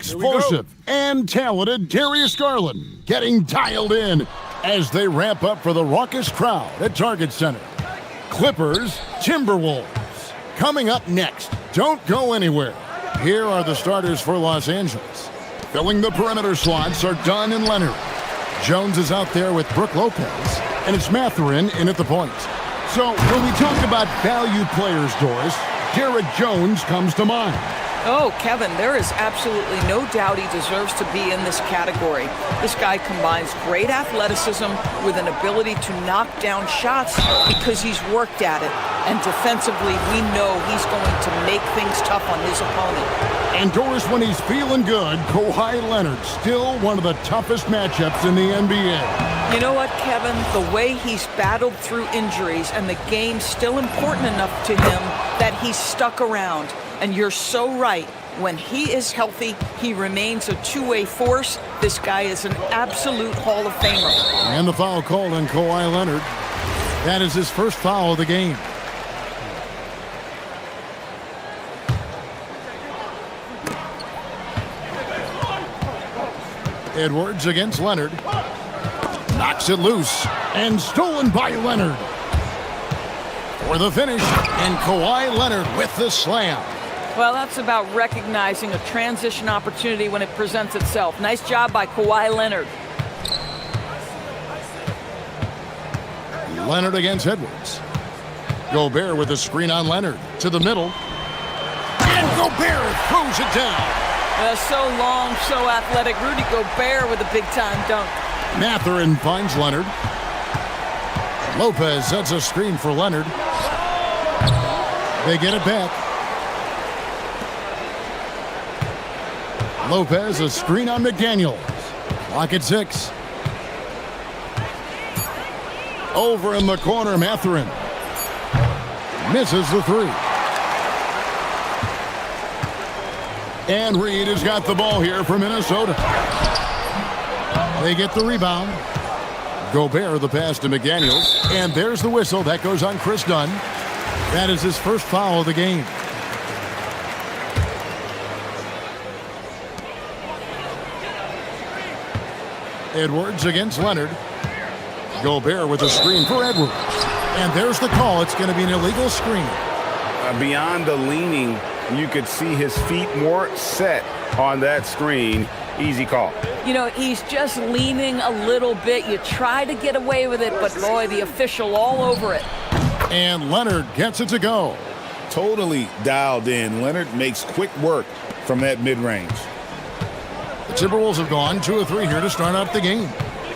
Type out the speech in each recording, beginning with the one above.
explosive and talented Darius Garland getting dialed in as they ramp up for the raucous crowd at Target Center. Clippers, Timberwolves. Coming up next, don't go anywhere. Here are the starters for Los Angeles. Filling the perimeter slots are Dunn and Leonard. Jones is out there with Brook Lopez, and it's Mathurin in at the point. So when we talk about value players, Doris, Derek Jones comes to mind. Oh, Kevin, there is absolutely no doubt he deserves to be in this category. This guy combines great athleticism with an ability to knock down shots because he's worked at it. And defensively, we know he's going to make things tough on his opponent. And Doris, when he's feeling good, Kawhi Leonard, still one of the toughest matchups in the NBA. You know what, Kevin? The way he's battled through injuries and the game's still important enough to him that he's stuck around. And you're so right. When he is healthy, he remains a two-way force. This guy is an absolute Hall of Famer. And the foul called on Kawhi Leonard. That is his first foul of the game. Edwards against Leonard. Knocks it loose. And stolen by Leonard. For the finish. And Kawhi Leonard with the slam. Well, that's about recognizing a transition opportunity when it presents itself. Nice job by Kawhi Leonard. Leonard against Edwards. Gobert with a screen on Leonard. To the middle. And Gobert throws it down. So long, so athletic. Rudy Gobert with a big-time dunk. Mathurin finds Leonard. Lopez sets a screen for Leonard. They get it back. Lopez, a screen on McDaniels. Clock at 6. Over in the corner, Mathurin. Misses the three. And Reed has got the ball here for Minnesota. They get the rebound. Gobert the pass to McDaniels. And there's the whistle. That goes on Chris Dunn. That is his first foul of the game. Edwards against Leonard. Gobert with a screen for Edwards. And there's the call. It's going to be an illegal screen. Beyond the leaning, you could see his feet more set on that screen. Easy call. You know, he's just leaning a little bit. You try to get away with it, but boy, the official all over it. And Leonard gets it to go. Totally dialed in. Leonard makes quick work from that mid-range. The Timberwolves have gone 2 of 3 here to start out the game.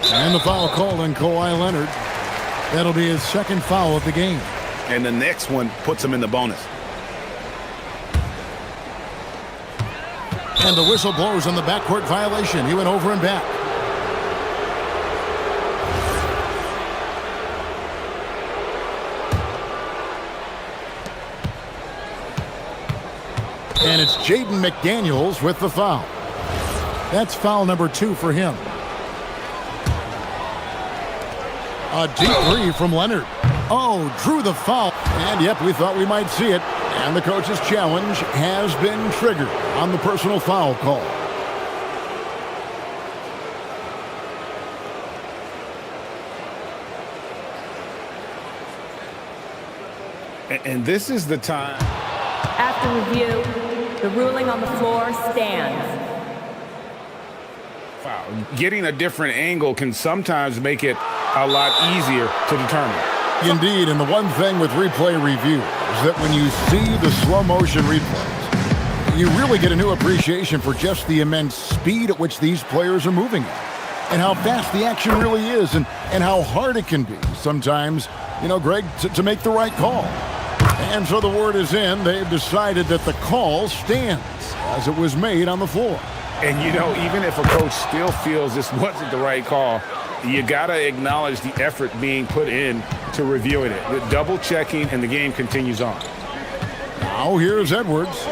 And the foul called on Kawhi Leonard. That'll be his second foul of the game. And the next one puts him in the bonus. And the whistle blows on the backcourt violation. He went over and back. And it's Jaden McDaniels with the foul. That's foul number 2 for him. A deep three from Leonard. Oh, drew the foul. And yep, we thought we might see it. And the coach's challenge has been triggered on the personal foul call. And this is the time. After review, the ruling on the floor stands. Wow. Getting a different angle can sometimes make it a lot easier to determine. Indeed, and the one thing with replay review is that when you see the slow motion replays, you really get a new appreciation for just the immense speed at which these players are moving at, and how fast the action really is, and how hard it can be sometimes, you know, Greg, to make the right call. And so the word is in. They've decided that the call stands as it was made on the floor. And, you know, even if a coach still feels this wasn't the right call, you got to acknowledge the effort being put in to reviewing it. The double checking, and the game continues on. Now here's Edwards.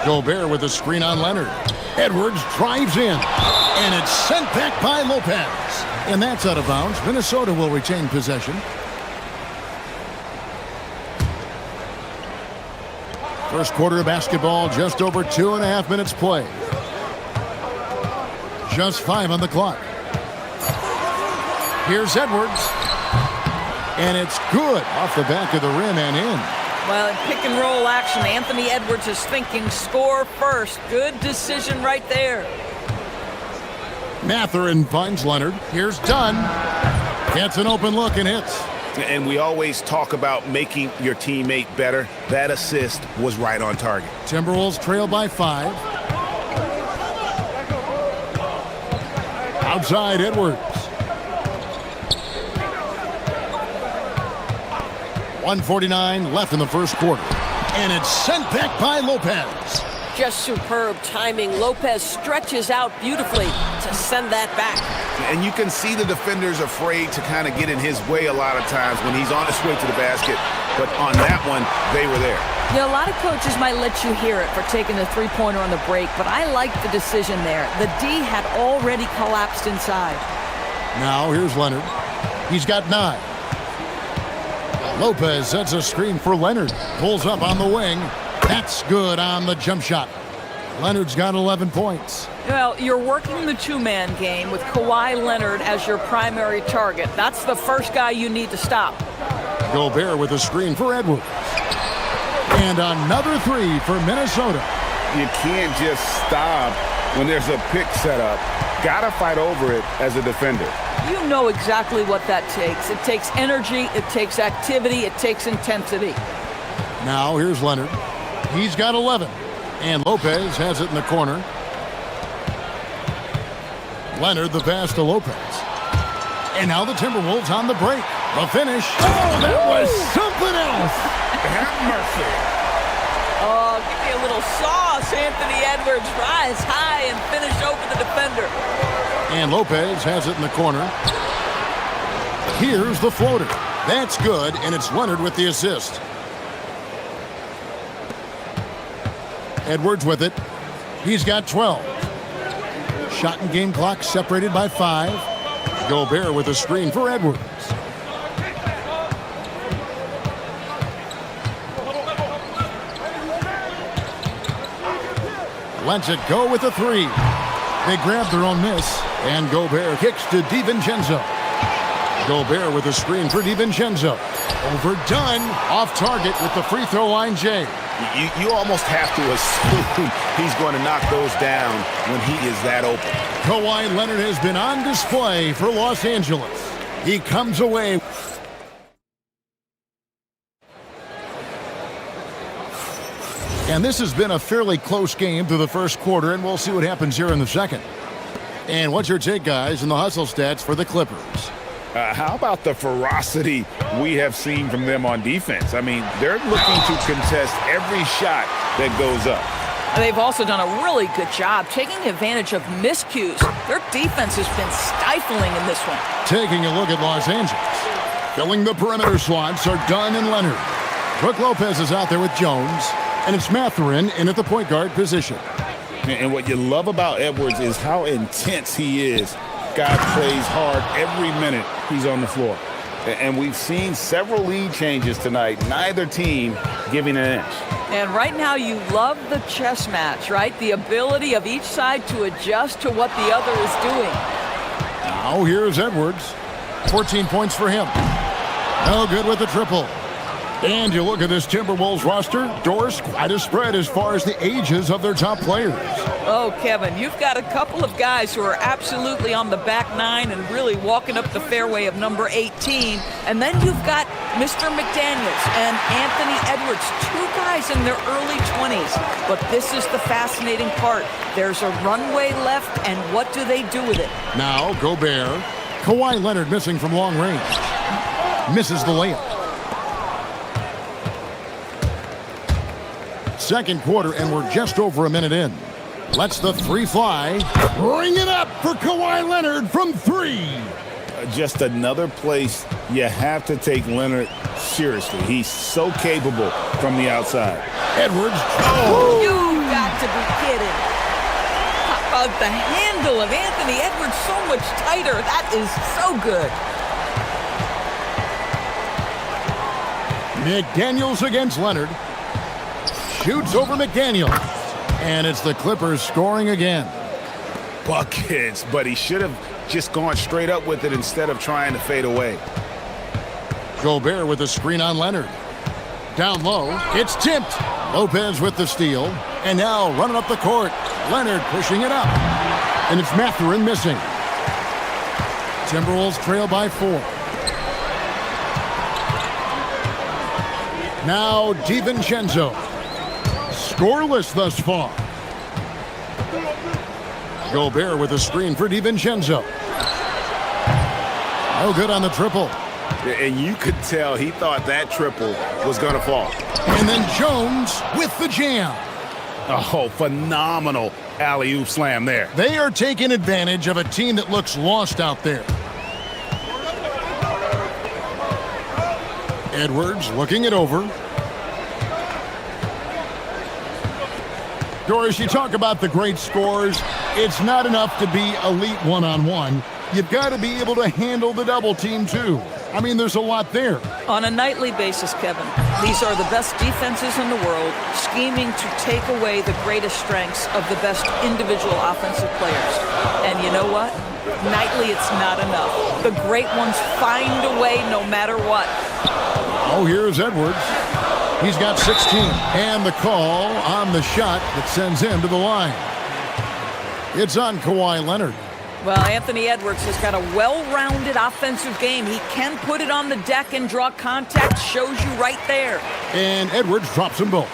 Gobert with a screen on Leonard. Edwards drives in, and it's sent back by Lopez. And that's out of bounds. Minnesota will retain possession. First quarter of basketball, just over 2.5 minutes played. Just 5 on the clock. Here's Edwards. And it's good off the back of the rim and in. Well, in pick and roll action, Anthony Edwards is thinking score first. Good decision right there. Mathurin finds Leonard. Here's Dunn. Gets an open look and hits. And we always talk about making your teammate better. That assist was right on target. Timberwolves trail by 5. Outside Edwards. 1:49 left in the first quarter. And it's sent back by Lopez. Just superb timing. Lopez stretches out beautifully to send that back. And you can see the defenders afraid to kind of get in his way a lot of times when he's on his way to the basket. But on that one, they were there. You know, a lot of coaches might let you hear it for taking the three-pointer on the break, but I like the decision there. The D had already collapsed inside. Now here's Leonard. He's got 9. Lopez sets a screen for Leonard. Pulls up on the wing. That's good on the jump shot. Leonard's got 11 points. Well, you're working the two-man game with Kawhi Leonard as your primary target. That's the first guy you need to stop. Gobert with a screen for Edwards. And another 3 for Minnesota. You can't just stop when there's a pick set up. Gotta fight over it as a defender. You know exactly what that takes. It takes energy, it takes activity, it takes intensity. Now here's Leonard. He's got 11. And Lopez has it in the corner. Leonard the pass to Lopez. And now the Timberwolves on the break. The finish. Oh, that was something else. Have mercy. Oh, give me a little sauce, Anthony Edwards. Rise high and finish over the defender. And Lopez has it in the corner. Here's the floater. That's good, and it's Leonard with the assist. Edwards with it. He's got 12. Shot and game clock separated by 5. Gobert with a screen for Edwards. Lets it go with a 3. They grab their own miss, and Gobert kicks to DiVincenzo. Gobert with a screen for DiVincenzo. Overdone, off target with the free throw line, Jay. You almost have to assume he's going to knock those down when he is that open. Kawhi Leonard has been on display for Los Angeles. He comes away. And this has been a fairly close game through the first quarter, and we'll see what happens here in the second. And what's your take, guys, in the hustle stats for the Clippers? How about the ferocity we have seen from them on defense? I mean, they're looking to contest every shot that goes up. They've also done a really good job taking advantage of miscues. Their defense has been stifling in this one. Taking a look at Los Angeles. Filling the perimeter slots are Dunn and Leonard. Brook Lopez is out there with Jones, and it's Mathurin in at the point guard position. And what you love about Edwards is how intense he is. Guy plays hard every minute he's on the floor. And we've seen several lead changes tonight, neither team giving an inch. And right now you love the chess match, right? The ability of each side to adjust to what the other is doing. Now here's Edwards. 14 points for him. No good with the triple. And you look at this Timberwolves roster, Doris, quite a spread as far as the ages of their top players. Oh, Kevin, you've got a couple of guys who are absolutely on the back 9 and really walking up the fairway of number 18. And then you've got Mr. McDaniels and Anthony Edwards, 2 guys in their early 20s. But this is the fascinating part. There's a runway left, and what do they do with it? Now Gobert. Kawhi Leonard missing from long range. Misses the layup. Second quarter, and we're just over a minute in. Lets the 3 fly. Bring it up for Kawhi Leonard from 3. Just another place you have to take Leonard seriously. He's so capable from the outside. Edwards. Oh, you got to be kidding. How about the handle of Anthony Edwards so much tighter? That is so good. McDaniels against Leonard. Shoots over McDaniels. And it's the Clippers scoring again. buckets, but he should have just gone straight up with it instead of trying to fade away. Gobert with a screen on Leonard. Down low, it's tipped. Lopez with the steal, and now running up the court. Leonard pushing it up, and it's Mathurin missing. Timberwolves trail by 4. Now DiVincenzo. Scoreless thus far. Gobert with a screen for DiVincenzo. No good on the triple. And you could tell he thought that triple was going to fall. And then Jones with the jam. Oh, phenomenal alley-oop slam there. They are taking advantage of a team that looks lost out there. Edwards looking it over. Doris, you talk about the great scores. It's not enough to be elite one-on-one. You've got to be able to handle the double team, too. I mean, there's a lot there. On a nightly basis, Kevin, these are the best defenses in the world, scheming to take away the greatest strengths of the best individual offensive players. And you know what? Nightly, it's not enough. The great ones find a way no matter what. Oh, here's Edwards. He's got 16. And the call on the shot that sends him to the line. It's on Kawhi Leonard. Well, Anthony Edwards has got a well-rounded offensive game. He can put it on the deck and draw contact. Shows you right there. And Edwards drops them both.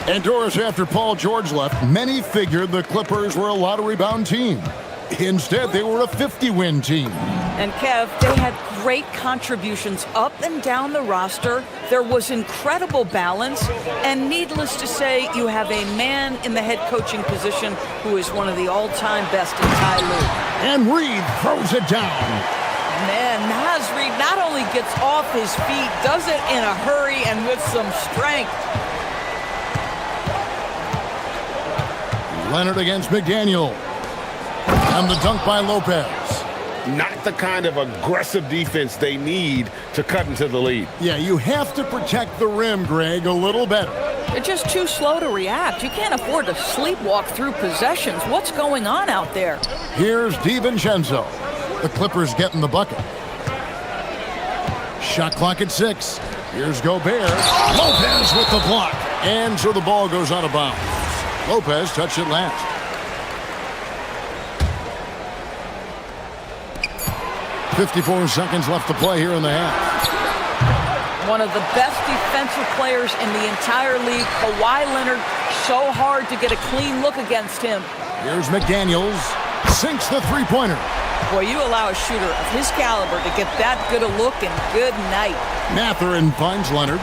And Doris, after Paul George left, many figured the Clippers were a lottery-bound team. Instead, they were a 50-win team. And Kev, they had great contributions up and down the roster. There was incredible balance. And needless to say, you have a man in the head coaching position who is one of the all-time best in Ty Lue. And Reed throws it down. Man, Naz Reid not only gets off his feet, does it in a hurry and with some strength. Leonard against McDaniel. And the dunk by Lopez. Not the kind of aggressive defense they need to cut into the lead. Yeah, you have to protect the rim, Greg, a little better. They're just too slow to react. You can't afford to sleepwalk through possessions. What's going on out there? Here's DiVincenzo. The Clippers getting the bucket. Shot clock at 6. Here's Gobert. Lopez with the block. And so the ball goes out of bounds. Lopez touched it last. .54 seconds left to play here in the half. One of the best defensive players in the entire league, Kawhi Leonard. So hard to get a clean look against him. Here's McDaniels. Sinks the three-pointer. Boy, you allow a shooter of his caliber to get that good a look, and good night. Mathurin finds Leonard.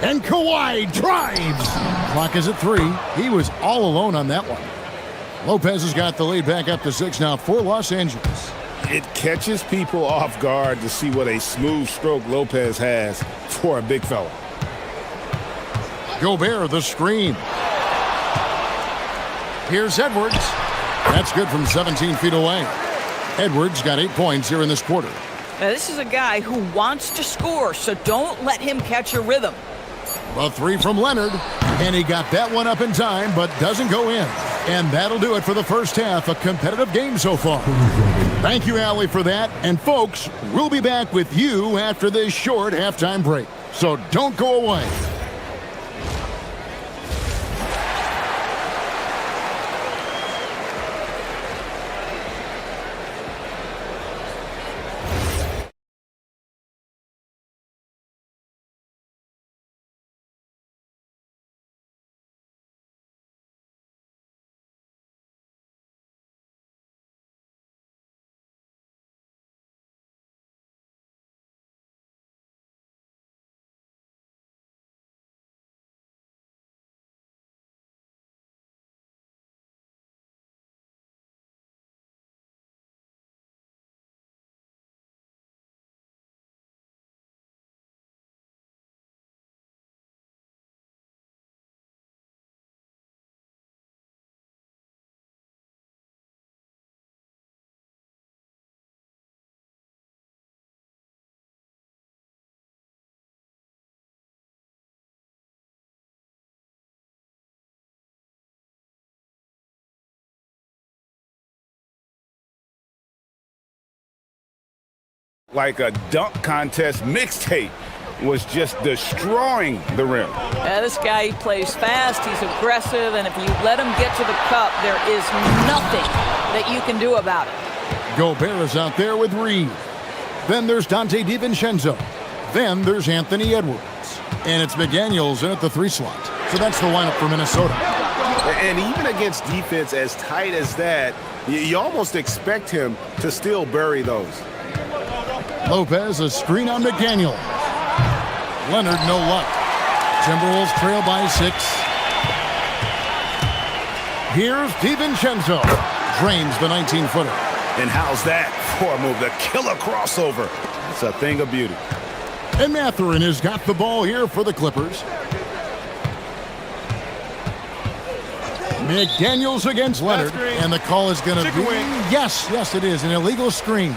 And Kawhi drives. Clock is at 3. He was all alone on that one. Lopez has got the lead back up to 6 now for Los Angeles. It catches people off guard to see what a smooth stroke Lopez has for a big fella. Gobert, the screen. Here's Edwards. That's good from 17 feet away. Edwards got 8 points here in this quarter. Now, this is a guy who wants to score, so don't let him catch a rhythm. A 3 from Leonard, and he got that one up in time, but doesn't go in. And that'll do it for the first half. A competitive game so far. Thank you, Allie, for that. And folks, we'll be back with you after this short halftime break. So don't go away. like a dunk contest mixtape, was just destroying the rim. Yeah, this guy, he plays fast, he's aggressive, and if you let him get to the cup, there is nothing that you can do about it. Gobert is out there with Reed. Then there's Dante DiVincenzo. Then there's Anthony Edwards. And it's McDaniels in at the 3 slot. So that's the lineup for Minnesota. And even against defense as tight as that, you almost expect him to still bury those. Lopez, a screen on McDaniel. Leonard, no luck. Timberwolves trail by 6. Here's DiVincenzo. Drains the 19-footer. And how's that for a move? The killer crossover. It's a thing of beauty. And Mathurin has got the ball here for the Clippers. McDaniels against Leonard. And the call is going to be... Yes, it is. An illegal screen.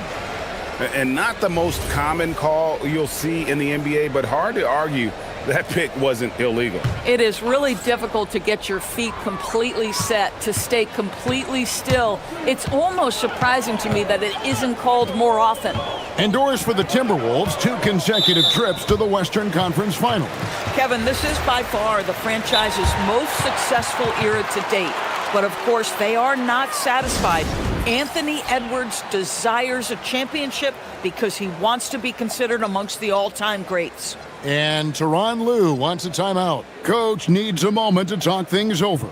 And not the most common call you'll see in the NBA, but hard to argue that pick wasn't illegal. It is really difficult to get your feet completely set, to stay completely still. It's almost surprising to me that it isn't called more often. Endorse for the Timberwolves, 2 consecutive trips to the Western Conference Finals. Kevin, this is by far the franchise's most successful era to date. But of course, they are not satisfied. Anthony Edwards desires a championship because he wants to be considered amongst the all-time greats. And Tyronn Lue wants a timeout. Coach needs a moment to talk things over.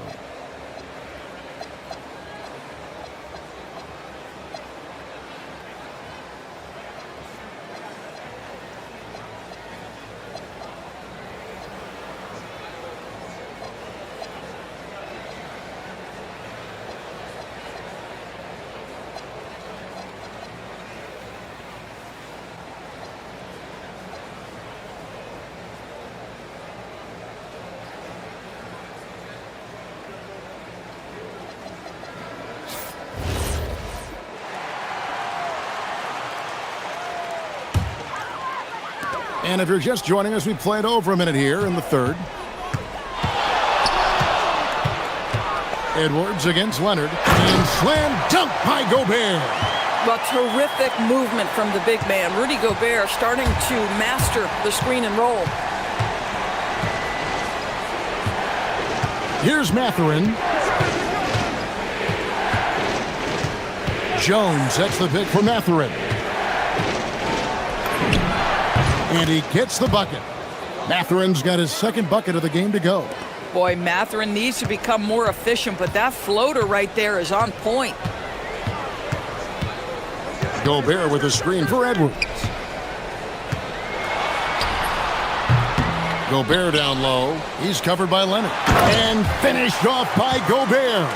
And if you're just joining us, we played over a minute here in the 3rd. Edwards against Leonard. And slam dunk by Gobert. Well, terrific movement from the big man. Rudy Gobert starting to master the screen and roll. Here's Mathurin. Jones sets the pick for Mathurin. And he gets the bucket. Mathurin's got his 2nd bucket of the game to go. Boy, Mathurin needs to become more efficient, but that floater right there is on point. Gobert with a screen for Edwards. Gobert down low. He's covered by Leonard. And finished off by Gobert.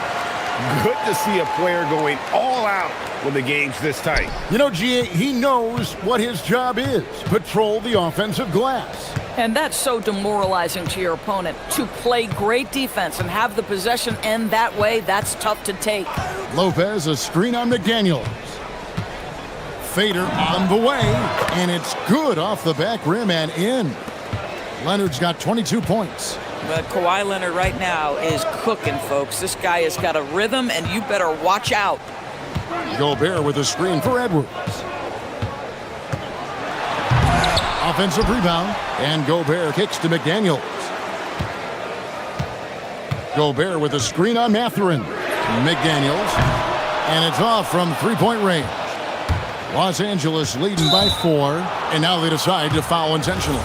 Good to see a player going all out when the game's this tight. You know, G.A., he knows what his job is. Patrol the offensive glass. And that's so demoralizing to your opponent. To play great defense and have the possession end that way, that's tough to take. Lopez, a screen on McDaniels. Fader on the way, and it's good off the back rim and in. Leonard's got 22 points. But Kawhi Leonard right now is cooking, folks. This guy has got a rhythm, and you better watch out. Gobert with a screen for Edwards. Offensive rebound, and Gobert kicks to McDaniels. Gobert with a screen on Mathurin. McDaniels, and it's off from 3-point range. Los Angeles leading by 4, and now they decide to foul intentionally.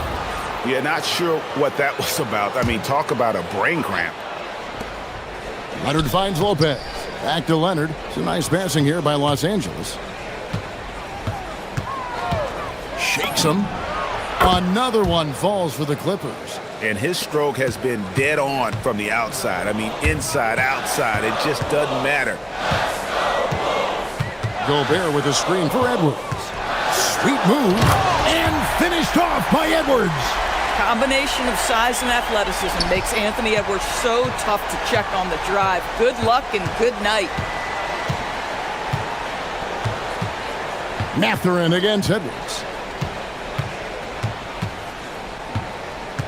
Yeah, not sure what that was about. I mean, talk about a brain cramp. Leonard finds Lopez. Back to Leonard. Some nice passing here by Los Angeles. Shakes him. Another one falls for the Clippers. And his stroke has been dead on from the outside. I mean, inside, outside. It just doesn't matter. Gobert with a screen for Edwards. Sweet move. And finished off by Edwards. Combination of size and athleticism makes Anthony Edwards so tough to check on the drive. Good luck and good night. Mathurin against Edwards.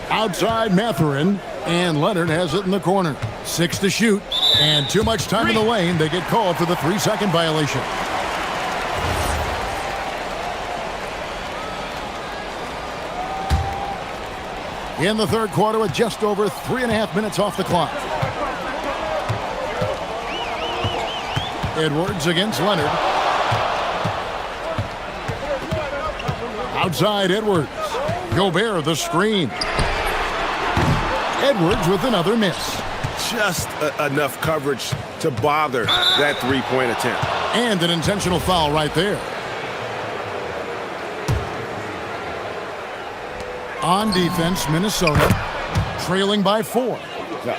Outside Mathurin, and Leonard has it in the corner. 6 to shoot, and too much time in the lane. They get called for the 3-second violation. in the third quarter with just over 3.5 minutes off the clock. Edwards against Leonard. Outside Edwards. Gobert the screen. Edwards with another miss. Just enough coverage to bother that three-point attempt. And an intentional foul right there. On defense, Minnesota trailing by 4.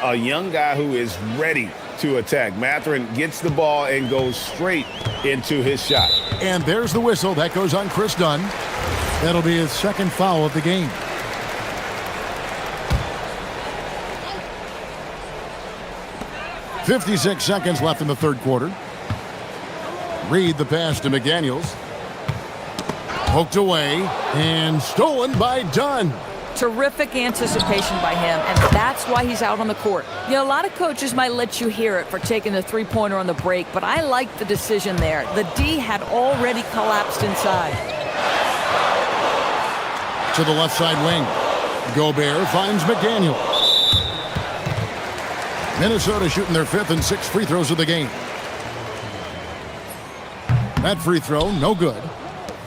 A young guy who is ready to attack. Mathurin gets the ball and goes straight into his shot. And there's the whistle. That goes on Chris Dunn. That'll be his second foul of the game. .56 seconds left in the third quarter. Reed the pass to McDaniels. Poked away and stolen by Dunn. Terrific anticipation by him, and that's why he's out on the court. You know, a lot of coaches might let you hear it for taking the three-pointer on the break, but I like the decision there. The D had already collapsed inside. To the left side wing. Gobert finds McDaniels. Minnesota shooting their 5th and 6th free throws of the game. That free throw, no good.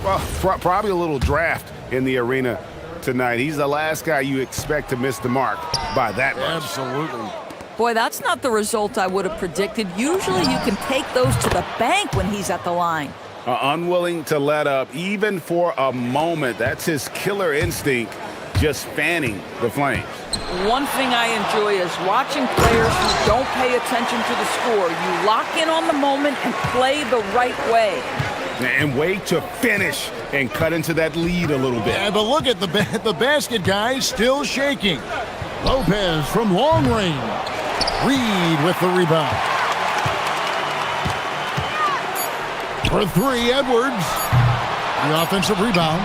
Well, probably a little draft in the arena tonight. He's the last guy you expect to miss the mark by that much. Absolutely. Boy, that's not the result I would have predicted. Usually you can take those to the bank when he's at the line. Unwilling to let up, even for a moment. That's his killer instinct, just fanning the flames. One thing I enjoy is watching players who don't pay attention to the score. You lock in on the moment and play the right way. And wait to finish and cut into that lead a little bit. Yeah, but look at the basket guy still shaking. Lopez from long range. Reed with the rebound. For 3, Edwards. The offensive rebound.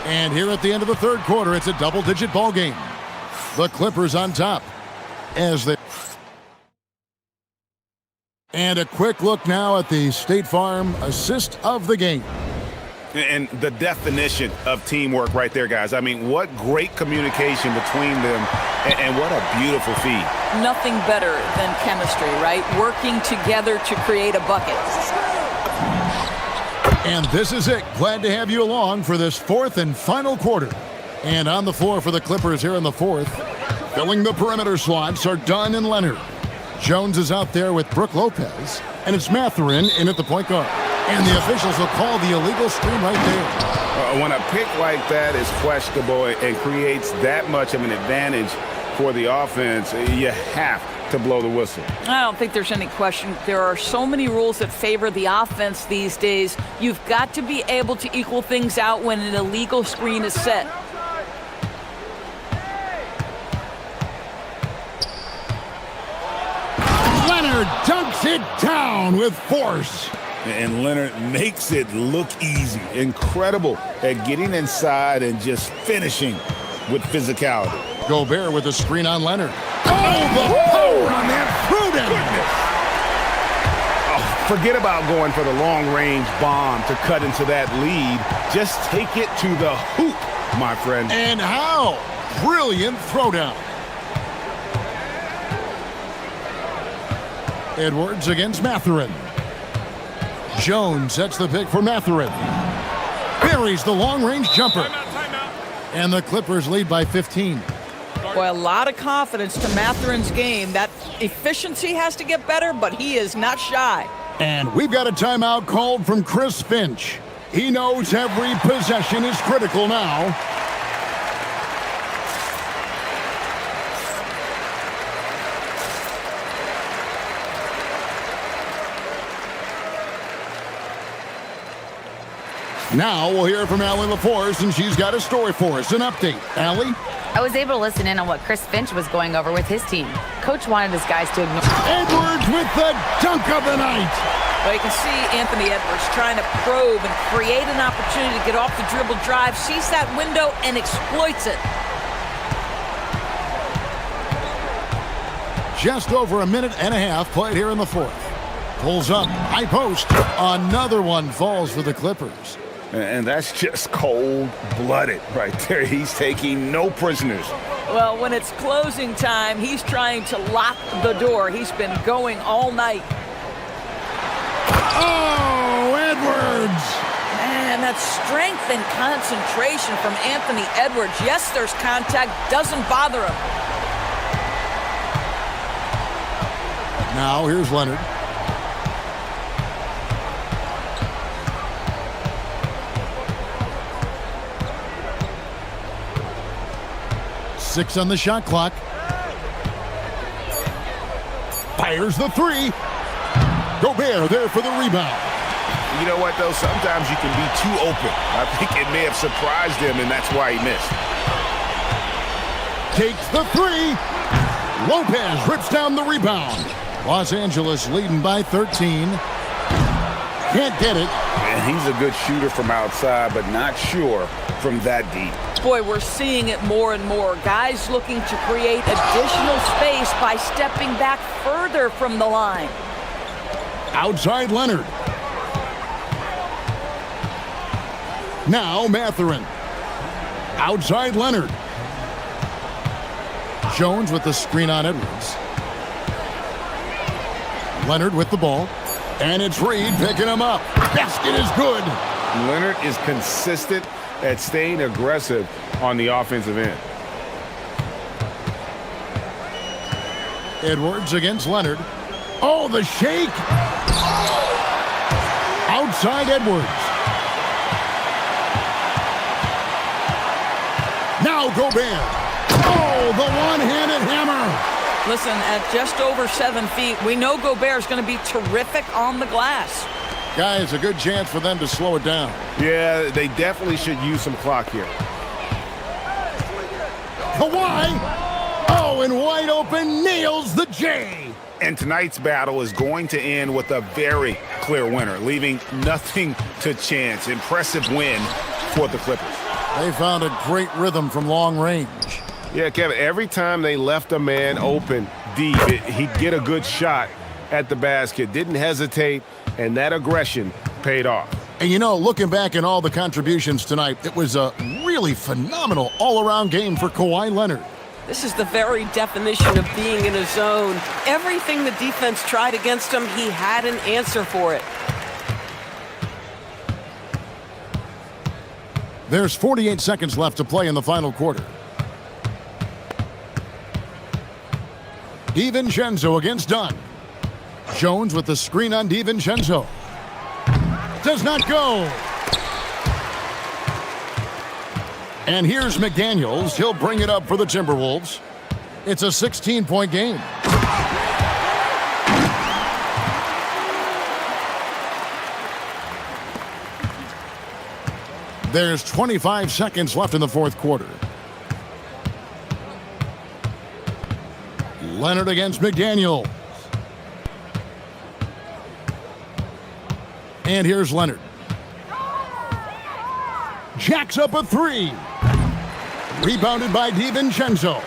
And here at the end of the third quarter, it's a double-digit ball game. The Clippers on top as they... And a quick look now at the State Farm assist of the game. And the definition of teamwork right there, guys. I mean, what great communication between them, and what a beautiful feed. Nothing better than chemistry, right? Working together to create a bucket. And this is it. Glad to have you along for this 4th and final quarter. And on the floor for the Clippers here in the 4th, filling the perimeter slots are Dunn and Leonard. Jones is out there with Brook Lopez, and it's Mathurin in at the point guard. And the officials will call the illegal screen right there. When a pick like that is questionable and creates that much of an advantage for the offense, you have to blow the whistle. I don't think there's any question. There are so many rules that favor the offense these days. You've got to be able to equal things out when an illegal screen is set. Leonard dunks it down with force. And Leonard makes it look easy. Incredible at getting inside and just finishing with physicality. Gobert with a screen on Leonard. Oh, the power on that prudent. Oh, forget about going for the long-range bomb to cut into that lead. Just take it to the hoop, my friend. And how? Brilliant throwdown. Edwards against Mathurin. Jones sets the pick for Mathurin. Buries the long-range jumper. And the Clippers lead by 15. Boy, a lot of confidence to Mathurin's game. That efficiency has to get better, but he is not shy. And we've got a timeout called from Chris Finch. He knows every possession is critical now. Now we'll hear from Allie LaForce, and she's got a story for us, an update. Allie? I was able to listen in on what Chris Finch was going over with his team. Coach wanted his guys to ignore... Edwards with the dunk of the night. Well, you can see Anthony Edwards trying to probe and create an opportunity to get off the dribble drive, sees that window and exploits it. Just over a minute and a half played here in the 4th. Pulls up, high post. Another one falls for the Clippers. And that's just cold-blooded right there. He's taking no prisoners Well, when it's closing time, he's trying to lock the door. He's been going all night. Oh, Edwards! Man, that strength and concentration from Anthony Edwards. Yes, there's contact, doesn't bother him. Now here's Leonard. Six on the shot clock. Fires the three. Gobert there for the rebound. You know what, though? Sometimes you can be too open. I think it may have surprised him, and that's why he missed. Takes the three. Lopez rips down the rebound. Los Angeles leading by 13. Can't get it. And he's a good shooter from outside, but not sure from that deep. Boy, we're seeing it more and more. Guys looking to create additional space by stepping back further from the line. Outside Leonard. Now Mathurin. Outside Leonard. Jones with the screen on Edwards. Leonard with the ball. And it's Reed picking him up. Basket is good. Leonard is consistent at staying aggressive on the offensive end. Edwards against Leonard. Oh, the shake. Outside Edwards. Now Gobert. Oh, the one-handed hammer. Listen, at just over 7 feet, we know Gobert's going to be terrific on the glass. Guys, a good chance for them to slow it down. Yeah, they definitely should use some clock here. Kawhi. Oh, and wide open, nails the J. And tonight's battle is going to end with a very clear winner, leaving nothing to chance. Impressive win for the Clippers. They found a great rhythm from long range. Yeah, Kevin, every time they left a man open deep, he'd get a good shot at the basket. Didn't hesitate, and that aggression paid off. And you know, looking back at all the contributions tonight, it was a really phenomenal all-around game for Kawhi Leonard. This is the very definition of being in a zone. Everything the defense tried against him, he had an answer for it. There's 48 seconds left to play in the final quarter. DiVincenzo against Dunn. Jones with the screen on DiVincenzo. Does not go. And here's McDaniels. He'll bring it up for the Timberwolves. It's a 16-point game. There's 25 seconds left in the fourth quarter. Leonard against McDaniels. And here's Leonard. Jacks up a three. Rebounded by DiVincenzo.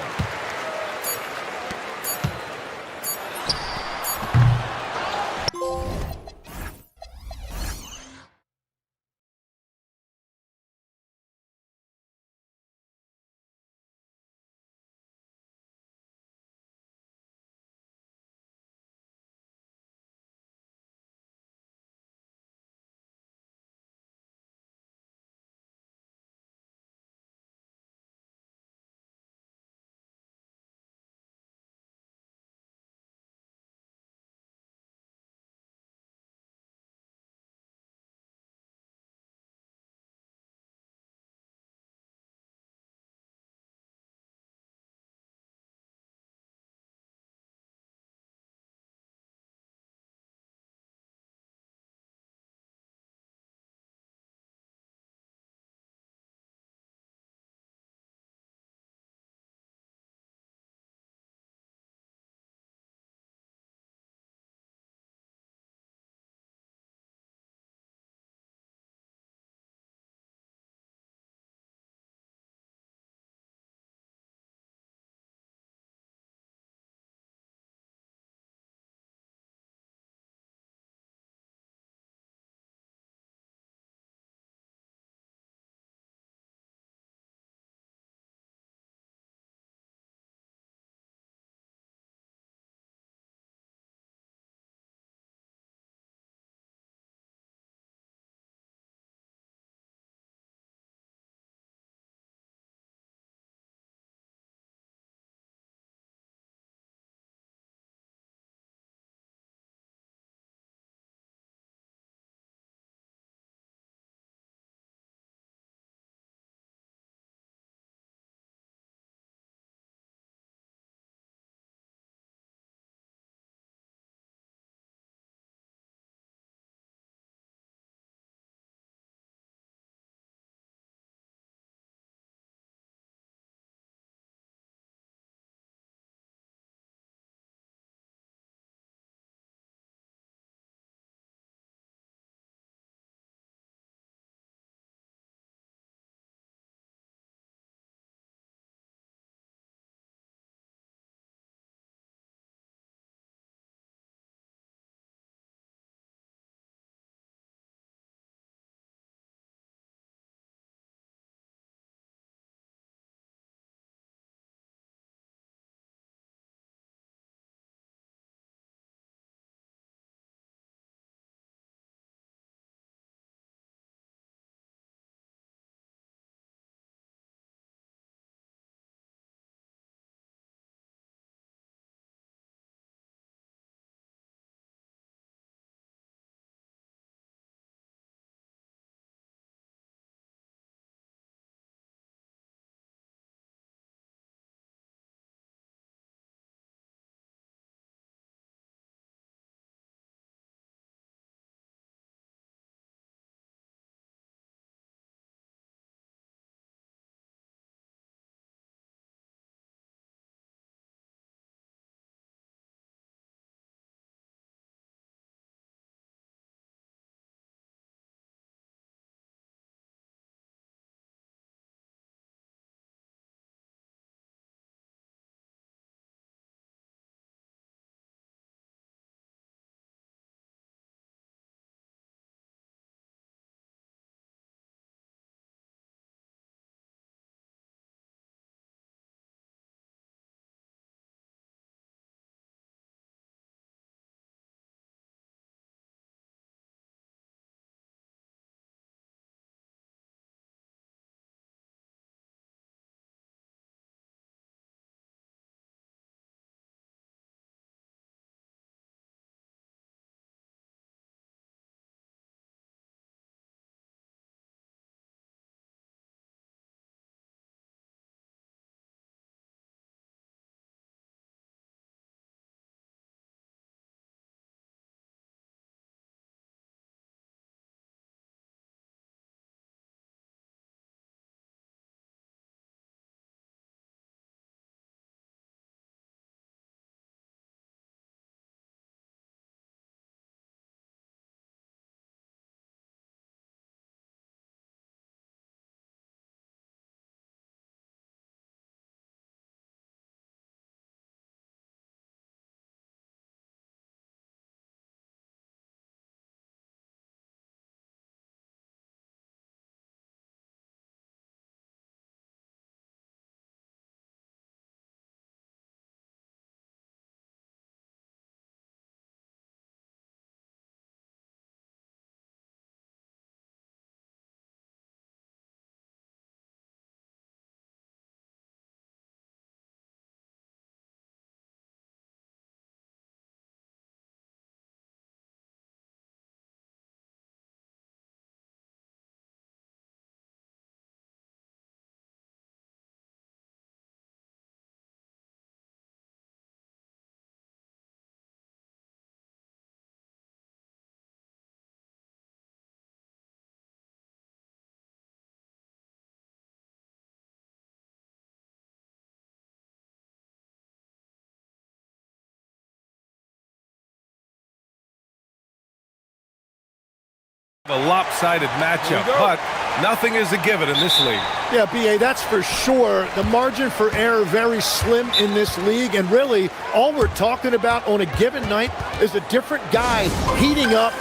A lopsided matchup, but nothing is a given in this league. Yeah, B.A., that's for sure. The margin for error very slim in this league, and really, all we're talking about on a given night is a different guy heating up.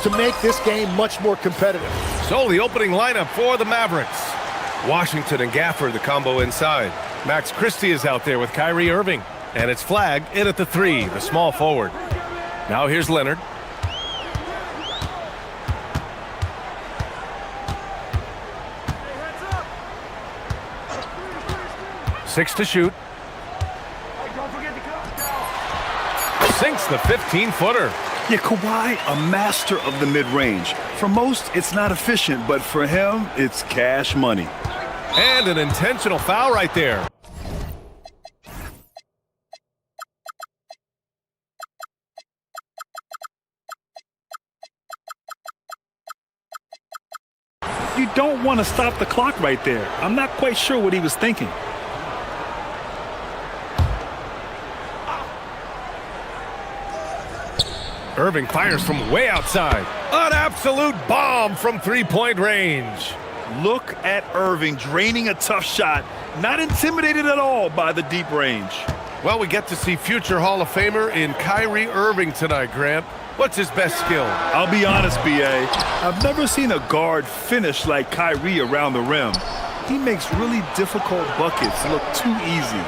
To make this game much more competitive. So the opening lineup for the Mavericks. Washington and Gafford, the combo inside. Max Christie is out there with Kyrie Irving. And it's flagged in at the 3, the small forward. Now here's Leonard. Six to shoot. Sinks the 15-footer. Yeah, Kawhi, a master of the mid-range. For most, it's not efficient, but for him, it's cash money. And an intentional foul right there. You don't want to stop the clock right there. I'm not quite sure what he was thinking. Irving fires from way outside. An absolute bomb from three-point range. Look at Irving draining a tough shot. Not intimidated at all by the deep range. Well, we get to see future Hall of Famer in Kyrie Irving tonight, Grant. What's his best skill? I'll be honest, B.A. I've never seen a guard finish like Kyrie around the rim. He makes really difficult buckets look too easy.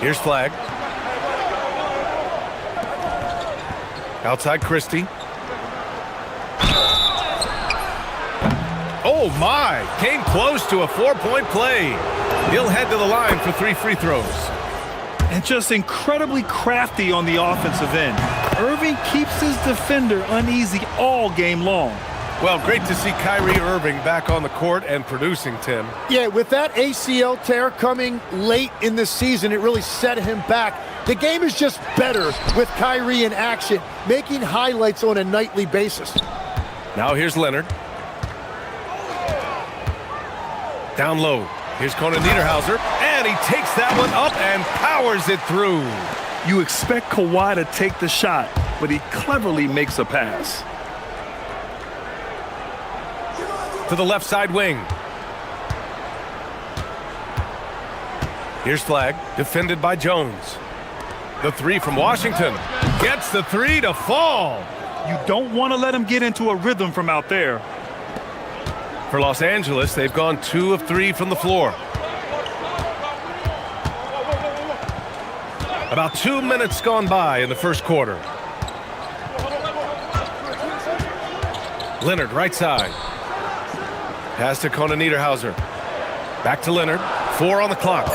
Here's flag. Outside Christie. Oh my, came close to a 4-point play. He'll head to the line for 3 free throws. And just incredibly crafty on the offensive end. Irving keeps his defender uneasy all game long. Well, great to see Kyrie Irving back on the court and producing, Tim. Yeah, with that ACL tear coming late in the season, it really set him back. The game is just better with Kyrie in action, making highlights on a nightly basis. Now here's Leonard. Down low. Here's Conan Niederhauser, and he takes that one up and powers it through. You expect Kawhi to take the shot, but he cleverly makes a pass. To the left side wing. Here's flag, defended by Jones. The 3 from Washington. Gets the 3 to fall. You don't want to let him get into a rhythm from out there. For Los Angeles, they've gone 2 of 3 from the floor. About 2 minutes gone by in the first quarter. Leonard, right side. Pass to Conan Niederhauser. Back to Leonard. 4 on the clock.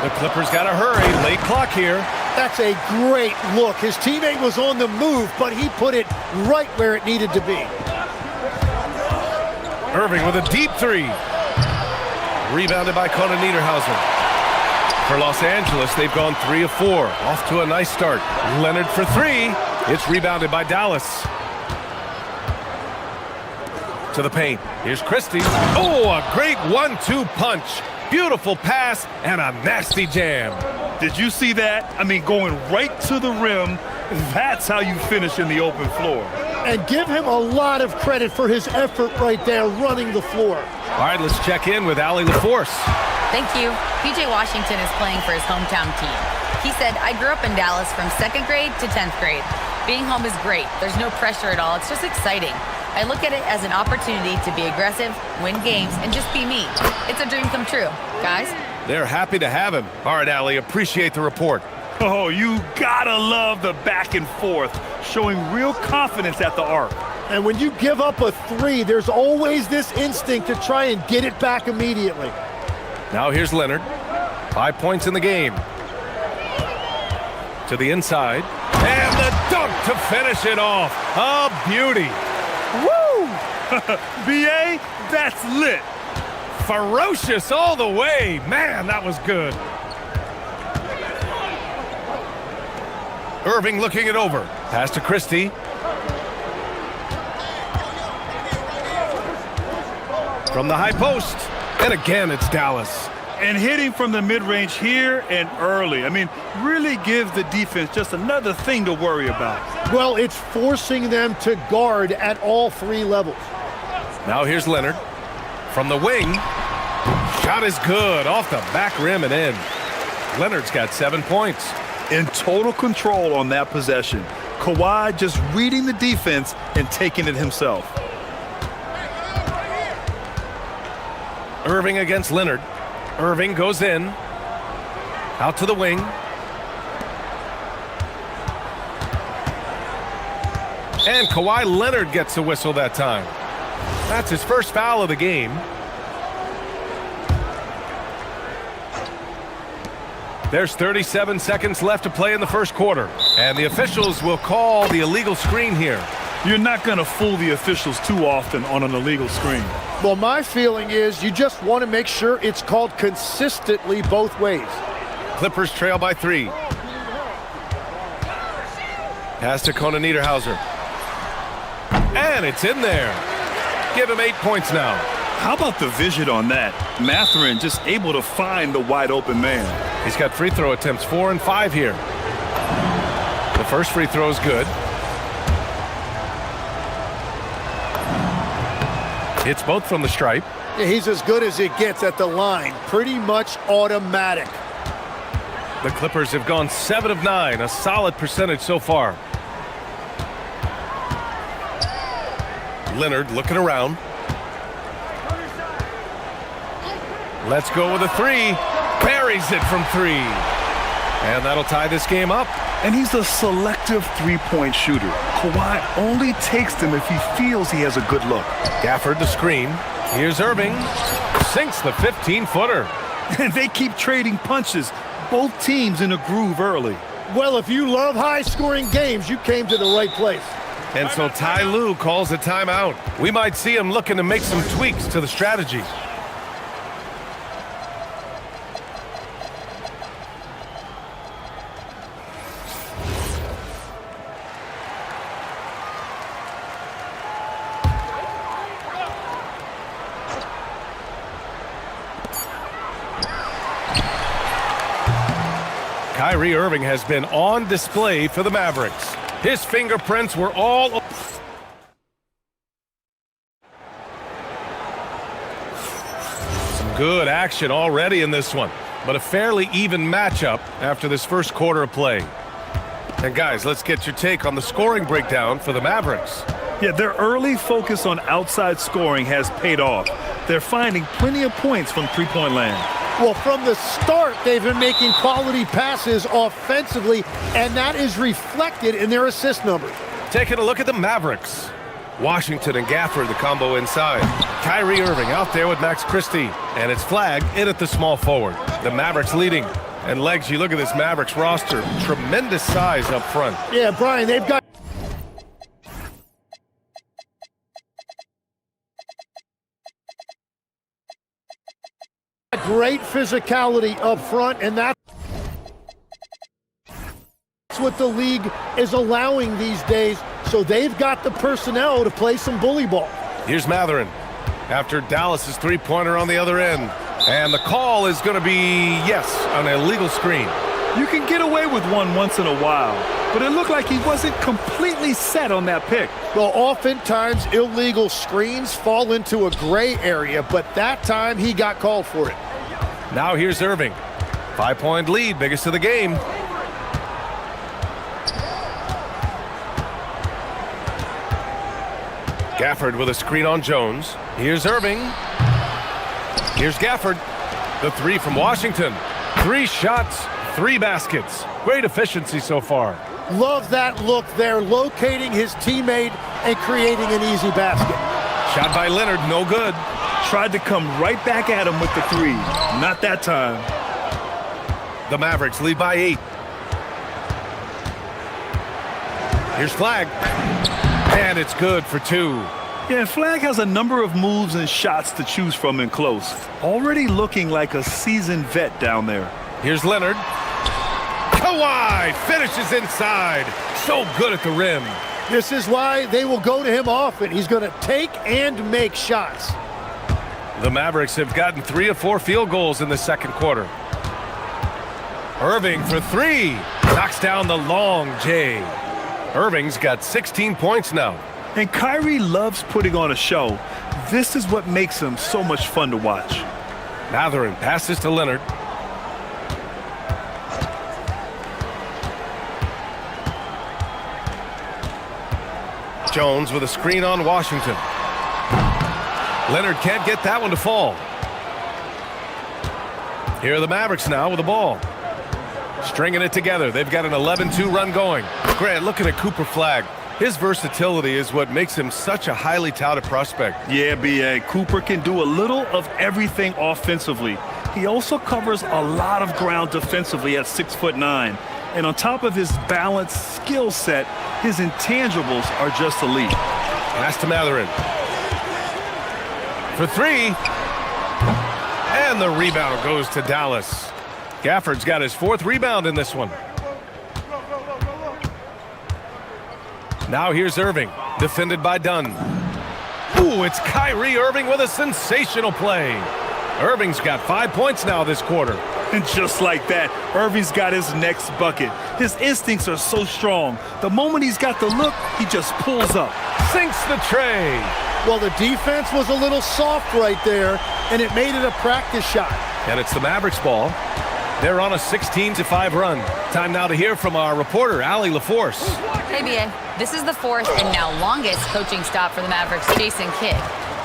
The Clippers got to hurry. Late clock here. That's a great look. His teammate was on the move, but he put it right where it needed to be. Irving with a deep 3. Rebounded by Conan Niederhauser. For Los Angeles, they've gone 3 of 4. Off to a nice start. Leonard for 3. It's rebounded by Dallas. To the paint. Here's Christie. Oh, a great 1-2 punch. Beautiful pass and a nasty jam. Did you see that? I mean, going right to the rim. That's how you finish in the open floor. And give him a lot of credit for his effort right there running the floor. All right, let's check in with Allie LaForce. Thank you. PJ Washington is playing for his hometown team. He said, I grew up in Dallas from 2nd grade to 10th grade. Being home is great. There's no pressure at all. It's just exciting. I look at it as an opportunity to be aggressive, win games, and just be me. It's a dream come true. Guys? They're happy to have him. All right, Allie, appreciate the report. Oh, you gotta love the back and forth, showing real confidence at the arc. And when you give up a 3, there's always this instinct to try and get it back immediately. Now here's Leonard. 5 points in the game. To the inside. And the dunk to finish it off. A beauty. Woo! BA, that's lit. Ferocious all the way. Man, that was good. Irving looking it over. Pass to Christie. From the high post. And again, it's Dallas. And hitting from the mid-range here and early. I mean, really gives the defense just another thing to worry about. Well, it's forcing them to guard at all 3 levels. Now here's Leonard. From the wing. Shot is good. Off the back rim and in. Leonard's got 7 points. In total control on that possession. Kawhi just reading the defense and taking it himself. Irving against Leonard. Irving goes in. Out to the wing. And Kawhi Leonard gets the whistle that time. That's his first foul of the game. There's 37 seconds left to play in the first quarter. And the officials will call the illegal screen here. You're not going to fool the officials too often on an illegal screen. Well, my feeling is you just want to make sure it's called consistently both ways. Clippers trail by 3. Pass to Conan Niederhauser. And it's in there. Give him 8 points now. How about the vision on that? Mathurin just able to find the wide open man. He's got free throw attempts 4 and 5 here. The first free throw is good. Hits both from the stripe. Yeah, he's as good as it gets at the line. Pretty much automatic. The Clippers have gone 7 of 9, a solid percentage so far. Leonard looking around. Let's go with a 3. Buries it from 3. And that'll tie this game up. And he's a selective three-point shooter. Kawhi only takes them if he feels he has a good look. Gafford the screen. Here's Irving. Sinks the 15-footer. And they keep trading punches. Both teams in a groove early. Well, if you love high-scoring games, you came to the right place. And so Ty Lue calls a timeout. We might see him looking to make some tweaks to the strategy. Kyrie Irving has been on display for the Mavericks. His fingerprints were all... Some good action already in this one, but a fairly even matchup after this first quarter of play. And guys, let's get your take on the scoring breakdown for the Mavericks. Yeah, their early focus on outside scoring has paid off. They're finding plenty of points from three-point land. Well, from the start, they've been making quality passes offensively, and that is reflected in their assist numbers. Taking a look at the Mavericks. Washington and Gafford, the combo inside. Kyrie Irving out there with Max Christie, and it's flagged in at the small forward. The Mavericks leading. And Legs, you look at this Mavericks roster, tremendous size up front. Yeah, Brian, they've got... great physicality up front, and that's what the league is allowing these days. So they've got the personnel to play some bully ball. Here's Mathurin after Dallas's three-pointer on the other end. And the call is going to be, yes, an illegal screen. You can get away with one once in a while, but it looked like he wasn't completely set on that pick. Well, oftentimes illegal screens fall into a gray area, but that time he got called for it. Now here's Irving. 5-point lead, biggest of the game. Gafford with a screen on Jones. Here's Irving. Here's Gafford. The 3 from Washington. 3 shots, 3 baskets. Great efficiency so far. Love that look there, locating his teammate and creating an easy basket. Shot by Leonard, no good. Tried to come right back at him with the 3. Not that time. The Mavericks lead by 8. Here's Flag. And it's good for 2. Yeah, Flag has a number of moves and shots to choose from in close. Already looking like a seasoned vet down there. Here's Leonard. Kawhi finishes inside. So good at the rim. This is why they will go to him often. He's going to take and make shots. The Mavericks have gotten 3 of 4 field goals in the second quarter. Irving for 3. Knocks down the long J. Irving's got 16 points now. And Kyrie loves putting on a show. This is what makes him so much fun to watch. Mathurin passes to Leonard. Jones with a screen on Washington. Leonard can't get that one to fall. Here are the Mavericks now with the ball. Stringing it together. They've got an 11-2 run going. Grant, looking at Cooper Flag. His versatility is what makes him such a highly touted prospect. Yeah, B.A. Cooper can do a little of everything offensively. He also covers a lot of ground defensively at 6'9". And on top of his balanced skill set, his intangibles are just elite. Pass to Mathurin. For 3. And the rebound goes to Dallas. Gafford's got his 4th rebound in this one. Now here's Irving, defended by Dunn. Ooh, it's Kyrie Irving with a sensational play. Irving's got 5 points now this quarter. And just like that, Irving's got his next bucket. His instincts are so strong. The moment he's got the look, he just pulls up. Sinks the tray. Well, the defense was a little soft right there, and it made it a practice shot. And it's the Mavericks ball. They're on a 16-5 run. Time now to hear from our reporter, Allie LaForce. Hey, BA. This is the 4th and now longest coaching stop for the Mavericks, Jason Kidd.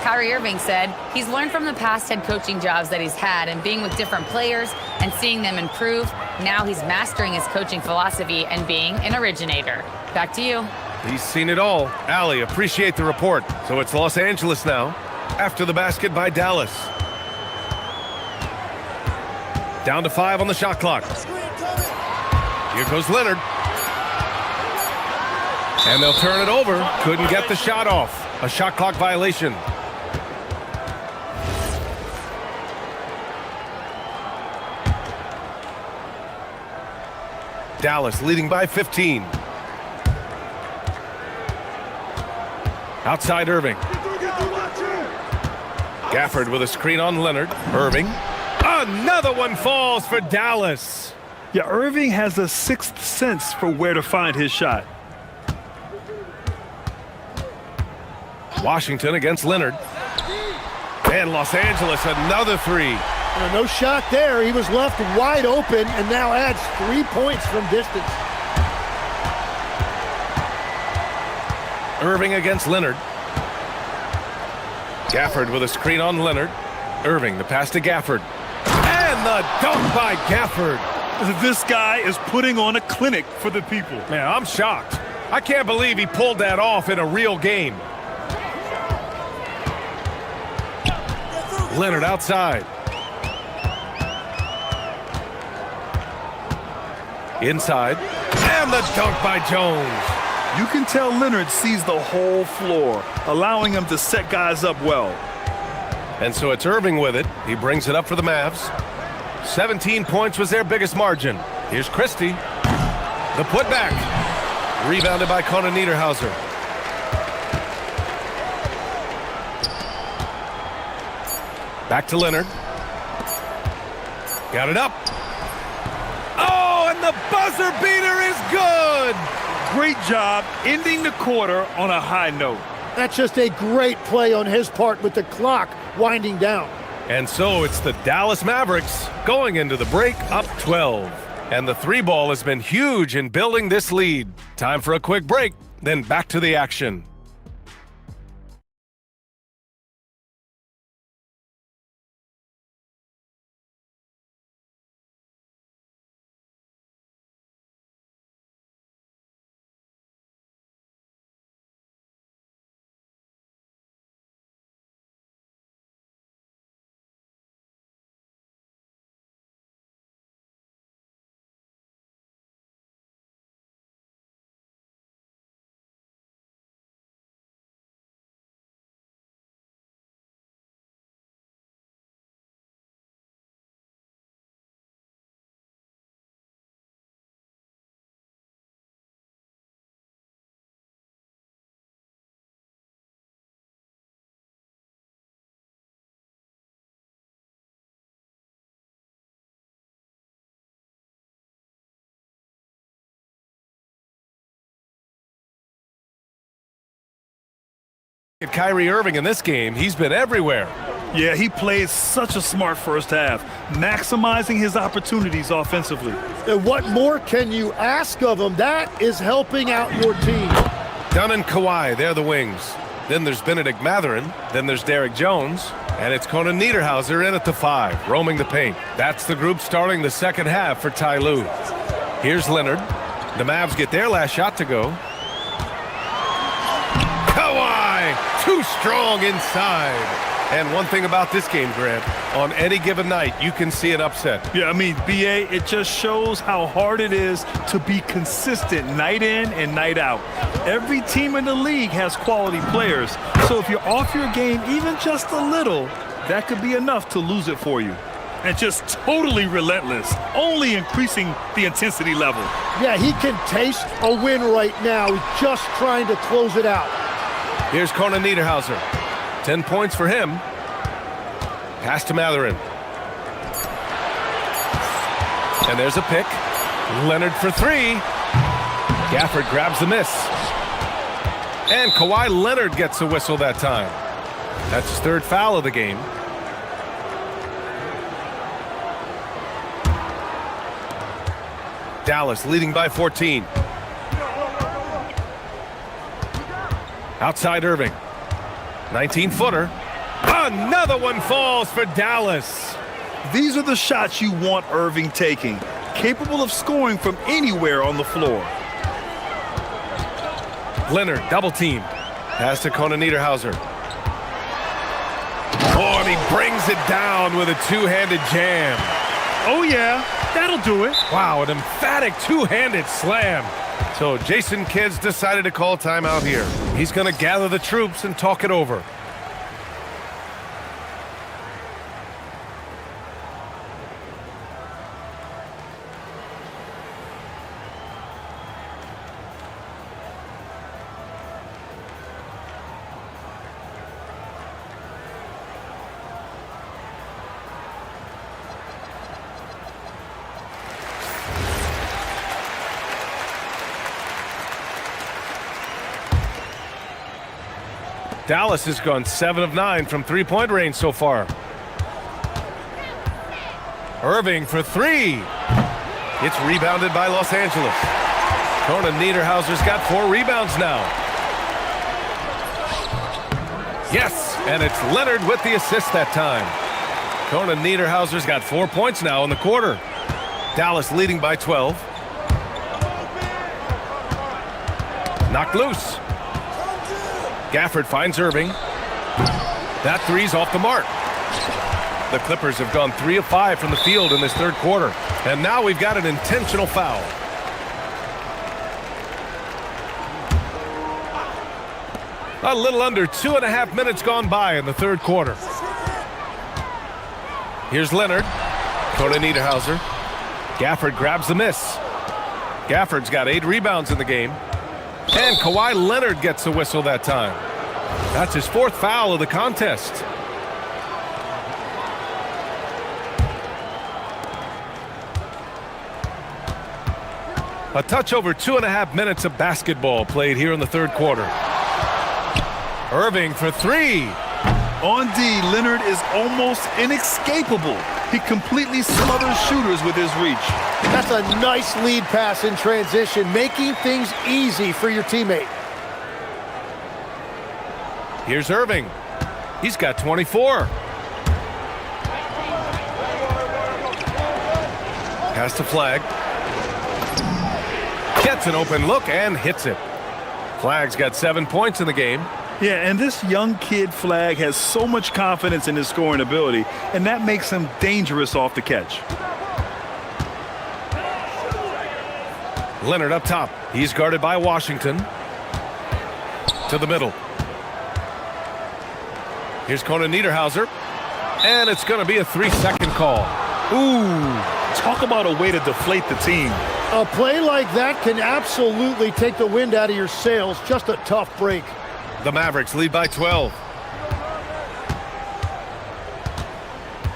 Kyrie Irving said he's learned from the past head coaching jobs that he's had and being with different players and seeing them improve. Now he's mastering his coaching philosophy and being an originator. Back to you. He's seen it all. Allie, appreciate the report. So it's Los Angeles now, after the basket by Dallas. Down to 5 on the shot clock. Here goes Leonard. And they'll turn it over. Couldn't get the shot off. A shot clock violation. Dallas leading by 15. Outside Irving. Gafford with a screen on Leonard. Irving. Another one falls for Dallas. Yeah, Irving has a 6th sense for where to find his shot. Washington against Leonard. And Los Angeles, another 3. No shot there. He was left wide open and now adds 3 points from distance. Irving against Leonard. Gafford with a screen on Leonard. Irving, the pass to Gafford. And the dunk by Gafford. This guy is putting on a clinic for the people. Man, I'm shocked. I can't believe he pulled that off in a real game. Leonard outside. Inside. And the dunk by Jones. You can tell Leonard sees the whole floor, allowing him to set guys up well. And so it's Irving with it. He brings it up for the Mavs. 17 points was their biggest margin. Here's Christie. The putback. Rebounded by Conan Niederhauser. Back to Leonard. Got it up. Oh, and the buzzer beater is good. Great job ending the quarter on a high note. That's just a great play on his part with the clock winding down. And so it's the Dallas Mavericks going into the break up 12. And the 3 ball has been huge in building this lead. Time for a quick break, then back to the action. Kyrie Irving in this game. He's been everywhere. Yeah, he played such a smart first half, maximizing his opportunities offensively. And what more can you ask of him? That is helping out your team. Dunn and Kawhi, they're the wings. Then there's Benedict Mathurin. Then there's Derek Jones. And it's Conan Niederhauser in at the 5, roaming the paint. That's the group starting the second half for Ty Lue. Here's Leonard. The Mavs get their last shot to go. Kawhi, too strong inside. And one thing about this game, Grant, on any given night, you can see an upset. Yeah, I mean, BA, it just shows how hard it is to be consistent night in and night out. Every team in the league has quality players, so if you're off your game even just a little, that could be enough to lose it for you. And just totally relentless, only increasing the intensity level. Yeah, he can taste a win right now. He's just trying to close it out. Here's Conan Niederhauser. 10 points for him. Pass to Mathurin. And there's a pick. Leonard for 3. Gafford grabs the miss. And Kawhi Leonard gets a whistle that time. That's his 3rd foul of the game. Dallas leading by 14. Outside Irving. 19-footer. Another one falls for Dallas. These are the shots you want Irving taking, capable of scoring from anywhere on the floor. Leonard, double team. Pass to Conan Niederhauser. Oh, and he brings it down with a two-handed jam. Oh, yeah, that'll do it. Wow, an emphatic two-handed slam. So Jason Kidd's decided to call timeout here. He's going to gather the troops and talk it over. Dallas has gone 7 of 9 from three-point range so far. Irving for 3. It's rebounded by Los Angeles. Conan Niederhauser's got 4 rebounds now. Yes, and it's Leonard with the assist that time. Conan Niederhauser's got 4 points now in the quarter. Dallas leading by 12. Knocked loose. Gafford finds Irving. That three's off the mark. The Clippers have gone 3 of 5 from the field in this 3rd quarter. And now we've got an intentional foul. A little under 2.5 minutes gone by in the 3rd quarter. Here's Leonard. Conan Niederhauser. Gafford grabs the miss. Gafford's got 8 rebounds in the game. And Kawhi Leonard gets a whistle that time. That's his 4th foul of the contest. A touch over 2.5 minutes of basketball played here in the 3rd quarter. Irving for 3. On D, Leonard is almost inescapable. He completely smothers shooters with his reach. That's a nice lead pass in transition, making things easy for your teammate. Here's Irving. He's got 24. Pass to Flag. Gets an open look and hits it. Flag's got 7 points in the game. Yeah, and this young kid Flag has so much confidence in his scoring ability, and that makes him dangerous off the catch. Leonard up top. He's guarded by Washington. To the middle. Here's Conan Niederhauser. And it's going to be a 3-second call. Ooh, talk about a way to deflate the team. A play like that can absolutely take the wind out of your sails. Just a tough break. The Mavericks lead by 12.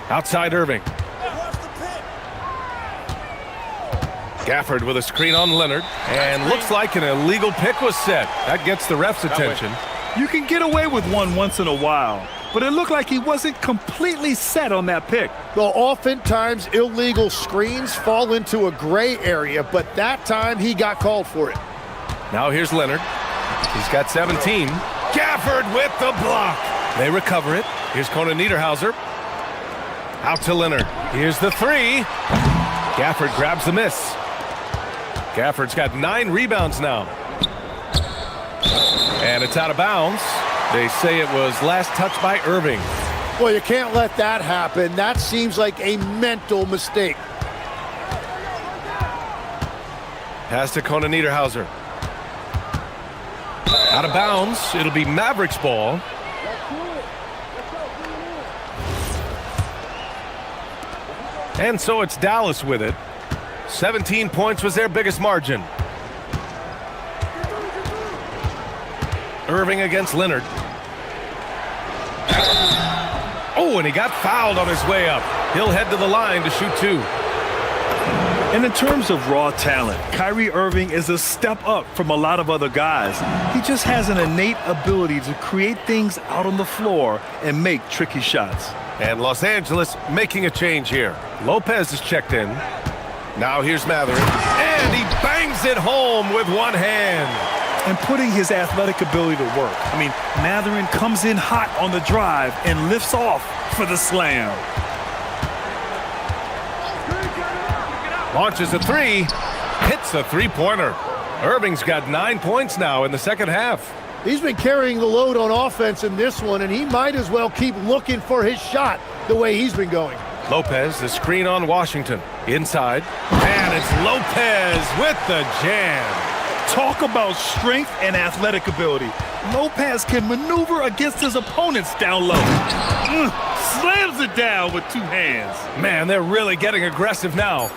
Outside Irving. Gafford with a screen on Leonard. And looks like an illegal pick was set. That gets the ref's attention. You can get away with one once in a while, but it looked like he wasn't completely set on that pick. Well, oftentimes illegal screens fall into a gray area, but that time he got called for it. Now here's Leonard. He's got 17. Gafford with the block. They recover it. Here's Conan Niederhauser. Out to Leonard. Here's the three. Gafford grabs the miss. Gafford's got 9 rebounds now. And it's out of bounds. They say it was last touched by Irving. Well, you can't let that happen. That seems like a mental mistake. Pass to Conan Niederhauser. Out of bounds. It'll be Mavericks ball. And so it's Dallas with it. 17 points was their biggest margin. Irving against Leonard. Oh, and he got fouled on his way up. He'll head to the line to shoot 2. And in terms of raw talent, Kyrie Irving is a step up from a lot of other guys. He just has an innate ability to create things out on the floor and make tricky shots. And Los Angeles making a change here. Lopez is checked in. Now here's Matherin. And he bangs it home with one hand. And putting his athletic ability to work. I mean, Matherin comes in hot on the drive and lifts off for the slam. Launches a 3. Hits a 3-pointer. Irving's got 9 points now in the second half. He's been carrying the load on offense in this one, and he might as well keep looking for his shot the way he's been going. Lopez, the screen on Washington. Inside. And it's Lopez with the jam. Talk about strength and athletic ability. Lopez can maneuver against his opponents down low. Slams it down with 2 hands. Man, they're really getting aggressive now.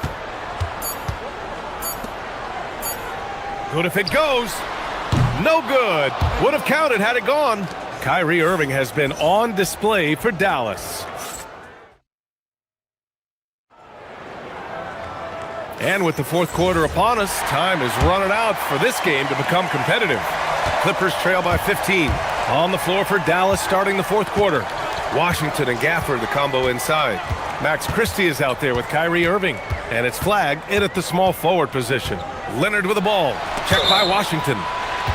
Good if it goes. No good. Would have counted had it gone. Kyrie Irving has been on display for Dallas. And with the fourth quarter upon us, time is running out for this game to become competitive. Clippers trail by 15. On the floor for Dallas starting the fourth quarter. Washington and Gafford, the combo inside. Max Christie is out there with Kyrie Irving. And it's flagged in at the small forward position. Leonard with the ball. Checked by Washington.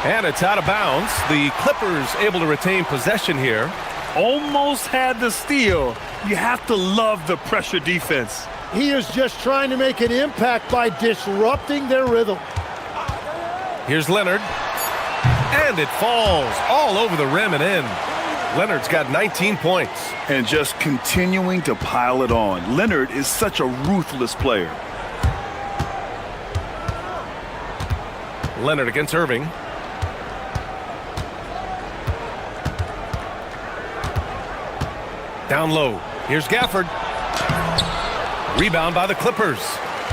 And it's out of bounds. The Clippers able to retain possession here. Almost had the steal. You have to love the pressure defense. He is just trying to make an impact by disrupting their rhythm. Here's Leonard. And it falls all over the rim and in. Leonard's got 19 points. And just continuing to pile it on. Leonard is such a ruthless player. Leonard against Irving. Down low. Here's Gafford. Rebound by the Clippers.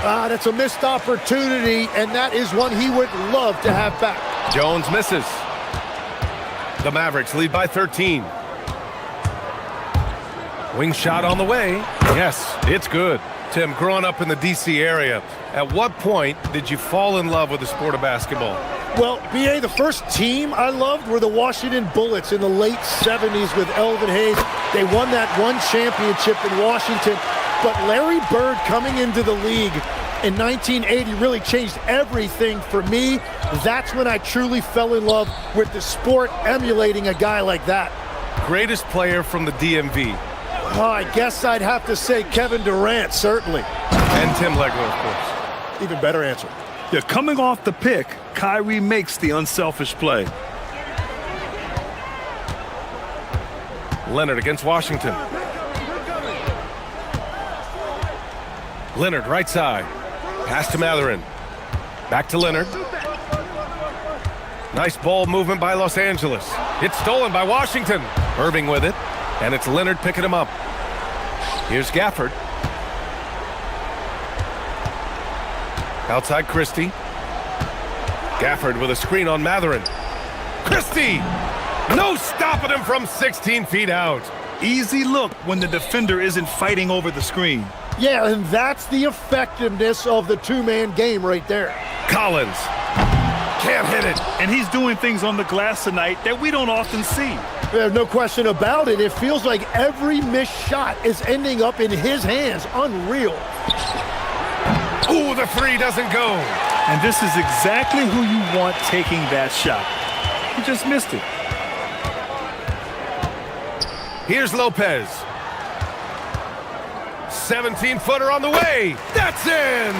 That's a missed opportunity, and that is one he would love to have back. Jones misses. The Mavericks lead by 13. Wing shot on the way. Yes, it's good. Tim, growing up in the D.C. area, at what point did you fall in love with the sport of basketball? Well, B.A., the first team I loved were the Washington Bullets in the late 70s with Elvin Hayes. They won that one championship in Washington. But Larry Bird coming into the league in 1980 really changed everything for me. That's when I truly fell in love with the sport, emulating a guy like that. Greatest player from the DMV? Oh, I guess I'd have to say Kevin Durant, certainly. And Tim Legler, of course. Even better answer. Yeah, coming off the pick, Kyrie makes the unselfish play. Leonard against Washington. Leonard right side. Pass to Matherin. Back to Leonard. Nice ball movement by Los Angeles. It's stolen by Washington. Irving with it. And it's Leonard picking him up. Here's Gafford. Outside Christie. Gafford with a screen on Matherin. Christie! No stopping him from 16 feet out. Easy look when the defender isn't fighting over the screen. Yeah, and that's the effectiveness of the two-man game right there. Collins. Can't hit it. And he's doing things on the glass tonight that we don't often see. There's no question about it. It feels like every missed shot is ending up in his hands. Unreal. Ooh, the three doesn't go. And this is exactly who you want taking that shot. He just missed it. Here's Lopez. 17-footer on the way. That's in.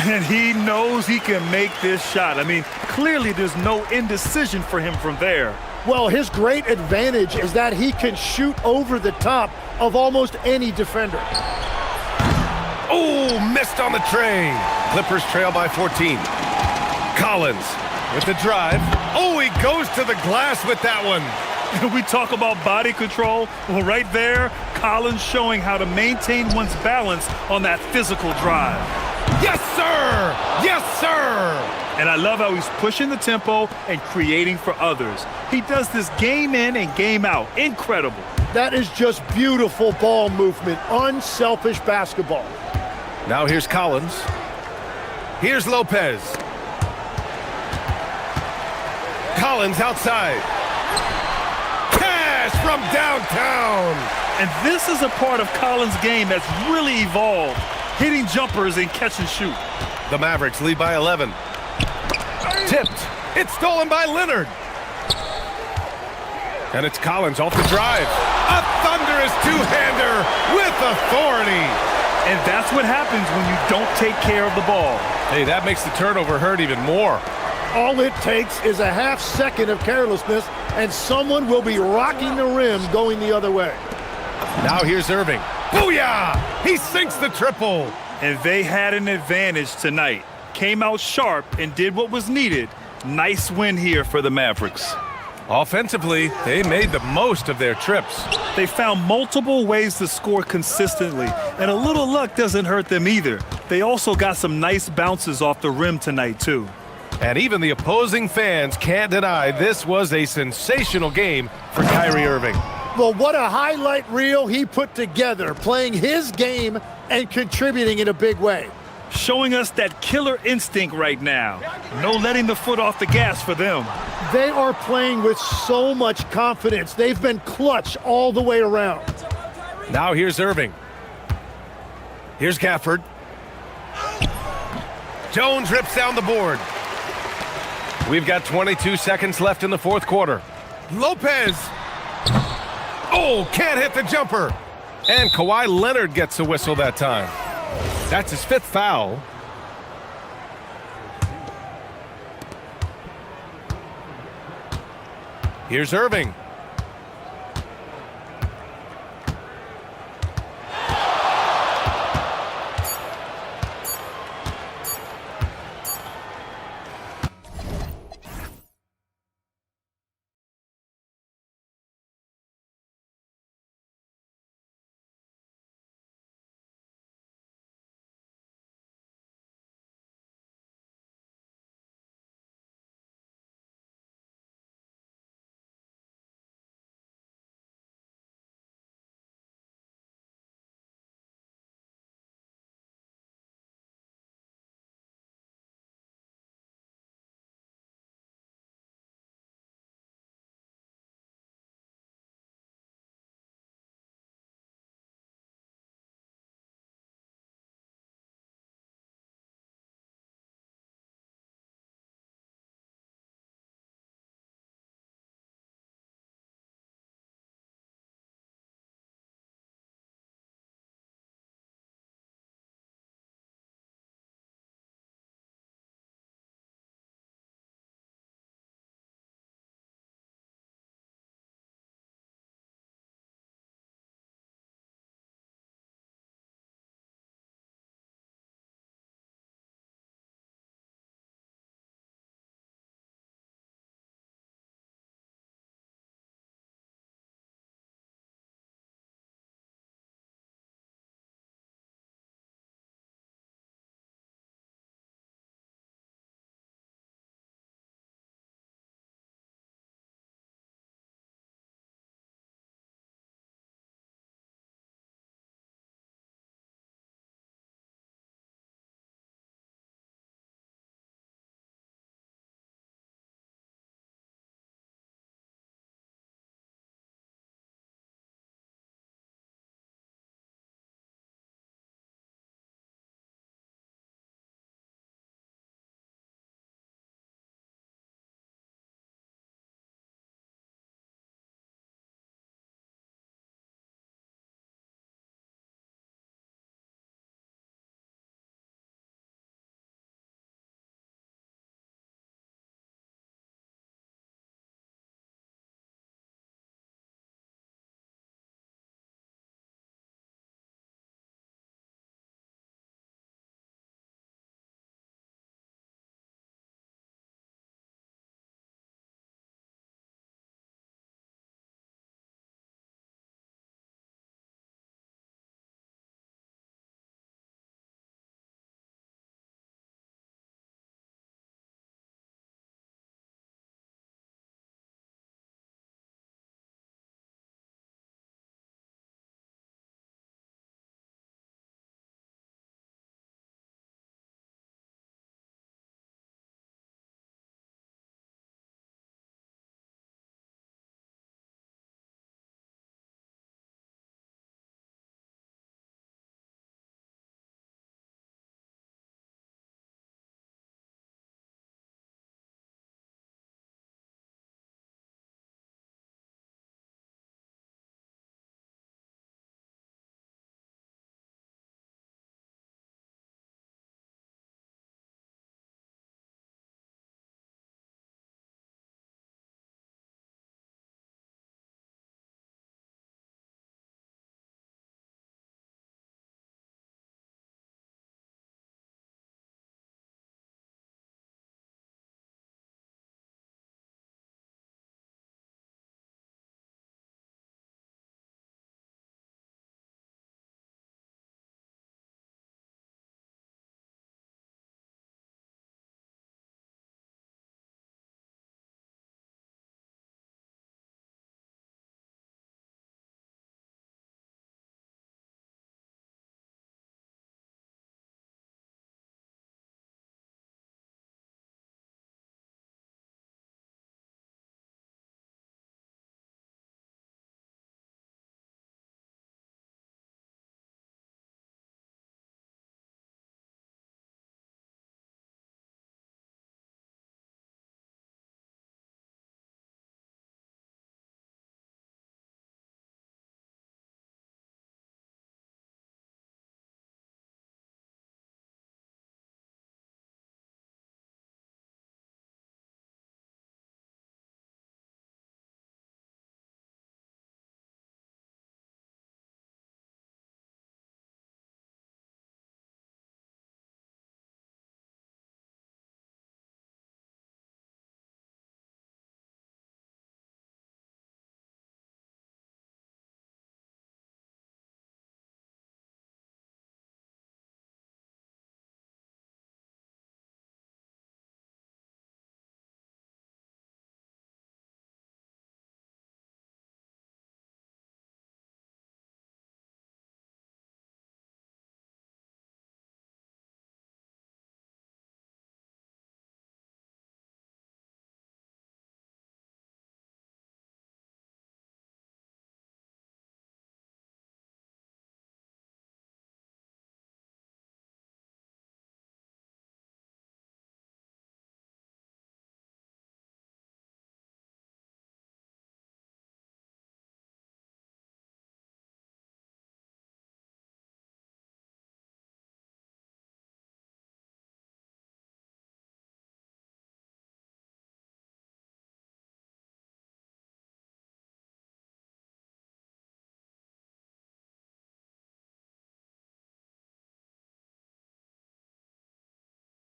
And he knows he can make this shot. I mean, clearly there's no indecision for him from there. Well, his great advantage is that he can shoot over the top of almost any defender. Oh, missed on the tray. Clippers trail by 14. Collins with the drive. Oh, he goes to the glass with that one. We talk about body control. Well, right there, Collins showing how to maintain one's balance on that physical drive. Yes, sir! Yes, sir! And I love how he's pushing the tempo and creating for others. He does this game in and game out. Incredible. That is just beautiful ball movement, unselfish basketball. Now here's Collins. Here's Lopez. Collins outside. Cash from downtown. And this is a part of Collins' game that's really evolved, hitting jumpers and catch and shoot. The Mavericks lead by 11. Tipped. It's stolen by Leonard. And it's Collins off the drive. A thunderous two-hander with authority. And that's what happens when you don't take care of the ball. Hey, that makes the turnover hurt even more. All it takes is a half second of carelessness, and someone will be rocking the rim going the other way. Now here's Irving. Booyah! He sinks the triple. And they had an advantage tonight. Came out sharp and did what was needed. Nice win here for the Mavericks. Offensively, they made the most of their trips. They found multiple ways to score consistently, and a little luck doesn't hurt them either. They also got some nice bounces off the rim tonight, too. And even the opposing fans can't deny this was a sensational game for Kyrie Irving. Well, what a highlight reel he put together, playing his game and contributing in a big way. Showing us that killer instinct right now. No letting the foot off the gas for them. They are playing with so much confidence. They've been clutch all the way around. Now here's Irving. Here's Gafford. Jones rips down the board. We've got 22 seconds left in the fourth quarter. Lopez. Oh, can't hit the jumper. And Kawhi Leonard gets a whistle that time. That's his fifth foul. Here's Irving.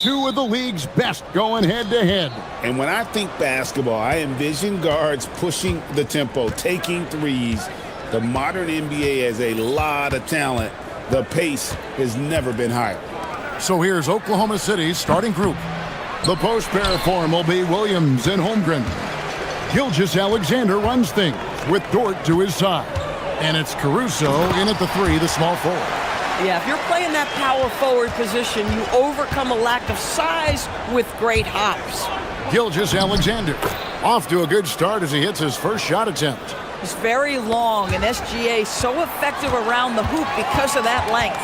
Two of the league's best going head-to-head. And when I think basketball, I envision guards pushing the tempo, taking threes. The modern NBA has a lot of talent. The pace has never been higher. So here's Oklahoma City's starting group. The post pair form will be Williams and Holmgren. Gilgeous-Alexander runs things with Dort to his side. And it's Caruso in at the three, the small forward. Yeah, if you're playing that power forward position, you overcome a lack of size with great hops. Gilgeous-Alexander off to a good start as he hits his first shot attempt. He's very long, and SGA so effective around the hoop because of that length.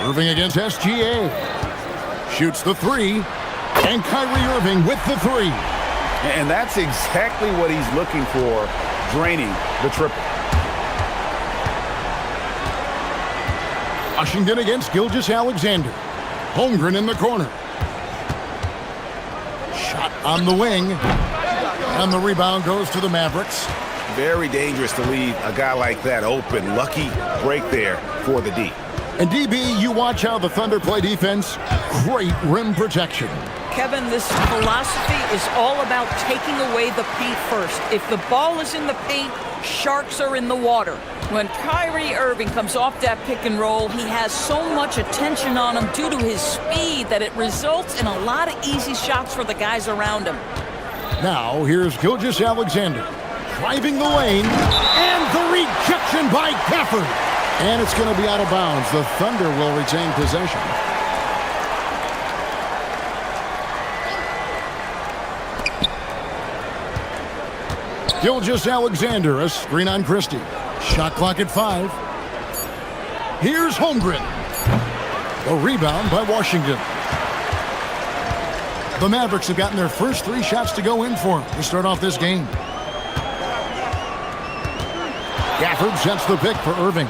Irving against SGA. Shoots the three. And Kyrie Irving with the three. And that's exactly what he's looking for, draining the triple. Washington against Gilgeous-Alexander. Holmgren in the corner. Shot on the wing. And the rebound goes to the Mavericks. Very dangerous to leave a guy like that open. Lucky break there for the D. And DB, you watch how the Thunder play defense. Great rim protection. Kevin, this philosophy is all about taking away the paint first. If the ball is in the paint, sharks are in the water. When Kyrie Irving comes off that pick and roll, he has so much attention on him due to his speed that it results in a lot of easy shots for the guys around him. Now, here's Gilgeous-Alexander driving the lane, and the rejection by Gafford. And it's going to be out of bounds. The Thunder will retain possession. Gilgeous-Alexander, a screen on Christie. Shot clock at 5. Here's Holmgren. A rebound by Washington. The Mavericks have gotten their first 3 shots to go in for them to start off this game. Gafford sets the pick for Irving.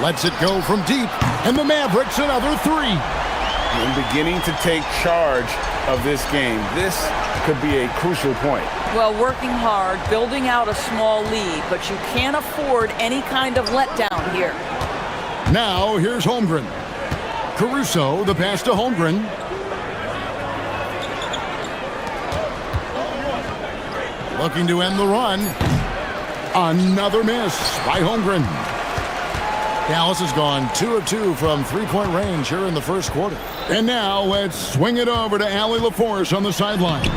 Lets it go from deep. And the Mavericks another 3. And beginning to take charge of this game. This could be a crucial point. Well, working hard, building out a small lead, but you can't afford any kind of letdown here. Now, here's Holmgren. Caruso, the pass to Holmgren. Looking to end the run. Another miss by Holmgren. Dallas has gone 2 of 2 from three-point range here in the first quarter. And now let's swing it over to Allie LaForce on the sideline.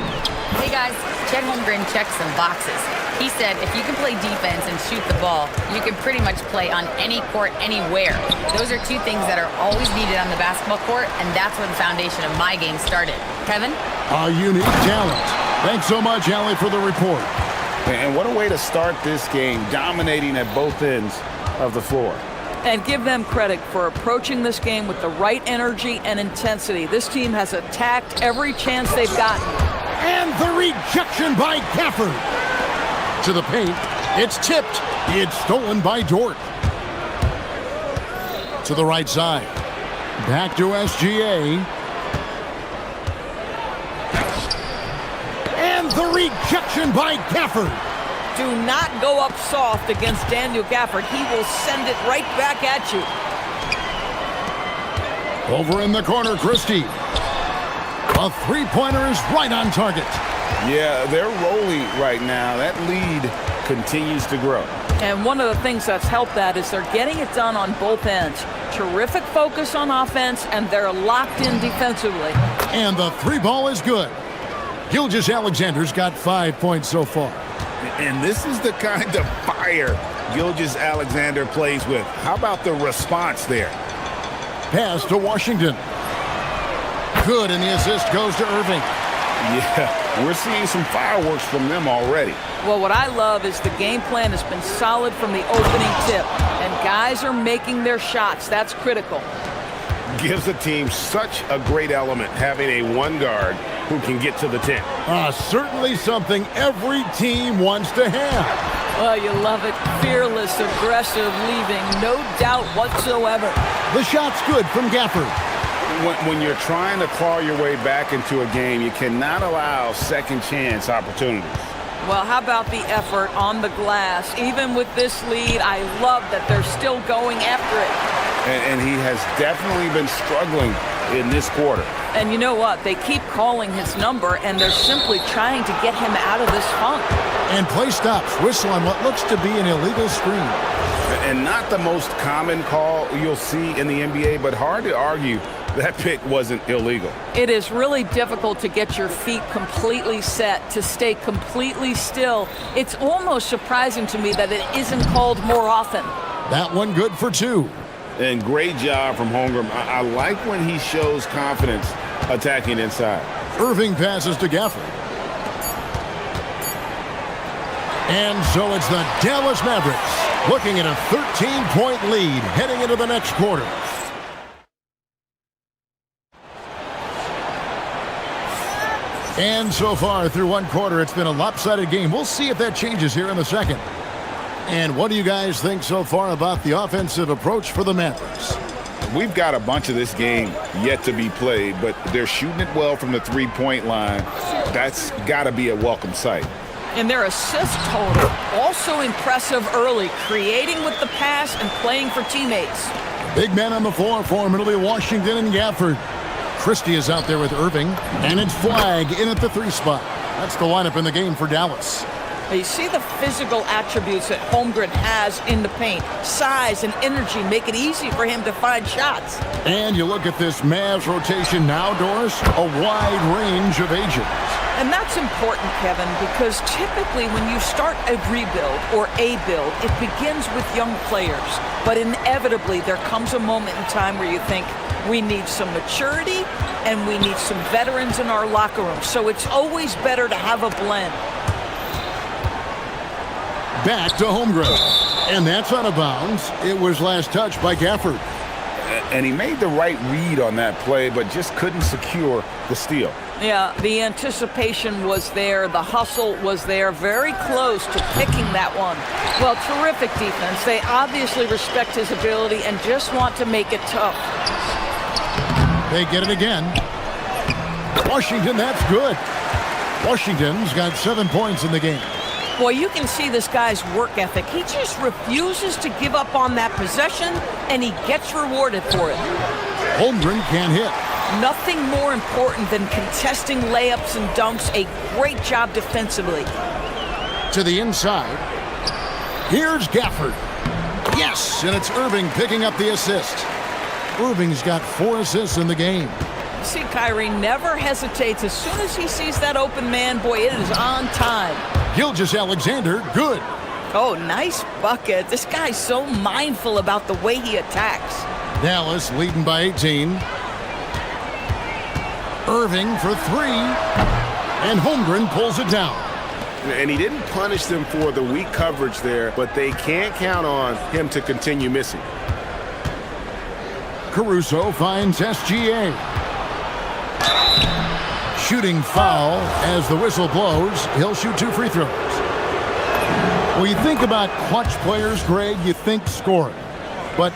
Hey guys, Chet Holmgren checked some boxes. He said if you can play defense and shoot the ball, you can pretty much play on any court, anywhere. Those are 2 things that are always needed on the basketball court, and that's where the foundation of my game started. Kevin? A unique talent. Thanks so much, Allie, for the report. And what a way to start this game, dominating at both ends of the floor. And give them credit for approaching this game with the right energy and intensity. This team has attacked every chance they've gotten. And the rejection by Gafford. To the paint. It's tipped. It's stolen by Dort. To the right side. Back to SGA. And the rejection by Gafford. Do not go up soft against Daniel Gafford. He will send it right back at you. Over in the corner, Christie. A three-pointer is right on target. Yeah, they're rolling right now. That lead continues to grow. And one of the things that's helped that is they're getting it done on both ends. Terrific focus on offense, and they're locked in defensively. And the 3 ball is good. Gilgeous-Alexander's got 5 points so far. And this is the kind of fire Gilgeous-Alexander plays with. How about the response there? Pass to Washington. Good, and the assist goes to Irving. Yeah, we're seeing some fireworks from them already. Well, what I love is the game plan has been solid from the opening tip, and guys are making their shots. That's critical. Gives the team such a great element having a 1 guard who can get to the 10. Certainly something every team wants to have. Well, you love it. Fearless, aggressive, leaving, no doubt whatsoever. The shot's good from Gafford. When you're trying to claw your way back into a game, you cannot allow second chance opportunities. Well, how about the effort on the glass? Even with this lead, I love that they're still going after it. And he has definitely been struggling in this quarter. And you know what? They keep calling his number, and they're simply trying to get him out of this funk. And play stops. Whistle on what looks to be an illegal screen. And not the most common call you'll see in the NBA, but hard to argue that pick wasn't illegal. It is really difficult to get your feet completely set, to stay completely still. It's almost surprising to me that it isn't called more often. That one good for 2. And great job from Holmgren. I like when he shows confidence attacking inside. Irving passes to Gafford. And so it's the Dallas Mavericks looking at a 13-point lead heading into the next quarter. And so far through one quarter, it's been a lopsided game. We'll see if that changes here in the second. And what do you guys think so far about the offensive approach for the Mavericks? We've got a bunch of this game yet to be played, but they're shooting it well from the three-point line. That's got to be a welcome sight. And their assist total, also impressive early, creating with the pass and playing for teammates. Big men on the floor for Middle Washington and Gafford. Christie is out there with Irving, and it's Flag in at the 3 spot. That's the lineup in the game for Dallas. You see the physical attributes that Holmgren has in the paint. Size and energy make it easy for him to find shots. And you look at this Mavs rotation now, Doris, a wide range of ages. And that's important, Kevin, because typically when you start a rebuild or a build, it begins with young players. But inevitably, there comes a moment in time where you think, we need some maturity and we need some veterans in our locker room. So it's always better to have a blend. Back to Holmgren. And that's out of bounds. It was last touched by Gafford. And he made the right read on that play, but just couldn't secure the steal. Yeah, the anticipation was there. The hustle was there. Very close to picking that one. Well, terrific defense. They obviously respect his ability and just want to make it tough. They get it again. Washington, that's good. Washington's got 7 points in the game. Boy, you can see this guy's work ethic. He just refuses to give up on that possession, and he gets rewarded for it. Holmgren can't hit. Nothing more important than contesting layups and dunks. A great job defensively. To the inside. Here's Gafford. Yes, and it's Irving picking up the assist. Irving's got 4 assists in the game. See, Kyrie never hesitates. As soon as he sees that open man, boy, it is on time. Gilgeous-Alexander, good. Oh, nice bucket. This guy's so mindful about the way he attacks. Dallas leading by 18. Irving for 3. And Holmgren pulls it down. And he didn't punish them for the weak coverage there, but they can't count on him to continue missing. Caruso finds SGA. Shooting foul as the whistle blows. He'll shoot 2 free throws. When you think about clutch players, Greg, you think scoring. But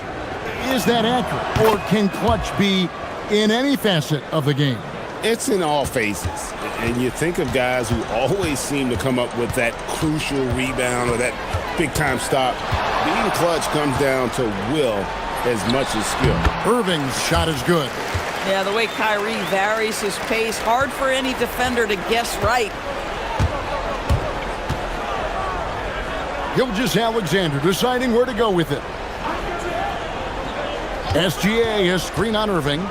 is that accurate? Or can clutch be in any facet of the game? It's in all phases. And you think of guys who always seem to come up with that crucial rebound or that big-time stop. Being clutch comes down to will as much as skill. Irving's shot is good. Yeah, the way Kyrie varies his pace, hard for any defender to guess right. Gilgeous-Alexander deciding where to go with it. SGA has screen on Irving.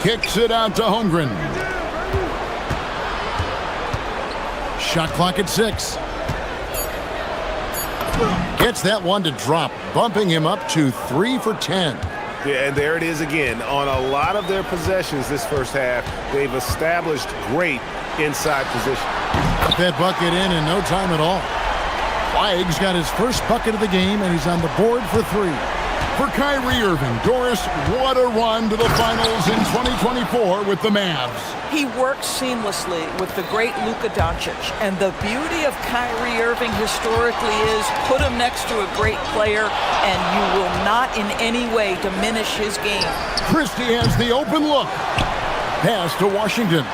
Kicks it out to Holmgren. Shot clock at 6. Gets that one to drop, bumping him up to 3 for 10. Yeah, and there it is again. On a lot of their possessions this first half, they've established great inside position. Got that bucket in no time at all. Flag's got his first bucket of the game, and he's on the board for 3. For Kyrie Irving, Doris, what a run to the finals in 2024 with the Mavs. He works seamlessly with the great Luka Doncic. And the beauty of Kyrie Irving historically is put him next to a great player, and you will not in any way diminish his game. Christie has the open look. Pass to Washington.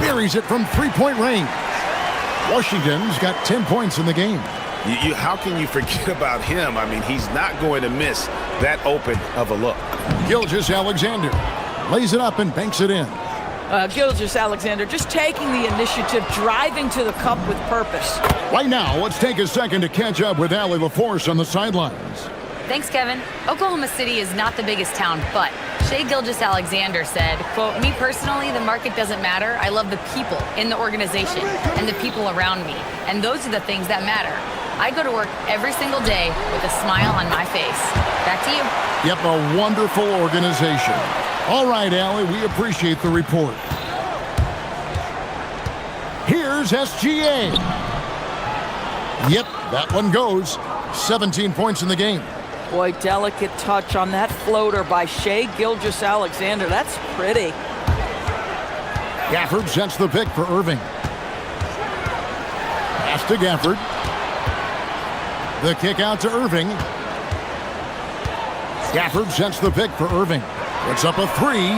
Buries it from 3-point range. Washington's got 10 points in the game. How can you forget about him? I mean, he's not going to miss that open of a look. Gilgeous-Alexander lays it up and banks it in. Gilgeous-Alexander just taking the initiative, driving to the cup with purpose. Right now, let's take a second to catch up with Allie LaForce on the sidelines. Thanks, Kevin. Oklahoma City is not the biggest town, but Shai Gilgeous-Alexander said, quote, "Me personally, the market doesn't matter. I love the people in the organization and the people around me. And those are the things that matter. I go to work every single day with a smile on my face." Back to you. Yep, a wonderful organization. All right, Allie, we appreciate the report. Here's SGA. Yep, that one goes. 17 points in the game. Boy, delicate touch on that floater by Shai Gilgeous-Alexander. That's pretty. Gafford sets the pick for Irving. Pass to Gafford. The kick out to Irving. Gafford sets the pick for Irving. Puts up a three.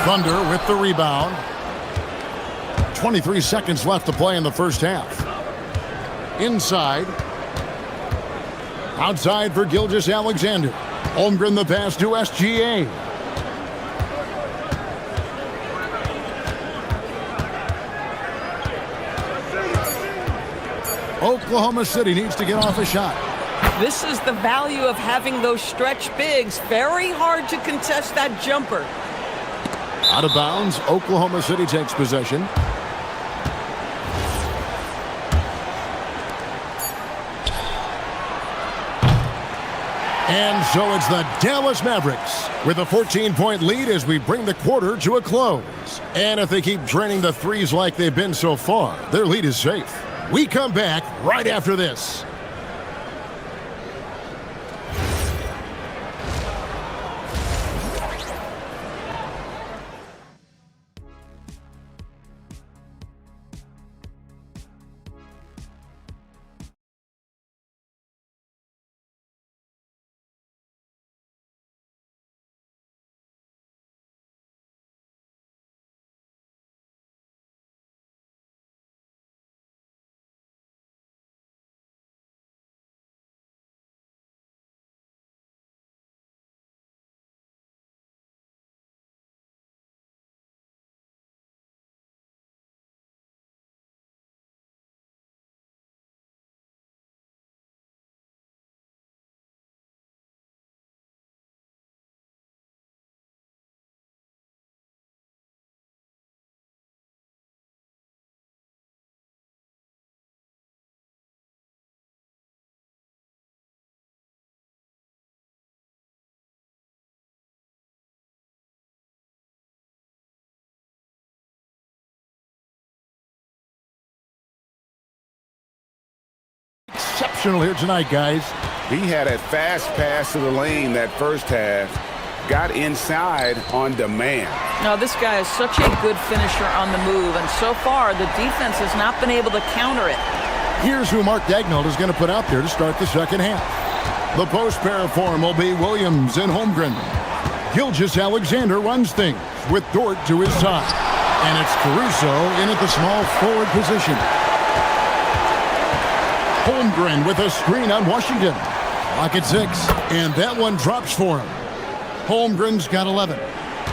Thunder with the rebound. 23 seconds left to play in the first half. Inside. Outside for Gilgeous-Alexander. Holmgren the pass to SGA. Oklahoma City needs to get off a shot. This is the value of having those stretch bigs. Very hard to contest that jumper. Out of bounds, Oklahoma City takes possession. And so it's the Dallas Mavericks with a 14-point lead as we bring the quarter to a close. And if they keep draining the threes like they've been so far, their lead is safe. We come back right after this. Exceptional here tonight, guys. He had a fast pass to the lane that first half. Got inside on demand. Now, this guy is such a good finisher on the move, and so far, the defense has not been able to counter it. Here's who Mark Daigneault is going to put out there to start the second half. The post pair form will be Williams and Holmgren. Gilgeous-Alexander runs things with Dort to his side. And it's Caruso in at the small forward position. Holmgren with a screen on Washington. Clock at 6, and that one drops for him. Holmgren's got 11.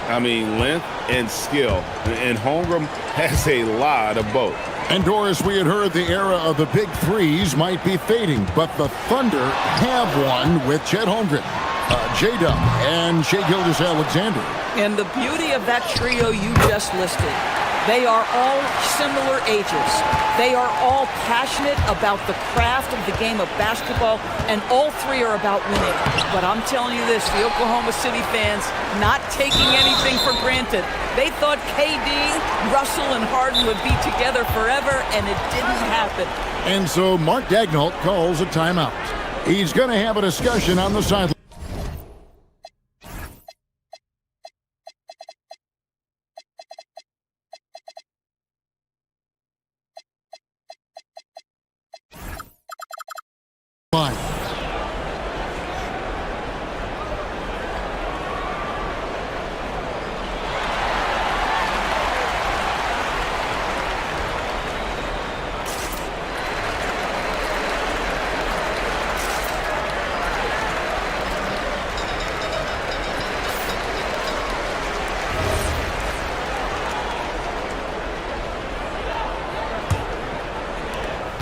I mean, length and skill. And Holmgren has a lot of both. And Doris, we had heard the era of the big threes might be fading, but the Thunder have one with Chet Holmgren, J-Dub, and Shai Gilgeous-Alexander. And the beauty of that trio you just listed, they are all similar ages. They are all passionate about the craft of the game of basketball, and all three are about winning. But I'm telling you this, the Oklahoma City fans not taking anything for granted. They thought KD, Russell, and Harden would be together forever, and it didn't happen. And so Mark Daigneault calls a timeout. He's going to have a discussion on the sideline.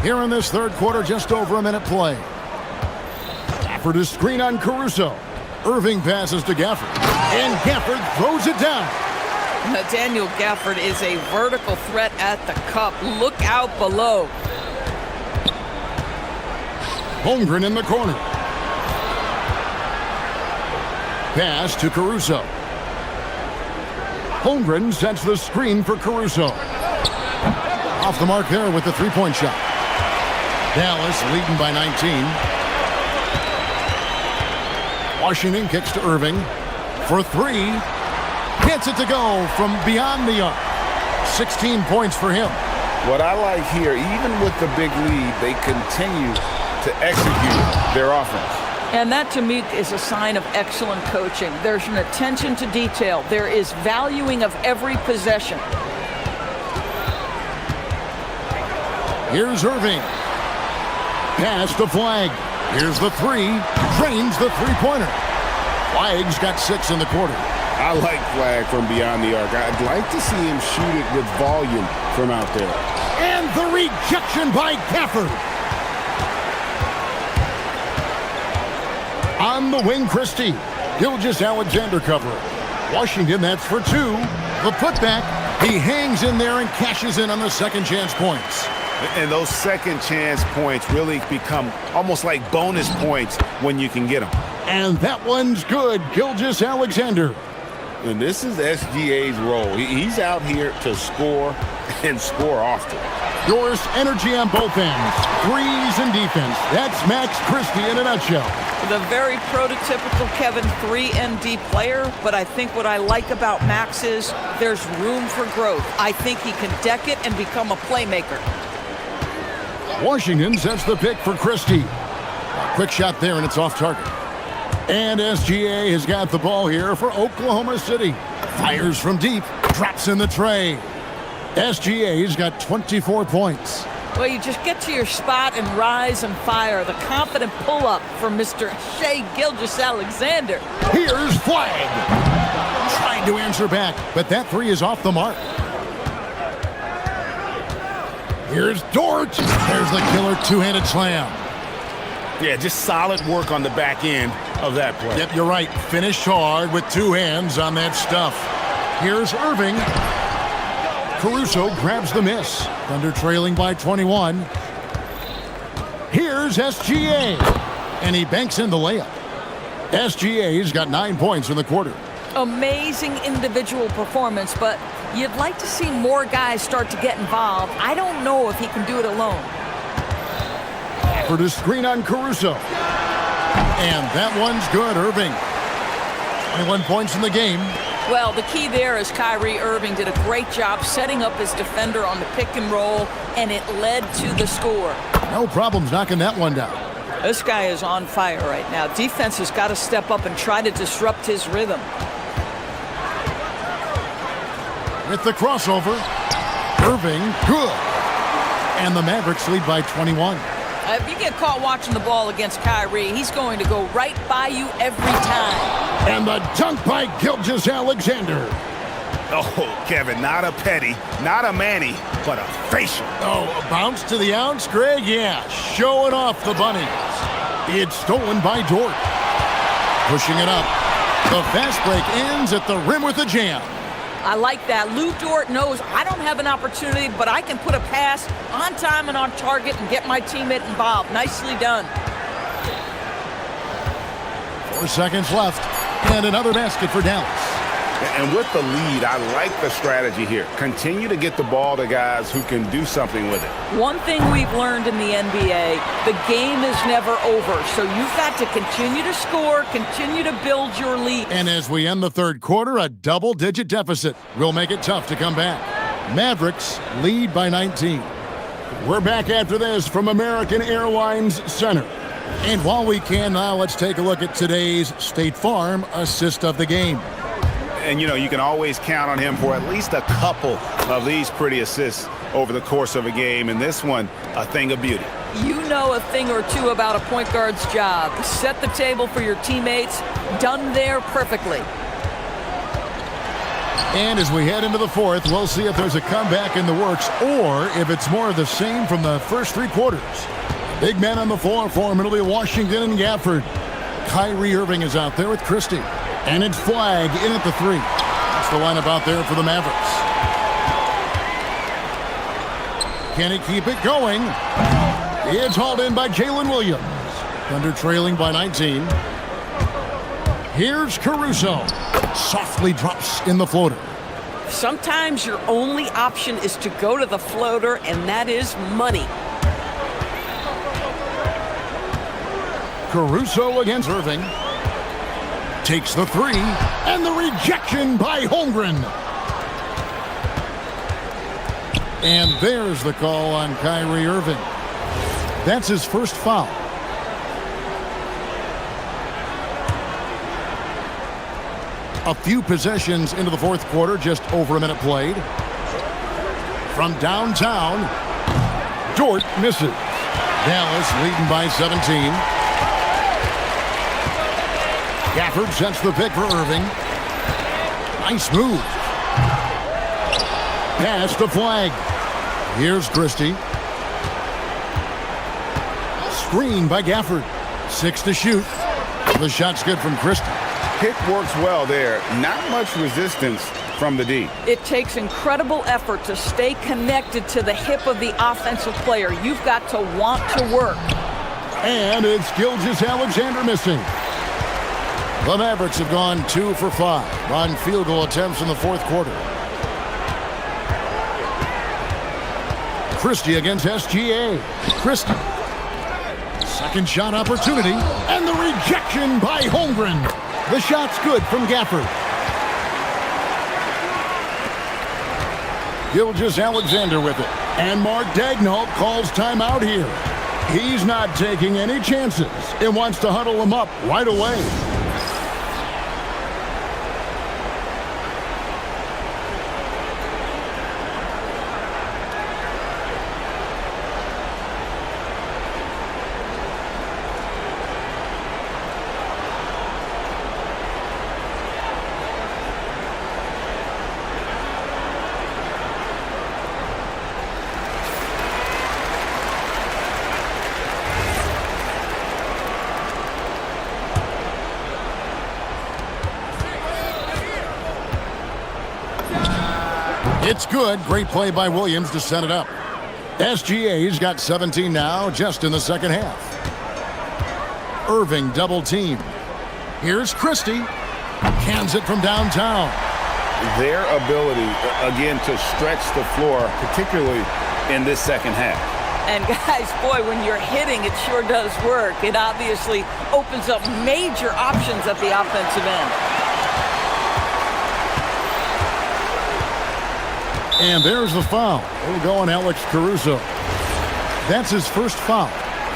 Here in this third quarter, just over a minute play. Gafford is screen on Caruso. Irving passes to Gafford. And Gafford throws it down. Daniel Gafford is a vertical threat at the cup. Look out below. Holmgren in the corner. Pass to Caruso. Holmgren sets the screen for Caruso. Off the mark there with the three-point shot. Dallas leading by 19. Washington kicks to Irving for three. Gets it to go from beyond the arc. 16 points for him. What I like here, even with the big lead, they continue to execute their offense. And that, to me, is a sign of excellent coaching. There's an attention to detail. There is valuing of every possession. Here's Irving. Pass to Flag. Here's the three. Drains the three-pointer. Flag's got 6 in the quarter. I like Flag from beyond the arc. I'd like to see him shoot it with volume from out there. And the rejection by Gafford. On the wing, Christie. Gilgeous-Alexander covering. Washington, that's for 2. The putback. He hangs in there and cashes in on the second chance points. And those second chance points really become almost like bonus points when you can get them. And that one's good. Gilgeous-Alexander. And this is SGA's role. He's out here to score and score often. Yours energy on both ends. Threes and defense. That's Max Christie in a nutshell. The very prototypical Kevin 3-and-D player, but I think what I like about Max is there's room for growth. I think he can deck it and become a playmaker. Washington sets the pick for Christie. A quick shot there, and it's off target. And SGA has got the ball here for Oklahoma City. Fires from deep, drops in the tray. SGA's got 24 points. Well, you just get to your spot and rise and fire. The confident pull-up from Mr. Shai Gilgeous-Alexander. Here's Flag. Trying to answer back, but that three is off the mark. Here's Dort. There's the killer two-handed slam. Yeah, just solid work on the back end of that play. Yep, you're right. Finished hard with 2 hands on that stuff. Here's Irving. Caruso grabs the miss. Thunder trailing by 21. Here's SGA. And he banks in the layup. SGA's got 9 points in the quarter. Amazing individual performance, but you'd like to see more guys start to get involved. I don't know if he can do it alone. For the screen on Caruso. And that one's good, Irving. 21 points in the game. Well, the key there is Kyrie Irving did a great job setting up his defender on the pick and roll, and it led to the score. No problems knocking that one down. This guy is on fire right now. Defense has got to step up and try to disrupt his rhythm. With the crossover, Irving, good. And the Mavericks lead by 21. If you get caught watching the ball against Kyrie, he's going to go right by you every time. And the dunk by Gilgeous-Alexander. Oh, Kevin, not a petty, not a Manny, but a facial. Oh, a bounce to the ounce, Greg? Yeah, showing off the bunnies. It's stolen by Dort. Pushing it up. The fast break ends at the rim with a jam. I like that. Lou Dort knows I don't have an opportunity, but I can put a pass on time and on target and get my teammate involved. Nicely done. 4 seconds left. And another basket for Dallas. And with the lead, I like the strategy here. Continue to get the ball to guys who can do something with it. One thing we've learned in the NBA, the game is never over. So you've got to continue to score, continue to build your lead. And as we end the third quarter, a double-digit deficit will make it tough to come back. Mavericks lead by 19. We're back after this from American Airlines Center. And while we can now, let's take a look at today's State Farm assist of the game. And, you know, you can always count on him for at least a couple of these pretty assists over the course of a game. And this one, a thing of beauty. You know a thing or two about a point guard's job. Set the table for your teammates. Done there perfectly. And as we head into the fourth, we'll see if there's a comeback in the works or if it's more of the same from the first three quarters. Big man on the floor for him. It'll be Washington and Gafford. Kyrie Irving is out there with Christie. And it's Flag in at the three. That's the lineup out there for the Mavericks. Can he keep it going? It's hauled in by Jalen Williams. Thunder trailing by 19. Here's Caruso. Softly drops in the floater. Sometimes your only option is to go to the floater, and that is money. Caruso against Irving. Takes the three, and the rejection by Holmgren. And there's the call on Kyrie Irving. That's his first foul. A few possessions into the fourth quarter, just over a minute played. From downtown, Dort misses. Dallas leading by 17. Gafford sets the pick for Irving. Nice move. Pass to Flag. Here's Christie. Screen by Gafford. 6 to shoot. The shot's good from Christie. Pick works well there. Not much resistance from the D. It takes incredible effort to stay connected to the hip of the offensive player. You've got to want to work. And it's Gilgeous-Alexander missing. The Mavericks have gone 2 for 5 on field goal attempts in the fourth quarter. Christie against SGA. Christie. Second shot opportunity. And the rejection by Holmgren. The shot's good from Gafford. Gilgeous-Alexander with it. And Mark Daigneault calls timeout here. He's not taking any chances and wants to huddle him up right away. It's good. Great play by Williams to set it up. SGA's got 17 now, just in the second half. Irving double team. Here's Christie. Cans it from downtown. Their ability, again, to stretch the floor, particularly in this second half. And guys, boy, when you're hitting, it sure does work. It obviously opens up major options at the offensive end. And there's the foul. We'll go on Alex Caruso. That's his first foul.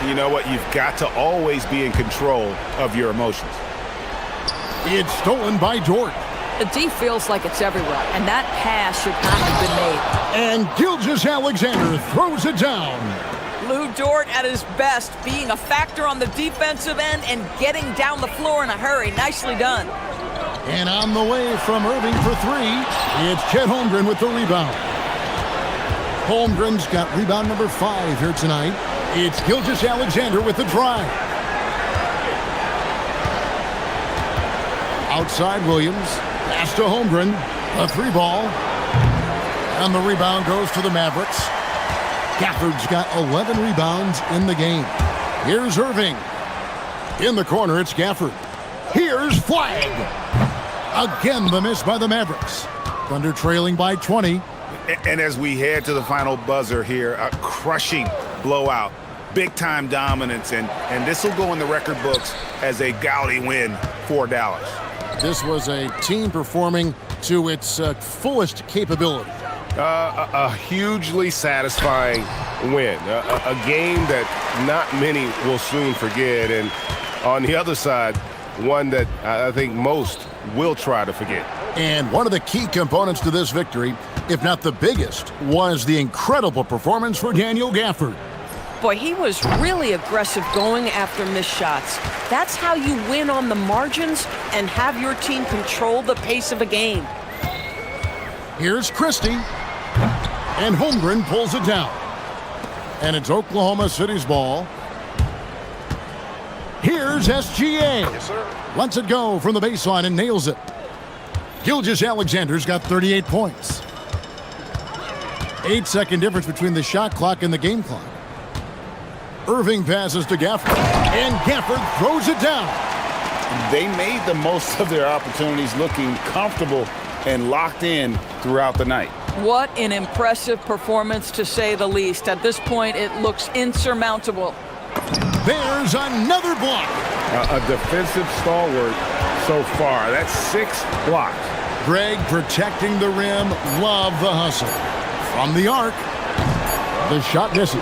You know what? You've got to always be in control of your emotions. It's stolen by Dort. The D feels like it's everywhere, and that pass should not have been made. And Gilgeous-Alexander throws it down. Lou Dort at his best, being a factor on the defensive end and getting down the floor in a hurry. Nicely done. And on the way from Irving for three, it's Chet Holmgren with the rebound. Holmgren's got rebound number 5 here tonight. It's Gilgeous-Alexander with the drive. Outside Williams, pass to Holmgren, a 3-ball. And the rebound goes to the Mavericks. Gafford's got 11 rebounds in the game. Here's Irving. In the corner, it's Gafford. Here's Flag. Again, the miss by the Mavericks. Thunder trailing by 20. And as we head to the final buzzer here, a crushing blowout, big-time dominance, and this will go in the record books as a gaudy win for Dallas. This was a team performing to its fullest capability. A hugely satisfying win, a game that not many will soon forget, and on the other side, one that I think most will try to forget. And one of the key components to this victory, if not the biggest, was the incredible performance for Daniel Gafford. Boy, he was really aggressive going after missed shots. That's how you win on the margins and have your team control the pace of a game. Here's Christie. And Holmgren pulls it down. And it's Oklahoma City's ball. Here's SGA. Yes, sir. Lets it go from the baseline and nails it. Gilgeous-Alexander's got 38 points. 8-second difference between the shot clock and the game clock. Irving passes to Gafford. And Gafford throws it down. They made the most of their opportunities, looking comfortable and locked in throughout the night. What an impressive performance, to say the least. At this point, it looks insurmountable. There's another block. A defensive stalwart so far. That's 6 blocks. Greg protecting the rim. Love the hustle. From the arc, the shot misses.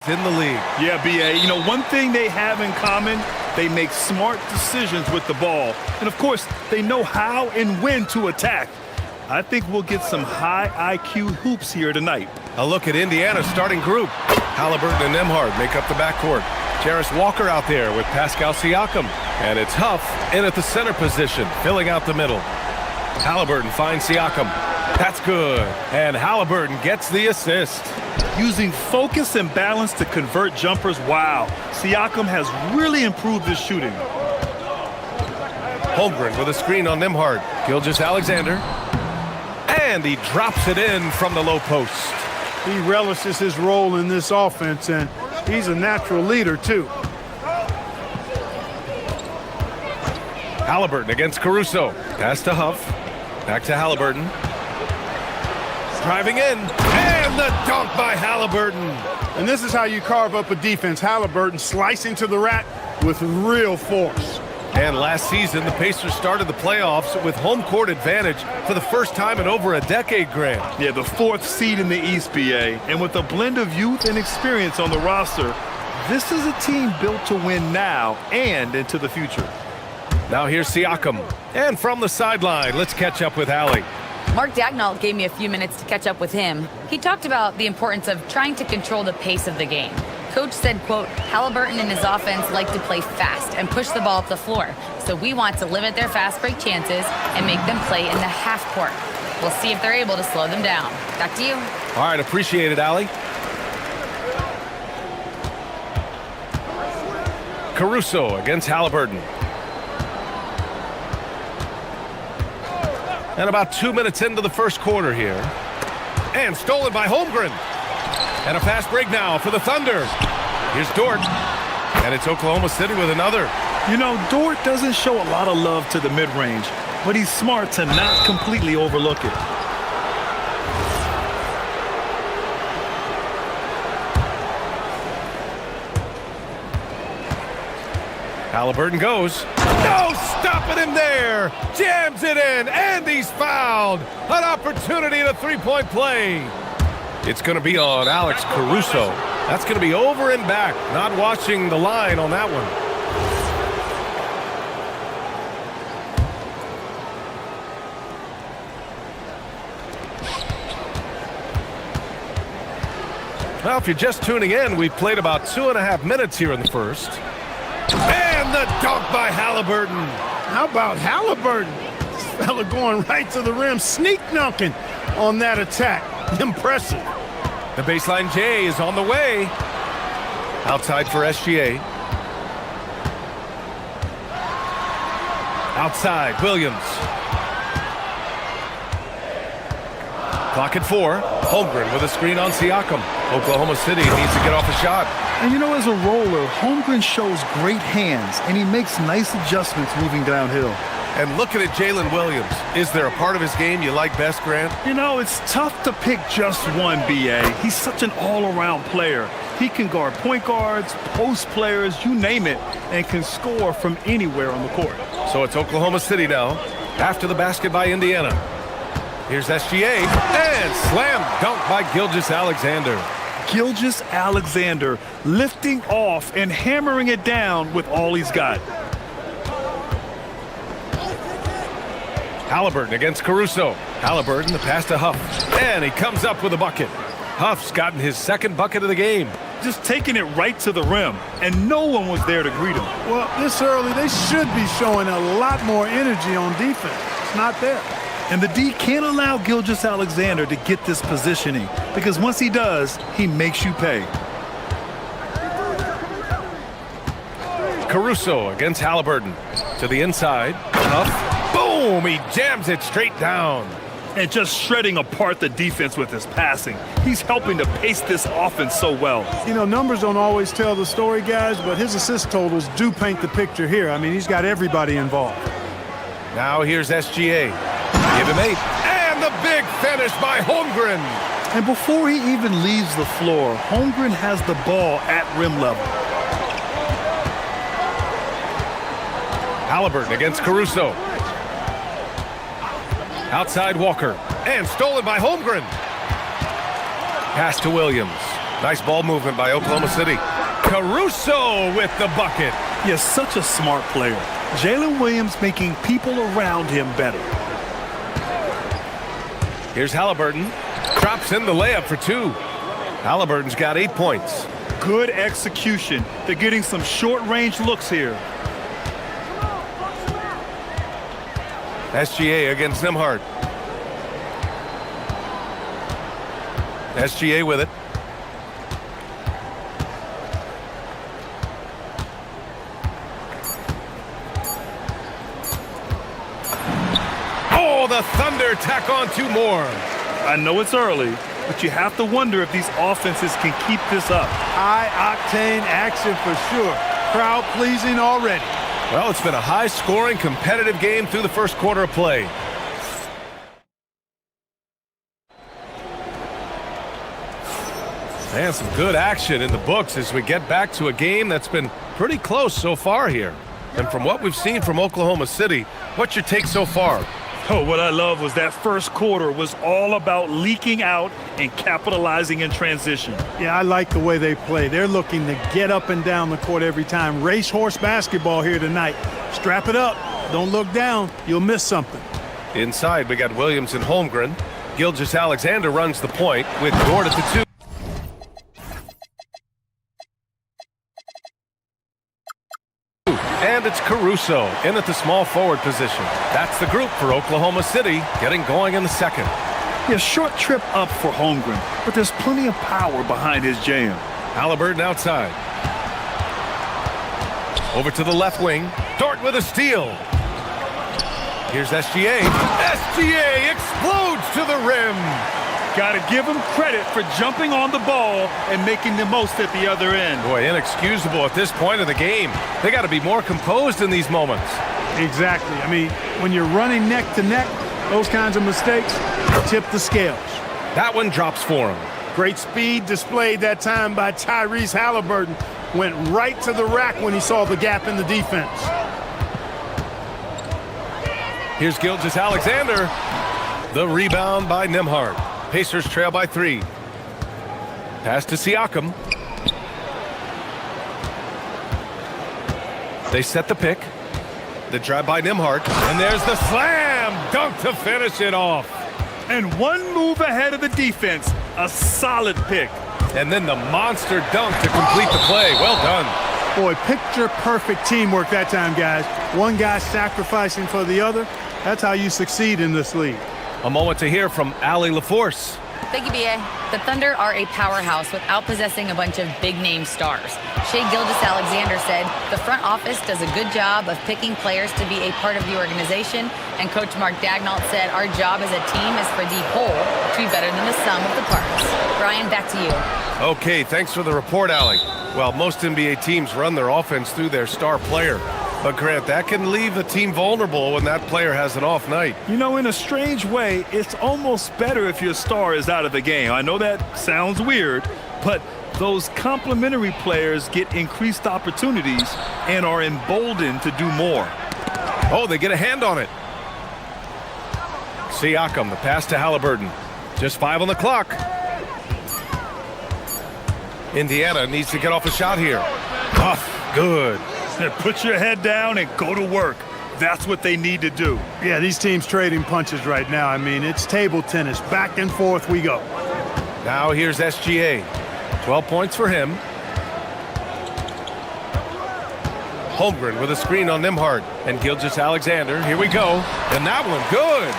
in the league. Yeah, BA. You know, one thing they have in common, they make smart decisions with the ball. And, of course, they know how and when to attack. I think we'll get some high IQ hoops here tonight. A look at Indiana's starting group. Halliburton and Nembhard make up the backcourt. Jarris Walker out there with Pascal Siakam. And it's Huff in at the center position, filling out the middle. Halliburton finds Siakam. That's good. And Halliburton gets the assist. Using focus and balance to convert jumpers, wow. Siakam has really improved his shooting. Holmgren with a screen on Nembhard. Gilgeous-Alexander. And he drops it in from the low post. He relishes his role in this offense, and he's a natural leader, too. Halliburton against Caruso. Pass to Huff. Back to Halliburton. Driving in. And the dunk by Halliburton. And this is how you carve up a defense. Halliburton slicing to the rack with real force. And last season, the Pacers started the playoffs with home court advantage for the first time in over a decade, Grant. Yeah, the 4th seed in the East, BA. And with a blend of youth and experience on the roster, this is a team built to win now and into the future. Now here's Siakam. And from the sideline, let's catch up with Allie. Mark Dagnall gave me a few minutes to catch up with him. He talked about the importance of trying to control the pace of the game. Coach said, quote, Halliburton and his offense like to play fast and push the ball up the floor. So we want to limit their fast break chances and make them play in the half court. We'll see if they're able to slow them down. Back to you. All right, appreciate it, Allie. Caruso against Halliburton. And about 2 minutes into the first quarter here. And stolen by Holmgren. And a fast break now for the Thunder. Here's Dort. And it's Oklahoma City with another. You know, Dort doesn't show a lot of love to the mid-range, but he's smart to not completely overlook it. Halliburton goes. No stopping him there. Jams it in, and he's fouled. An opportunity in a three-point play. It's going to be on Alex Caruso. That's going to be over and back. Not watching the line on that one. Well, if you're just tuning in, we've played about 2.5 minutes here in the first. And the dunk by Halliburton. How about Halliburton? This fella going right to the rim, sneak dunking on that attack. Impressive. The baseline J is on the way. Outside for SGA. Outside, Williams. Clock at 4. Holmgren with a screen on Siakam. Oklahoma City needs to get off a shot. And you know, as a roller, Holmgren shows great hands, and he makes nice adjustments moving downhill. And looking at Jalen Williams, is there a part of his game you like best, Grant? You know, it's tough to pick just one, BA. He's such an all-around player. He can guard point guards, post players, you name it, and can score from anywhere on the court. So it's Oklahoma City now, after the basket by Indiana. Here's SGA, and slam dunk by Gilgeous-Alexander. Gilgeous-Alexander lifting off and hammering it down with all he's got. Halliburton against Caruso. Halliburton, the pass to Huff. And he comes up with a bucket. Huff's gotten his second bucket of the game. Just taking it right to the rim, and no one was there to greet him. Well, this early, they should be showing a lot more energy on defense. It's not there. And the D can't allow Gilgeous-Alexander to get this positioning, because once he does, he makes you pay. Caruso against Halliburton. To the inside. Huff. Boom! He jams it straight down. And just shredding apart the defense with his passing. He's helping to pace this offense so well. You know, numbers don't always tell the story, guys, but his assist totals do paint the picture here. I mean, he's got everybody involved. Now here's SGA. Give him 8. And the big finish by Holmgren. And before he even leaves the floor, Holmgren has the ball at rim level. Halliburton against Caruso. Outside Walker. And stolen by Holmgren. Pass to Williams. Nice ball movement by Oklahoma City. Caruso with the bucket. Yes, such a smart player. Jalen Williams making people around him better. Here's Halliburton. Drops in the layup for 2. Halliburton's got 8 points. Good execution. They're getting some short-range looks here. SGA against Nembhard. SGA with it. Oh, the Thunder tack on 2 more. I know it's early, but you have to wonder if these offenses can keep this up. High-octane action for sure. Crowd-pleasing already. Well, it's been a high-scoring, competitive game through the first quarter of play. And some good action in the books as we get back to a game that's been pretty close so far here. And from what we've seen from Oklahoma City, what's your take so far? Oh, what I love was that first quarter was all about leaking out and capitalizing in transition. Yeah, I like the way they play. They're looking to get up and down the court every time. Racehorse basketball here tonight. Strap it up. Don't look down. You'll miss something. Inside, we got Williams and Holmgren. Gilgeous-Alexander runs the point with Dort at the 2. And it's Caruso in at the small forward position. That's the group for Oklahoma City getting going in the second. Yeah, short trip up for Holmgren, but there's plenty of power behind his jam. Halliburton outside. Over to the left wing. Dort with a steal. Here's SGA. SGA explodes to the rim. Got to give him credit for jumping on the ball and making the most at the other end. Boy, inexcusable at this point of the game. They got to be more composed in these moments. Exactly. I mean, when you're running neck to neck, those kinds of mistakes tip the scales. That one drops for him. Great speed displayed that time by Tyrese Halliburton. Went right to the rack when he saw the gap in the defense. Here's Gilgeous-Alexander. The rebound by Nembhard. Pacers trail by 3. Pass to Siakam. They set the pick. The drive by Nembhard. And there's the slam dunk to finish it off. And one move ahead of the defense. A solid pick. And then the monster dunk to complete the play. Well done. Boy, picture-perfect teamwork that time, guys. One guy sacrificing for the other. That's how you succeed in this league. A moment to hear from Allie LaForce. Thank you, B.A. The Thunder are a powerhouse without possessing a bunch of big-name stars. Shai Gilgeous-Alexander said, the front office does a good job of picking players to be a part of the organization, and Coach Mark Daignault said, our job as a team is for the whole to be better than the sum of the parts. Brian, back to you. Okay, thanks for the report, Allie. Well, most NBA teams run their offense through their star player. But, Grant, that can leave a team vulnerable when that player has an off night. You know, in a strange way, it's almost better if your star is out of the game. I know that sounds weird, but those complementary players get increased opportunities and are emboldened to do more. Oh, they get a hand on it. Siakam, the pass to Halliburton. Just 5 on the clock. Indiana needs to get off a shot here. Tough, good. Put your head down and go to work. That's what they need to do. Yeah, these teams trading punches right now. I mean, it's table tennis. Back and forth we go. Now here's SGA. 12 points for him. Holmgren with a screen on Nembhard. And Gilgeous-Alexander. Here we go. And that one, good.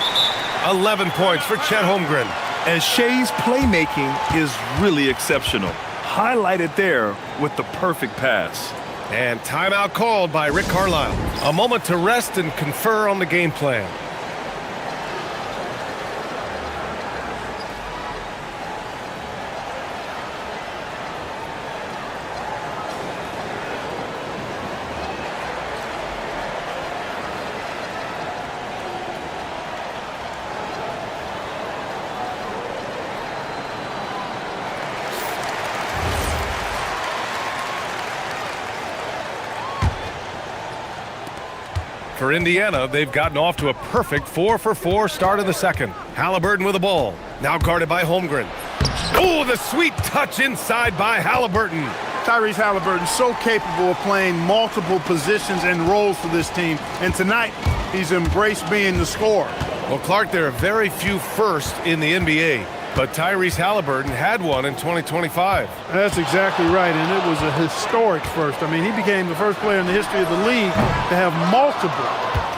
11 points for Chet Holmgren. And Shai's playmaking is really exceptional. Highlighted there with the perfect pass. And timeout called by Rick Carlisle. A moment to rest and confer on the game plan. For Indiana, they've gotten off to a perfect 4-for-4 start in the second. Halliburton with the ball. Now guarded by Holmgren. Oh, the sweet touch inside by Halliburton. Tyrese Halliburton so capable of playing multiple positions and roles for this team. And tonight, he's embraced being the scorer. Well, Clark, there are very few firsts in the NBA, but Tyrese Halliburton had one in 2025. That's exactly right, and it was a historic first. I mean, he became the first player in the history of the league to have multiple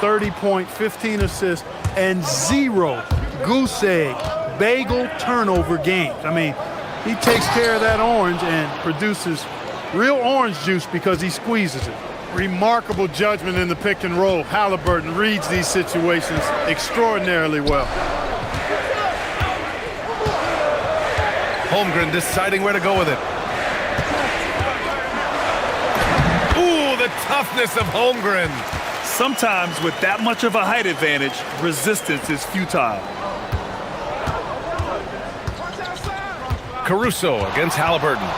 30-point, 15 assists, and 0 goose egg, bagel turnover games. I mean, he takes care of that orange and produces real orange juice because he squeezes it. Remarkable judgment in the pick and roll. Halliburton reads these situations extraordinarily well. Holmgren deciding where to go with it. Ooh, the toughness of Holmgren. Sometimes with that much of a height advantage, resistance is futile. Caruso against Halliburton.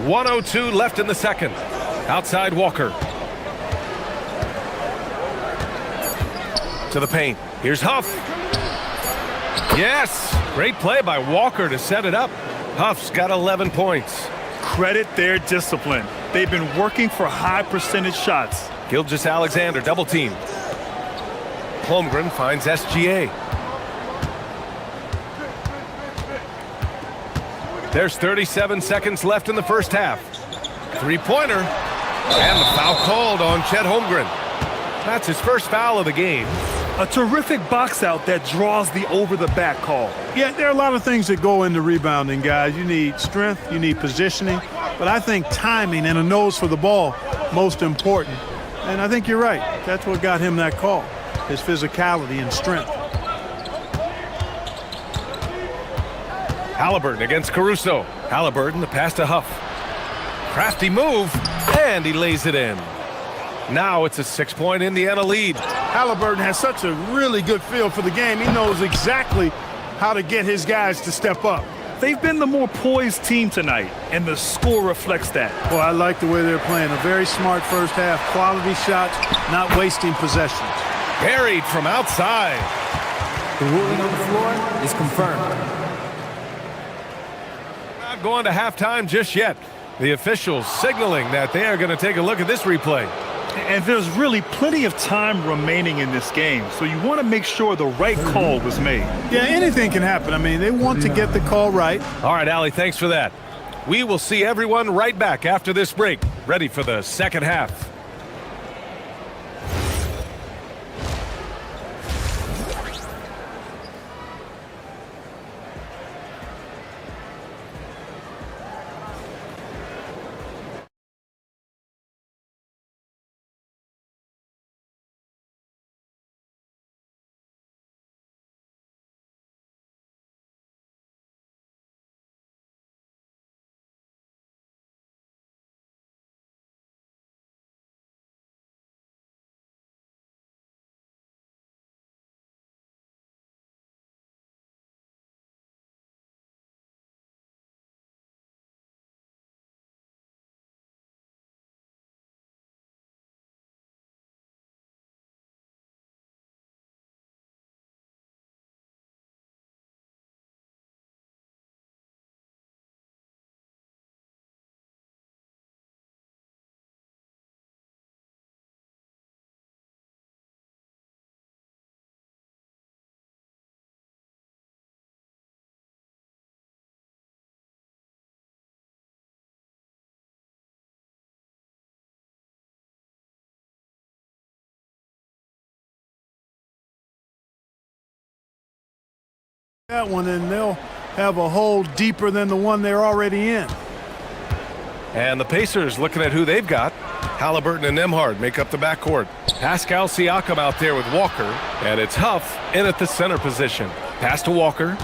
.102 left in the second. Outside Walker. To the paint. Here's Huff. Yes! Great play by Walker to set it up. Huff's got 11 points. Credit their discipline. They've been working for high percentage shots. Gilgeous-Alexander double team. Holmgren finds SGA. There's 37 seconds left in the first half. Three-pointer. And the foul called on Chet Holmgren. That's his first foul of the game. A terrific box out that draws the over-the-back call. Yeah, there are a lot of things that go into rebounding, guys. You need strength, you need positioning, but I think timing and a nose for the ball, most important. And I think you're right. That's what got him that call, his physicality and strength. Halliburton against Caruso. Halliburton, the pass to Huff. Crafty move, and he lays it in. Now it's a 6-point Indiana lead. Halliburton has such a really good feel for the game. He knows exactly how to get his guys to step up. They've been the more poised team tonight, and the score reflects that. Well, I like the way they're playing. A very smart first half, quality shots, not wasting possessions. Buried from outside. The ruling on the floor is confirmed. Not going to halftime just yet. The officials signaling that they are going to take a look at this replay. And there's really plenty of time remaining in this game, so you want to make sure the right call was made. Yeah, anything can happen. I mean, they want to get the call right. All right, Allie, thanks for that. We will see everyone right back after this break, ready for the second half. That one, and they'll have a hole deeper than the one they're already in. And the Pacers looking at who they've got. Halliburton and Nembhard make up the backcourt. Pascal Siakam out there with Walker, and it's Huff in at the center position. Pass to Walker.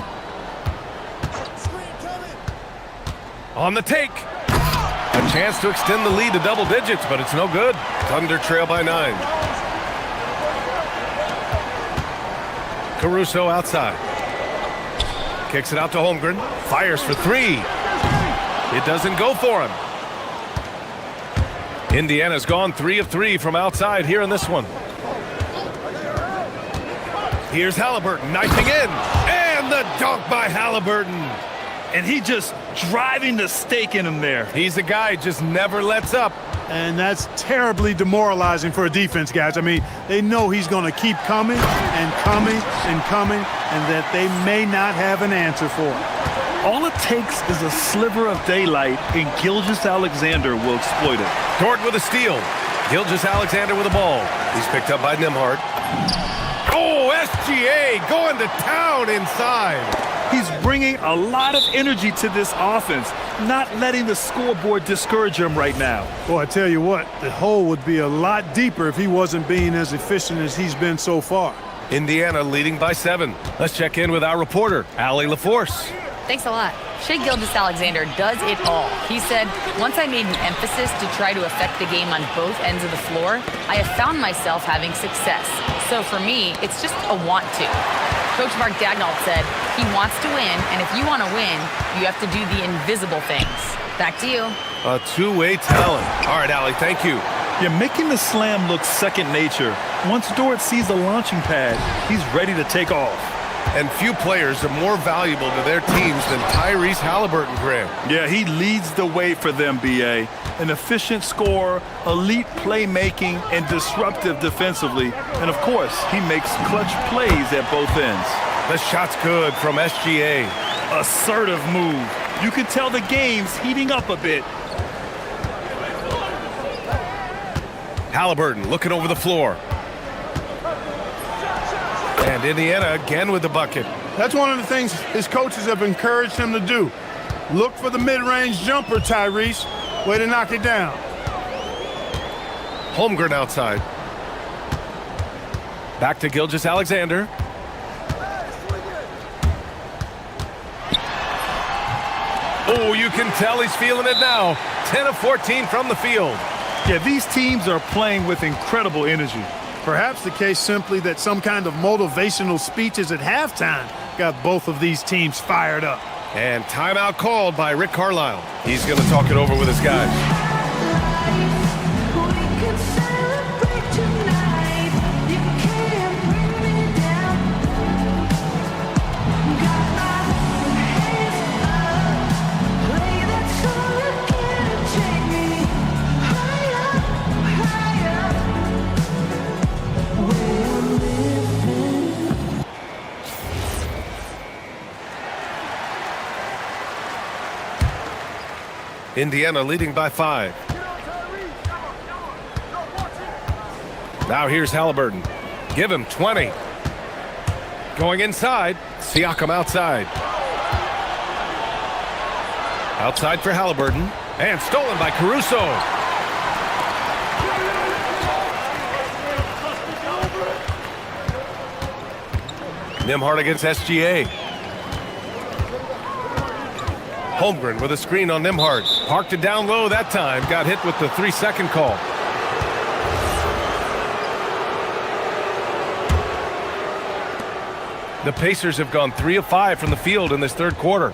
On the take. A chance to extend the lead to double digits, but it's no good. Thunder trail by 9. Caruso outside. Kicks it out to Holmgren. Fires for 3. It doesn't go for him. Indiana's gone 3 of 3 from outside here in this one. Here's Halliburton knifing in. And the dunk by Halliburton. And he just driving the stake in him there. He's a guy just never lets up. And that's terribly demoralizing for a defense, guys. I mean, they know he's going to keep coming and coming and coming, and that they may not have an answer for it. All it takes is a sliver of daylight, and Gilgeous-Alexander will exploit it. Dort with a steal. Gilgeous-Alexander with the ball. He's picked up by Nembhard. Oh, SGA going to town inside. He's bringing a lot of energy to this offense, not letting the scoreboard discourage him right now. Boy, I tell you what, the hole would be a lot deeper if he wasn't being as efficient as he's been so far. Indiana leading by 7. Let's check in with our reporter, Allie LaForce. Thanks a lot. Shai Gilgeous-Alexander does it all. He said, once I made an emphasis to try to affect the game on both ends of the floor, I have found myself having success. So for me, it's just a want to. Coach Mark Dagnall said, he wants to win, and if you want to win, you have to do the invisible things. Back to you. A two-way talent. All right, Allie, thank you. You're making the slam look second nature. Once Dort sees the launching pad, he's ready to take off. And few players are more valuable to their teams than Tyrese Halliburton, Graham. Yeah, he leads the way for them, B.A. An efficient scorer, elite playmaking, and disruptive defensively. And, of course, he makes clutch plays at both ends. The shot's good from SGA. Assertive move. You can tell the game's heating up a bit. Halliburton looking over the floor. And Indiana again with the bucket. That's one of the things his coaches have encouraged him to do. Look for the mid-range jumper, Tyrese. Way to knock it down. Holmgren outside. Back to Gilgeous-Alexander. Oh, you can tell he's feeling it now. 10 of 14 from the field. Yeah, these teams are playing with incredible energy. Perhaps the case simply that some kind of motivational speeches at halftime got both of these teams fired up. And timeout called by Rick Carlisle. He's going to talk it over with his guys. Indiana leading by 5. Now here's Halliburton. Give him 20. Going inside. Siakam outside. Outside for Halliburton. And stolen by Caruso. Nembhard against SGA. Holmgren with a screen on Nembhard. Parked it down low that time. Got hit with the 3-second call. The Pacers have gone 3 of 5 from the field in this third quarter.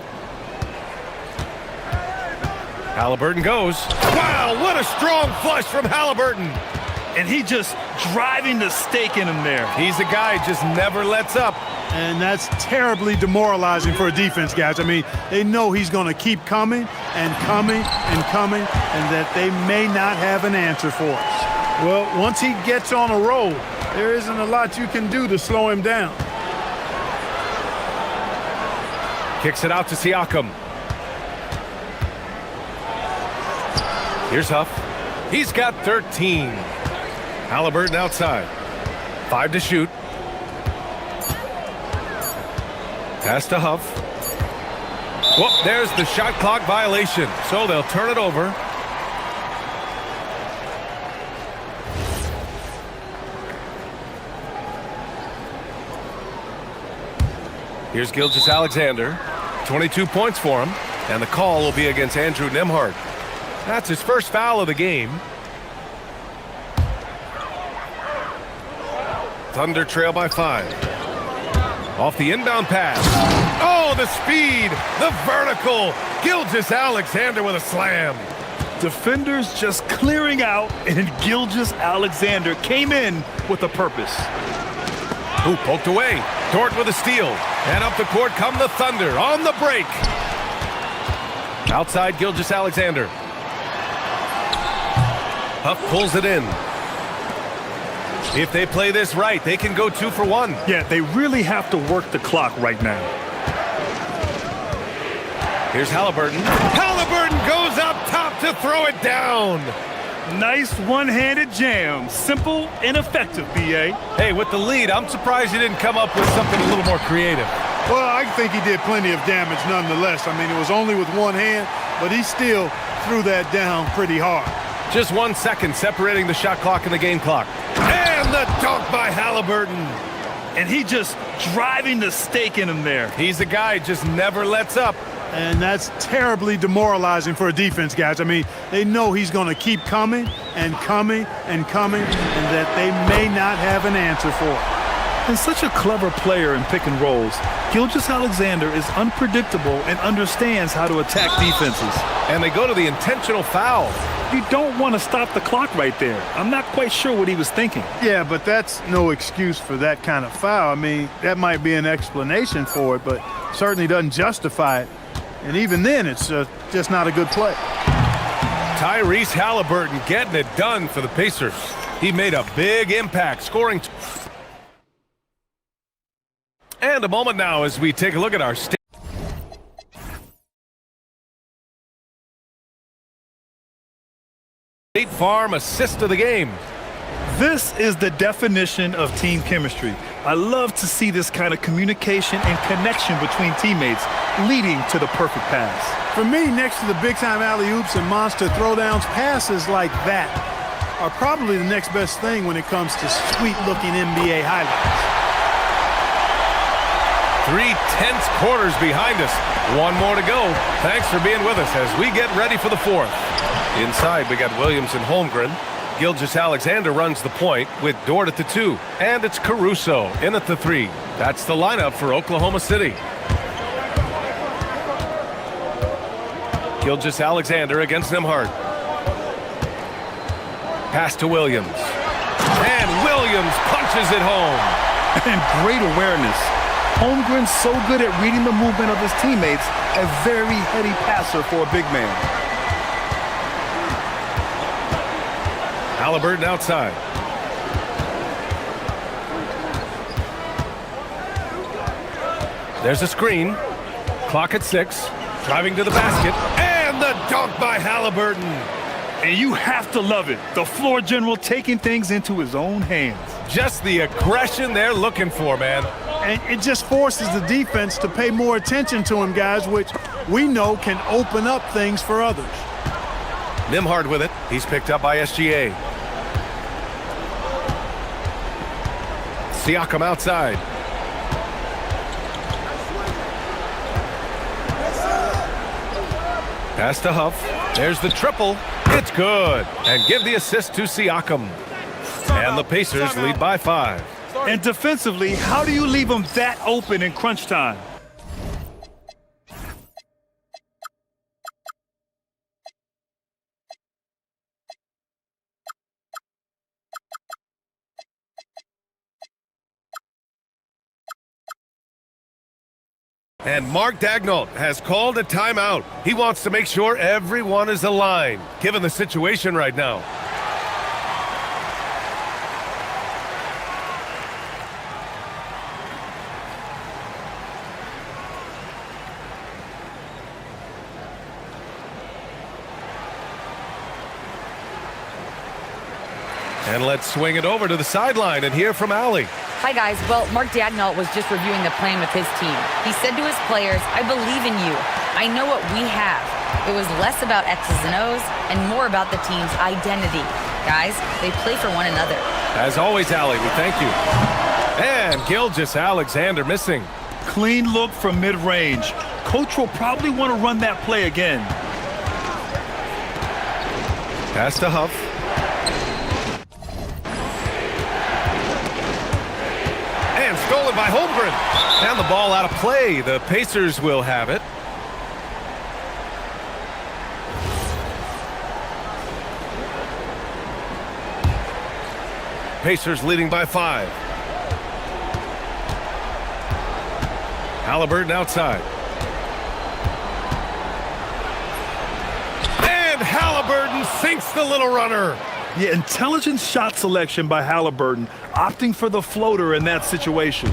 Halliburton goes. Wow, what a strong flush from Halliburton. And he just driving the stake in him there. He's a guy just never lets up. And that's terribly demoralizing for a defense, guys. I mean, they know he's going to keep coming and coming and coming, and that they may not have an answer for us. Well, once he gets on a roll, there isn't a lot you can do to slow him down. Kicks it out to Siakam. Here's Huff. He's got 13. Halliburton outside. 5 to shoot. Pass to Huff. Whoop, there's the shot clock violation. So they'll turn it over. Here's Gilgeous-Alexander. 22 points for him. And the call will be against Andrew Nembhard. That's his first foul of the game. Thunder trail by 5. Off the inbound pass. Oh, the speed, the vertical. Gilgeous-Alexander with a slam. Defenders just clearing out, and Gilgeous-Alexander came in with a purpose. Ooh, poked away. Dort with a steal. And up the court come the Thunder on the break. Outside Gilgeous-Alexander. Huff pulls it in. If they play this right, they can go 2 for 1. Yeah, they really have to work the clock right now. Here's Halliburton. Halliburton goes up top to throw it down. Nice one-handed jam. Simple and effective, B.A. Hey, with the lead, I'm surprised he didn't come up with something a little more creative. Well, I think he did plenty of damage nonetheless. I mean, it was only with one hand, but he still threw that down pretty hard. Just 1 second separating the shot clock and the game clock. And the dunk by Halliburton. And he just driving the stake in him there. He's a guy who just never lets up. And that's terribly demoralizing for a defense, guys. I mean, they know he's going to keep coming and coming and coming, and that they may not have an answer for it. And such a clever player in pick and rolls, Gilgeous-Alexander is unpredictable and understands how to attack defenses. And they go to the intentional foul. You don't want to stop the clock right there. I'm not quite sure what he was thinking. Yeah, but that's no excuse for that kind of foul. I mean, that might be an explanation for it, but certainly doesn't justify it. And even then, it's just not a good play. Tyrese Halliburton getting it done for the Pacers. He made a big impact, scoring. And a moment now as we take a look at our State Farm assist of the game. This is the definition of team chemistry. I love to see this kind of communication and connection between teammates leading to the perfect pass. For me, next to the big-time alley-oops and monster throwdowns, passes like that are probably the next best thing when it comes to sweet-looking NBA highlights. 3 tense quarters behind us. 1 more to go. Thanks for being with us as we get ready for the 4th. Inside, we got Williams and Holmgren. Gilgeous-Alexander runs the point with Dort at the 2. And it's Caruso in at the 3. That's the lineup for Oklahoma City. Gilgeous-Alexander against Nembhard. Pass to Williams. And Williams punches it home. And great awareness. Holmgren's so good at reading the movement of his teammates. A very heady passer for a big man. Halliburton outside. There's a screen. Clock at 6. Driving to the basket. And the dunk by Halliburton. And you have to love it. The floor general taking things into his own hands. Just the aggression they're looking for, man. And it just forces the defense to pay more attention to him, guys, which we know can open up things for others. Nembhard with it. He's picked up by SGA. Siakam outside. Pass to Huff. There's the triple. It's good. And give the assist to Siakam. And the Pacers lead by 5. And defensively, how do you leave them that open in crunch time? And Mark Daigneault has called a timeout. He wants to make sure everyone is aligned, given the situation right now. And let's swing it over to the sideline and hear from Allie. Hi, guys. Well, Mark Daigneault was just reviewing the plan with his team. He said to his players, I believe in you. I know what we have. It was less about X's and O's and more about the team's identity. Guys, they play for one another. As always, Allie, we thank you. And Gilgeous-Alexander missing. Clean look from mid-range. Coach will probably want to run that play again. Pass to Huff. And stolen by Holmgren. And the ball out of play. The Pacers will have it. Pacers leading by 5. Halliburton outside. And Halliburton sinks the little runner. Yeah, intelligent shot selection by Halliburton, opting for the floater in that situation.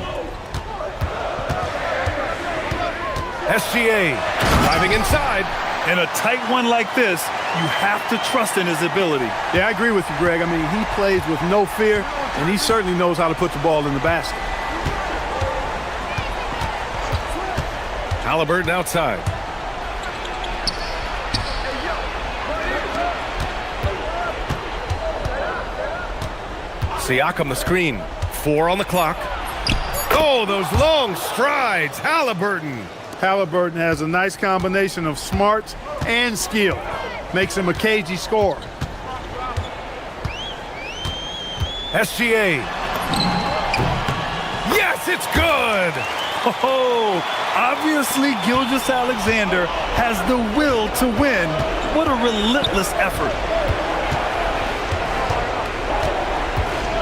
SGA driving inside. In a tight one like this, you have to trust in his ability. Yeah, I agree with you, Greg. I mean, he plays with no fear, and he certainly knows how to put the ball in the basket. Halliburton outside. Siakam the screen. 4 on the clock. Oh, those long strides. Halliburton. Halliburton has a nice combination of smarts and skill. Makes him a cagey scorer. SGA. Yes, it's good. Oh, obviously Gilgeous-Alexander has the will to win. What a relentless effort.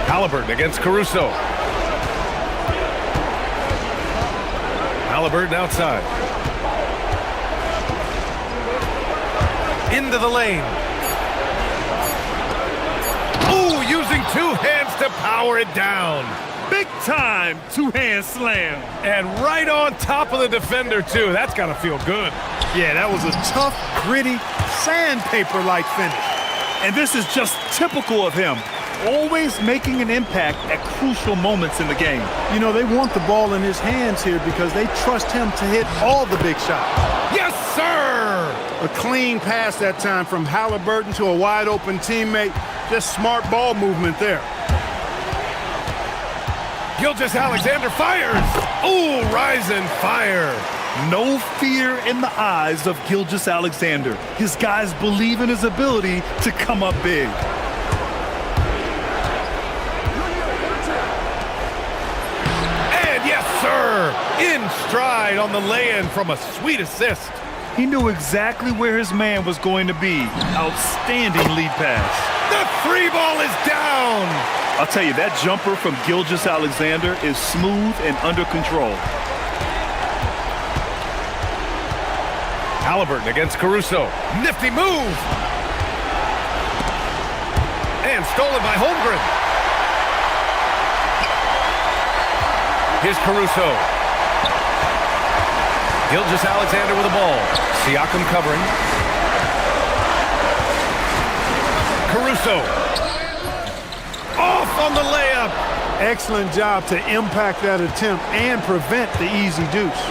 Halliburton against Caruso. Halliburton outside. Into the lane. Ooh, using 2 hands to power it down. Big time two-hand slam. And right on top of the defender, too. That's got to feel good. Yeah, that was a tough, gritty, sandpaper-like finish. And this is just typical of him. Always making an impact at crucial moments in the game. You know, they want the ball in his hands here because they trust him to hit all the big shots. Yes, sir! A clean pass that time from Halliburton to a wide-open teammate. Just smart ball movement there. Gilgeous-Alexander fires. Ooh, rising fire. No fear in the eyes of Gilgeous-Alexander. His guys believe in his ability to come up big. In stride on the lay-in from a sweet assist. He knew exactly where his man was going to be. Outstanding lead pass. The 3 ball is down. I'll tell you, that jumper from Gilgeous-Alexander is smooth and under control. Halliburton against Caruso. Nifty move. And stolen by Holmgren. Here's Caruso. Gilgeous-Alexander with the ball. Siakam covering. Caruso. Off on the layup. Excellent job to impact that attempt and prevent the easy deuce.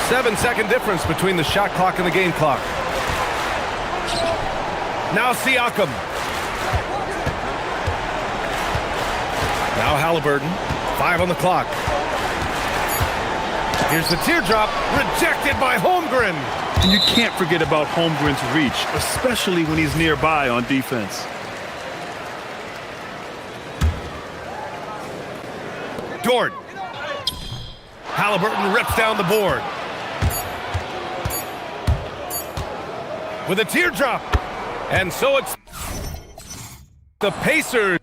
7-second difference between the shot clock and the game clock. Now Siakam. Now Halliburton. 5 on the clock. Here's the teardrop, rejected by Holmgren. And you can't forget about Holmgren's reach, especially when he's nearby on defense. Dort. Halliburton rips down the board. With a teardrop. And so it's the Pacers.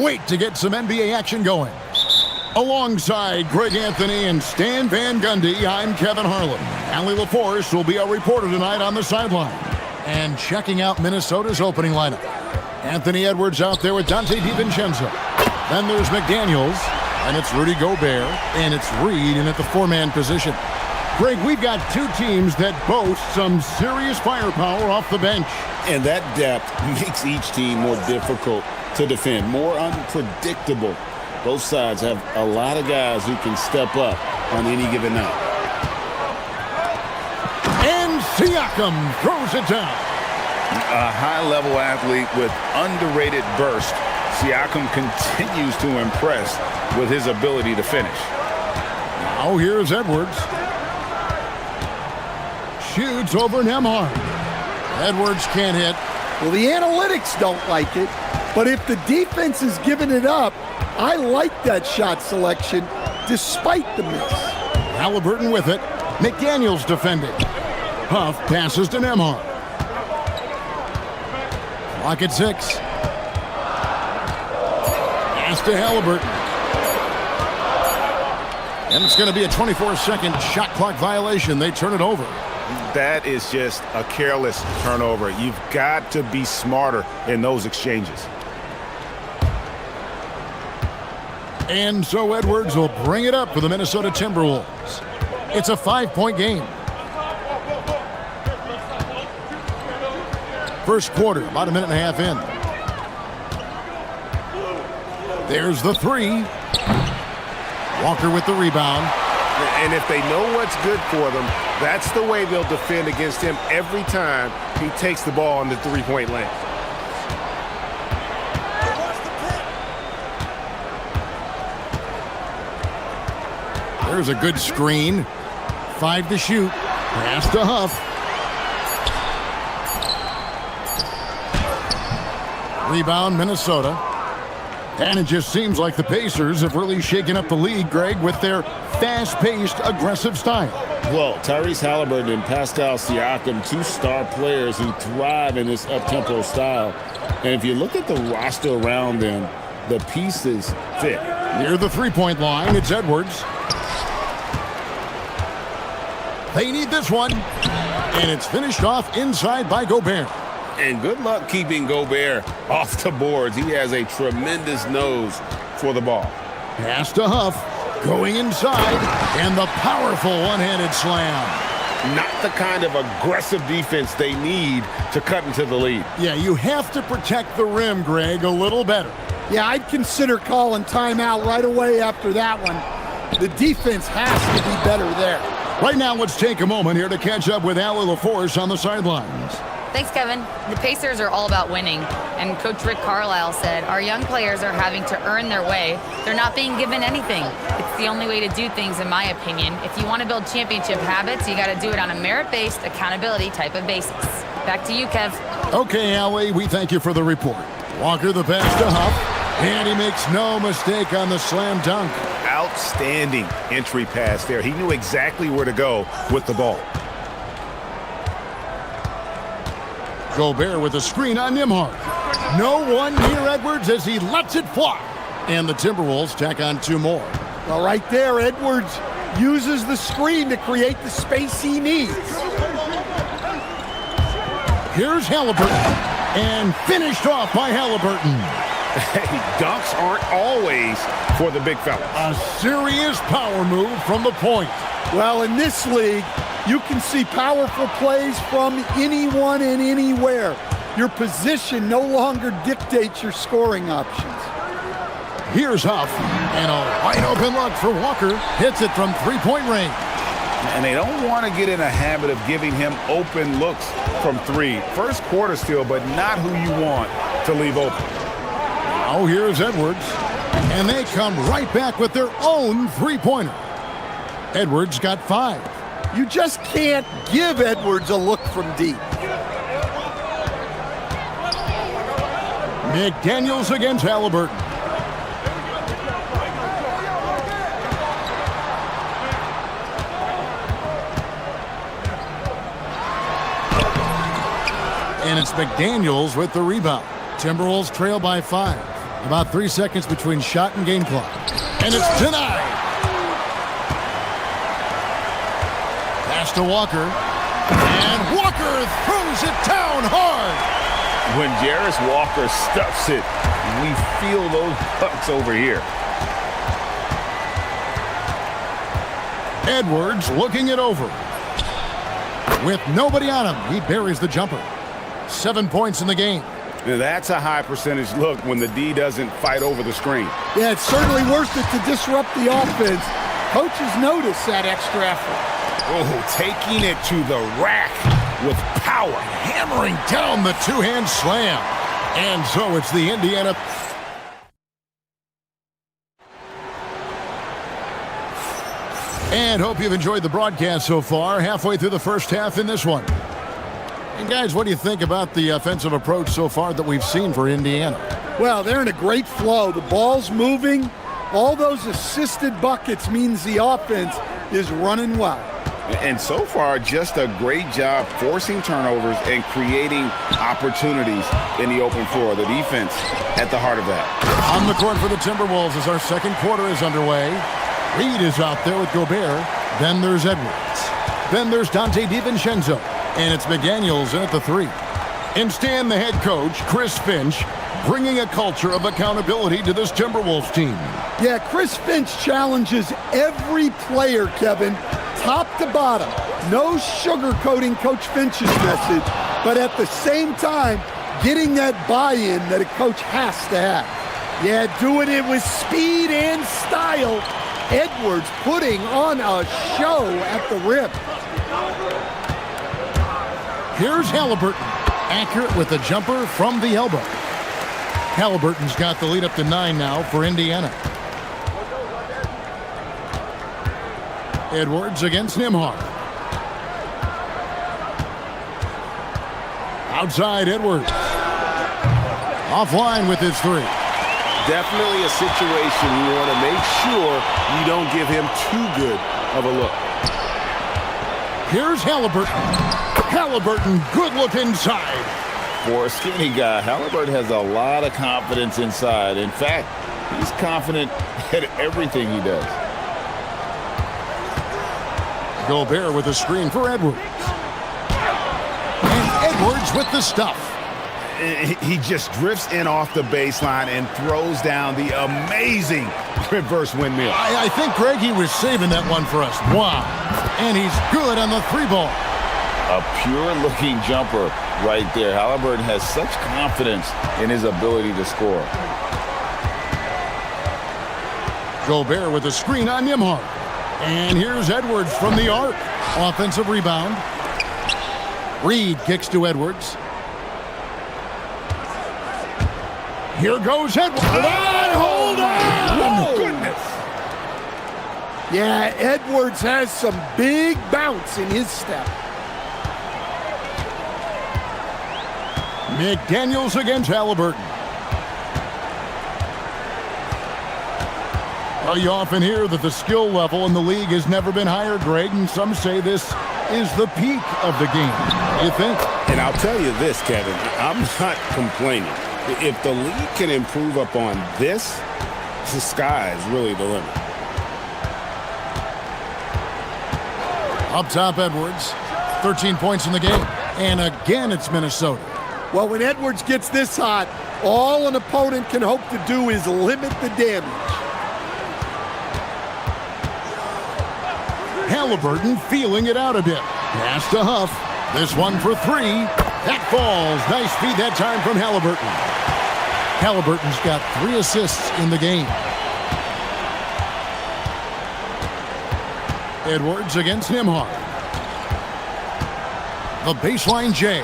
wait to get some NBA action going. Alongside Greg Anthony and Stan Van Gundy, I'm Kevin Harlan. Allie LaForce will be our reporter tonight on the sideline. And checking out Minnesota's opening lineup. Anthony Edwards out there with Dante DiVincenzo. Then there's McDaniels, and it's Rudy Gobert, and it's Reed in at the four-man position. Greg, we've got two teams that boast some serious firepower off the bench. And that depth makes each team more difficult to defend, more unpredictable. Both sides have a lot of guys who can step up on any given night. And Siakam throws it down. A high-level athlete with underrated burst. Siakam continues to impress with his ability to finish. Now here's Edwards. Shoots over Nembhard. Edwards can't hit. Well, the analytics don't like it, but if the defense is giving it up, I like that shot selection despite the miss. Halliburton with it. McDaniels defending. Huff passes to Nembhard. Clock at 6. Pass to Halliburton. And it's going to be a 24-second shot clock violation. They turn it over. That is just a careless turnover. You've got to be smarter in those exchanges. And so Edwards will bring it up for the Minnesota Timberwolves. It's a 5-point game. First quarter, about a minute and a half in. There's the three. Walker with the rebound. And if they know what's good for them, that's the way they'll defend against him every time he takes the ball in the three-point lane. There's a good screen. 5 to shoot. Pass to Huff. Rebound, Minnesota. And it just seems like the Pacers have really shaken up the league, Greg, with their fast-paced, aggressive style. Well, Tyrese Halliburton and Pascal Siakam, two star players who thrive in this up-tempo style. And if you look at the roster around them, the pieces fit. Near the three-point line, it's Edwards. They need this one. And it's finished off inside by Gobert. And good luck keeping Gobert off the boards. He has a tremendous nose for the ball. Pass to Huff. Going inside. And the powerful one-handed slam. Not the kind of aggressive defense they need to cut into the lead. Yeah, you have to protect the rim, Greg, a little better. Yeah, I'd consider calling timeout right away after that one. The defense has to be better there. Right now, let's take a moment here to catch up with Allie LaForce on the sidelines. Thanks, Kevin. The Pacers are all about winning, and Coach Rick Carlisle said our young players are having to earn their way. They're not being given anything. It's the only way to do things, in my opinion. If you want to build championship habits, you got to do it on a merit-based, accountability type of basis. Back to you, Kev. Okay, Allie, we thank you for the report. Walker the pass to Huff, and he makes no mistake on the slam dunk. Outstanding entry pass there. He knew exactly where to go with the ball. Gobert with a screen on Nembhard. No one near Edwards as he lets it fly. And the Timberwolves tack on 2 more. Well, right there, Edwards uses the screen to create the space he needs. Here's Halliburton. And finished off by Halliburton. Hey, dunks aren't always for the big fella. A serious power move from the point. Well, in this league, you can see powerful plays from anyone and anywhere. Your position no longer dictates your scoring options. Here's Huff, and a wide open look for Walker. Hits it from three-point range. And they don't want to get in a habit of giving him open looks from 3. First quarter still, but not who you want to leave open. Now here's Edwards, and they come right back with their own three-pointer. Edwards got 5. You just can't give Edwards a look from deep. McDaniels against Halliburton. And it's McDaniels with the rebound. Timberwolves trail by 5. About 3 seconds between shot and game clock. And it's denied. Pass to Walker. And Walker throws it down hard. When Jarris Walker stuffs it, we feel those pucks over here. Edwards looking it over. With nobody on him, he buries the jumper. 7 points in the game. That's a high percentage look when the D doesn't fight over the screen. Yeah, it's certainly worth it to disrupt the offense. Coaches notice that extra effort. Oh, taking it to the rack with power. Hammering down the two-hand slam. And so it's the Indiana. And hope you've enjoyed the broadcast so far. Halfway through the first half in this one. And guys, what do you think about the offensive approach so far that we've seen for Indiana? Well, they're in a great flow. The ball's moving. All those assisted buckets means the offense is running well. And so far, just a great job forcing turnovers and creating opportunities in the open floor. The defense at the heart of that. On the court for the Timberwolves as our second quarter is underway. Reed is out there with Gobert. Then there's Edwards. Then there's Dante DiVincenzo. And it's McDaniels in at the 3. Instead, the head coach, Chris Finch, bringing a culture of accountability to this Timberwolves team. Yeah, Chris Finch challenges every player, Kevin, top to bottom. No sugarcoating Coach Finch's message, but at the same time, getting that buy-in that a coach has to have. Yeah, doing it with speed and style. Edwards putting on a show at the rim. Here's Halliburton, accurate with the jumper from the elbow. Halliburton's got the lead up to 9 now for Indiana. Edwards against Nembhard. Outside Edwards. Offline with his 3. Definitely a situation you want to make sure you don't give him too good of a look. Here's Halliburton. Halliburton, good look inside. For a skinny guy, Halliburton has a lot of confidence inside. In fact, he's confident at everything he does. Gobert with a screen for Edwards. And Edwards with the stuff. He just drifts in off the baseline and throws down the amazing reverse windmill. I think, Greg, he was saving that one for us. Wow. And he's good on the 3-ball. A pure-looking jumper right there. Halliburton has such confidence in his ability to score. Gobert with a screen on Nembhard. And here's Edwards from the arc. Offensive rebound. Reed kicks to Edwards. Here goes Edwards. Hold on! Oh, goodness. Yeah, Edwards has some big bounce in his step. McDaniels against Halliburton. Well, you often hear that the skill level in the league has never been higher, Greg, and some say this is the peak of the game. You think? And I'll tell you this, Kevin, I'm not complaining. If the league can improve upon this, the sky is really the limit. Up top, Edwards. 13 points in the game. And again, it's Minnesota. Well, when Edwards gets this hot, all an opponent can hope to do is limit the damage. Halliburton feeling it out a bit. Pass to Huff. This one for 3. That falls. Nice feed that time from Halliburton. Halliburton's got 3 assists in the game. Edwards against Nembhard. The baseline J.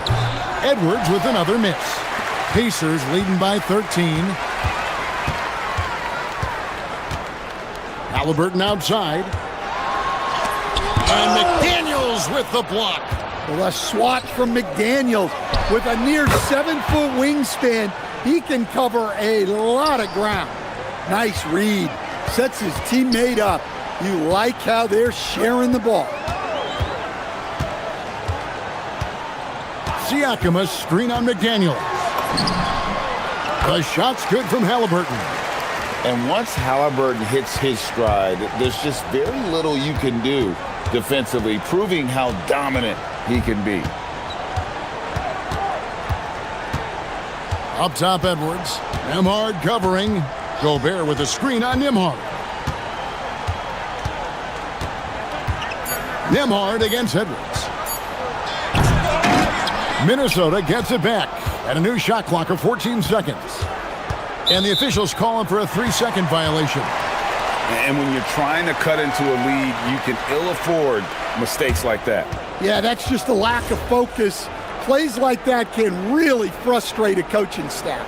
Edwards with another miss. Pacers leading by 13. Halliburton outside. And McDaniels with the block. Well, a swat from McDaniels with a near 7-foot wingspan. He can cover a lot of ground. Nice read. Sets his teammate up. You like how they're sharing the ball. Siakam, screen on McDaniels. The shot's good from Halliburton. And once Halliburton hits his stride, there's just very little you can do defensively, proving how dominant he can be. Up top, Edwards. Nembhard covering. Gobert with a screen on Nembhard. Nembhard against Edwards. Minnesota gets it back at a new shot clock of 14 seconds. And the officials calling for a 3-second violation. And when you're trying to cut into a lead, you can ill afford mistakes like that. Yeah, that's just a lack of focus. Plays like that can really frustrate a coaching staff.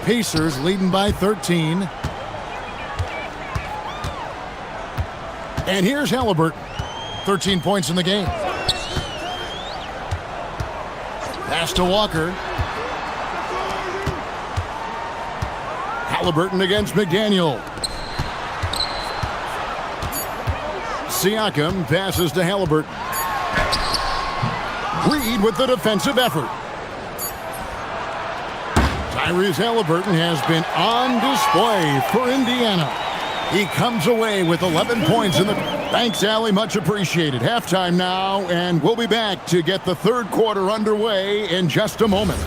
Pacers leading by 13. And here's Halliburton. 13 points in the game. Pass to Walker. Halliburton against McDaniel. Siakam passes to Halliburton. Reed with the defensive effort. Tyrese Halliburton has been on display for Indiana. He comes away with 11 points in the... Thanks, Allie. Much appreciated. Halftime now, and we'll be back to get the third quarter underway in just a moment.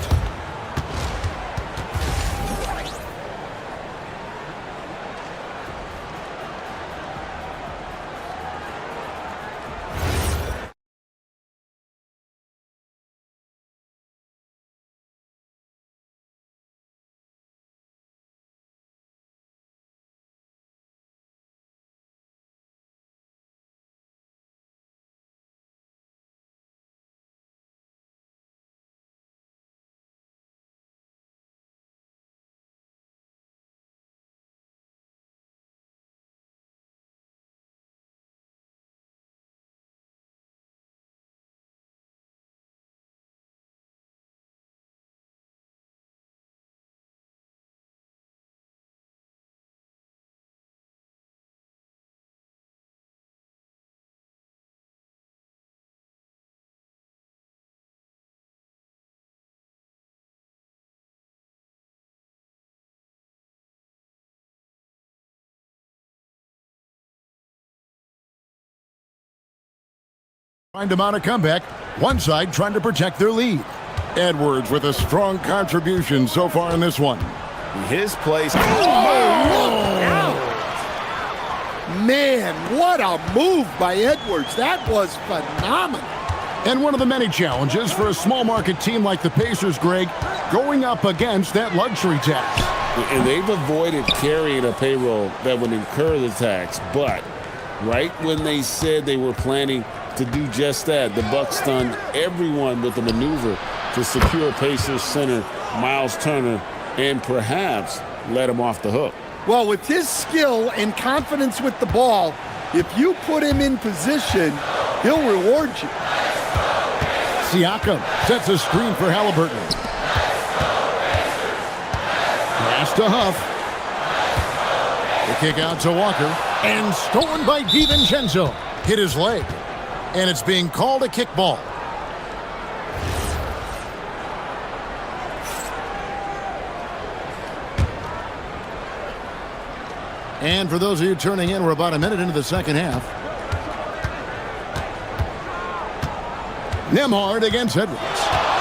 Trying to mount a comeback. One side trying to protect their lead. Edwards with a strong contribution so far in this one. His place. Man, what a move by Edwards. That was phenomenal. And one of the many challenges for a small market team like the Pacers, Greg, going up against that luxury tax. And they've avoided carrying a payroll that would incur the tax. But right when they said they were planning to do just that, the Bucks stunned everyone with a maneuver to secure Pacers center Miles Turner and perhaps let him off the hook. Well, with his skill and confidence with the ball, if you put him in position, he'll reward you. Siakam sets a screen for Halliburton. Pass to Huff. The kick out to Walker. And stolen by DiVincenzo. Hit his leg. And it's being called a kickball. And for those of you turning in, we're about a minute into the second half. Nembhard against Edwards.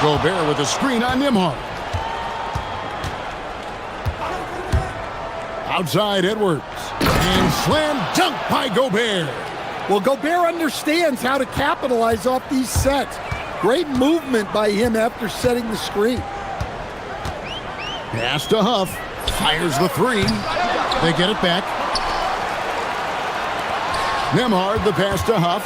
Gobert with a screen on Nembhard. Outside Edwards. And slam dunk by Gobert. Well, Gobert understands how to capitalize off these sets. Great movement by him after setting the screen. Pass to Huff. Fires the three. They get it back. Nembhard, the pass to Huff.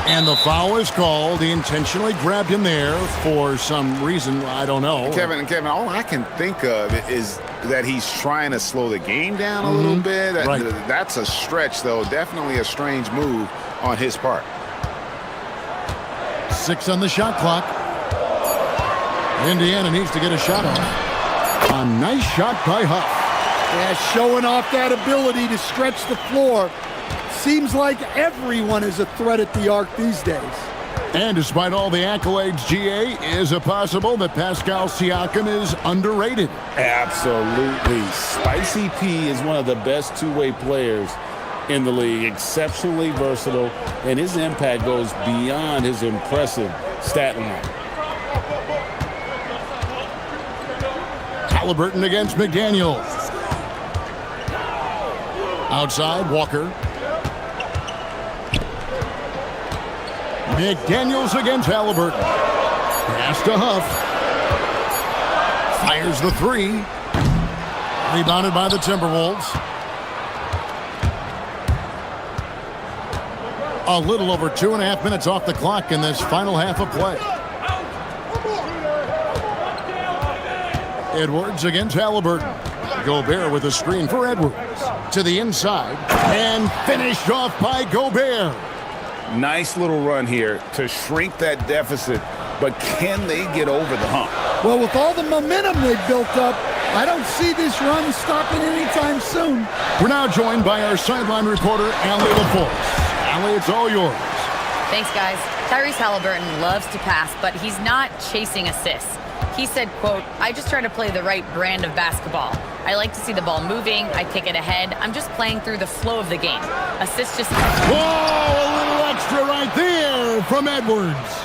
And the foul is called. He intentionally grabbed him there for some reason. I don't know. Kevin, all I can think of is that he's trying to slow the game down a little bit. Right. That's a stretch, though. Definitely a strange move on his part. 6 on the shot clock. Indiana needs to get a shot off. A nice shot by Huff. Yeah, showing off that ability to stretch the floor. Seems like everyone is a threat at the arc these days. And despite all the accolades, GA, is it possible that Pascal Siakam is underrated? Absolutely. Spicy P is one of the best two-way players in the league. Exceptionally versatile, and his impact goes beyond his impressive stat line. Halliburton against McDaniels. Outside, Walker. McDaniels against Halliburton. Pass to Huff. Fires the three. Rebounded by the Timberwolves. A little over 2.5 minutes off the clock in this final half of play. Edwards against Halliburton. Gobert with a screen for Edwards. To the inside. And finished off by Gobert. Nice little run here to shrink that deficit, but can they get over the hump? Well, with all the momentum they've built up, I don't see this run stopping anytime soon. We're now joined by our sideline reporter, Allie LaForce. Allie, it's all yours. Thanks, guys. Tyrese Halliburton loves to pass, but he's not chasing assists. He said, quote, "I just try to play the right brand of basketball. I like to see the ball moving. I kick it ahead. I'm just playing through the flow of the game. Assists just..." Whoa, a little extra right there from Edwards.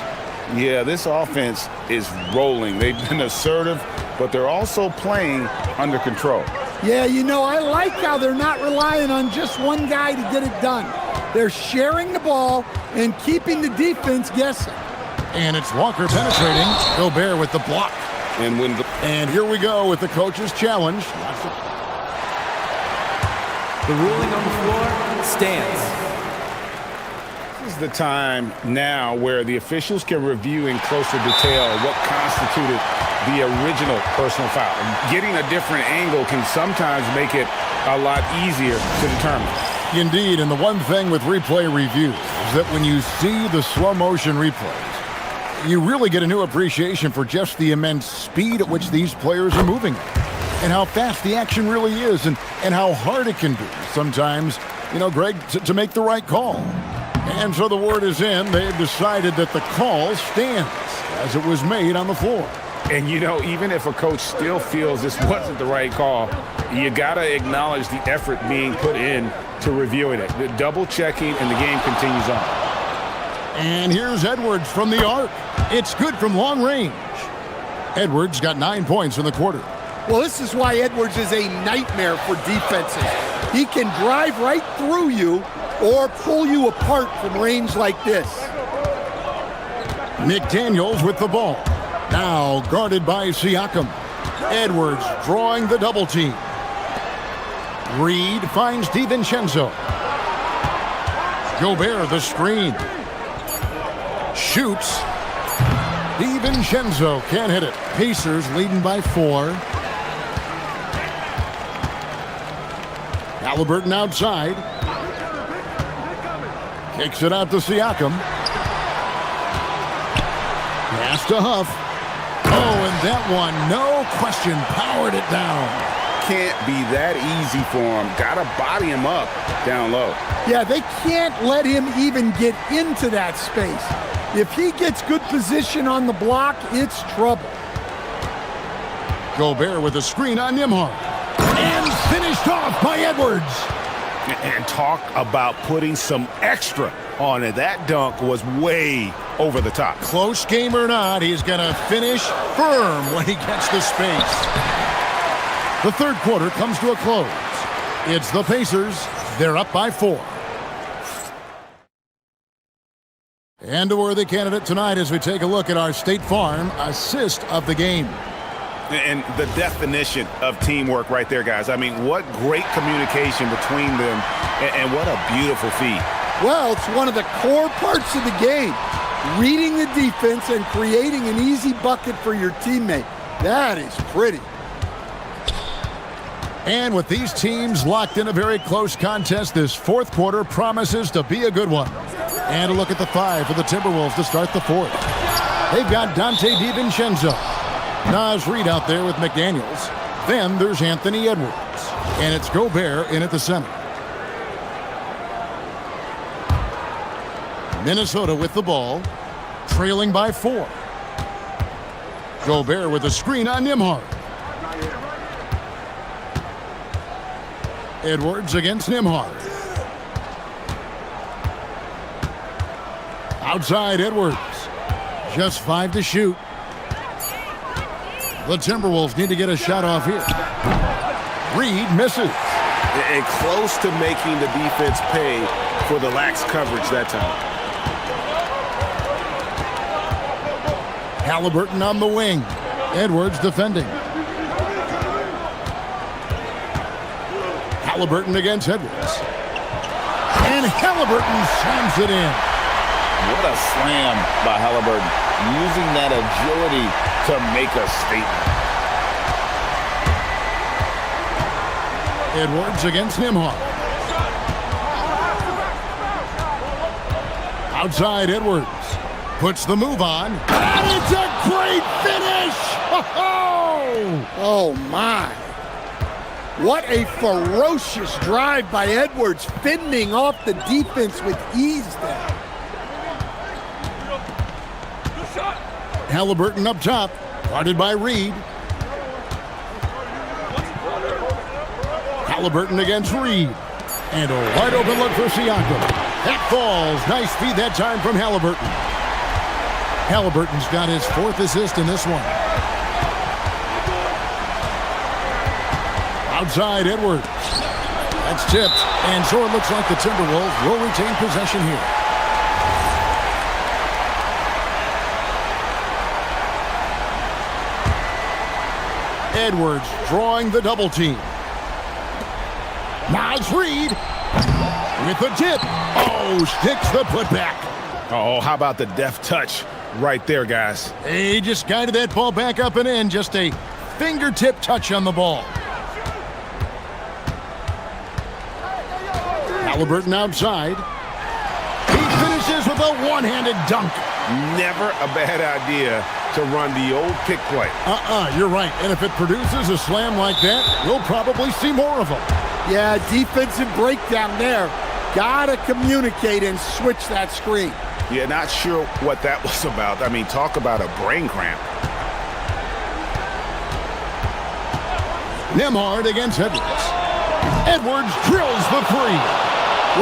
Yeah, this offense is rolling. They've been assertive, but they're also playing under control. Yeah, you know, I like how they're not relying on just one guy to get it done. They're sharing the ball and keeping the defense guessing. And it's Walker penetrating. Gobert with the block. And here we go with the coach's challenge. The ruling on the floor stands. This is the time now where the officials can review in closer detail what constituted the original personal foul. Getting a different angle can sometimes make it a lot easier to determine. Indeed, and the one thing with replay reviews is that when you see the slow motion replays, you really get a new appreciation for just the immense speed at which these players are moving and how fast the action really is and how hard it can be sometimes, you know, Greg, to make the right call. And so the word is in. They've decided that the call stands as it was made on the floor. And, you know, even if a coach still feels this wasn't the right call, you got to acknowledge the effort being put in to reviewing it. The double checking, and the game continues on. And here's Edwards from the arc. It's good from long range. Edwards got 9 points in the quarter. Well, this is why Edwards is a nightmare for defenses. He can drive right through you or pull you apart from range like this. McDaniels with the ball. Now guarded by Siakam. Edwards drawing the double team. Reed finds DiVincenzo. Gobert the screen. Shoots. DiVincenzo can't hit it. Pacers leading by 4. Halliburton outside. Kicks it out to Siakam. Pass to Huff. Oh, and that one, no question, powered it down. Can't be that easy for him. Gotta body him up down low. Yeah, they can't let him even get into that space. If he gets good position on the block, it's trouble. Gobert with a screen on Nembhard. And finished off by Edwards. And talk about putting some extra on it. That dunk was way over the top. Close game or not, he's going to finish firm when he gets the space. The third quarter comes to a close. It's the Pacers. They're up by 4. And a worthy candidate tonight as we take a look at our State Farm assist of the game. And the definition of teamwork right there, guys. I mean, what great communication between them, and what a beautiful feat. Well, it's one of the core parts of the game. Reading the defense and creating an easy bucket for your teammate. That is pretty. And with these teams locked in a very close contest, this fourth quarter promises to be a good one. And a look at the 5 for the Timberwolves to start the fourth. They've got Dante DiVincenzo. Naz Reid out there with McDaniels. Then there's Anthony Edwards. And it's Gobert in at the center. Minnesota with the ball. trailing by 4. Gobert with a screen on Nembhard. Edwards against Nembhard. Outside Edwards. Just 5 to shoot. The Timberwolves need to get a shot off here. Reed misses. And close to making the defense pay for the lax coverage that time. Halliburton on the wing. Edwards defending. Halliburton against Edwards. And Halliburton slams it in. What a slam by Halliburton. Using that agility to make a statement. Edwards against Nembhard. Outside Edwards. Puts the move on. And it's a great finish! Oh, my. What a ferocious drive by Edwards, fending off the defense with ease there. Halliburton up top, guarded by Reed. Halliburton against Reed. And a wide open look for Siakam. That falls. Nice feed that time from Halliburton. Halliburton's got his 4th assist in this one. Outside Edwards. That's tipped. And so it looks like the Timberwolves will retain possession here. Edwards drawing the double team. Now it's Reed with the tip. Oh, sticks the putback. Oh, how about the deft touch right there, guys? He just guided that ball back up and in. Just a fingertip touch on the ball. Halliburton outside. He finishes with a one-handed dunk. Never a bad idea to run the old pick play. You're right. And if it produces a slam like that, we'll probably see more of them. Yeah, defensive breakdown there. Gotta communicate and switch that screen. Yeah, not sure what that was about. I mean, talk about a brain cramp. Nembhard against Edwards. Edwards drills the 3.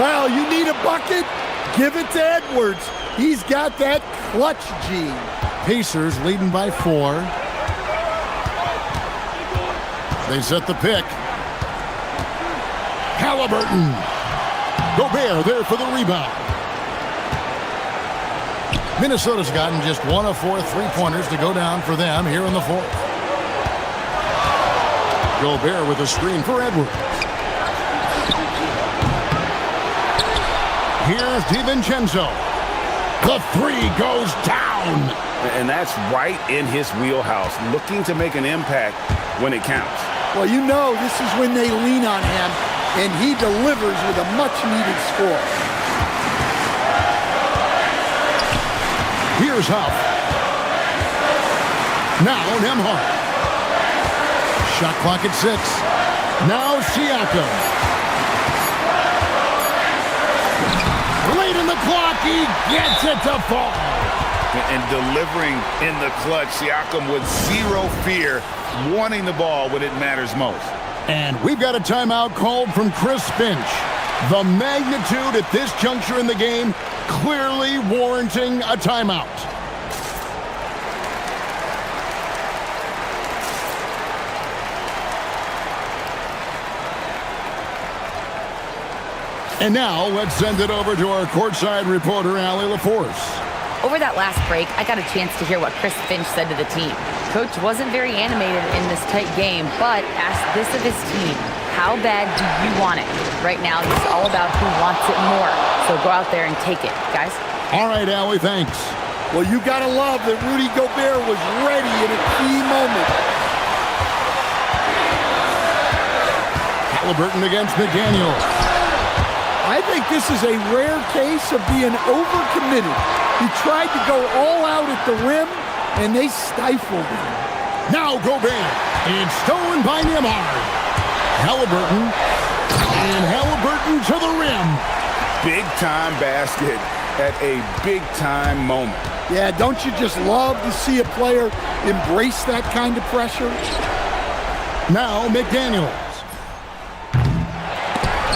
Well, you need a bucket? Give it to Edwards. He's got that clutch gene. Pacers leading by 4. They set the pick. Halliburton. Gobert there for the rebound. Minnesota's gotten just 1 of 4 3-pointers to go down for them here in the 4th. Gobert with a screen for Edwards. Here's DiVincenzo. The 3 goes down. And that's right in his wheelhouse, looking to make an impact when it counts. Well, you know this is when they lean on him, and he delivers with a much-needed score. Here's Huff. Now Nembhard. Shot clock at 6. Now Siakam. Late in the clock, he gets it to fall. And delivering in the clutch, Siakam with zero fear, wanting the ball when it matters most. And we've got a timeout called from Chris Finch. The magnitude at this juncture in the game clearly warranting a timeout. And now, let's send it over to our courtside reporter, Allie LaForce. Over that last break, I got a chance to hear what Chris Finch said to the team. Coach wasn't very animated in this tight game, but asked this of his team: how bad do you want it? Right now, this is all about who wants it more. So go out there and take it, guys. All right, Allie, thanks. Well, you gotta love that Rudy Gobert was ready in a key moment. Halliburton against McDaniel. I think this is a rare case of being overcommitted. He tried to go all out at the rim, and they stifled him. Now Gobert. It's stolen by Nembhard. Halliburton. And Halliburton to the rim. Big-time basket at a big-time moment. Yeah, don't you just love to see a player embrace that kind of pressure? Now McDaniels.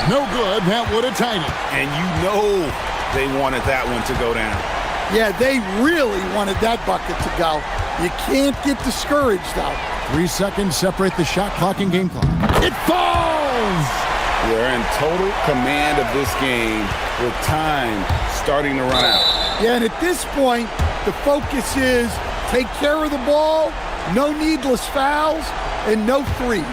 No good, that would have tied it. And you know they wanted that one to go down. Yeah, they really wanted that bucket to go. You can't get discouraged, though. 3 seconds separate the shot clock and game clock. It falls! They're in total command of this game with time starting to run out. Yeah, and at this point, the focus is take care of the ball, no needless fouls, and no threes.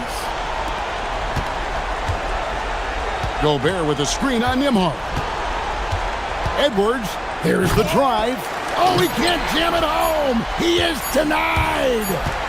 Gobert with a screen on Nimhart. Edwards, there's the drive. Oh, he can't jam it home. He is denied.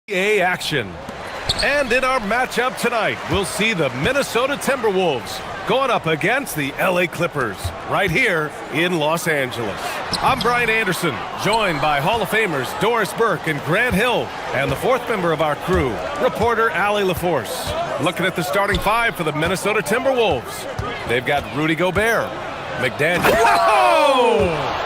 NBA action. And in our matchup tonight, we'll see the Minnesota Timberwolves going up against the LA Clippers right here in Los Angeles. I'm Brian Anderson, joined by Hall of Famers Doris Burke and Grant Hill, and the fourth member of our crew, reporter Allie LaForce. Looking at the starting five for the Minnesota Timberwolves. They've got Rudy Gobert, McDaniel. Whoa!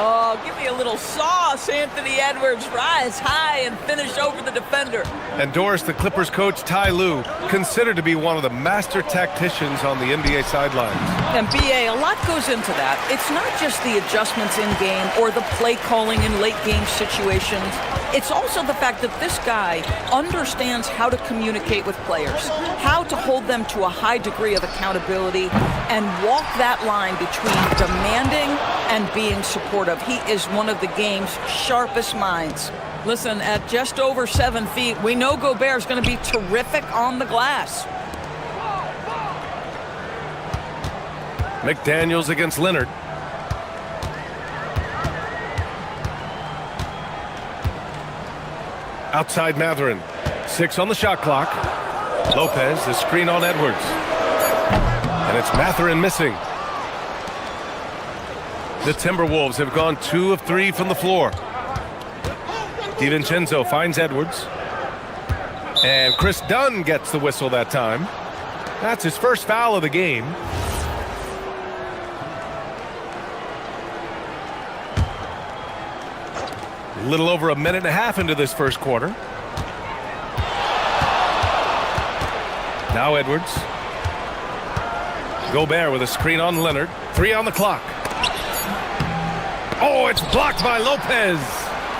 Oh, give me a little sauce, Anthony Edwards. Rise high and finish over the defender. And Doris, the Clippers coach Ty Lue, considered to be one of the master tacticians on the NBA sidelines. And BA, a lot goes into that. It's not just the adjustments in game or the play calling in late game situations. It's also the fact that this guy understands how to communicate with players, how to hold them to a high degree of accountability, and walk that line between demanding and being supportive. He is one of the game's sharpest minds. Listen, at just over 7 feet, we know Gobert's going to be terrific on the glass. McDaniels against Leonard. Outside Matherin. 6 on the shot clock. Lopez, the screen on Edwards. And it's Matherin missing. The Timberwolves have gone 2 of 3 from the floor. DiVincenzo finds Edwards. And Chris Dunn gets the whistle that time. That's his first foul of the game. A little over a minute and a half into this first quarter. Now Edwards. Gobert with a screen on Leonard. 3 on the clock. Oh, it's blocked by Lopez.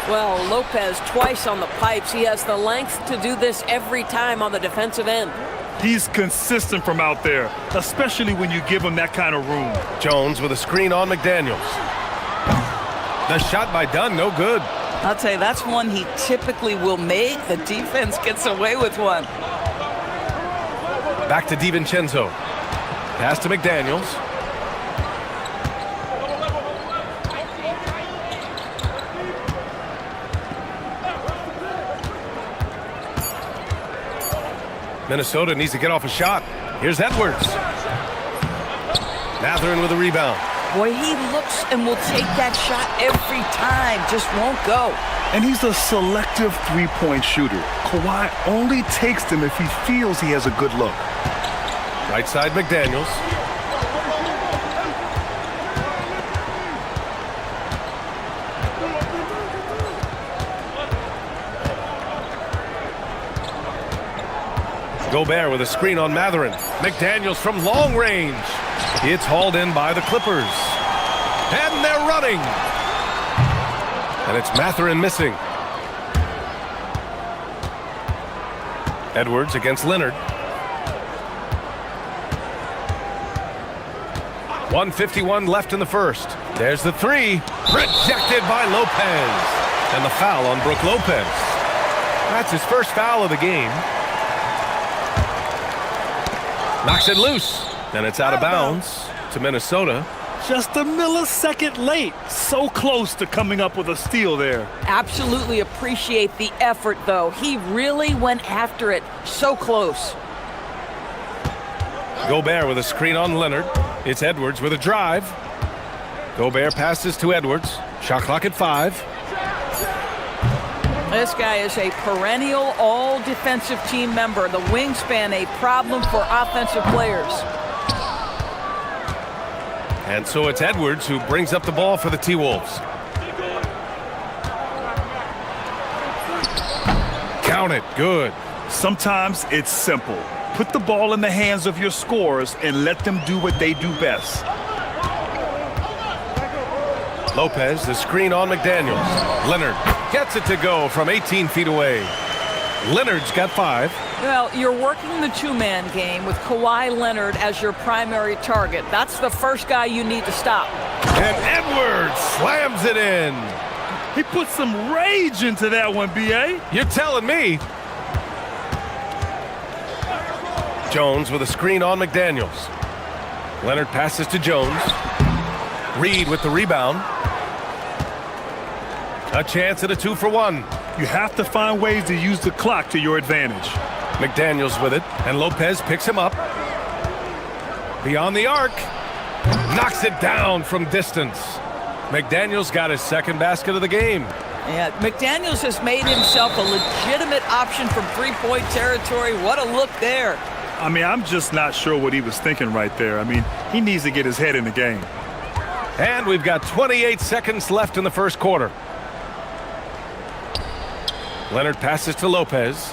Well, Lopez twice on the pipes. He has the length to do this every time on the defensive end. He's consistent from out there, especially when you give him that kind of room. Jones with a screen on McDaniels. The shot by Dunn, no good. I'll tell you, that's one he typically will make. The defense gets away with one. Back to DiVincenzo. Pass to McDaniels. Minnesota needs to get off a shot. Here's Edwards. Matherin with a rebound. Boy, he looks and will take that shot every time. Just won't go. And he's a selective three-point shooter. Kawhi only takes them if he feels he has a good look. Right side McDaniels. Gobert with a screen on Matherin. McDaniels from long range. It's hauled in by the Clippers. And they're running. And it's Matherin missing. Edwards against Leonard. 1:51 left in the first. There's the three. Rejected by Lopez. And the foul on Brook Lopez. That's his first foul of the game. Knocks it loose, and it's out of bounds to Minnesota. Just a millisecond late. So close to coming up with a steal there. Absolutely appreciate the effort, though. He really went after it. So close. Gobert with a screen on Leonard. It's Edwards with a drive. Gobert passes to Edwards. Shot clock at 5. This guy is a perennial all-defensive team member. The wingspan, a problem for offensive players. And so it's Edwards who brings up the ball for the T-Wolves. Count it. Good. Sometimes it's simple. Put the ball in the hands of your scorers and let them do what they do best. Lopez, the screen on McDaniels. Leonard gets it to go from 18 feet away. Leonard's got 5. Well, you're working the two-man game with Kawhi Leonard as your primary target. That's the first guy you need to stop. And Edwards slams it in. He put some rage into that one, B.A. You're telling me. Jones with a screen on McDaniels. Leonard passes to Jones. Reed with the rebound. A chance at a 2-for-1. You have to find ways to use the clock to your advantage. McDaniels with it, and Lopez picks him up. Beyond the arc. Knocks it down from distance. McDaniels got his second basket of the game. Yeah, McDaniels has made himself a legitimate option from three-point territory. What a look there. I mean, I'm just not sure what he was thinking right there. I mean, he needs to get his head in the game. And we've got 28 seconds left in the first quarter. Leonard passes to Lopez.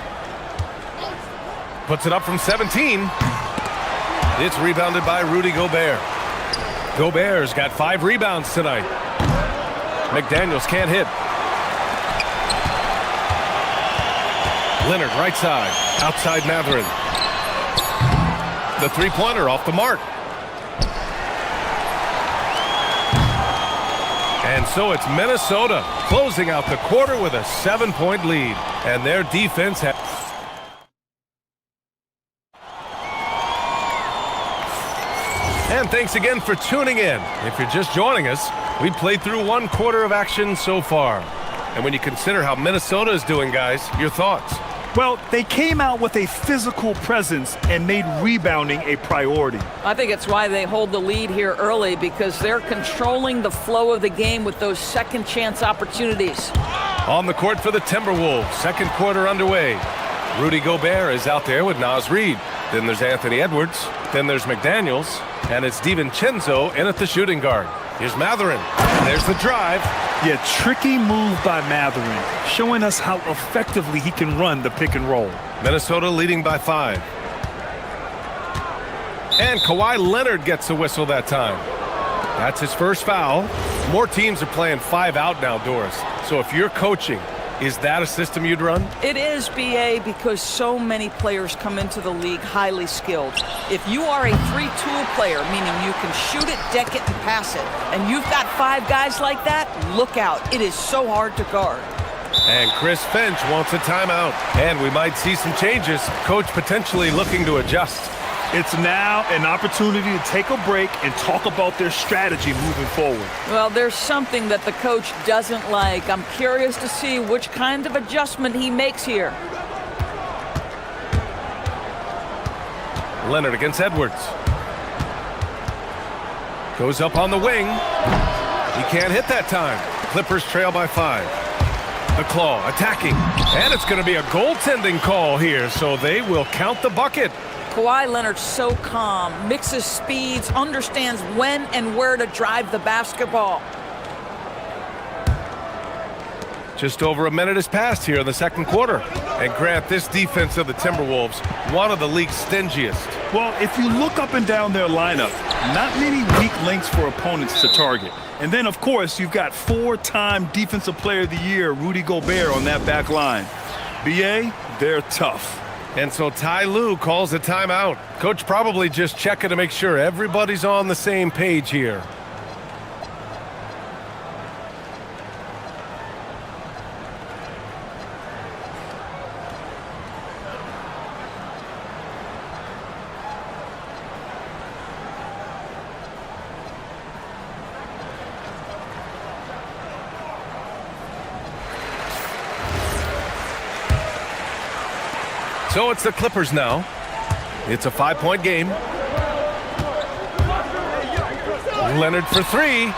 Puts it up from 17. It's rebounded by Rudy Gobert. Gobert's got 5 rebounds tonight. McDaniels can't hit. Leonard right side. Outside Matherin. The three-pointer off the mark. And so it's Minnesota closing out the quarter with a 7-point lead. And their defense has... And thanks again for tuning in. If you're just joining us, we played through 1 quarter of action so far. And when you consider how Minnesota is doing, guys, your thoughts? Well, they came out with a physical presence and made rebounding a priority. I think it's why they hold the lead here early, because they're controlling the flow of the game with those second chance opportunities. On the court for the Timberwolves, second quarter underway. Rudy Gobert is out there with Naz Reid. Then there's Anthony Edwards. Then there's McDaniels. And it's DiVincenzo in at the shooting guard. Here's Matherin. There's the drive. Yeah, tricky move by Matherin, showing us how effectively he can run the pick and roll. Minnesota leading by 5. And Kawhi Leonard gets a whistle that time. That's his first foul. More teams are playing 5 out now, Doris. So if you're coaching, is that a system you'd run? It is, BA, because so many players come into the league highly skilled. If you are a 3-tool player, meaning you can shoot it, deck it, and pass it, and you've got 5 guys like that, look out. It is so hard to guard. And Chris Finch wants a timeout. And we might see some changes. Coach potentially looking to adjust. It's now an opportunity to take a break and talk about their strategy moving forward. Well, there's something that the coach doesn't like. I'm curious to see which kind of adjustment he makes here. Leonard against Edwards. Goes up on the wing. He can't hit that time. Clippers trail by 5. The Claw attacking. And it's going to be a goaltending call here, so they will count the bucket. Kawhi Leonard so calm, mixes speeds, understands when and where to drive the basketball. Just over a minute has passed here in the second quarter. And Grant, this defense of the Timberwolves, one of the league's stingiest. Well, if you look up and down their lineup, not many weak links for opponents to target. And then, of course, you've got 4-time Defensive Player of the Year, Rudy Gobert, on that back line. BA, they're tough. And so Ty Lue calls a timeout. Coach probably just checking to make sure everybody's on the same page here. So it's the Clippers now. It's a 5-point game. Leonard for 3.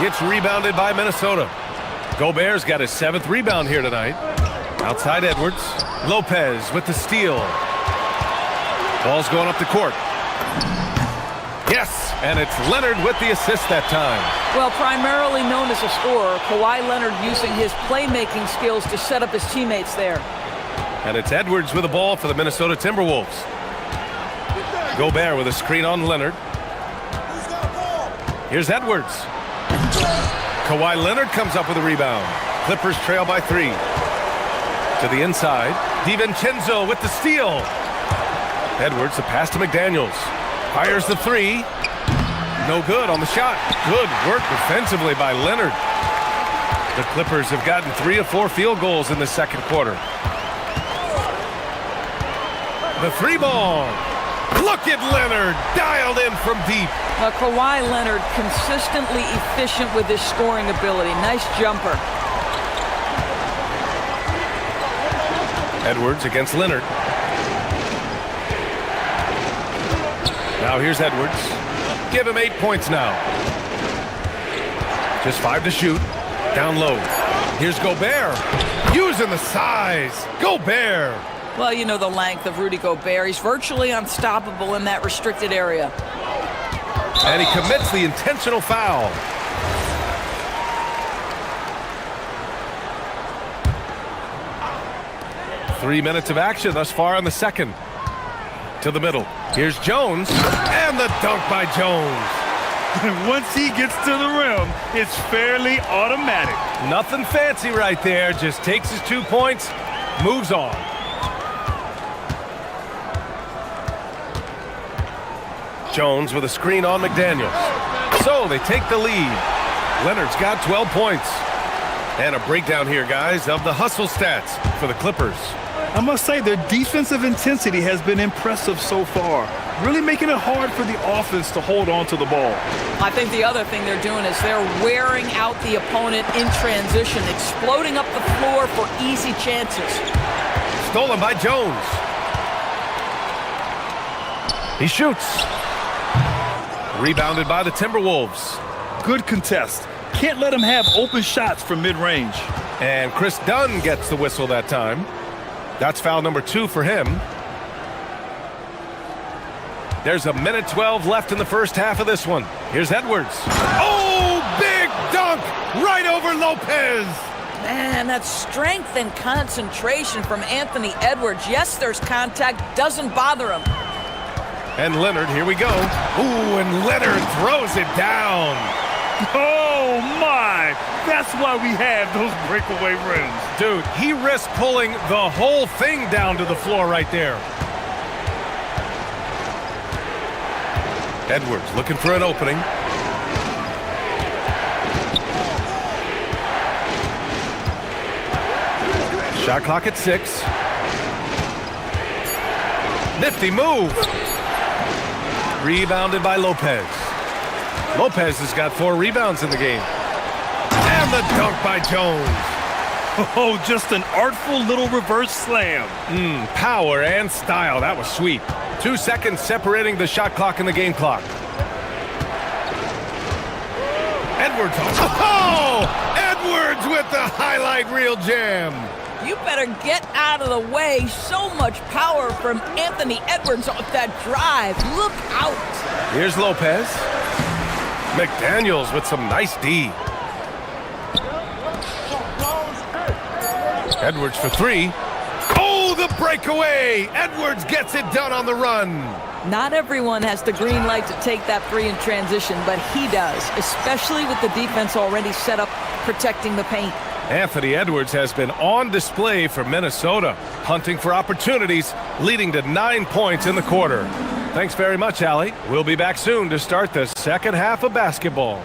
It's rebounded by Minnesota. Gobert's got his 7th rebound here tonight. Outside Edwards. Lopez with the steal. Ball's going up the court. Yes, and it's Leonard with the assist that time. Well, primarily known as a scorer, Kawhi Leonard using his playmaking skills to set up his teammates there. And it's Edwards with the ball for the Minnesota Timberwolves. Gobert with a screen on Leonard. Here's Edwards. Kawhi Leonard comes up with a rebound. Clippers trail by 3. To the inside. DiVincenzo with the steal. Edwards, the pass to McDaniels. Fires the 3. No good on the shot. Good work defensively by Leonard. The Clippers have gotten 3 of 4 field goals in the second quarter. The 3 ball. Look at Leonard, dialed in from deep. Kawhi Leonard consistently efficient with his scoring ability. Nice jumper. Edwards against Leonard. Now here's Edwards. Give him 8 points now. Just 5 to shoot. Down low. Here's Gobert. Using the size. Gobert. Well, you know the length of Rudy Gobert. He's virtually unstoppable in that restricted area. And he commits the intentional foul. Three minutes of action thus far in the second. To the middle. Here's Jones. And the dunk by Jones. Once he gets to the rim, it's fairly automatic. Nothing fancy right there. Just takes his 2 points, moves on. Jones with a screen on McDaniels. So they take the lead. Leonard's got 12 points. And a breakdown here, guys, of the hustle stats for the Clippers. I must say their defensive intensity has been impressive so far, really making it hard for the offense to hold on to the ball. I think the other thing they're doing is they're wearing out the opponent in transition, exploding up the floor for easy chances. Stolen by Jones. He shoots. Rebounded by the Timberwolves. Good contest. Can't let him have open shots from mid-range. And Chris Dunn gets the whistle that time. That's foul number 2 for him. There's a minute 12 left in the first half of this one. Here's Edwards. Oh, big dunk right over Lopez. Man, that strength and concentration from Anthony Edwards. Yes, there's contact, doesn't bother him. And Leonard, here we go. Ooh, and Leonard throws it down. Oh, my. That's why we have those breakaway rims. Dude, he risked pulling the whole thing down to the floor right there. Edwards looking for an opening. Shot clock at 6. Nifty move. Rebounded by Lopez. Lopez has got 4 rebounds in the game. And the dunk by Jones. Oh, just an artful little reverse slam. Power and style. That was sweet. 2 seconds separating the shot clock and the game clock. Edwards. Oh! Edwards with the highlight reel jam. You better get out of the way. So much power from Anthony Edwards off that drive. Look out. Here's Lopez. McDaniels with some nice D. Edwards for 3. Oh, the breakaway! Edwards gets it done on the run. Not everyone has the green light to take that 3 in transition, but he does, especially with the defense already set up protecting the paint. Anthony Edwards has been on display for Minnesota, hunting for opportunities, leading to 9 points in the quarter. Thanks very much, Allie. We'll be back soon to start the second half of basketball.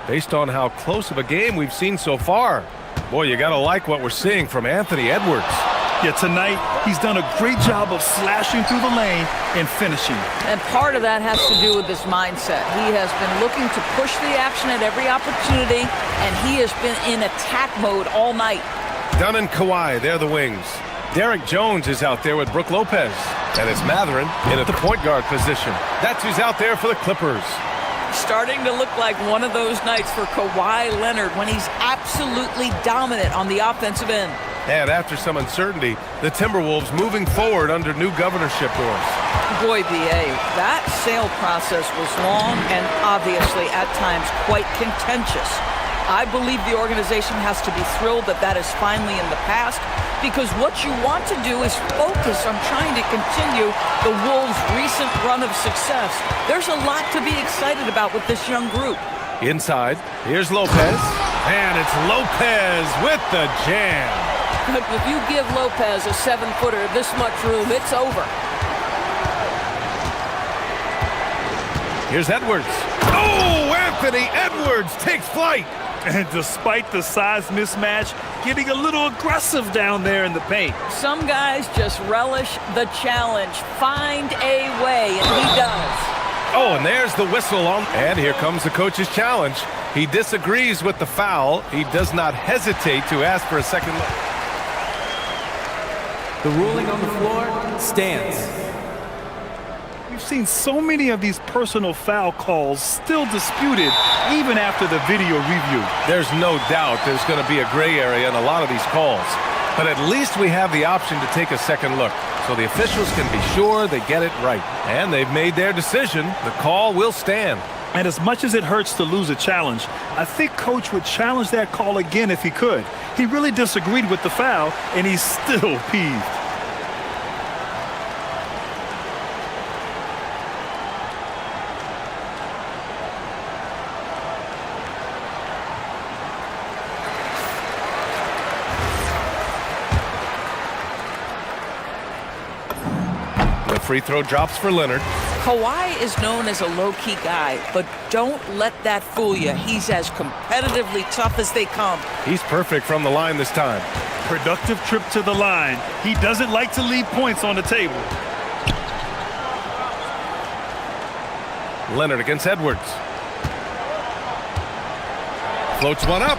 Based on how close of a game we've seen so far. Boy, you gotta like what we're seeing from Anthony Edwards. Yeah, tonight he's done a great job of slashing through the lane and finishing. And part of that has to do with his mindset. He has been looking to push the action at every opportunity, and he has been in attack mode all night. Dunn and Kawhi, they're the wings. Derek Jones is out there with Brook Lopez. And it's Matherin in at the point guard position. That's who's out there for the Clippers. Starting to look like one of those nights for Kawhi Leonard when he's absolutely dominant on the offensive end. And after some uncertainty, the Timberwolves moving forward under new governorship doors. Boy, B.A., that sale process was long and obviously at times quite contentious. I believe the organization has to be thrilled that that is finally in the past, because what you want to do is focus on trying to continue the Wolves' recent run of success. There's a lot to be excited about with this young group. Inside, here's Lopez. And it's Lopez with the jam. But if you give Lopez a 7-footer this much room, it's over. Here's Edwards. Oh, Anthony Edwards takes flight. And despite the size mismatch, getting a little aggressive down there in the paint. Some guys just relish the challenge. Find a way, and he does. Oh, and there's the whistle on. And here comes the coach's challenge. He disagrees with the foul. He does not hesitate to ask for a second look. The ruling on the floor stands. We've seen so many of these personal foul calls still disputed even after the video review. There's no doubt there's going to be a gray area in a lot of these calls. But at least we have the option to take a second look, so the officials can be sure they get it right. And they've made their decision. The call will stand. And as much as it hurts to lose a challenge, I think Coach would challenge that call again if he could. He really disagreed with the foul, and he's still peeved. Free throw drops for Leonard. Kawhi is known as a low-key guy, but don't let that fool you. He's as competitively tough as they come. He's perfect from the line this time. Productive trip to the line. He doesn't like to leave points on the table. Leonard against Edwards. Floats one up.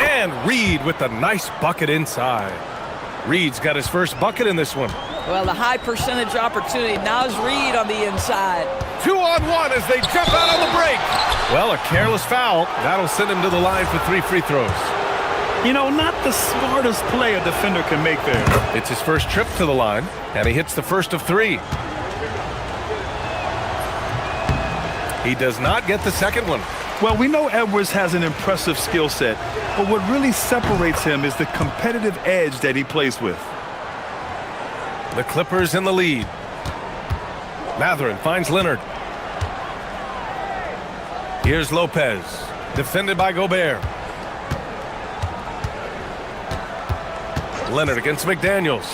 And Reed with the nice bucket inside. Reed's got his first bucket in this one. Well, the high percentage opportunity. Now's Reed on the inside. 2-on-1 as they jump out on the break. Well, a careless foul. That'll send him to the line for 3 free throws. You know, not the smartest play a defender can make there. It's his first trip to the line, and he hits the first of 3. He does not get the second one. Well, we know Edwards has an impressive skill set, but what really separates him is the competitive edge that he plays with. The Clippers in the lead. Matherin finds Leonard. Here's Lopez, defended by Gobert. Leonard against McDaniels.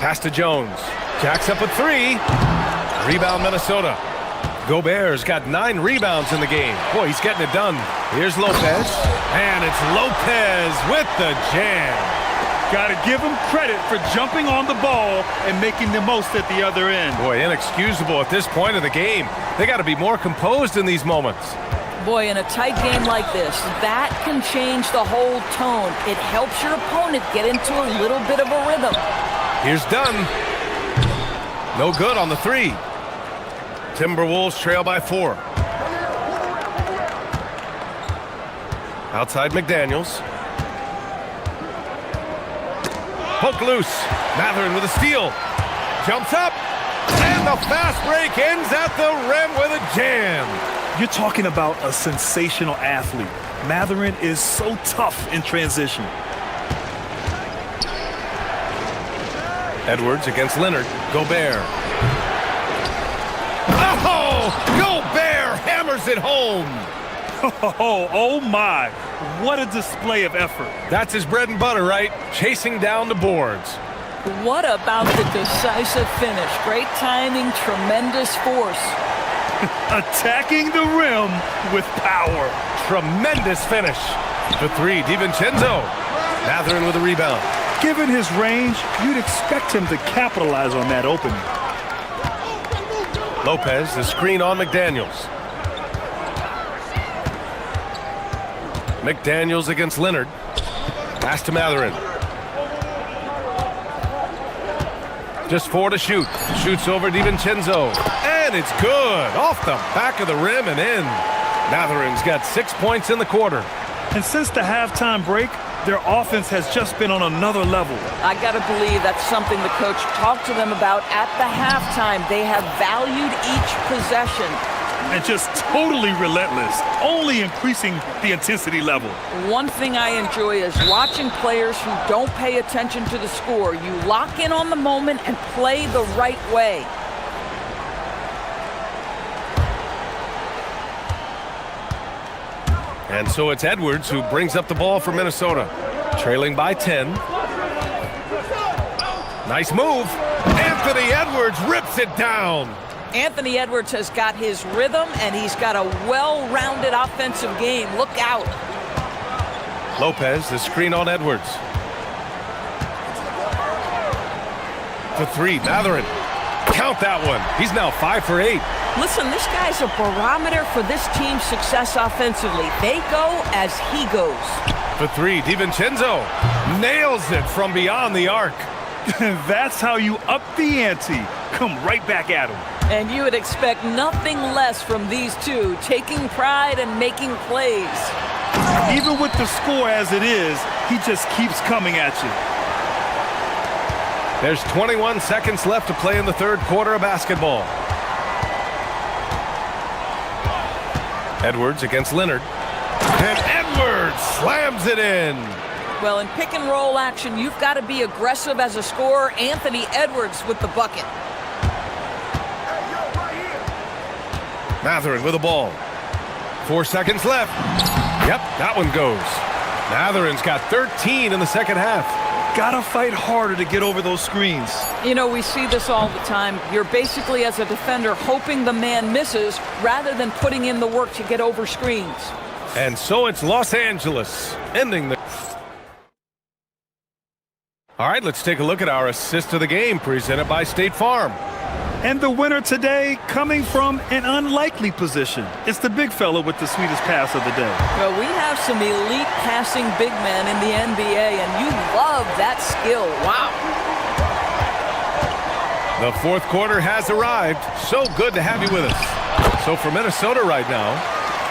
Pass to Jones. Jacks up a 3. Rebound Minnesota. Gobert's got 9 rebounds in the game. Boy, he's getting it done. Here's Lopez. And it's Lopez with the jam. Got to give him credit for jumping on the ball and making the most at the other end. Boy, inexcusable at this point of the game. They got to be more composed in these moments. Boy, in a tight game like this, that can change the whole tone. It helps your opponent get into a little bit of a rhythm. Here's Dunn. No good on the 3. Timberwolves trail by 4. Outside McDaniels. Poke loose. Matherin with a steal. Jumps up. And the fast break ends at the rim with a jam. You're talking about a sensational athlete. Matherin is so tough in transition. Edwards against Leonard. Gobert. Oh! Gobert hammers it home. Oh my. What a display of effort. That's his bread and butter, right? Chasing down the boards. What about the decisive finish? Great timing, tremendous force. Attacking the rim with power. Tremendous finish. The 3, DiVincenzo. Matherin with a rebound. Given his range, you'd expect him to capitalize on that opening. Lopez, the screen on McDaniels. McDaniels against Leonard. Pass to Matherin. Just 4 to shoot. Shoots over DiVincenzo. And it's good. Off the back of the rim and in. Matherin's got 6 points in the quarter. And since the halftime break, their offense has just been on another level. I got to believe that's something the coach talked to them about at the halftime. They have valued each possession. And just totally relentless, only increasing the intensity level. One thing I enjoy is watching players who don't pay attention to the score. You lock in on the moment and play the right way. And so it's Edwards who brings up the ball for Minnesota. Trailing by 10. Nice move. Anthony Edwards rips it down. Anthony Edwards has got his rhythm, and he's got a well-rounded offensive game. Look out. Lopez, the screen on Edwards. For 3, Matherin. Count that one. He's now 5 for 8. Listen, this guy's a barometer for this team's success offensively. They go as he goes. For 3, DiVincenzo nails it from beyond the arc. That's how you up the ante. Come right back at him. And you would expect nothing less from these two, taking pride and making plays. Even with the score as it is, he just keeps coming at you. There's 21 seconds left to play in the third quarter of basketball. Edwards against Leonard. And Edwards slams it in. Well, in pick and roll action, you've got to be aggressive as a scorer. Anthony Edwards with the bucket. Matherin with the ball. 4 seconds left. Yep, that one goes. Matherin's got 13 in the second half. Gotta fight harder to get over those screens. You know, we see this all the time. You're basically, as a defender, hoping the man misses rather than putting in the work to get over screens. And so it's Los Angeles ending the... All right, let's take a look at our assist of the game presented by State Farm. And the winner today coming from an unlikely position. It's the big fella with the sweetest pass of the day. Well, we have some elite passing big men in the NBA, and you love that skill. Wow. The fourth quarter has arrived. So good to have you with us. So for Minnesota right now,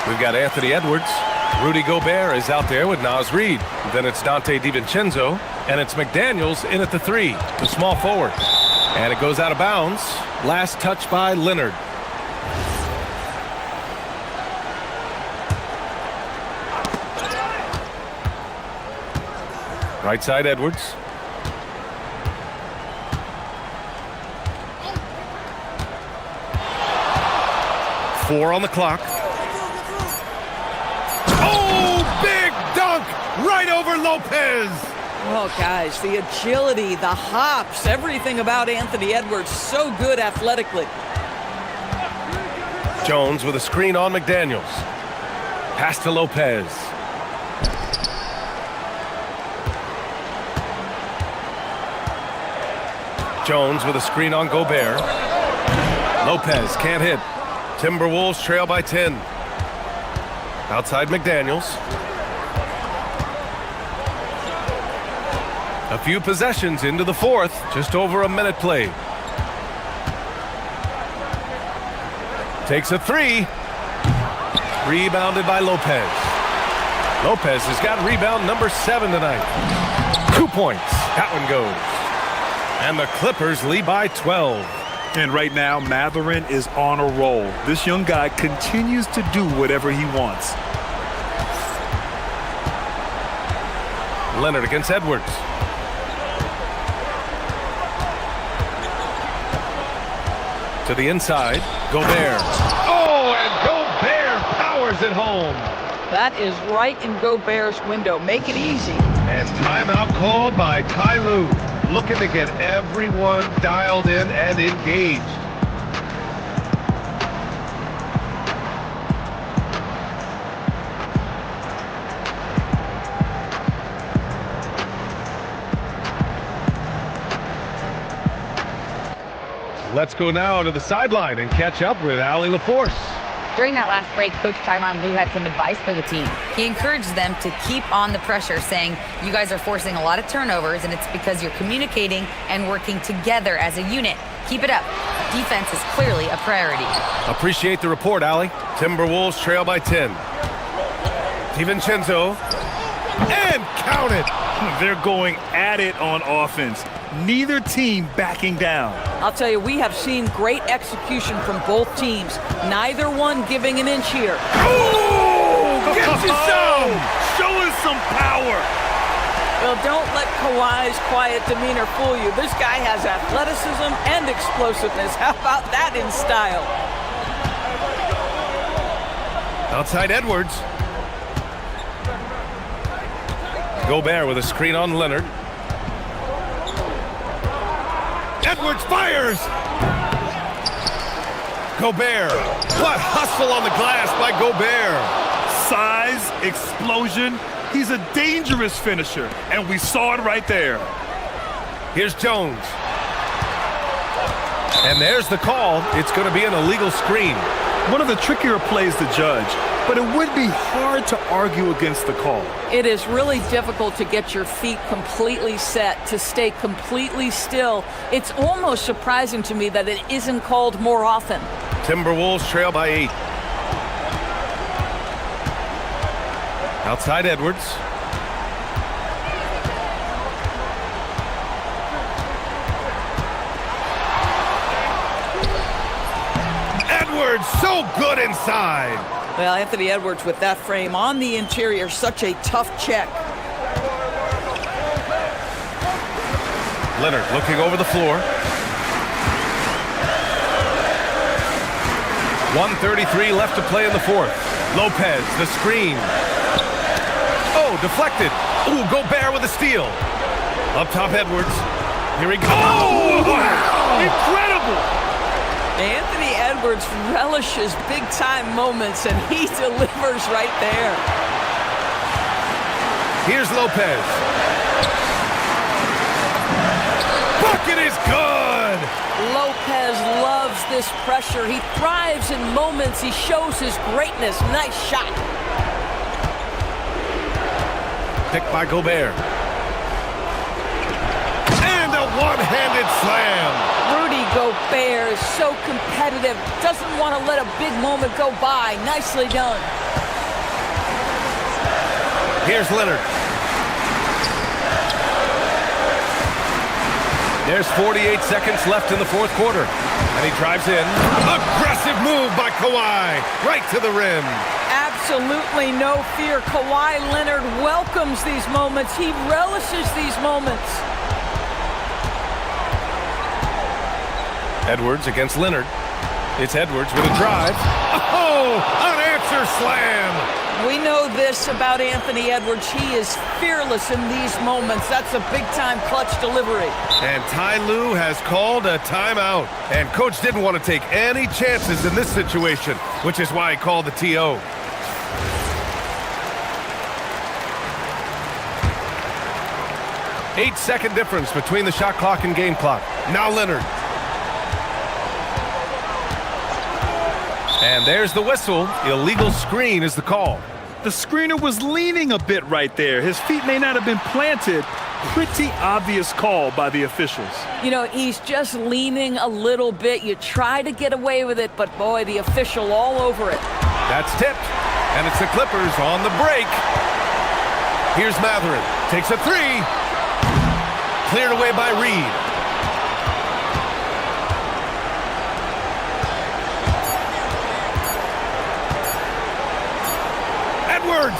we've got Anthony Edwards. Rudy Gobert is out there with Naz Reid. Then it's Dante DiVincenzo, and it's McDaniels in at the 3, the small forward. And it goes out of bounds. Last touch by Leonard. Right side, Edwards. Four on the clock. Oh, big dunk right over Lopez. Oh, guys, the agility, the hops, everything about Anthony Edwards, so good athletically. Jones with a screen on McDaniels. Pass to Lopez. Jones with a screen on Gobert. Lopez can't hit. Timberwolves trail by 10. Outside McDaniels. A few possessions into the fourth, just over a minute played. Takes a 3. Rebounded by Lopez. Lopez has got rebound number 7 tonight. 2 points. That one goes. And the Clippers lead by 12. And right now, Matherin is on a roll. This young guy continues to do whatever he wants. Leonard against Edwards. To the inside, Gobert. Oh, and Gobert powers it home. That is right in Gobert's window. Make it easy. And timeout called by Ty Lue, looking to get everyone dialed in and engaged. Let's go now to the sideline and catch up with Allie LaForce. During that last break, Coach Tyron Lue had some advice for the team. He encouraged them to keep on the pressure, saying, you guys are forcing a lot of turnovers, and it's because you're communicating and working together as a unit. Keep it up. Defense is clearly a priority. Appreciate the report, Allie. Timberwolves trail by 10. DiVincenzo. And count it. They're going at it on offense. Neither team backing down. I'll tell you, we have seen great execution from both teams. Neither one giving an inch here. Oh, get you some! Show us some power. Well, don't let Kawhi's quiet demeanor fool you. This guy has athleticism and explosiveness. How about that in style? Outside Edwards. Gobert with a screen on Leonard. Edwards fires! Gobert. What hustle on the glass by Gobert. Size, explosion. He's a dangerous finisher, and we saw it right there. Here's Jones. And there's the call. It's going to be an illegal screen. One of the trickier plays to judge, but it would be hard to argue against the call. It is really difficult to get your feet completely set, to stay completely still. It's almost surprising to me that it isn't called more often. Timberwolves trail by 8. Outside Edwards. Edwards, so good inside. Well, Anthony Edwards with that frame on the interior, such a tough check. Leonard looking over the floor. 1:33 left to play in the fourth. Lopez, the screen. Oh, deflected. Ooh, Gobert with a steal. Up top, Edwards. Here he goes. Oh, wow! Incredible! Anthony Edwards relishes big-time moments, and he delivers right there. Here's Lopez. Bucket is good! Lopez loves this pressure. He thrives in moments. He shows his greatness. Nice shot. Picked by Gobert. And a one-handed slam. Rudy Gobert is so competitive. Doesn't want to let a big moment go by. Nicely done. Here's Leonard. There's 48 seconds left in the fourth quarter. And he drives in. Aggressive move by Kawhi. Right to the rim. Absolutely no fear. Kawhi Leonard welcomes these moments. He relishes these moments. Edwards against Leonard. It's Edwards with a drive. Oh, unanswered slam. We know this about Anthony Edwards. He is fearless in these moments. That's a big-time clutch delivery. And Ty Lue has called a timeout. And coach didn't want to take any chances in this situation, which is why he called the TO. Eight-second difference between the shot clock and game clock. Now Leonard. And there's the whistle. Illegal screen is the call. The screener was leaning a bit right there. His feet may not have been planted. Pretty obvious call by the officials. You know, he's just leaning a little bit. You try to get away with it, but boy, the official all over it. That's tipped. And it's the Clippers on the break. Here's Matherin. Takes a three. Cleared away by Reed. Edwards!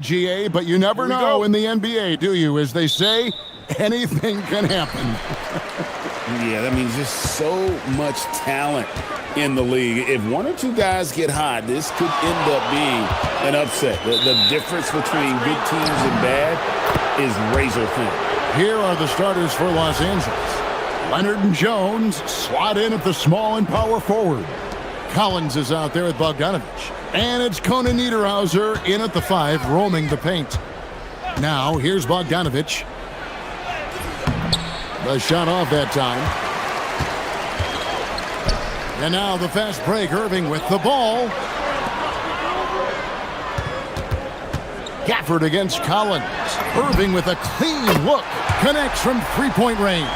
GA, but you never know in the NBA, do you? As they say, anything can happen. Yeah, that means just so much talent in the league. If one or two guys get hot, this could end up being an upset. The difference between good teams and bad is razor thin. Here are the starters for Los Angeles. Leonard and Jones slot in at the small and power forward. Collins is out there with Bogdanovich. And it's Conan Niederhauser in at the 5, roaming the paint. Now, here's Bogdanovich. The shot off that time. And now the fast break, Irving with the ball. Gafford against Collins. Irving with a clean look. Connects from three-point range.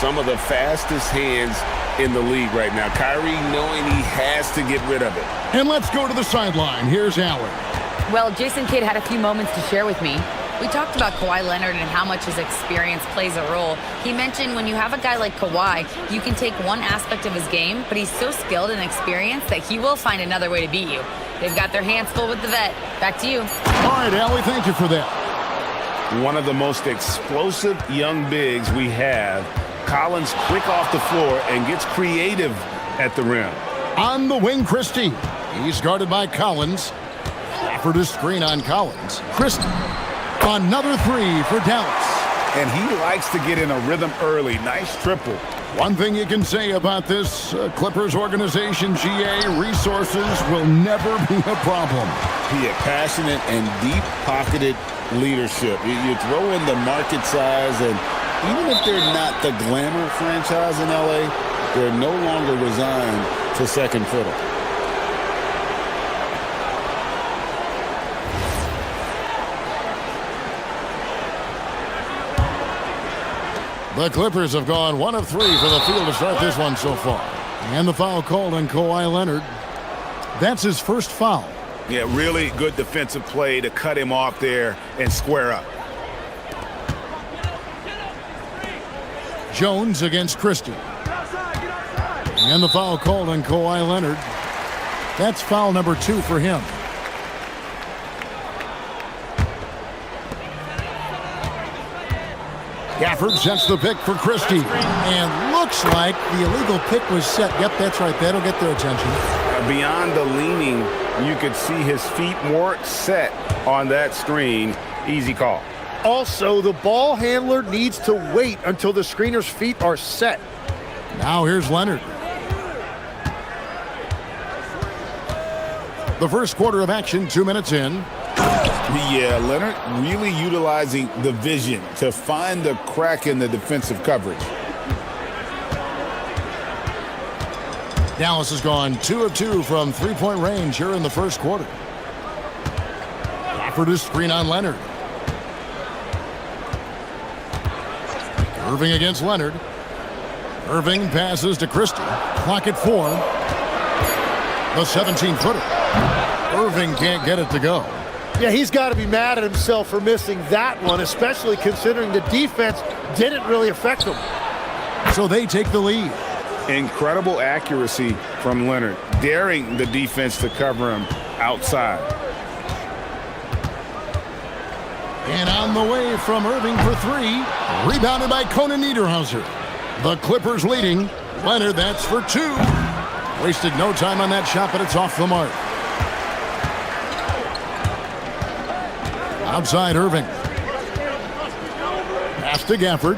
Some of the fastest hands in the league right now. Kyrie knowing he has to get rid of it. And let's go to the sideline. Here's Allen. Well, Jason Kidd had a few moments to share with me. We talked about Kawhi Leonard and how much his experience plays a role. He mentioned when you have a guy like Kawhi, you can take one aspect of his game, but he's so skilled and experienced that he will find another way to beat you. They've got their hands full with the vet. Back to you. All right, Allie, thank you for that. One of the most explosive young bigs we have. Collins quick off the floor and gets creative at the rim. On the wing, Christie. He's guarded by Collins. Offered a screen on Collins. Christie. Another three for Dallas. And he likes to get in a rhythm early. Nice triple. One thing you can say about this Clippers organization, GA, resources will never be a problem. He had passionate and deep-pocketed leadership. You throw in the market size, and even if they're not the glamour franchise in LA, they're no longer resigned to second fiddle. The Clippers have gone 1 of 3 for the field to start this one so far. And the foul called on Kawhi Leonard. That's his first foul. Yeah, really good defensive play to cut him off there and square up. Jones against Christie. And the foul called on Kawhi Leonard. That's foul number 2 for him. Gafford sets the pick for Christie. And looks like the illegal pick was set. Yep, that's right. That'll get their attention. Beyond the leaning, you could see his feet more set on that screen. Easy call. Also, the ball handler needs to wait until the screener's feet are set. Now here's Leonard. The first quarter of action, 2 minutes in. Yeah, Leonard really utilizing the vision to find the crack in the defensive coverage. Dallas has gone 2 of 2 from three-point range here in the first quarter. Offered a screen on Leonard. Irving against Leonard. Irving passes to Christie. Clock at 4. The 17-footer. Irving can't get it to go. Yeah, he's got to be mad at himself for missing that one, especially considering the defense didn't really affect him. So they take the lead. Incredible accuracy from Leonard, daring the defense to cover him outside. And on the way from Irving for 3. Rebounded by Conan Niederhauser. The Clippers leading. Leonard, that's for 2. Wasted no time on that shot, but it's off the mark. Outside Irving. Pass to Gafford.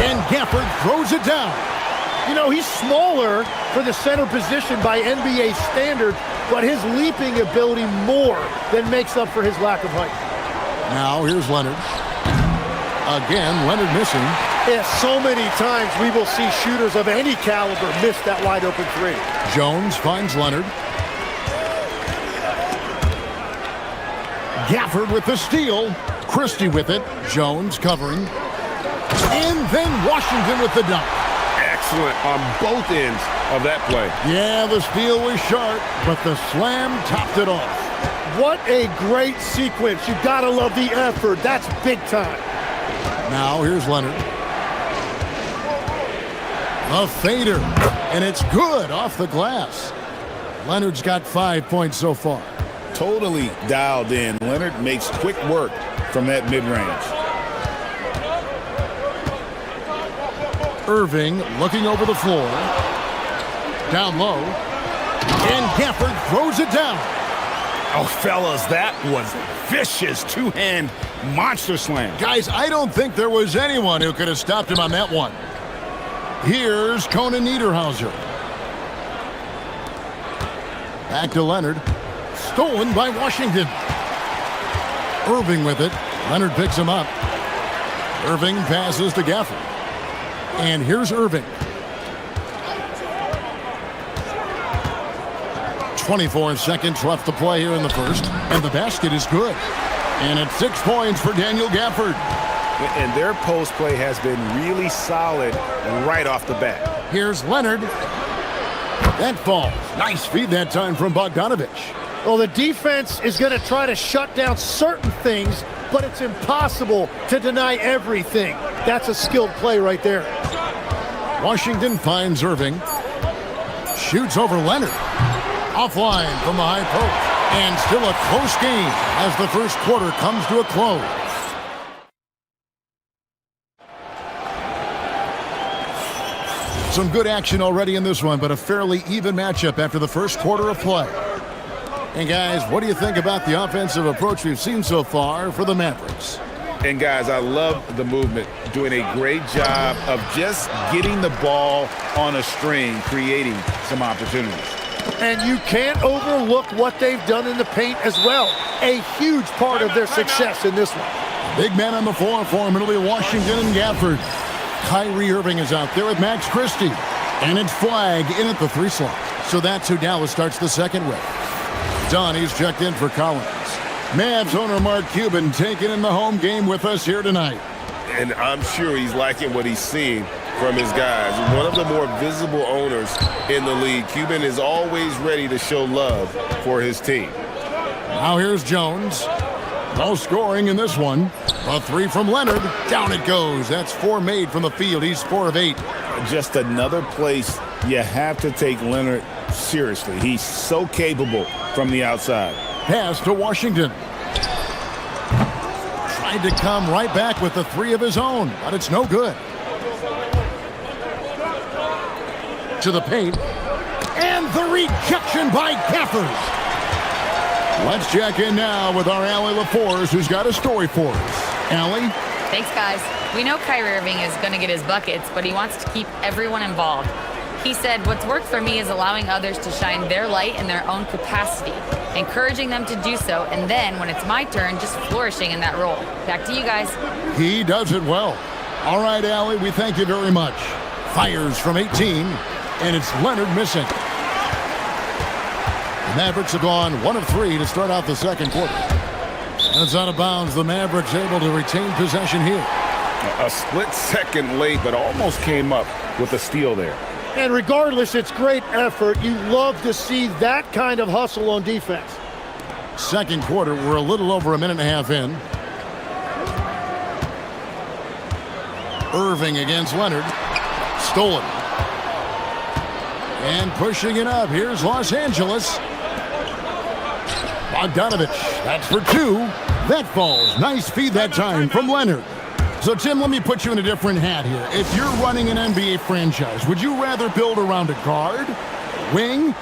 And Gafford throws it down. You know, he's smaller for the center position by NBA standards, but his leaping ability more than makes up for his lack of height. Now here's Leonard. Again, Leonard missing. Yeah, so many times we will see shooters of any caliber miss that wide open 3. Jones finds Leonard. Gafford with the steal. Christie with it. Jones covering. And then Washington with the dunk. Excellent on both ends of that play. Yeah, the steal was sharp, but the slam topped it off. What a great sequence. You've got to love the effort. That's big time. Now here's Leonard. A fader. And it's good off the glass. Leonard's got 5 points so far. totally dialed in. Leonard makes quick work from that mid-range. Irving looking over the floor. Down low. And Gafford throws it down. Oh, fellas, that was vicious two-hand monster slam. Guys, I don't think there was anyone who could have stopped him on that one. Here's Conan Niederhauser. Back to Leonard. Stolen by Washington. Irving with it. Leonard picks him up. Irving passes to Gafford. And here's Irving. 24 seconds left to play here in the first. And the basket is good. And it's 6 points for Daniel Gafford. And their post play has been really solid right off the bat. Here's Leonard. That falls. Nice feed that time from Bogdanovich. Well, the defense is going to try to shut down certain things, but it's impossible to deny everything. That's a skilled play right there. Washington finds Irving. Shoots over Leonard. Offline from the high post. And still a close game as the first quarter comes to a close. Some good action already in this one, but a fairly even matchup after the first quarter of play. And guys, what do you think about the offensive approach we've seen so far for the Mavericks? And guys, I love the movement, doing a great job of just getting the ball on a string, creating some opportunities. And you can't overlook what they've done in the paint as well. A huge part of their success in this one. Big man on the floor for him. It'll be Washington and Gafford. Kyrie Irving is out there with Max Christie. And it's Flag in at the 3 slot. So that's who Dallas starts the second with. Donnie's checked in for Collins. Mavs owner Mark Cuban taking in the home game with us here tonight. And I'm sure he's liking what he's seeing from his guys. One of the more visible owners in the league. Cuban is always ready to show love for his team. Now here's Jones. No scoring in this one. A 3 from Leonard. Down it goes. That's 4 made from the field. He's 4 of 8. Just another place you have to take Leonard seriously. He's so capable from the outside. Pass to Washington. Tried to come right back with the 3 of his own, but it's no good. To the paint. And the rejection by Gafford. Let's check in now with our Allie LaForce, who's got a story for us. Allie? Thanks, guys. We know Kyrie Irving is going to get his buckets, but he wants to keep everyone involved. He said, what's worked for me is allowing others to shine their light in their own capacity, encouraging them to do so, and then, when it's my turn, just flourishing in that role. Back to you guys. He does it well. All right, Allie, we thank you very much. Fires from 18, and it's Leonard missing. The Mavericks have gone 1 of 3 to start out the second quarter. And it's out of bounds. The Mavericks able to retain possession here. A split second late, but almost came up with a steal there. And regardless, it's great effort. You love to see that kind of hustle on defense. Second quarter, we're a little over a minute and a half in. Irving against Leonard. Stolen. And pushing it up. Here's Los Angeles. Bogdanovich. That's for 2. That falls. Nice feed that time from Leonard. So, Tim, let me put you in a different hat here. If you're running an NBA franchise, would you rather build around a guard, wing,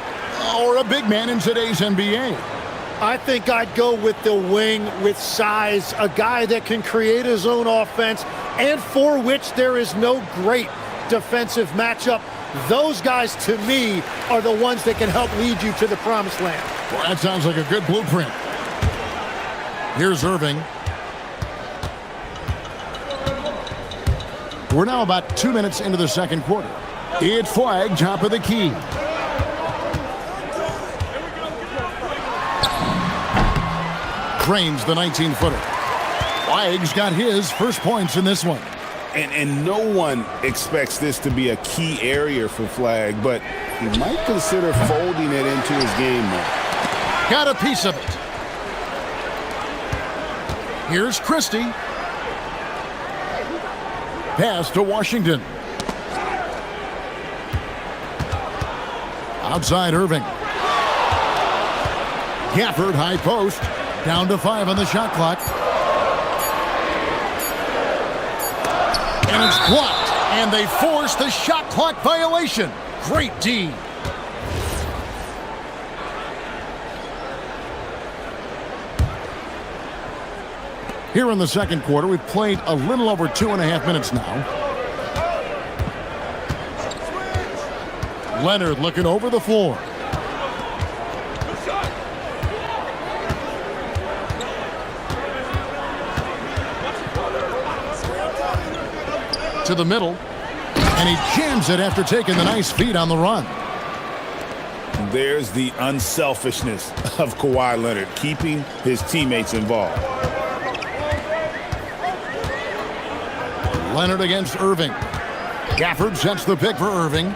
or a big man in today's NBA? I think I'd go with the wing with size, a guy that can create his own offense and for which there is no great defensive matchup. Those guys, to me, are the ones that can help lead you to the promised land. Well, that sounds like a good blueprint. Here's Irving. We're now about 2 minutes into the second quarter. It's Flag, top of the key. Cranes the 19-footer. Flag's got his first points in this one. And no one expects this to be a key area for Flag, but he might consider folding it into his game now. Got a piece of it. Here's Christie. Pass to Washington. Outside Irving. Gafford, high post. Down to 5 on the shot clock. And it's blocked. And they force the shot clock violation. Great D. Here in the second quarter, we've played a little over 2.5 minutes now. Leonard looking over the floor. To the middle. And he jams it after taking the nice feed on the run. There's the unselfishness of Kawhi Leonard, keeping his teammates involved. Leonard against Irving. Gafford sets the pick for Irving.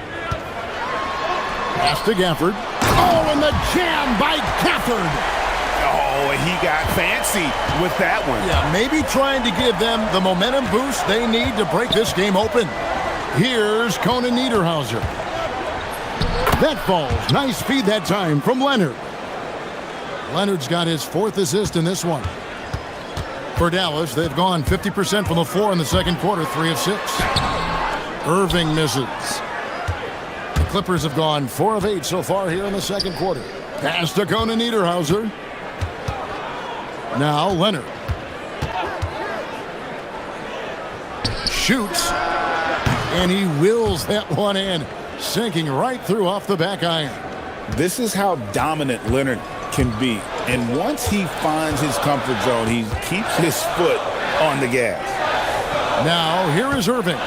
Pass to Gafford. Oh, and the jam by Gafford. Oh, and he got fancy with that one. Yeah, maybe trying to give them the momentum boost they need to break this game open. Here's Conan Niederhauser. That falls. Nice feed that time from Leonard. Leonard's got his 4th assist in this one. For Dallas, they've gone 50% from the floor in the second quarter, 3 of 6. Irving misses. The Clippers have gone 4 of 8 so far here in the second quarter. Pass to Conan Niederhauser. Now Leonard. Shoots. And he wills that one in, sinking right through off the back iron. This is how dominant Leonard can be. And once he finds his comfort zone, he keeps his foot on the gas. Now here is Irving.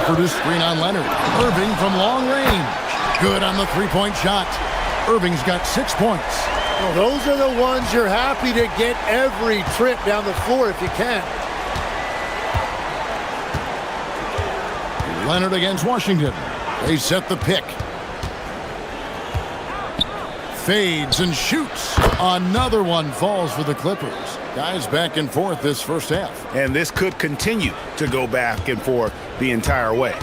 For the screen on Leonard. Irving from long range. Good on the three-point shot. Irving's got 6 points. Well, those are the ones you're happy to get every trip down the floor if you can. Leonard against Washington. They set the pick. Fades and shoots. Another one falls for the Clippers. Guys back and forth this first half. And this could continue to go back and forth the entire way.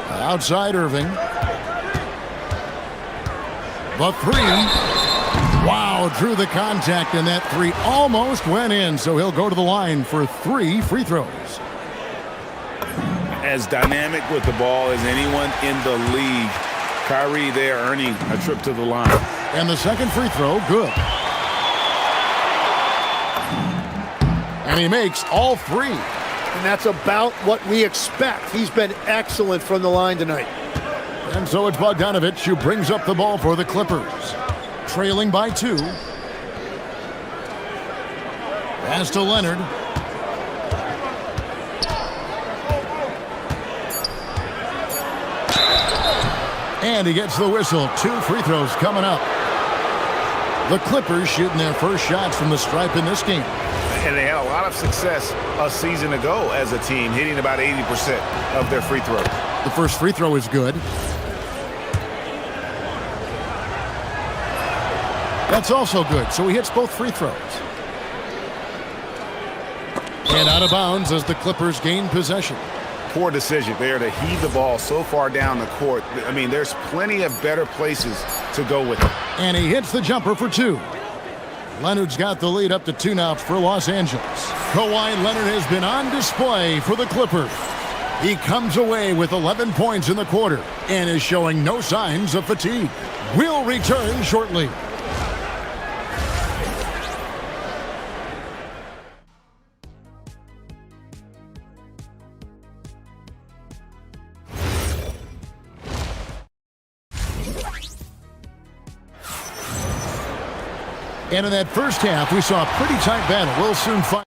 Outside Irving. The 3. Wow, drew the contact, and that 3 almost went in, so he'll go to the line for 3 free throws. As dynamic with the ball as anyone in the league. Kyrie there earning a trip to the line. And the second free throw, good. And he makes all 3. And that's about what we expect. He's been excellent from the line tonight. And so it's Bogdanovich who brings up the ball for the Clippers. Trailing by 2. Pass to Leonard. And he gets the whistle. 2 free throws coming up. The Clippers shooting their first shots from the stripe in this game. And they had a lot of success a season ago as a team, hitting about 80% of their free throws. The first free throw is good. That's also good, so he hits both free throws. And out of bounds as the Clippers gain possession. Poor decision there to heave the ball so far down the court. I mean, there's plenty of better places to go with it. And he hits the jumper for 2. Leonard's got the lead up to 2 now for Los Angeles. Kawhi Leonard has been on display for the Clippers. He comes away with 11 points in the quarter and is showing no signs of fatigue. We'll return shortly. And in that first half, we saw a pretty tight battle. We'll soon find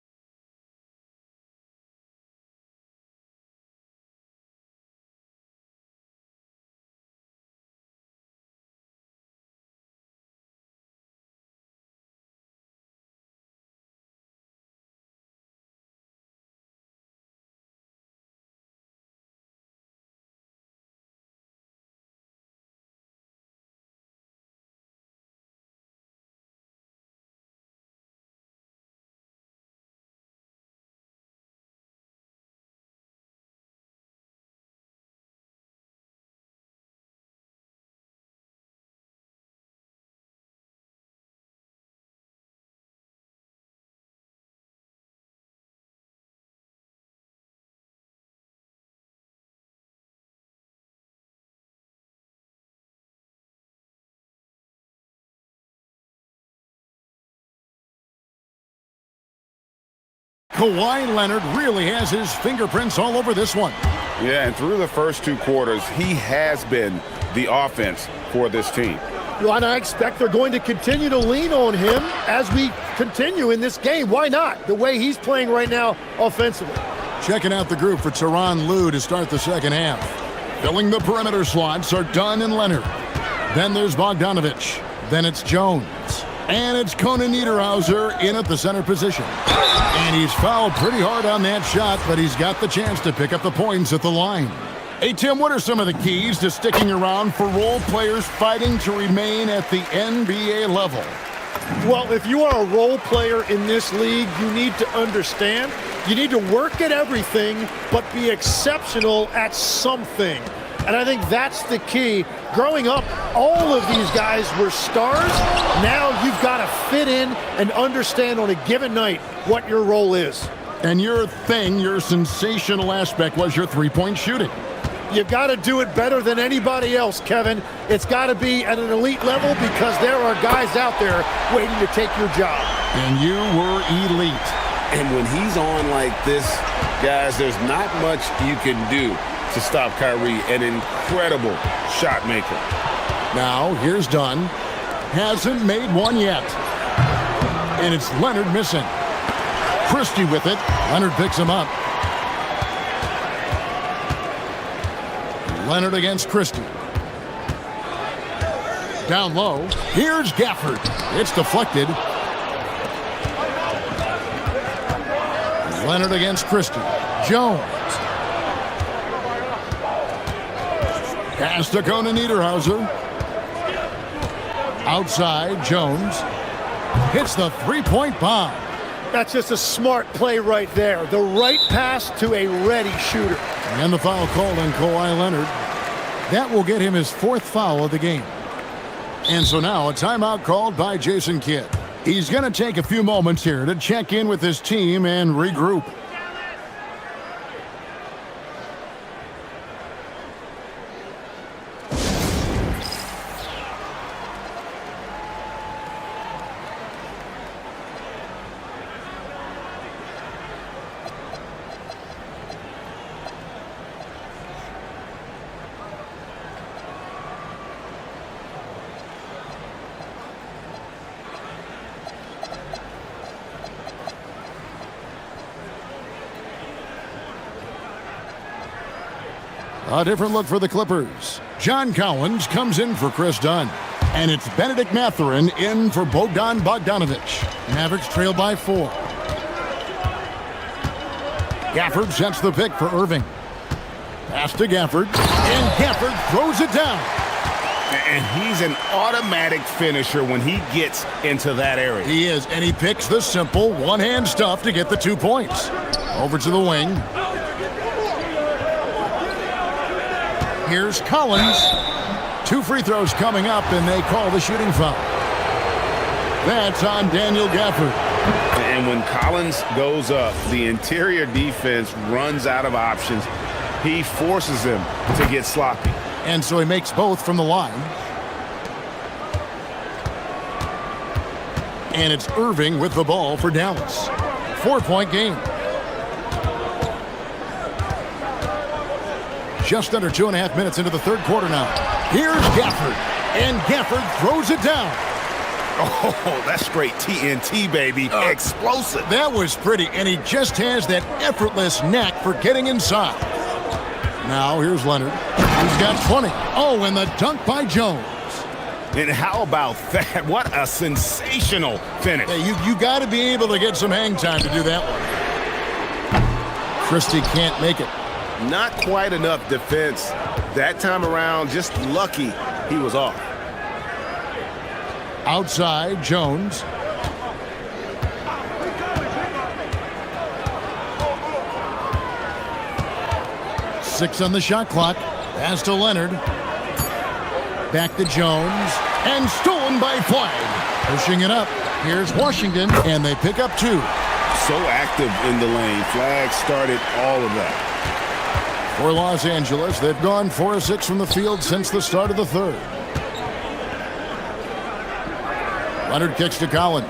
Kawhi Leonard really has his fingerprints all over this one. Yeah, and through the first 2 quarters, he has been the offense for this team. Well, and I expect they're going to continue to lean on him as we continue in this game. Why not? The way he's playing right now offensively. Checking out the group for Tyronn Lue to start the second half. Filling the perimeter slots are Dunn and Leonard. Then there's Bogdanovich. Then it's Jones. And it's Conan Niederhauser in at the center position. And he's fouled pretty hard on that shot, but he's got the chance to pick up the points at the line. Hey, Tim, what are some of the keys to sticking around for role players fighting to remain at the NBA level? Well, if you are a role player in this league, you need to understand you need to work at everything, but be exceptional at something. And I think that's the key. Growing up, all of these guys were stars. Now you've got to fit in and understand on a given night what your role is. And your sensational aspect was your three-point shooting. You've got to do it better than anybody else, Kevin. It's got to be at an elite level because there are guys out there waiting to take your job. And you were elite. And when he's on like this, guys, there's not much you can do to stop Kyrie, an incredible shot maker. Now, here's Dunn. Hasn't made one yet. And it's Leonard missing. Christie with it. Leonard picks him up. Leonard against Christie. Down low. Here's Gafford. It's deflected. Leonard against Christie. Jones. Pass to Conan Niederhauser. Outside, Jones. Hits the three-point bomb. That's just a smart play right there. The right pass to a ready shooter. And the foul called on Kawhi Leonard. That will get him his 4th foul of the game. And so now a timeout called by Jason Kidd. He's going to take a few moments here to check in with his team and regroup. A different look for the Clippers. John Collins comes in for Chris Dunn. And it's Benedict Mathurin in for Bogdan Bogdanovich. Mavericks trail by 4. Gafford sets the pick for Irving. Pass to Gafford. And Gafford throws it down. And he's an automatic finisher when he gets into that area. He is, and he picks the simple one-hand stuff to get the 2 points. Over to the wing. Here's Collins. 2 free throws coming up, and they call the shooting foul. That's on Daniel Gafford. And when Collins goes up, the interior defense runs out of options. He forces them to get sloppy. And so he makes both from the line. And it's Irving with the ball for Dallas. 4-point game. Just under 2.5 minutes into the 3rd quarter now. Here's Gafford. And Gafford throws it down. Oh, that's straight TNT, baby. Explosive. That was pretty, and he just has that effortless knack for getting inside. Now, here's Leonard. He's got 20. Oh, and the dunk by Jones. And how about that? What a sensational finish. Hey, you got to be able to get some hang time to do that one. Christie can't make it. Not quite enough defense. That time around, just lucky he was off. Outside, Jones. Six on the shot clock. Pass to Leonard. Back to Jones. And stolen by Flag. Pushing it up. Here's Washington, and they pick up 2. So active in the lane. Flag started all of that. For Los Angeles, they've gone 4 of 6 from the field since the start of the 3rd. Leonard kicks to Collins.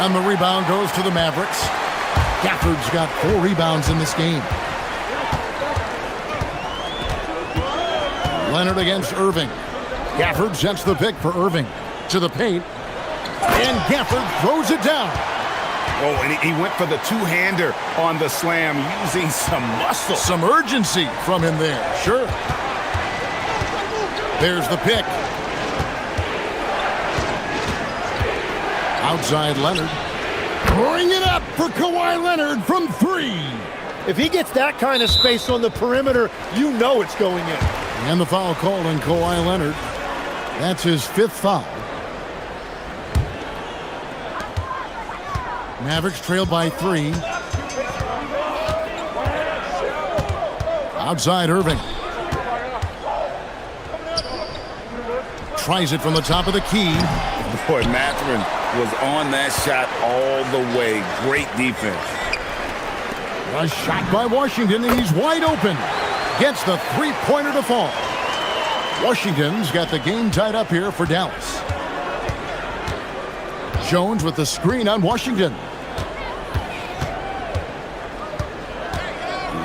And the rebound goes to the Mavericks. Gafford's got 4 rebounds in this game. Leonard against Irving. Gafford sets the pick for Irving. To the paint. And Gafford throws it down. Oh, and he went for the two-hander on the slam, using some muscle. Some urgency from him there, sure. There's the pick. Outside Leonard. Bring it up for Kawhi Leonard from 3. If he gets that kind of space on the perimeter, you know it's going in. And the foul called on Kawhi Leonard. That's his 5th foul. Mavericks trail by 3. Outside Irving. Tries it from the top of the key. Boy, Mathurin was on that shot all the way. Great defense. A shot by Washington, and he's wide open. Gets the 3-pointer to fall. Washington's got the game tied up here for Dallas. Jones with the screen on Washington.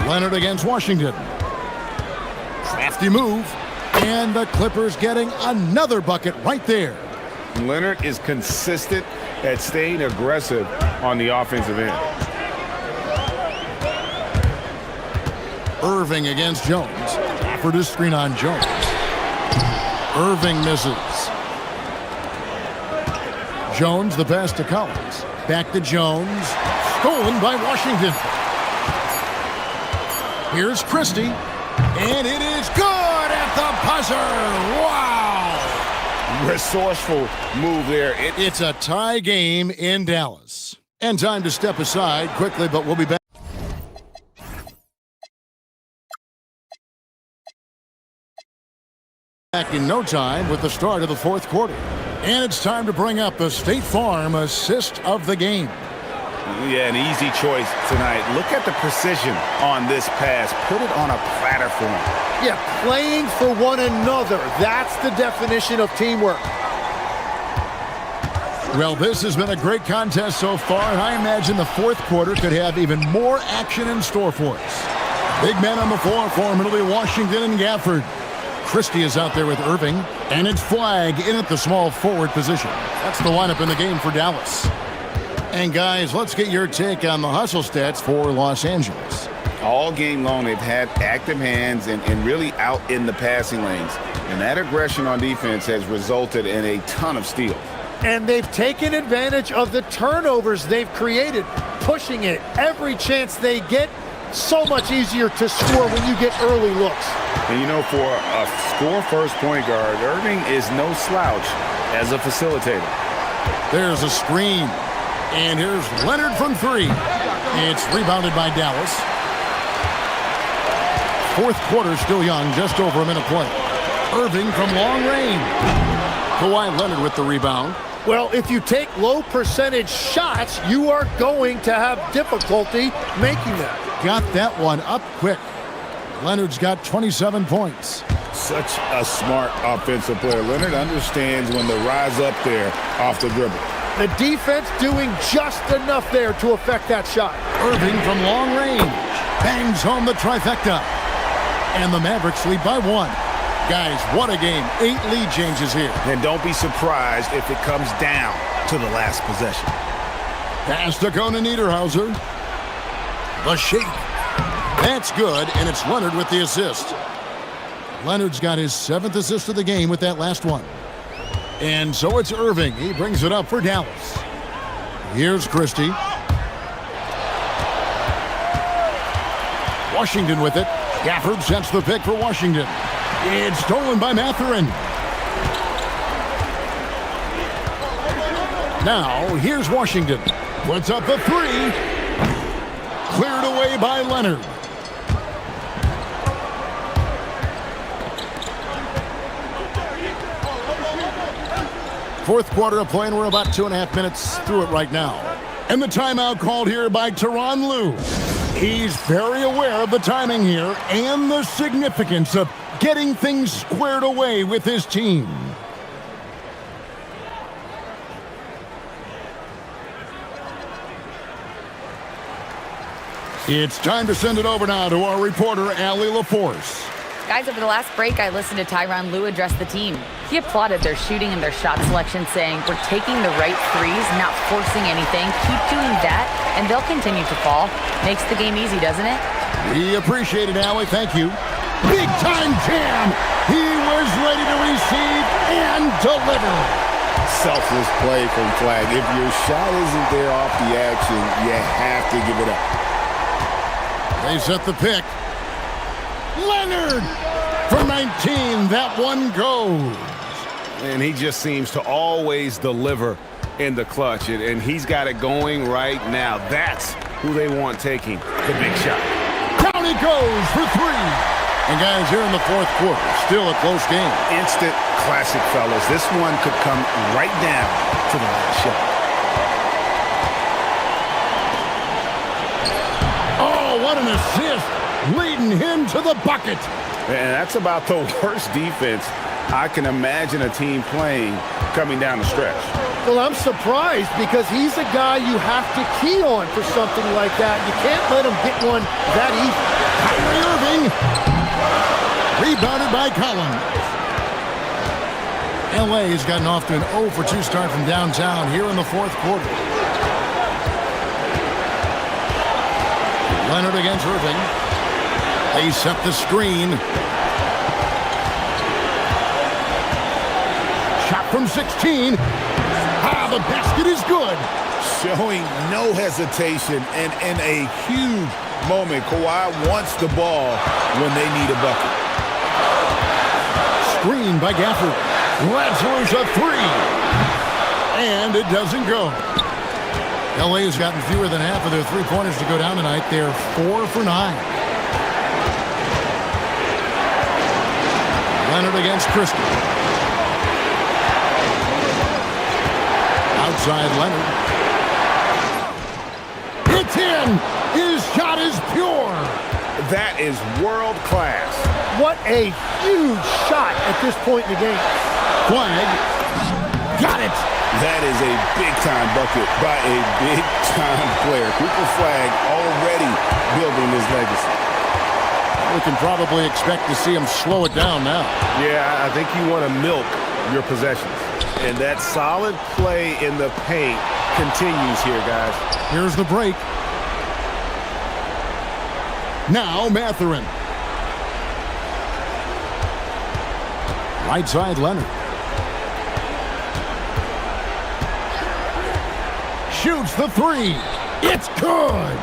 Leonard against Washington. Crafty move. And the Clippers getting another bucket right there. Leonard is consistent at staying aggressive on the offensive end. Irving against Jones. Gafford his screen on Jones. Irving misses. Jones the pass to Collins. Back to Jones. Stolen by Washington. Here's Christie. And it is good at the buzzer. Wow. Resourceful move there. It's a tie game in Dallas. And time to step aside quickly, but we'll be back. Back in no time with the start of the 4th quarter. And it's time to bring up the State Farm assist of the game. Yeah, an easy choice tonight. Look at the precision on this pass. Put it on a platter for him. Yeah, playing for one another. That's the definition of teamwork. Well, this has been a great contest so far, and I imagine the 4th quarter could have even more action in store for us. Big men on the floor for him. It'll be Washington and Gafford. Christie is out there with Irving, and it's Flag in at the small forward position. That's the lineup in the game for Dallas. And guys, let's get your take on the hustle stats for Los Angeles. All game long, they've had active hands and really out in the passing lanes. And that aggression on defense has resulted in a ton of steals. And they've taken advantage of the turnovers they've created, pushing it every chance they get. So much easier to score when you get early looks. And you know, for a score-first point guard, Irving is no slouch as a facilitator. There's a screen. And here's Leonard from 3. It's rebounded by Dallas. 4th quarter still young, just over a minute play. Irving from long range. Kawhi Leonard with the rebound. Well, if you take low percentage shots, you are going to have difficulty making that. Got that one up quick. Leonard's got 27 points. Such a smart offensive player. Leonard understands when to rise up there off the dribble. The defense doing just enough there to affect that shot. Irving from long range. Bangs home the trifecta. And the Mavericks lead by 1. Guys, what a game. 8 lead changes here. And don't be surprised if it comes down to the last possession. Pass to Conan Niederhauser. The shake. That's good, and it's Leonard with the assist. Leonard's got his 7th assist of the game with that last one. And so it's Irving. He brings it up for Dallas. Here's Christie. Washington with it. Gafford sets the pick for Washington. It's stolen by Mathurin. Now, here's Washington. Puts up the 3. Cleared away by Leonard. Fourth quarter of play, and we're about 2.5 minutes through it right now. And the timeout called here by Tyronn Lue. He's very aware of the timing here and the significance of getting things squared away with his team. It's time to send it over now to our reporter, Allie LaForce. Guys, over the last break, I listened to Tyronn Lue address the team. He applauded their shooting and their shot selection, saying, "We're taking the right threes, not forcing anything. Keep doing that, and they'll continue to fall." Makes the game easy, doesn't it? We appreciate it, Allie. Thank you. Big time jam. He was ready to receive and deliver. Selfless play from Flag. If your shot isn't there off the action, you have to give it up. They set the pick. Leonard for 19. That one goes. And he just seems to always deliver in the clutch. And he's got it going right now. That's who they want taking the big shot. Down he goes for three. And guys, here in the fourth quarter, still a close game. Instant classic, fellas. This one could come right down to the last shot. Oh, what an assist. Leading him to the bucket. And that's about the worst defense I can imagine a team playing coming down the stretch. Well, I'm surprised because he's a guy you have to key on for something like that. You can't let him get one that easy. Kyrie Irving. Rebounded by Collins. LA has gotten off to an 0 for 2 start from downtown here in the fourth quarter. Leonard against Irving. They set the screen. Shot from 16. The basket is good. Showing no hesitation, and in a huge moment, Kawhi wants the ball when they need a bucket. Screen by Gafford. Lazarus a three. And it doesn't go. LA has gotten fewer than half of their three-pointers to go down tonight. They're 4 for 9. Leonard against Christie. Outside Leonard. It's in! His shot is pure! That is world class. What a huge shot at this point in the game. Flag. Got it! That is a big-time bucket by a big-time player. Cooper Flag already building his legacy. We can probably expect to see him slow it down now. Yeah, I think you want to milk your possessions. And that solid play in the paint continues here, guys. Here's the break. Now Mathurin. Right side Leonard. Shoots the three. It's good.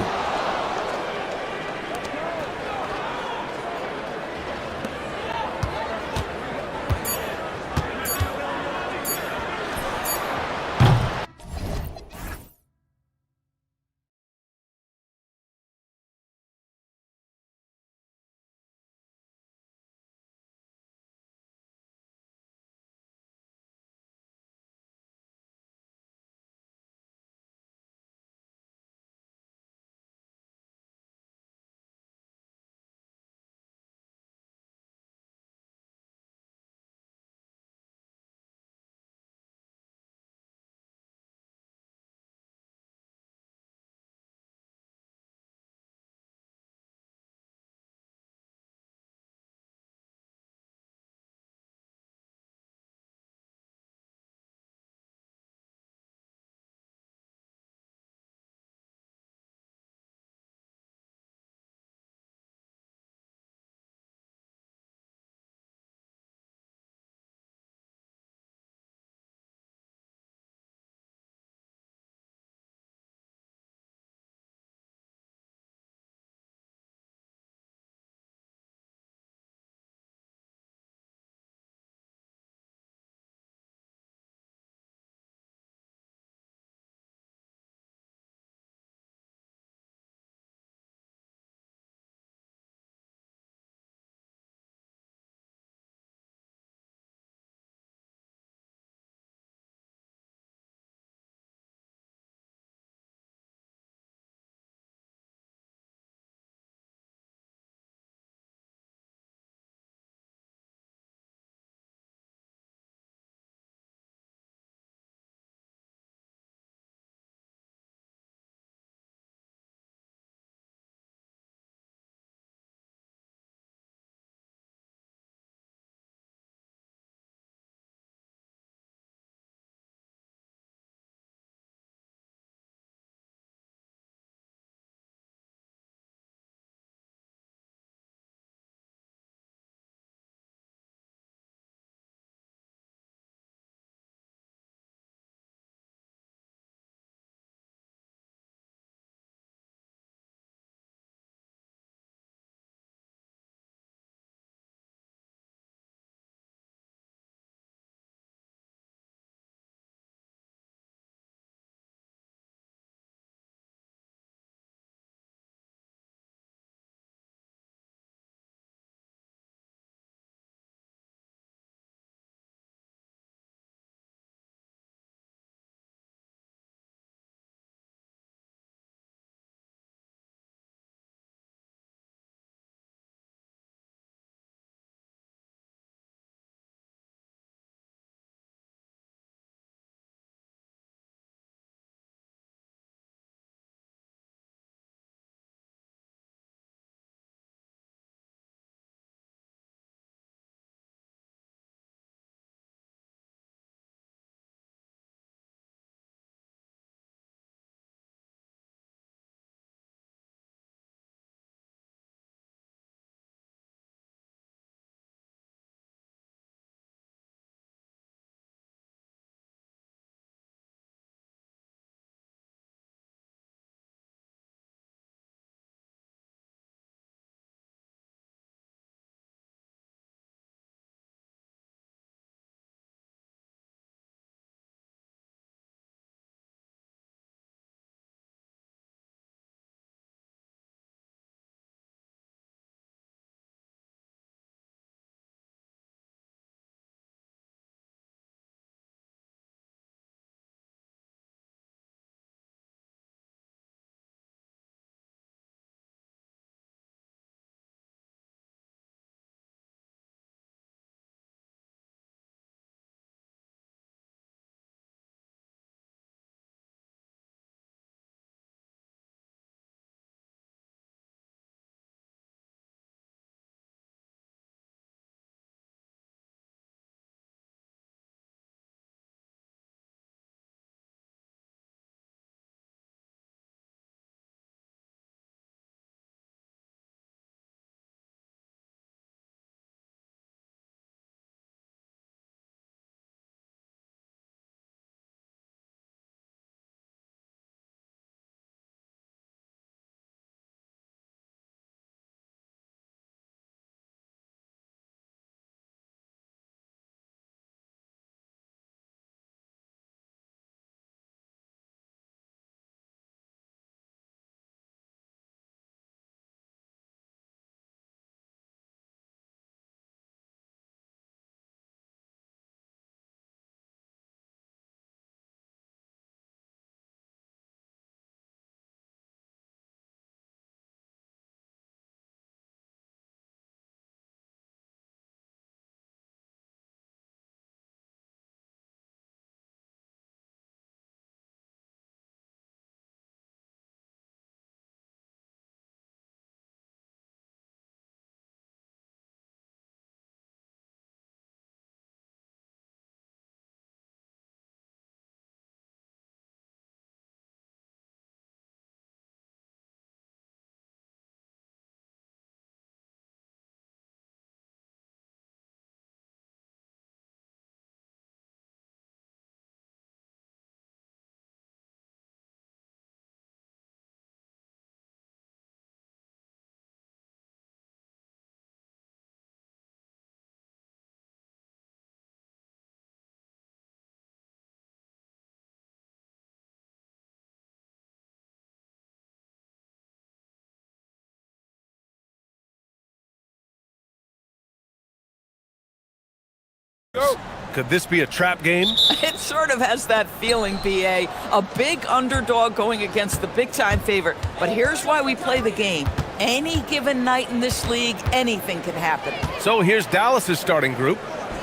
Could this be a trap game? It sort of has that feeling, B.A. A big underdog going against the big-time favorite. But here's why we play the game. Any given night in this league, anything can happen. So here's Dallas's starting group.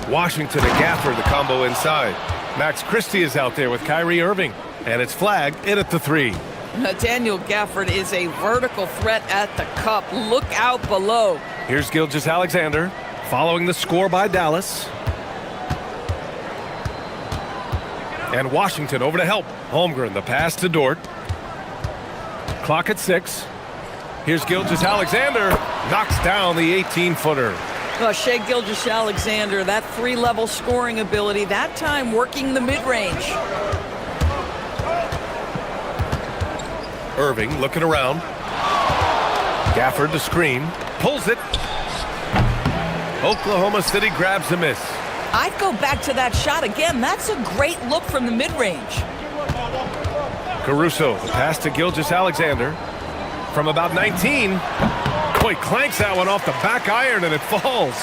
Washington and Gafford, the combo inside. Max Christie is out there with Kyrie Irving. And it's flagged in at the 3. Daniel Gafford is a vertical threat at the cup. Look out below. Here's Gilgeous-Alexander following the score by Dallas. And Washington over to help. Holmgren, the pass to Dort. Clock at 6. Here's Gilgeous-Alexander. Knocks down the 18-footer. Shai Gilgeous-Alexander, that 3-level scoring ability, that time working the mid-range. Irving looking around. Gafford the screen. Pulls it. Oklahoma City grabs a miss. I'd go back to that shot again. That's a great look from the mid-range. Caruso, the pass to Gilgeous-Alexander. From about 19. Boy, clanks that one off the back iron and it falls.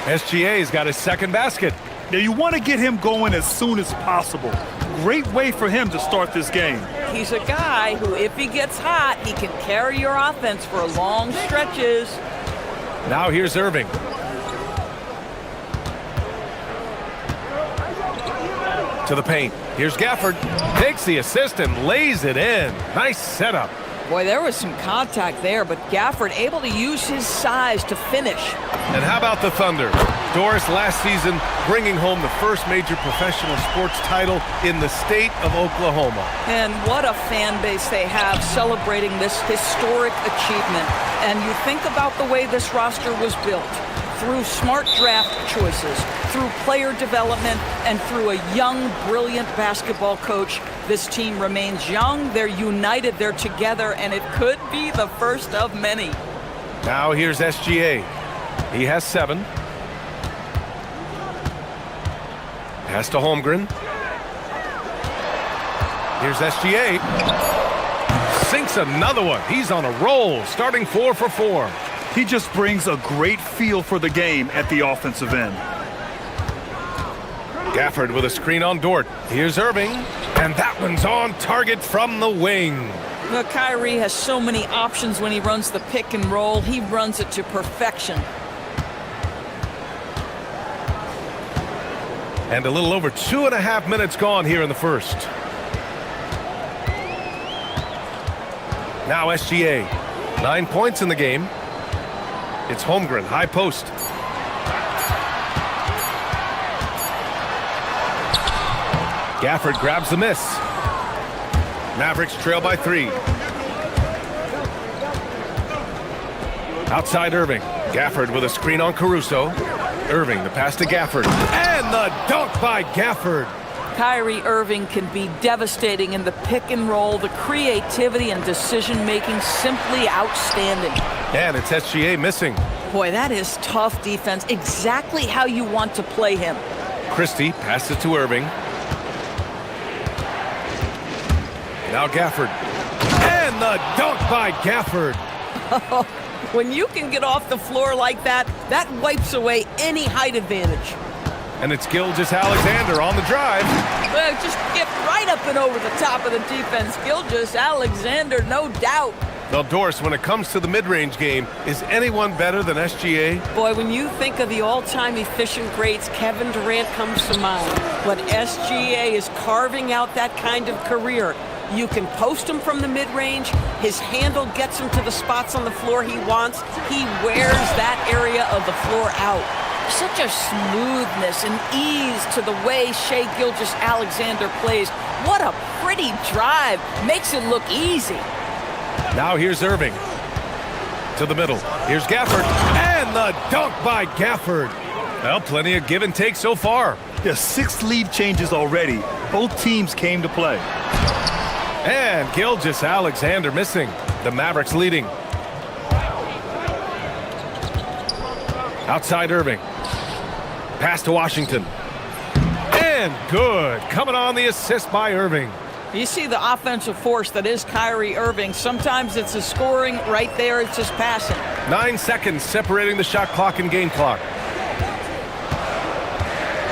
SGA's got his second basket. Now you want to get him going as soon as possible. Great way for him to start this game. He's a guy who, if he gets hot, he can carry your offense for long stretches. Now here's Irving. To the paint. Here's Gafford. Takes the assist and lays it in. Nice setup. Boy, there was some contact there, but Gafford able to use his size to finish. And how about the Thunder? Doris last season bringing home the first major professional sports title in the state of Oklahoma. And what a fan base they have celebrating this historic achievement. And you think about the way this roster was built. Through smart draft choices, through player development, and through a young, brilliant basketball coach, this team remains young, they're united, they're together, and it could be the first of many. Now here's SGA. He has 7. Pass to Holmgren. Here's SGA. Sinks another one. He's on a roll, starting 4 for 4. He just brings a great feel for the game at the offensive end. Gafford with a screen on Dort. Here's Irving. And that one's on target from the wing. Well, Kyrie has so many options when he runs the pick and roll. He runs it to perfection. And a little over 2.5 minutes gone here in the first. Now SGA. 9 points in the game. It's Holmgren, high post. Gafford grabs the miss. Mavericks trail by 3. Outside Irving. Gafford with a screen on Caruso. Irving, the pass to Gafford. And the dunk by Gafford. Kyrie Irving can be devastating in the pick and roll. The creativity and decision-making simply outstanding. And it's SGA missing. Boy, that is tough defense. Exactly how you want to play him. Christie passes to Irving. Now Gafford. And the dunk by Gafford. When you can get off the floor like that, that wipes away any height advantage. And it's Gilgeous-Alexander on the drive. Well, just get right up and over the top of the defense. Gilgeous-Alexander, no doubt. Well, Doris, when it comes to the mid-range game, is anyone better than SGA? Boy, when you think of the all-time efficient greats, Kevin Durant comes to mind. But SGA is carving out that kind of career. You can post him from the mid-range. His handle gets him to the spots on the floor he wants. He wears that area of the floor out. Such a smoothness and ease to the way Shai Gilgeous-Alexander plays. What a pretty drive. Makes it look easy. Now here's Irving. To the middle. Here's Gafford. And the dunk by Gafford. Well, plenty of give and take so far. There's 6 lead changes already. Both teams came to play. And Gilgeous-Alexander missing. The Mavericks leading. Outside Irving. Pass to Washington. And good. Coming on the assist by Irving. You see the offensive force that is Kyrie Irving. Sometimes it's his scoring. Right there, it's his passing. 9 seconds separating the shot clock and game clock.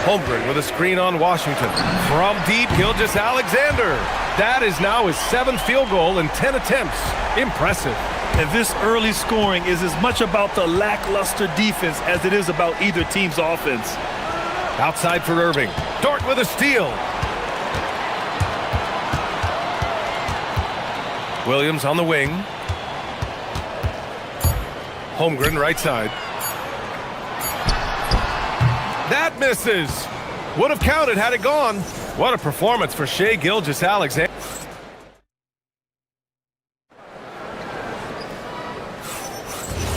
Holmgren with a screen on Washington. From deep, Gilgeous-Alexander. That is now his 7th field goal in 10 attempts. Impressive. And this early scoring is as much about the lackluster defense as it is about either team's offense. Outside for Irving. Dort with a steal. Williams on the wing. Holmgren right side. That misses. Would have counted had it gone. What a performance for Shai Gilgeous-Alexander.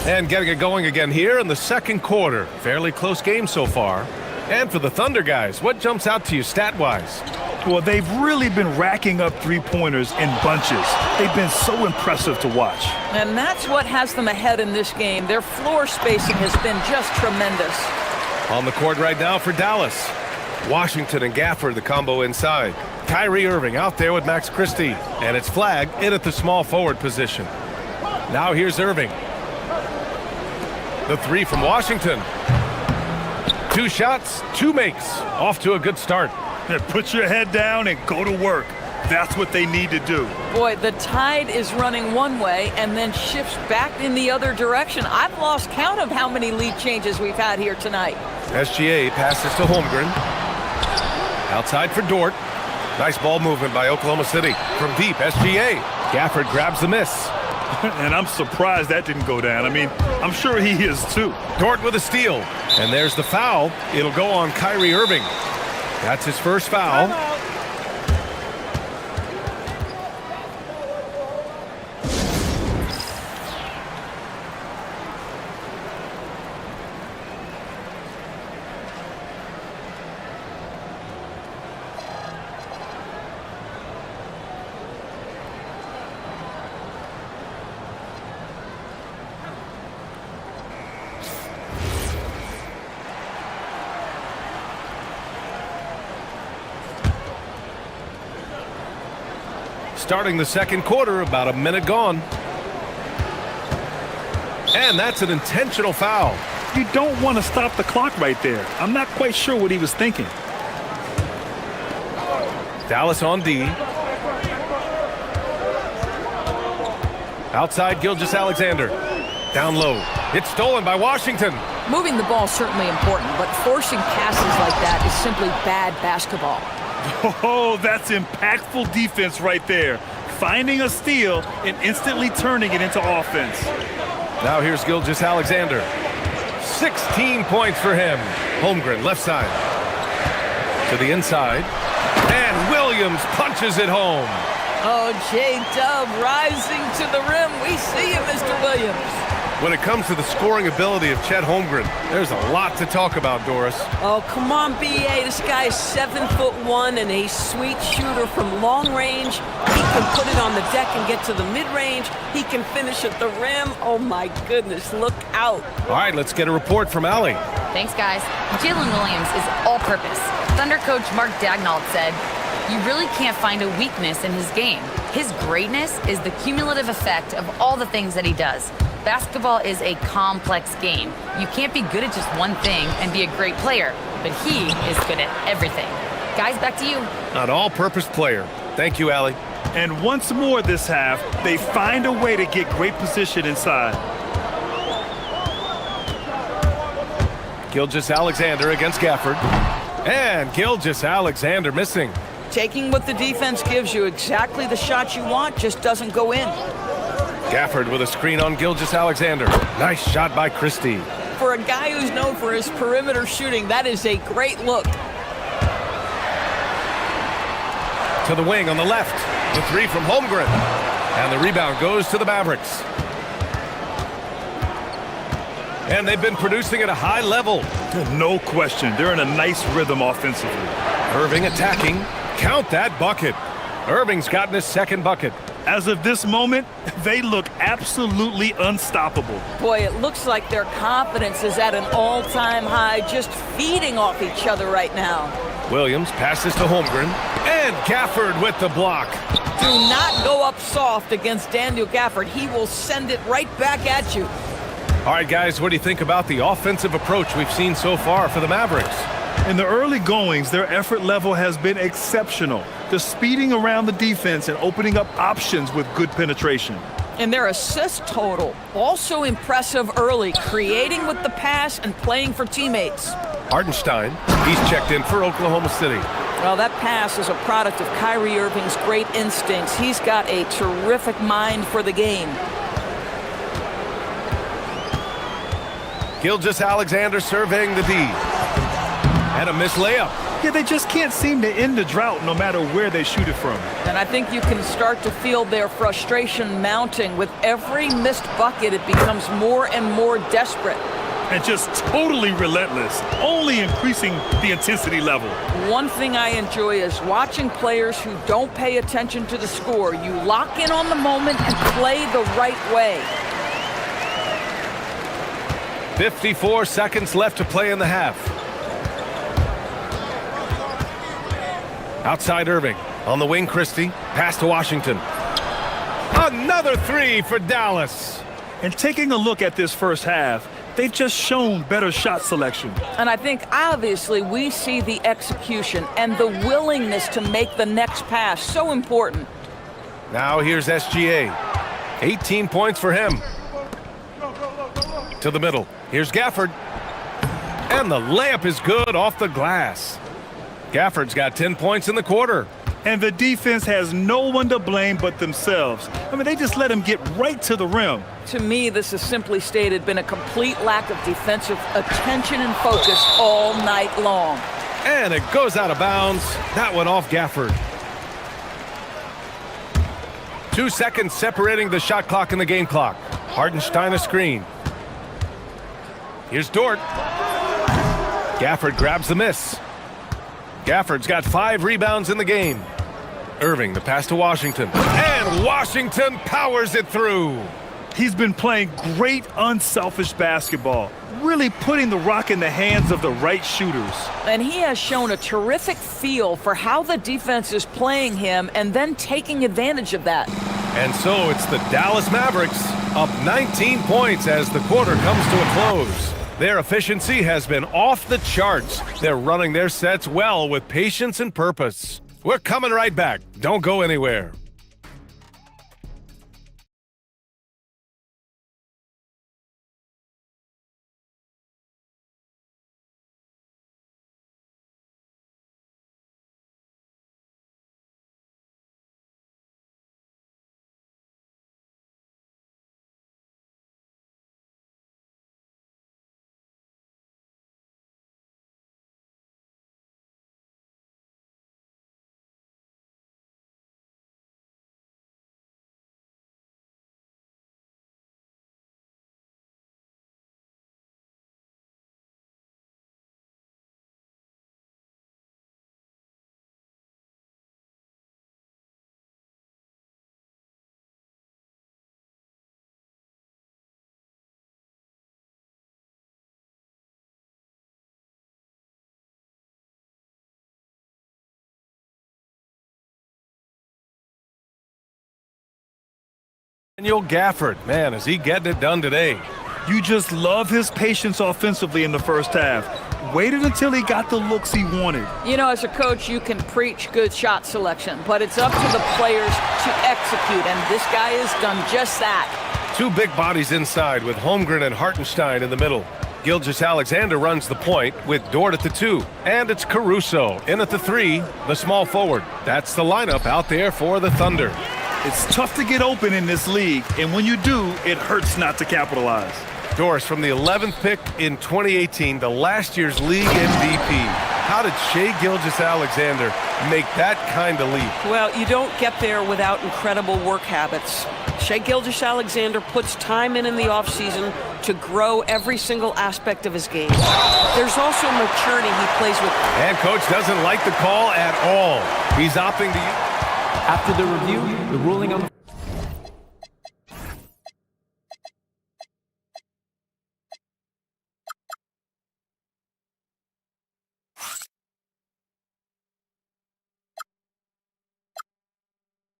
And getting it going again here in the second quarter. Fairly close game so far. And for the Thunder guys, what jumps out to you stat-wise? Well, they've really been racking up three-pointers in bunches. They've been so impressive to watch. And that's what has them ahead in this game. Their floor spacing has been just tremendous. On the court right now for Dallas. Washington and Gafford, the combo inside. Kyrie Irving out there with Max Christie. And it's flagged in at the small forward position. Now here's Irving. The three from Washington. 2 shots, 2 makes. Off to a good start. Put your head down and go to work. That's what they need to do. Boy, the tide is running one way and then shifts back in the other direction. I've lost count of how many lead changes we've had here tonight. SGA passes to Holmgren. Outside for Dort. Nice ball movement by Oklahoma City. From deep, SGA. Gafford grabs the miss. And I'm surprised that didn't go down. I mean, I'm sure he is too. Dort with a steal. And there's the foul. It'll go on Kyrie Irving. That's his first foul. Starting the second quarter, about a minute gone. And that's an intentional foul. You don't want to stop the clock right there. I'm not quite sure what he was thinking. Dallas on D. Outside Gilgeous-Alexander. Down low. It's stolen by Washington. Moving the ball is certainly important, but forcing passes like that is simply bad basketball. Oh, that's impactful defense right there. Finding a steal and instantly turning it into offense. Now here's Gilgeous-Alexander. 16 points for him. Holmgren, left side. To the inside. And Williams punches it home. Oh, J-Dub rising to the rim. We see you, Mr. Williams. When it comes to the scoring ability of Chet Holmgren, there's a lot to talk about, Doris. Oh, come on, B.A. This guy's 7'1" and a sweet shooter from long range. He can put it on the deck and get to the mid-range. He can finish at the rim. Oh, my goodness, look out. All right, let's get a report from Allie. Thanks, guys. Jalen Williams is all-purpose. Thunder coach Mark Daigneault said, "You really can't find a weakness in his game. His greatness is the cumulative effect of all the things that he does. Basketball is a complex game. You can't be good at just one thing and be a great player, but he is good at everything." Guys, back to you. An all-purpose player. Thank you, Allie. And once more this half, they find a way to get great position inside. Gilgeous-Alexander against Gafford. And Gilgeous-Alexander missing. Taking what the defense gives you, exactly the shot you want, just doesn't go in. Gafford with a screen on Gilgeous-Alexander. Nice shot by Christie. For a guy who's known for his perimeter shooting, that is a great look. To the wing on the left. The three from Holmgren. And the rebound goes to the Mavericks. And they've been producing at a high level. No question. They're in a nice rhythm offensively. Irving attacking. Count that bucket. Irving's gotten his second bucket. As of this moment, they look absolutely unstoppable. Boy, it looks like their confidence is at an all-time high, just feeding off each other right now. Williams passes to Holmgren. And Gafford with the block. Do not go up soft against Daniel Gafford. He will send it right back at you. All right, guys, what do you think about the offensive approach we've seen so far for the Mavericks? In the early goings, their effort level has been exceptional. They're speeding around the defense and opening up options with good penetration. And their assist total, also impressive early, creating with the pass and playing for teammates. Hartenstein, he's checked in for Oklahoma City. Well, that pass is a product of Kyrie Irving's great instincts. He's got a terrific mind for the game. Gilgeous-Alexander surveying the D. And a missed layup. Yeah, they just can't seem to end the drought no matter where they shoot it from. And I think you can start to feel their frustration mounting. With every missed bucket, it becomes more and more desperate. And just totally relentless, only increasing the intensity level. One thing I enjoy is watching players who don't pay attention to the score. You lock in on the moment and play the right way. 54 seconds left to play in the half. Outside Irving. On the wing, Christie. Pass to Washington. Another three for Dallas. And taking a look at this first half, they've just shown better shot selection. And I think obviously we see the execution and the willingness to make the next pass so important. Now here's SGA. 18 points for him. To the middle. Here's Gafford. And the layup is good off the glass. Gafford's got 10 points in the quarter. And the defense has no one to blame but themselves. I mean, they just let him get right to the rim. To me, this has simply stated been a complete lack of defensive attention and focus all night long. And it goes out of bounds. That one off Gafford. 2 seconds separating the shot clock and the game clock. Hartenstein a screen. Here's Dort. Gafford grabs the miss. Gafford's got 5 rebounds in the game. Irving, the pass to Washington. And Washington powers it through. He's been playing great, unselfish basketball, really putting the rock in the hands of the right shooters. And he has shown a terrific feel for how the defense is playing him and then taking advantage of that. And so it's the Dallas Mavericks up 19 points as the quarter comes to a close. Their efficiency has been off the charts. They're running their sets well with patience and purpose. We're coming right back. Don't go anywhere. Daniel Gafford, man, is he getting it done today? You just love his patience offensively in the first half. Waited until he got the looks he wanted. You know, as a coach, you can preach good shot selection, but it's up to the players to execute, and this guy has done just that. 2 big bodies inside with Holmgren and Hartenstein in the middle. Gilgeous-Alexander runs the point with Dort at the 2. And it's Caruso in at the 3, the small forward. That's the lineup out there for the Thunder. It's tough to get open in this league, and when you do, it hurts not to capitalize. Doris from the 11th pick in 2018, the last year's league MVP. How did Shai Gilgeous-Alexander make that kind of leap? Well, you don't get there without incredible work habits. Shai Gilgeous-Alexander puts time in the offseason to grow every single aspect of his game. There's also maturity he plays with. And coach doesn't like the call at all. He's opting to... After the review, the ruling on the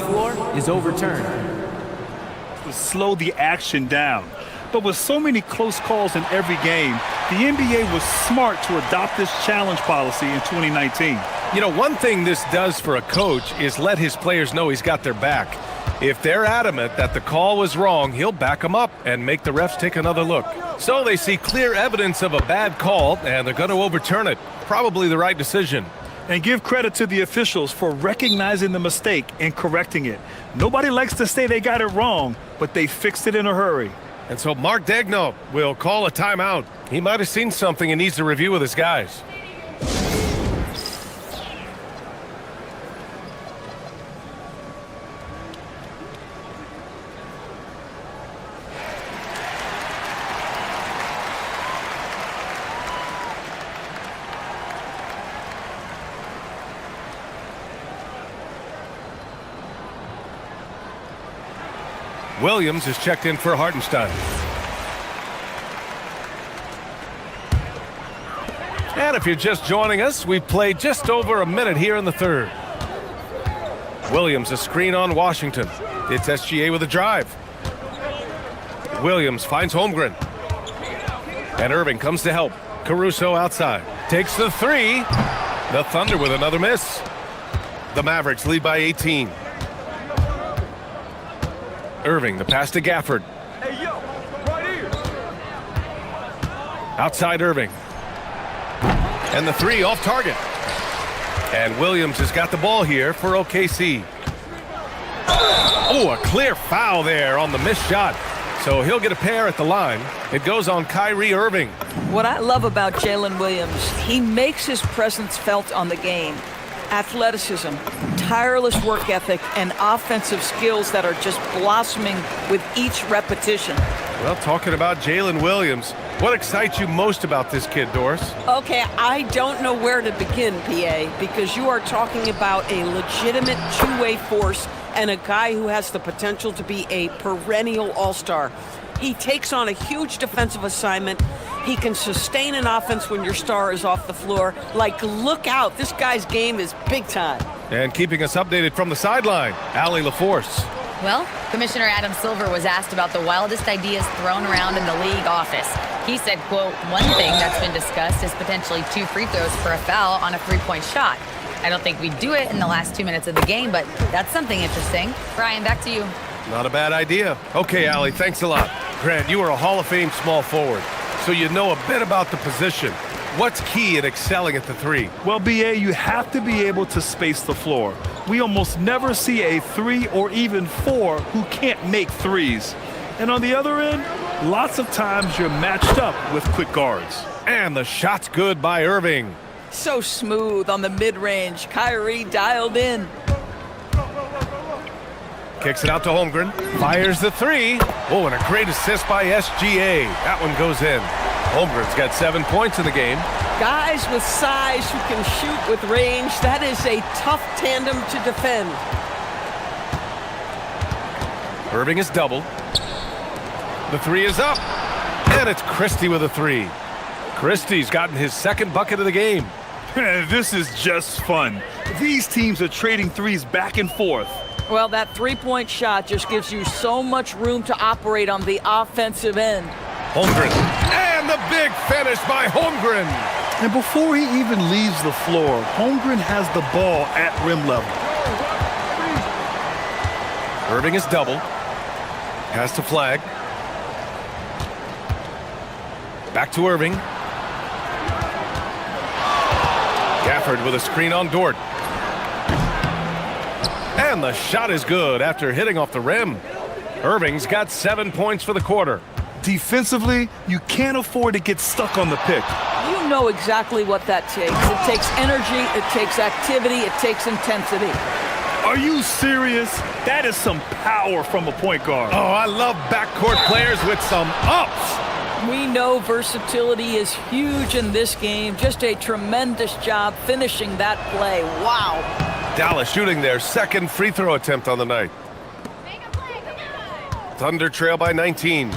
floor is overturned. To slow the action down. But with so many close calls in every game, the NBA was smart to adopt this challenge policy in 2019. You know, one thing this does for a coach is let his players know he's got their back. If they're adamant that the call was wrong, he'll back them up and make the refs take another look. So they see clear evidence of a bad call, and they're going to overturn it. Probably the right decision. And give credit to the officials for recognizing the mistake and correcting it. Nobody likes to say they got it wrong, but they fixed it in a hurry. And so Mark Daigneault will call a timeout. He might have seen something and needs to review with his guys. Williams is checked in for Hartenstein. And if you're just joining us, we've played just over a minute here in the third. Williams a screen on Washington. It's SGA with a drive. Williams finds Holmgren. And Irving comes to help. Caruso outside. Takes the three. The Thunder with another miss. The Mavericks lead by 18. Irving, the pass to Gafford. Hey, yo, right here. Outside Irving. And the three off target. And Williams has got the ball here for OKC. Oh, a clear foul there on the missed shot. So he'll get a pair at the line. It goes on Kyrie Irving. What I love about Jalen Williams, he makes his presence felt on the game. Athleticism, tireless work ethic, and offensive skills that are just blossoming with each repetition. Well, talking about Jalen Williams, what excites you most about this kid, Doris? Okay, I don't know where to begin, PA, because you are talking about a legitimate two-way force and a guy who has the potential to be a perennial all-star. He takes on a huge defensive assignment. He can sustain an offense when your star is off the floor. Like, look out, this guy's game is big time. And keeping us updated from the sideline, Allie LaForce. Well, Commissioner Adam Silver was asked about the wildest ideas thrown around in the league office. He said, quote, one thing that's been discussed is potentially 2 free throws for a foul on a 3-point shot. I don't think we'd do it in the last 2 minutes of the game, but that's something interesting. Brian, back to you. Not a bad idea. Okay, Allie, thanks a lot. Grant, you are a Hall of Fame small forward, so you know a bit about the position. What's key in excelling at the three? Well, BA, you have to be able to space the floor. We almost never see a 3 or even 4 who can't make threes. And on the other end, lots of times you're matched up with quick guards. And the shot's good by Irving. So smooth on the mid-range. Kyrie dialed in. Kicks it out to Holmgren. Fires the three. Oh, and a great assist by SGA. That one goes in. Holmgren's got 7 points in the game. Guys with size who can shoot with range, that is a tough tandem to defend. Irving is doubled. The three is up. And it's Christie with a three. Christie's gotten his second bucket of the game. This is just fun. These teams are trading threes back and forth. Well, that 3-point shot just gives you so much room to operate on the offensive end. Holmgren. And the big finish by Holmgren. And before he even leaves the floor, Holmgren has the ball at rim level. Irving is doubled. Pass to Flag. Back to Irving. Gafford with a screen on Dort. And the shot is good after hitting off the rim. Irving's got 7 points for the quarter. Defensively, you can't afford to get stuck on the pick. You know exactly what that takes. It takes energy, it takes activity, it takes intensity. Are you serious? That is some power from a point guard. Oh, I love backcourt players with some ups. We know versatility is huge in this game. Just a tremendous job finishing that play. Wow. Dallas shooting their second free throw attempt on the night. Thunder trail by 19.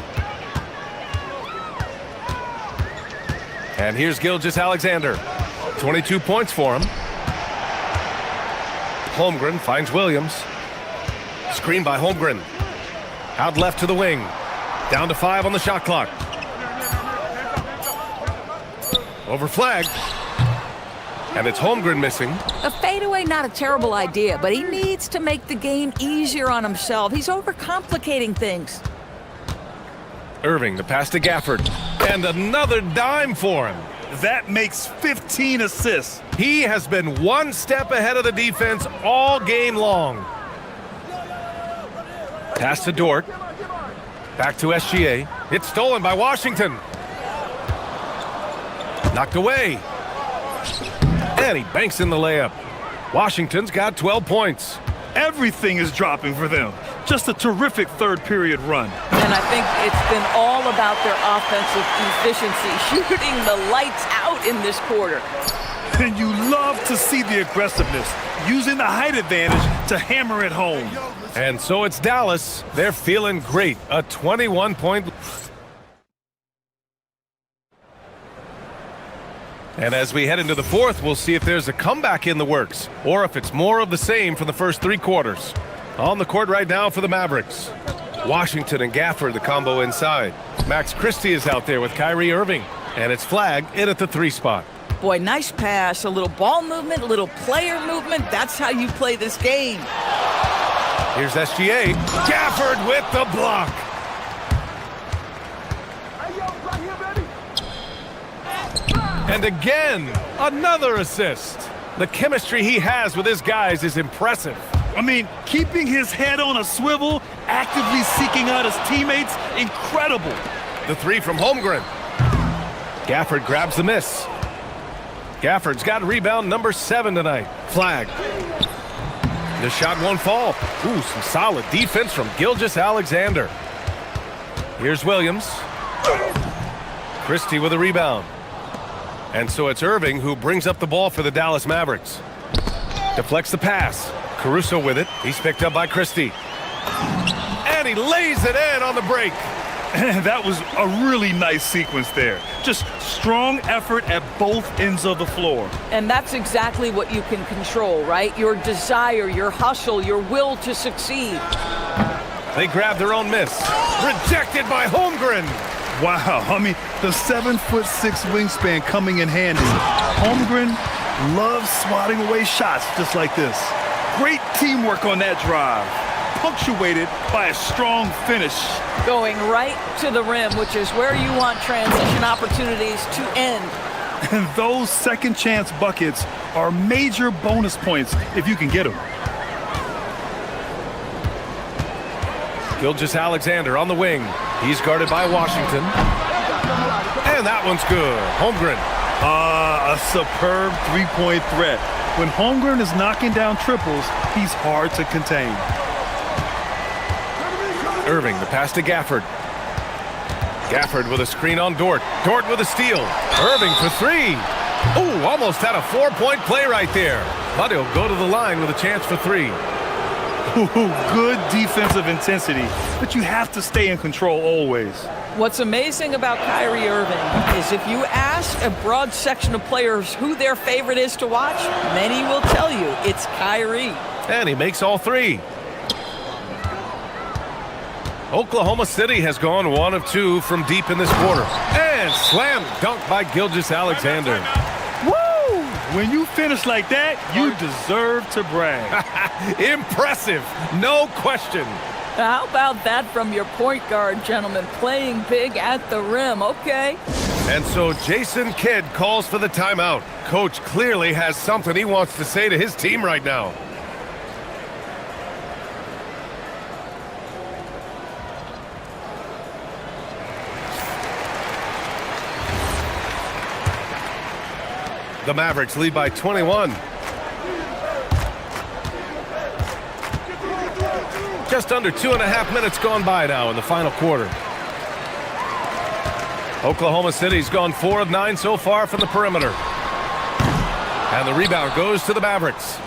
And here's Gilgeous-Alexander. 22 points for him. Holmgren finds Williams. Screen by Holmgren. Out left to the wing. Down to 5 on the shot clock. Over flag. And it's Holmgren missing. A fadeaway, not a terrible idea, but he needs to make the game easier on himself. He's overcomplicating things. Irving, the pass to Gafford. And another dime for him. That makes 15 assists. He has been one step ahead of the defense all game long. Pass to Dort. Back to SGA. It's stolen by Washington. Knocked away. And he banks in the layup. Washington's got 12 points. Everything is dropping for them. Just a terrific third period run. And I think it's been all about their offensive efficiency, shooting the lights out in this quarter. And you love to see the aggressiveness, using the height advantage to hammer it home. And so it's Dallas. They're feeling great. A 21-point. And as we head into the fourth, we'll see if there's a comeback in the works, or if it's more of the same from the first 3 quarters. On the court right now for the Mavericks. Washington and Gafford, the combo inside. Max Christie is out there with Kyrie Irving. And it's flagged in at the 3 spot. Boy, nice pass, a little ball movement, a little player movement. That's how you play this game. Here's SGA. Gafford with the block. And again, another assist. The chemistry he has with his guys is impressive. I mean, keeping his head on a swivel, actively seeking out his teammates, incredible. The 3 from Holmgren. Gafford grabs the miss. Gafford's got rebound number 7 tonight. Flag. The shot won't fall. Ooh, some solid defense from Gilgeous-Alexander. Here's Williams. Christie with a rebound. And so it's Irving who brings up the ball for the Dallas Mavericks. Deflects the pass. Caruso with it. He's picked up by Christie. And he lays it in on the break. That was a really nice sequence there. Just strong effort at both ends of the floor. And that's exactly what you can control, right? Your desire, your hustle, your will to succeed. They grab their own miss. Rejected by Holmgren. Wow, I mean, the 7'6" wingspan coming in handy. Holmgren loves swatting away shots just like this. Great teamwork on that drive, punctuated by a strong finish. Going right to the rim, which is where you want transition opportunities to end. And those second chance buckets are major bonus points if you can get them. Gilgeous-Alexander on the wing. He's guarded by Washington. And that one's good. Holmgren. A superb three-point threat. When Holmgren is knocking down triples, he's hard to contain. Irving, the pass to Gafford. Gafford with a screen on Dort. Dort with a steal. Irving for 3. Ooh, almost had a 4-point play right there. But he'll go to the line with a chance for 3. Good defensive intensity, but you have to stay in control always. What's amazing about Kyrie Irving is if you ask a broad section of players who their favorite is to watch, many will tell you it's Kyrie. And he makes all 3. Oklahoma City has gone 1 of 2 from deep in this quarter. And slam dunk by Gilgeous-Alexander. When you finish like that, you deserve to brag. Impressive, no question. How about that from your point guard, gentlemen? Playing big at the rim, okay. And so Jason Kidd calls for the timeout. Coach clearly has something he wants to say to his team right now. The Mavericks lead by 21. Just under 2.5 minutes gone by now in the final quarter. Oklahoma City's gone 4 of 9 so far from the perimeter. And the rebound goes to the Mavericks.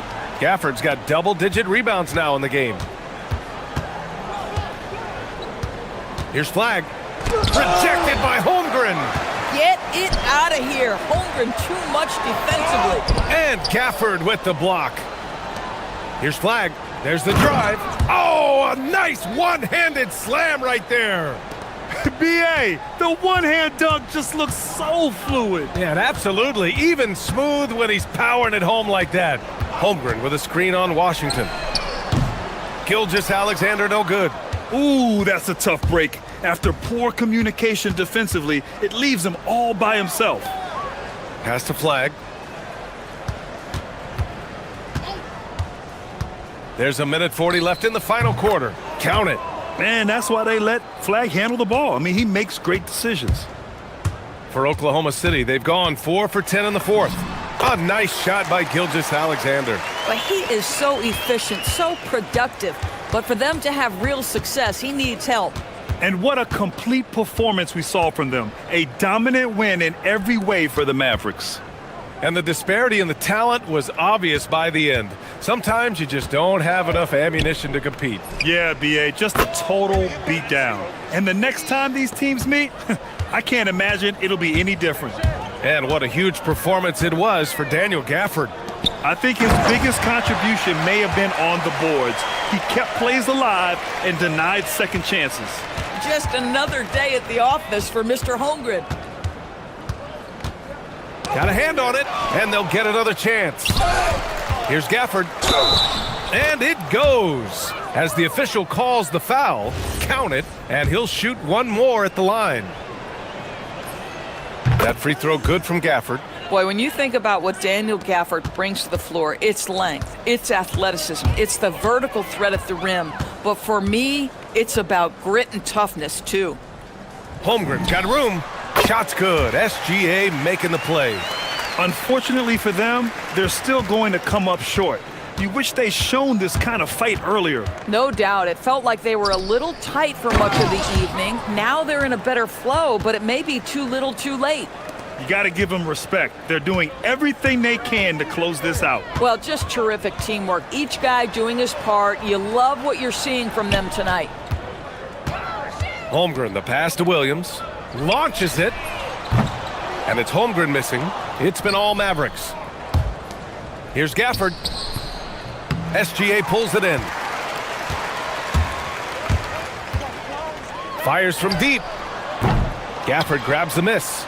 Gafford's got double-digit rebounds now in the game. Here's flag. Rejected by Holmgren. Get it out of here. Holmgren too much defensively. And Gafford with the block. Here's flag. There's the drive. Oh, a nice one-handed slam right there. B.A., the one-hand dunk just looks so fluid. Yeah, and absolutely. Even smooth when he's powering it home like that. Holmgren with a screen on Washington. Gilgeous-Alexander no good. Ooh, that's a tough break. After poor communication defensively, it leaves him all by himself. Pass to Flag. There's a minute 40 left in the final quarter. Count it. Man, that's why they let Flag handle the ball. I mean, he makes great decisions. For Oklahoma City, they've gone 4 for 10 in the fourth. A nice shot by Gilgeous-Alexander. But he is so efficient, so productive. But for them to have real success, he needs help. And what a complete performance we saw from them. A dominant win in every way for the Mavericks. And the disparity in the talent was obvious by the end. Sometimes you just don't have enough ammunition to compete. Yeah, B.A., just a total beatdown. And the next time these teams meet, I can't imagine it'll be any different. And what a huge performance it was for Daniel Gafford. I think his biggest contribution may have been on the boards. He kept plays alive and denied second chances. Just another day at the office for Mr. Holmgren. Got a hand on it, and they'll get another chance. Here's Gafford. And it goes. As the official calls the foul, count it, and he'll shoot one more at the line. That free throw good from Gafford. Boy, when you think about what Daniel Gafford brings to the floor, it's length, it's athleticism, it's the vertical threat at the rim. But for me, it's about grit and toughness, too. Holmgren got room. Shot's good. SGA making the play. Unfortunately for them, they're still going to come up short. You wish they'd shown this kind of fight earlier. No doubt. It felt like they were a little tight for much of the evening. Now they're in a better flow, but it may be too little too late. You got to give them respect. They're doing everything they can to close this out. Well, just terrific teamwork. Each guy doing his part. You love what you're seeing from them tonight. Holmgren, the pass to Williams. Launches it. And it's Holmgren missing. It's been all Mavericks. Here's Gafford. SGA pulls it in. Fires from deep. Gafford grabs the miss.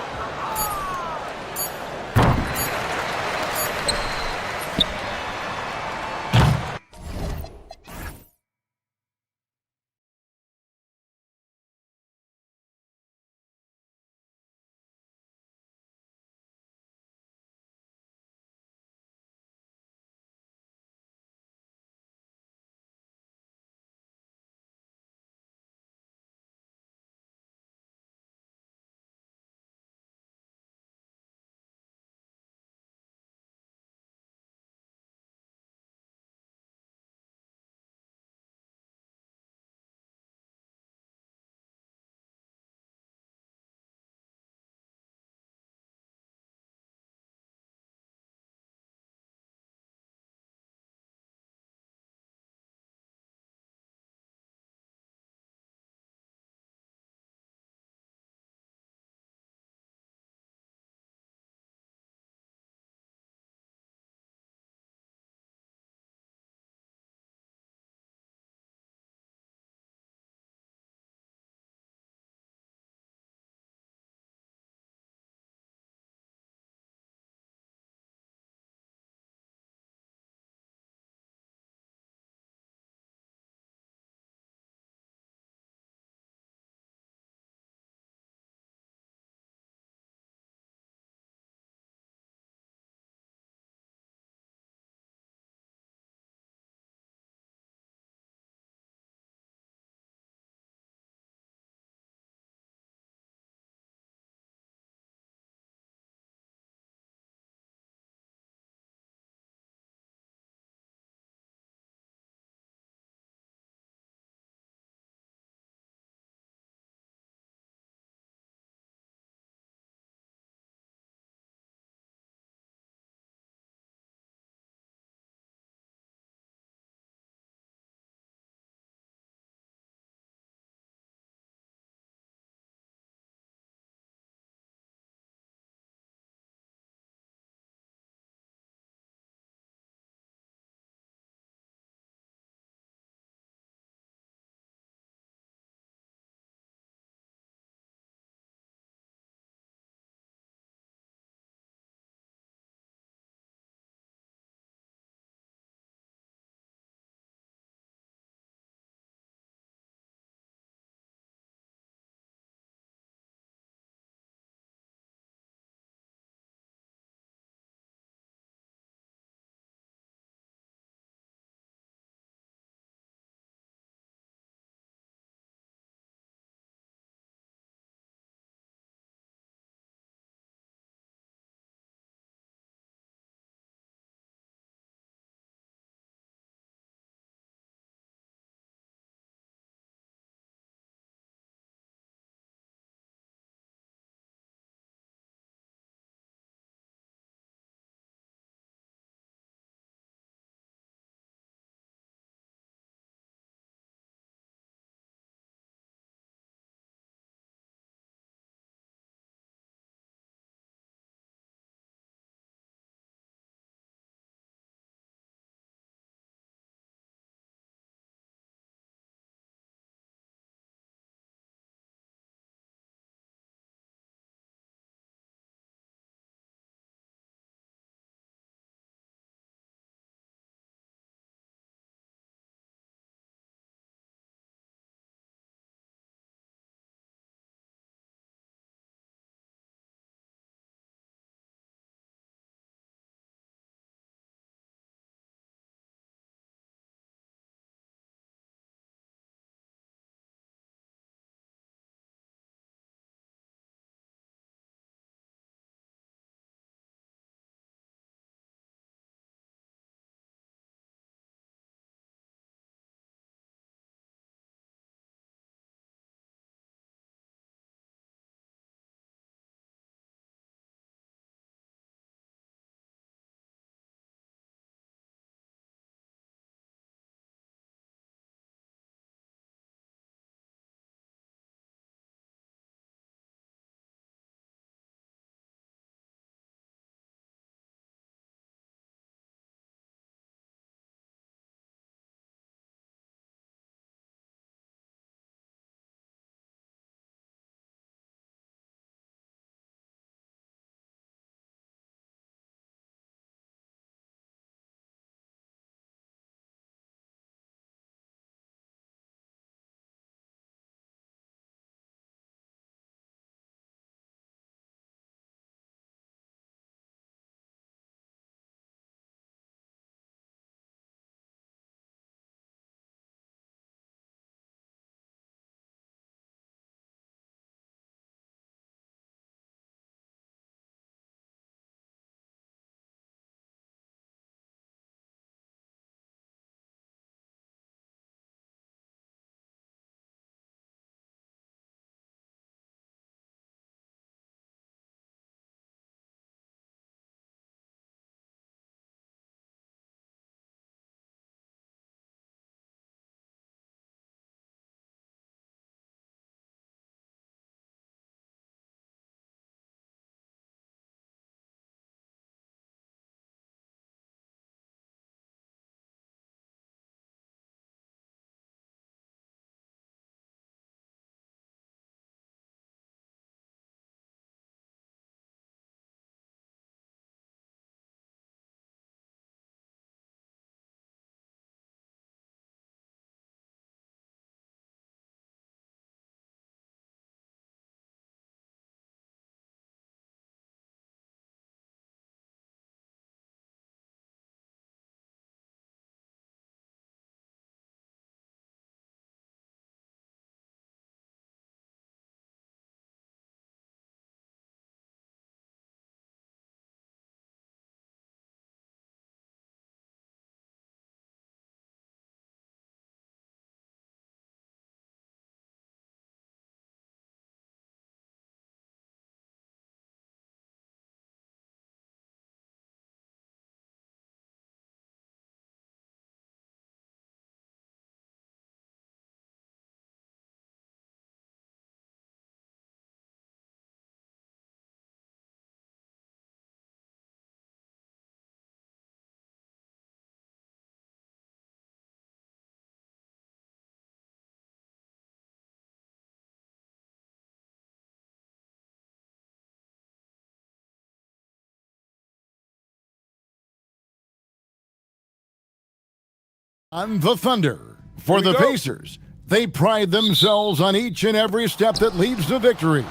On the Thunder. For the Pacers, they pride themselves on each and every step that leads to victory.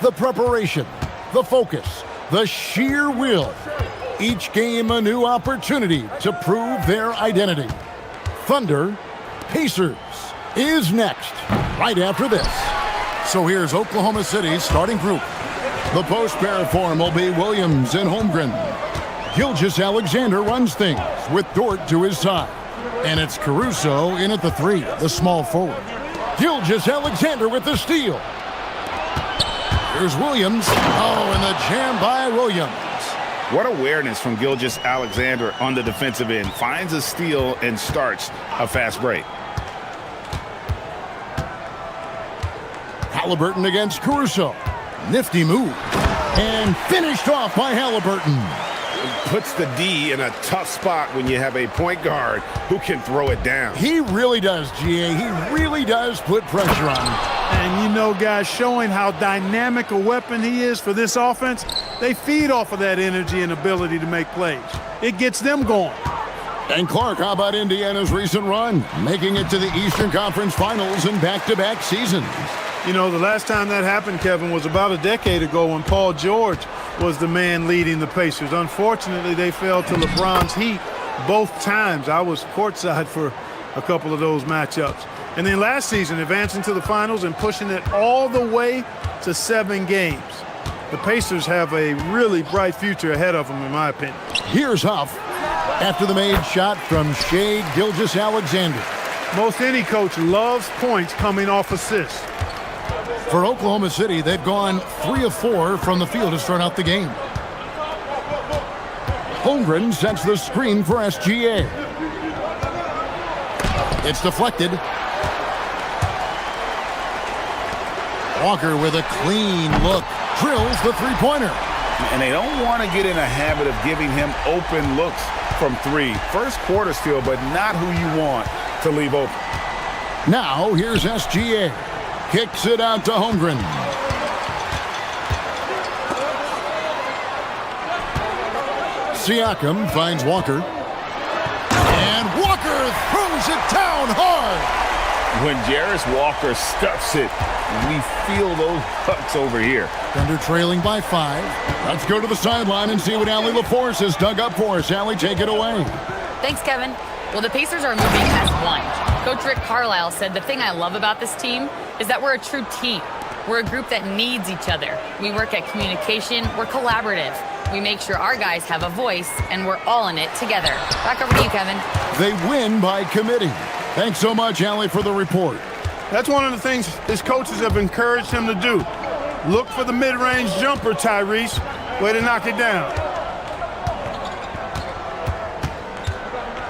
The preparation, the focus, the sheer will. Each game a new opportunity to prove their identity. Thunder, Pacers is next, right after this. So here's Oklahoma City's starting group. The post pair form will be Williams and Holmgren. Gilgeous-Alexander runs things with Dort to his side. And it's Caruso in at the 3, the small forward. Gilgeous-Alexander with the steal. Here's Williams. Oh, and the jam by Williams. What awareness from Gilgeous-Alexander on the defensive end. Finds a steal and starts a fast break. Halliburton against Caruso. Nifty move. And finished off by Halliburton. Puts the D in a tough spot when you have a point guard who can throw it down. He really does, GA. He really does put pressure on him. And you know, guys, showing how dynamic a weapon he is for this offense, they feed off of that energy and ability to make plays. It gets them going. And Clark, how about Indiana's recent run? Making it to the Eastern Conference Finals in back-to-back seasons. You know, the last time that happened, Kevin, was about a decade ago when Paul George was the man leading the Pacers. Unfortunately, they fell to LeBron's Heat both times. I was courtside for a couple of those matchups. And then last season, advancing to the finals and pushing it all the way to 7 games. The Pacers have a really bright future ahead of them, in my opinion. Here's Huff after the made shot from Shai Gilgeous-Alexander. Most any coach loves points coming off assists. For Oklahoma City, they've gone 3 of 4 from the field to start out the game. Holmgren sets the screen for SGA. It's deflected. Walker with a clean look. Drills the three-pointer. And they don't want to get in a habit of giving him open looks from 3. First quarter steal, but not who you want to leave open. Now, here's SGA. Kicks it out to Holmgren. Siakam finds Walker. And Walker throws it down hard. When Jarris Walker stuffs it, we feel those pucks over here. Thunder trailing by 5. Let's go to the sideline and see what Allie LaForce has dug up for us. Allie, take it away. Thanks, Kevin. Well, the Pacers are moving as one. Coach Rick Carlisle said the thing I love about this team is that we're a true team. We're a group that needs each other. We work at communication. We're collaborative. We make sure our guys have a voice, and we're all in it together. Back over to you, Kevin. They win by committee. Thanks so much, Allie, for the report. That's one of the things his coaches have encouraged him to do. Look for the mid-range jumper, Tyrese. Way to knock it down.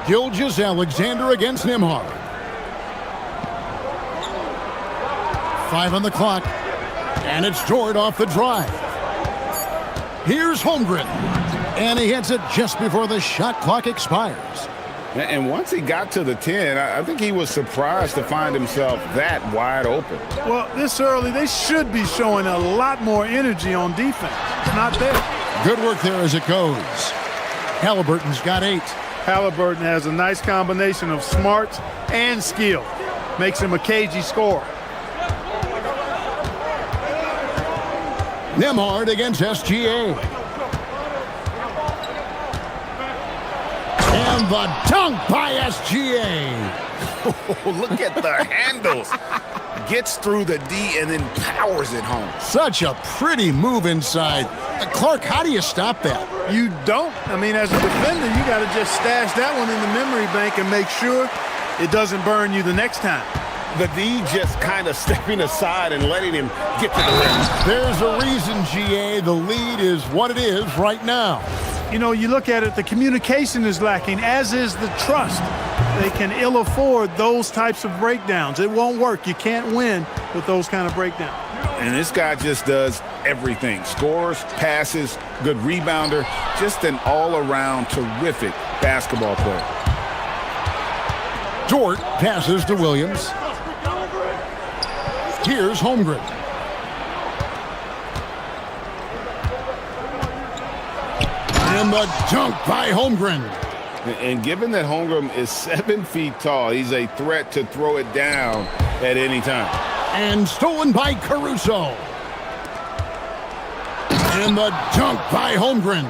Gilgeous-Alexander against Nembhard. 5 on the clock, and it's Dort off the drive. Here's Holmgren, and he hits it just before the shot clock expires. And once he got to the 10, I think he was surprised to find himself that wide open. Well, this early, they should be showing a lot more energy on defense. It's not there. Good work there as it goes. Halliburton's got 8. Halliburton has a nice combination of smarts and skill. Makes him a cagey scorer. Nembhard against SGA. And the dunk by SGA. Oh, look at the handles. Gets through the D and then powers it home. Such a pretty move inside. Clark, how do you stop that? You don't. I mean, as a defender, you got to just stash that one in the memory bank and make sure it doesn't burn you the next time. The D just kind of stepping aside and letting him get to the rim. There's a reason, GA. The lead is what it is right now. You know, you look at it, the communication is lacking, as is the trust. They can ill afford those types of breakdowns. It won't work. You can't win with those kind of breakdowns. And this guy just does everything. Scores, passes, good rebounder, just an all-around terrific basketball player. Dort passes to Williams. Here's Holmgren. And the dunk by Holmgren. And given that Holmgren is 7 feet tall, he's a threat to throw it down at any time. And stolen by Caruso. And the dunk by Holmgren.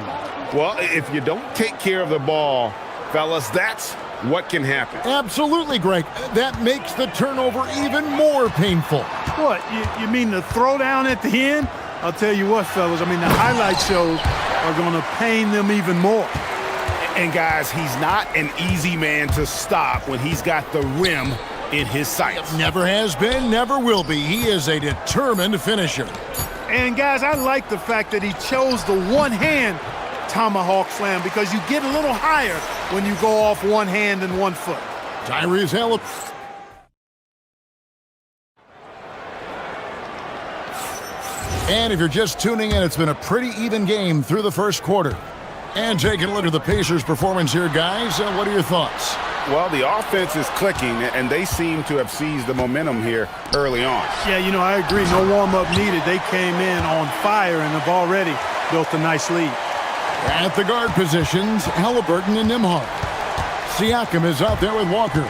Well, if you don't take care of the ball, fellas, that's what can happen. Absolutely, Greg. That makes the turnover even more painful. What, you mean the throwdown at the end? I'll tell you what, fellas, I mean, the highlight shows are going to pain them even more. And guys, he's not an easy man to stop when he's got the rim in his sights. Never has been, never will be. He is a determined finisher. And guys, I like the fact that he chose the one-hand tomahawk slam because you get a little higher when you go off one hand and 1 foot. Tyrese Halliburton. And if you're just tuning in, it's been a pretty even game through the first quarter. And taking a look at the Pacers' performance here, guys, what are your thoughts? Well, the offense is clicking, and they seem to have seized the momentum here early on. Yeah, you know, I agree. No warm-up needed. They came in on fire and have already built a nice lead. At the guard positions, Halliburton and Nembhard. Siakam is out there with Walker.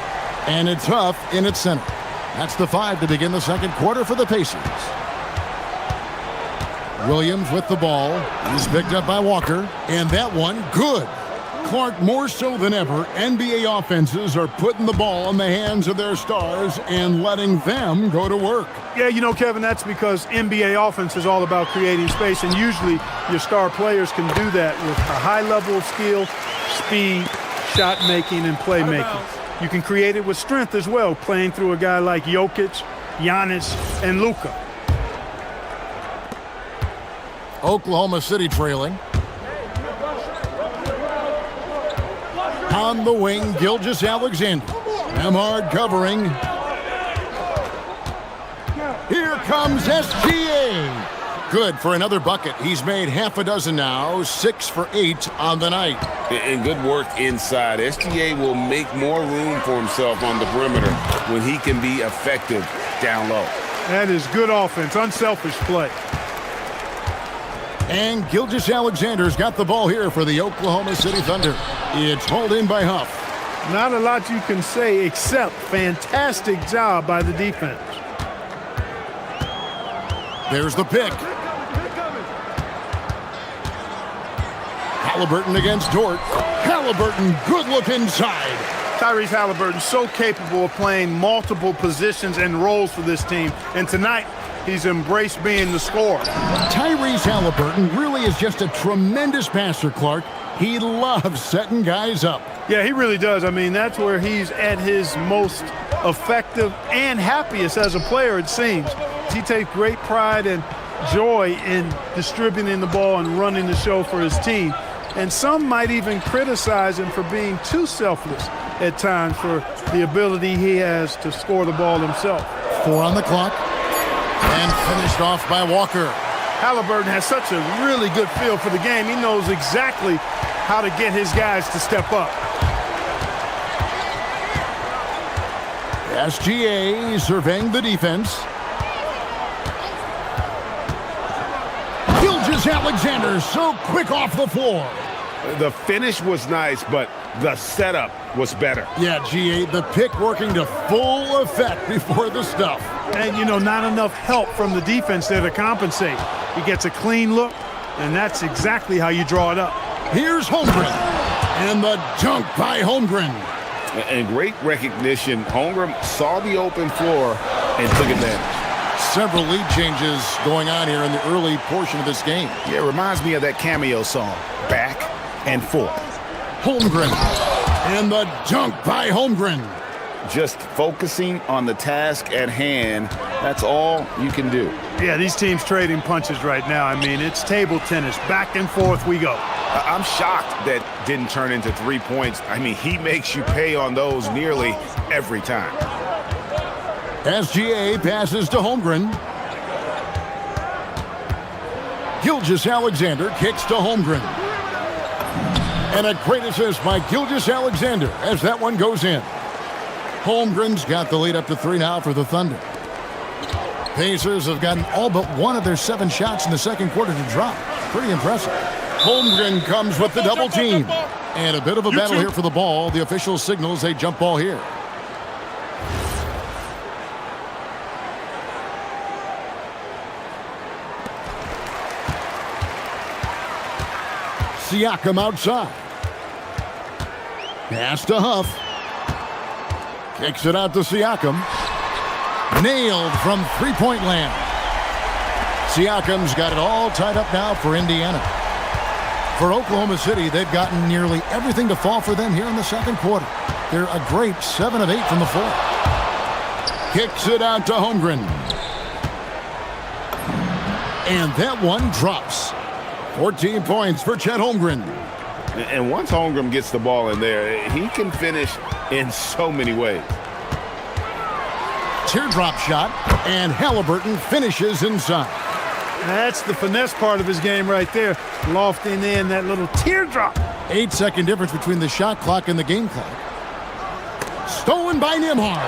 And it's Huff in its center. That's the 5 to begin the second quarter for the Pacers. Williams with the ball. He's picked up by Walker. And that one, good. Clark, more so than ever, NBA offenses are putting the ball in the hands of their stars and letting them go to work. Yeah, you know, Kevin, that's because NBA offense is all about creating space, and usually your star players can do that with a high level of skill, speed, shot making, and playmaking. You can create it with strength as well, playing through a guy like Jokic, Giannis, and Luka. Oklahoma City trailing. On the wing, Gilgeous-Alexander. Nembhard covering. Here comes SGA. Good for another bucket. He's made half a dozen now, 6 for 8 on the night. And good work inside. SGA will make more room for himself on the perimeter when he can be effective down low. That is good offense, unselfish play. And Gilgeous-Alexander's got the ball here for the Oklahoma City Thunder. It's hauled in by Huff. Not a lot you can say except fantastic job by the defense. There's the pick. Halliburton against Dort. Halliburton, good look inside. Tyrese Halliburton so capable of playing multiple positions and roles for this team. And tonight, he's embraced being the scorer. Tyrese Halliburton really is just a tremendous passer, Clark. He loves setting guys up. Yeah, he really does. I mean, that's where he's at his most effective and happiest as a player, it seems. He takes great pride and joy in distributing the ball and running the show for his team. And some might even criticize him for being too selfless at times for the ability he has to score the ball himself. 4 on the clock. And finished off by Walker. Halliburton has such a really good feel for the game. He knows exactly how to get his guys to step up. SGA surveying the defense. Gilgeous-Alexander so quick off the floor. The finish was nice, but the setup was better. Yeah, GA, the pick working to full effect before the stuff. And, you know, not enough help from the defense there to compensate. He gets a clean look, and that's exactly how you draw it up. Here's Holmgren. And the dunk by Holmgren. And great recognition. Holmgren saw the open floor and took advantage. Several lead changes going on here in the early portion of this game. Yeah, it reminds me of that cameo song, Back and Forth. Holmgren. And the dunk by Holmgren. Just focusing on the task at hand, that's all you can do. Yeah, these teams trading punches right now. I mean, it's table tennis. Back and forth we go. I'm shocked that didn't turn into 3 points. I mean, he makes you pay on those nearly every time. SGA passes to Holmgren. Gilgeous-Alexander kicks to Holmgren. And a great assist by Gilgeous-Alexander as that one goes in. Holmgren's got the lead up to 3 now for the Thunder. Pacers have gotten all but one of their 7 shots in the second quarter to drop. Pretty impressive. Holmgren comes with the double team. And a bit of a battle here for the ball. The official signals a jump ball here. Siakam outside. Pass to Huff. Kicks it out to Siakam. Nailed from three-point land. Siakam's got it all tied up now for Indiana. For Oklahoma City, they've gotten nearly everything to fall for them here in the second quarter. They're a great 7 of 8 from the floor. Kicks it out to Holmgren. And that one drops. 14 points for Chet Holmgren. And once Holmgren gets the ball in there, he can finish in so many ways. Teardrop shot, and Halliburton finishes inside. That's the finesse part of his game right there. Lofting in that little teardrop. 8-second difference between the shot clock and the game clock. Stolen by Nembhard.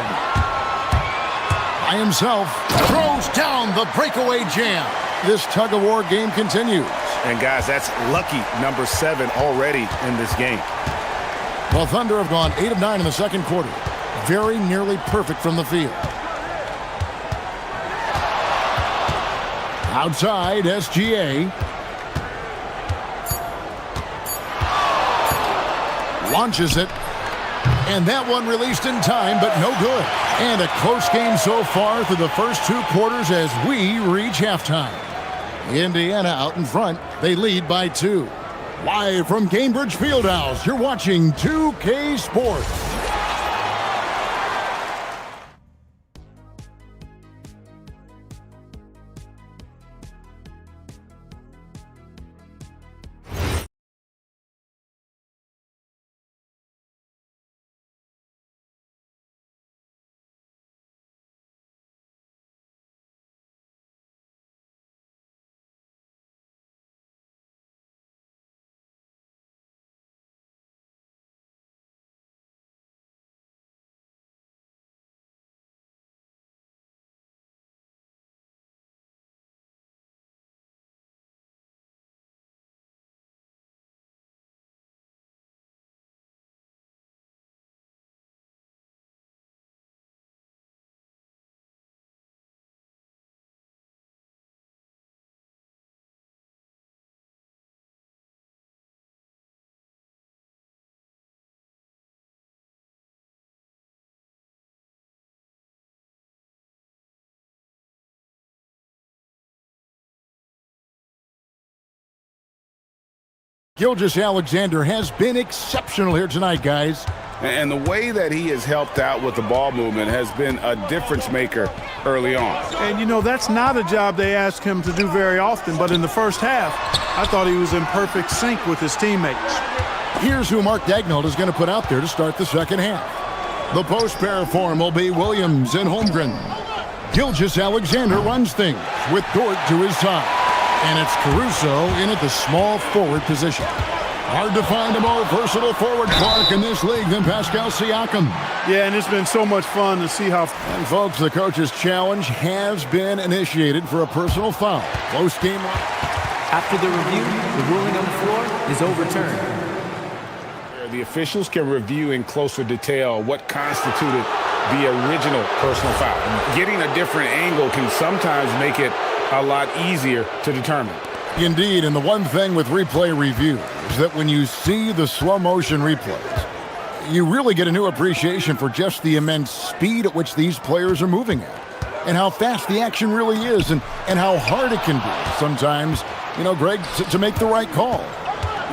By himself, throws down the breakaway jam. This tug-of-war game continues. And guys, that's lucky number 7 already in this game. Well, Thunder have gone 8 of 9 in the second quarter. Very nearly perfect from the field. Outside, SGA. Launches it. And that one released in time, but no good. And a close game so far through the first 2 quarters as we reach halftime. Indiana out in front. They lead by 2. Live from Cambridge Fieldhouse, you're watching 2K Sports. Gilgeous-Alexander has been exceptional here tonight, guys. And the way that he has helped out with the ball movement has been a difference maker early on. And, you know, that's not a job they ask him to do very often, but in the first half, I thought he was in perfect sync with his teammates. Here's who Mark Daigneault is going to put out there to start the second half. The post pair form will be Williams and Holmgren. Gilgeous-Alexander runs things with Dort to his side. And it's Caruso in at the small forward position. Hard to find a more versatile forward, Clark, in this league than Pascal Siakam. Yeah, and it's been so much fun to see how... And, folks, the coach's challenge has been initiated for a personal foul. Close game. After the review, the ruling on the floor is overturned. The officials can review in closer detail what constituted the original personal foul. Getting a different angle can sometimes make it a lot easier to determine. Indeed, and the one thing with replay review is that when you see the slow motion replays, you really get a new appreciation for just the immense speed at which these players are moving at, and how fast the action really is, and how hard it can be sometimes, you know, Greg, to make the right call.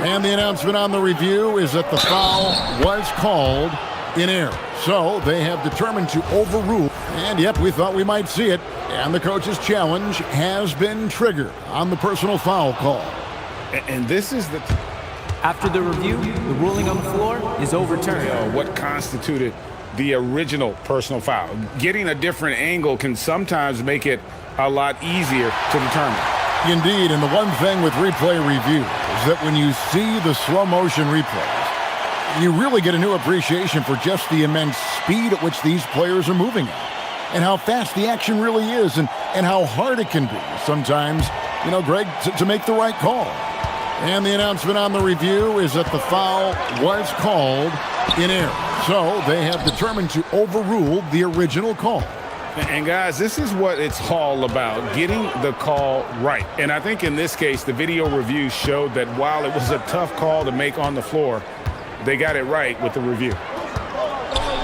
And the announcement on the review is that the foul was called in error. So they have determined to overrule. And yep, we thought we might see it. And the coach's challenge has been triggered on the personal foul call. And this is the... After the review, the ruling on the floor is overturned. What constituted the original personal foul. Getting a different angle can sometimes make it a lot easier to determine. Indeed, and the one thing with replay review is that when you see the slow motion replays, you really get a new appreciation for just the immense speed at which these players are moving at, and how fast the action really is, and how hard it can be sometimes, you know, Greg, to make the right call. And the announcement on the review is that the foul was called in error. So they have determined to overrule the original call. And guys, this is what it's all about, getting the call right. And I think in this case, the video review showed that while it was a tough call to make on the floor, they got it right with the review.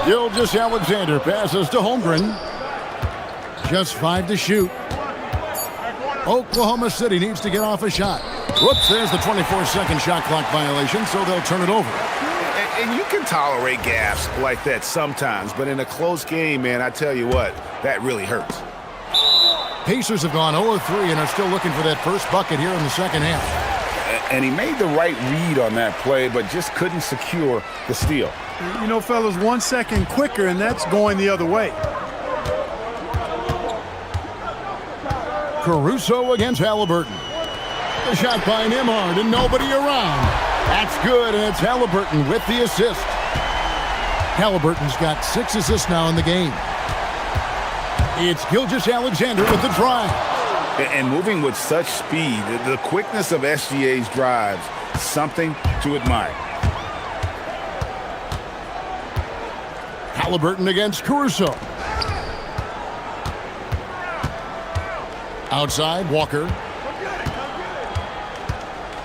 Gilgeous-Alexander passes to Holmgren. Just 5 to shoot. Oklahoma City needs to get off a shot. Whoops, there's the 24-second shot clock violation, so they'll turn it over. And you can tolerate gaffes like that sometimes, but in a close game, man, I tell you what, that really hurts. Pacers have gone 0 of 3 and are still looking for that first bucket here in the second half. And he made the right read on that play, but just couldn't secure the steal. You know, fellas, 1 second quicker, and that's going the other way. Caruso against Halliburton. The shot by Nembhard and nobody around. That's good, and it's Halliburton with the assist. Halliburton's got 6 assists now in the game. It's Gilgeous-Alexander with the drive. And moving with such speed, the quickness of SGA's drives, something to admire. Halliburton against Caruso. Outside, Walker.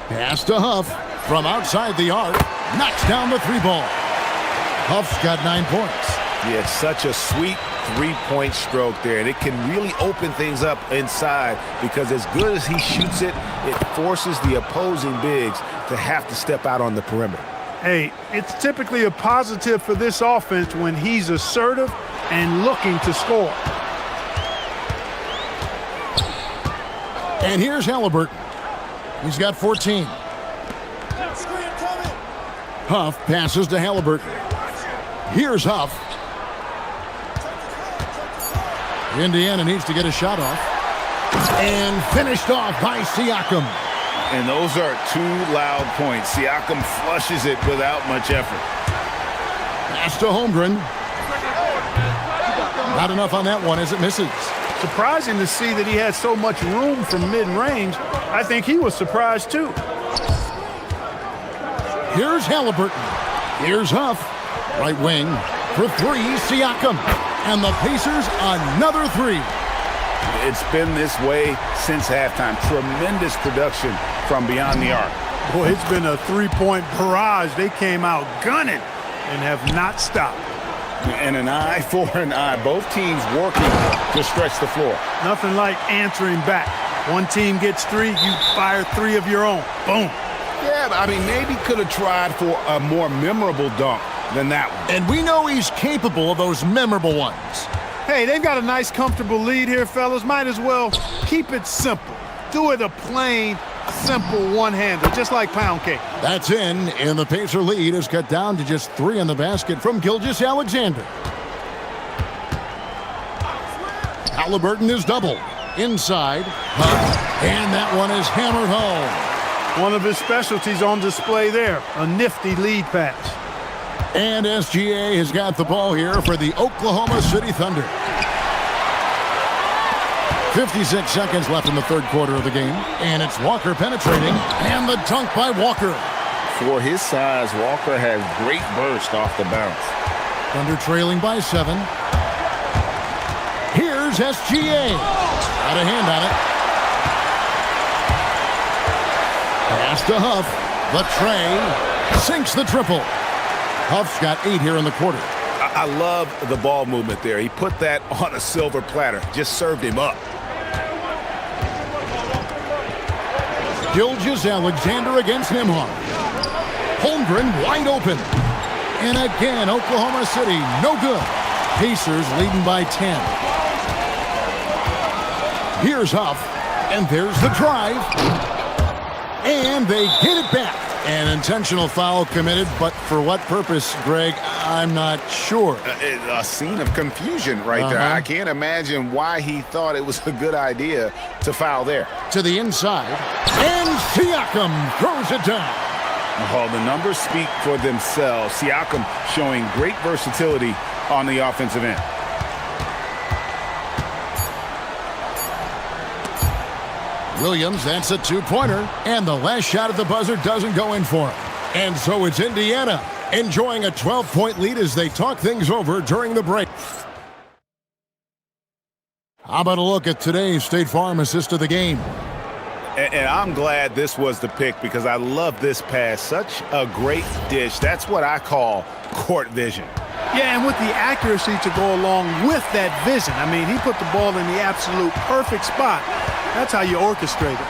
Pass to Huff from outside the arc. Knocks down the 3-ball. Huff's got 9 points. Yeah, it's such a sweet three-point stroke there, and it can really open things up inside because as good as he shoots it, it forces the opposing bigs to have to step out on the perimeter. Hey, it's typically a positive for this offense when he's assertive and looking to score. And here's Halliburton. He's got 14. Huff passes to Halliburton. Here's Huff. Indiana needs to get a shot off. And finished off by Siakam. And those are 2 loud points. Siakam flushes it without much effort. Pass to Holmgren. Not enough on that one as it misses. Surprising to see that he had so much room from mid-range. I think he was surprised too. Here's Halliburton. Here's Huff. Right wing for 3, Siakam. And the Pacers another 3. It's been this way since halftime. Tremendous production from beyond the arc. Boy, it's been a 3-point barrage. They came out gunning and have not stopped. And an eye for an eye. Both teams working to stretch the floor. Nothing like answering back. One team gets 3, you fire 3 of your own. Boom. Yeah, but I mean, maybe could have tried for a more memorable dunk than that one. And we know he's capable of those memorable ones. Hey, they've got a nice, comfortable lead here, fellas. Might as well keep it simple. Do it a plain, simple one-hander, just like pound cake. That's in, and the Pacer lead is cut down to just 3 in the basket from Gilgeous-Alexander. Halliburton is double. Inside, Huff, and that one is hammered home. One of his specialties on display there, a nifty lead pass. And SGA has got the ball here for the Oklahoma City Thunder. 56 seconds left in the third quarter of the game. And it's Walker penetrating. And the dunk by Walker. For his size, Walker has great burst off the bounce. Thunder trailing by 7. Here's SGA. Got a hand on it. Pass to Huff. The tray. Sinks the triple. Huff's got 8 here in the quarter. I love the ball movement there. He put that on a silver platter. Just served him up. Gilgeous-Alexander against Nembhard. Holmgren wide open. And again, Oklahoma City, no good. Pacers leading by 10. Here's Huff. And there's the drive. And they get it back. An intentional foul committed, but for what purpose, Greg, I'm not sure. A scene of confusion right there. I can't imagine why he thought it was a good idea to foul there. To the inside, and Siakam throws it down. Oh, the numbers speak for themselves. Siakam showing great versatility on the offensive end. Williams, that's a two-pointer, and the last shot at the buzzer doesn't go in for him. And so it's Indiana enjoying a 12-point lead as they talk things over during the break. How about a look at today's State Farm assist of the game? And I'm glad this was the pick because I love this pass. Such a great dish. That's what I call court vision. Yeah, and with the accuracy to go along with that vision. I mean, he put the ball in the absolute perfect spot. That's how you orchestrate it.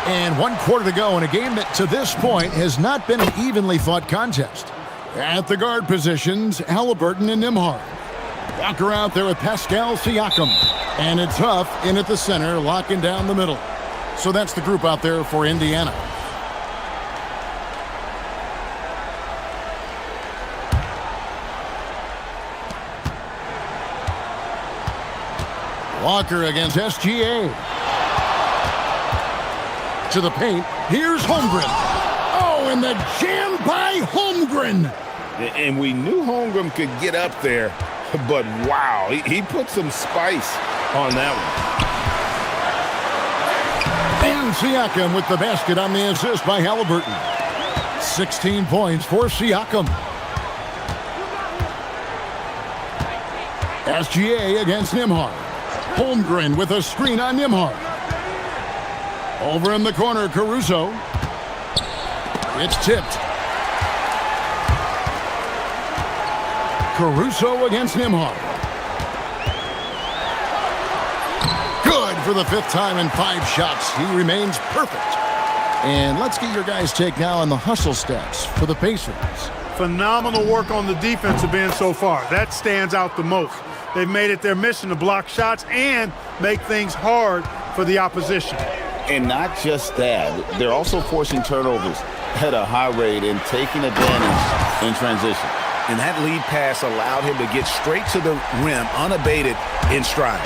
And 1 quarter to go in a game that to this point has not been an evenly fought contest. At the guard positions, Halliburton and Nembhard. Walker out there with Pascal Siakam. And it's Huff in at the center, locking down the middle. So that's the group out there for Indiana. Walker against SGA. To the paint. Here's Holmgren. Oh, and the jam by Holmgren. And we knew Holmgren could get up there, but wow, he put some spice on that one. And Siakam with the basket on the assist by Halliburton. 16 points for Siakam. SGA against Nembhard. Holmgren with a screen on Nembhard. Over in the corner, Caruso. It's tipped. Caruso against Nembhard. Good for the 5th time in 5 shots. He remains perfect. And let's get your guys' take now on the hustle stats for the Pacers. Phenomenal work on the defensive end so far. That stands out the most. They've made it their mission to block shots and make things hard for the opposition. And not just that, they're also forcing turnovers at a high rate and taking advantage in transition. And that lead pass allowed him to get straight to the rim unabated in stride.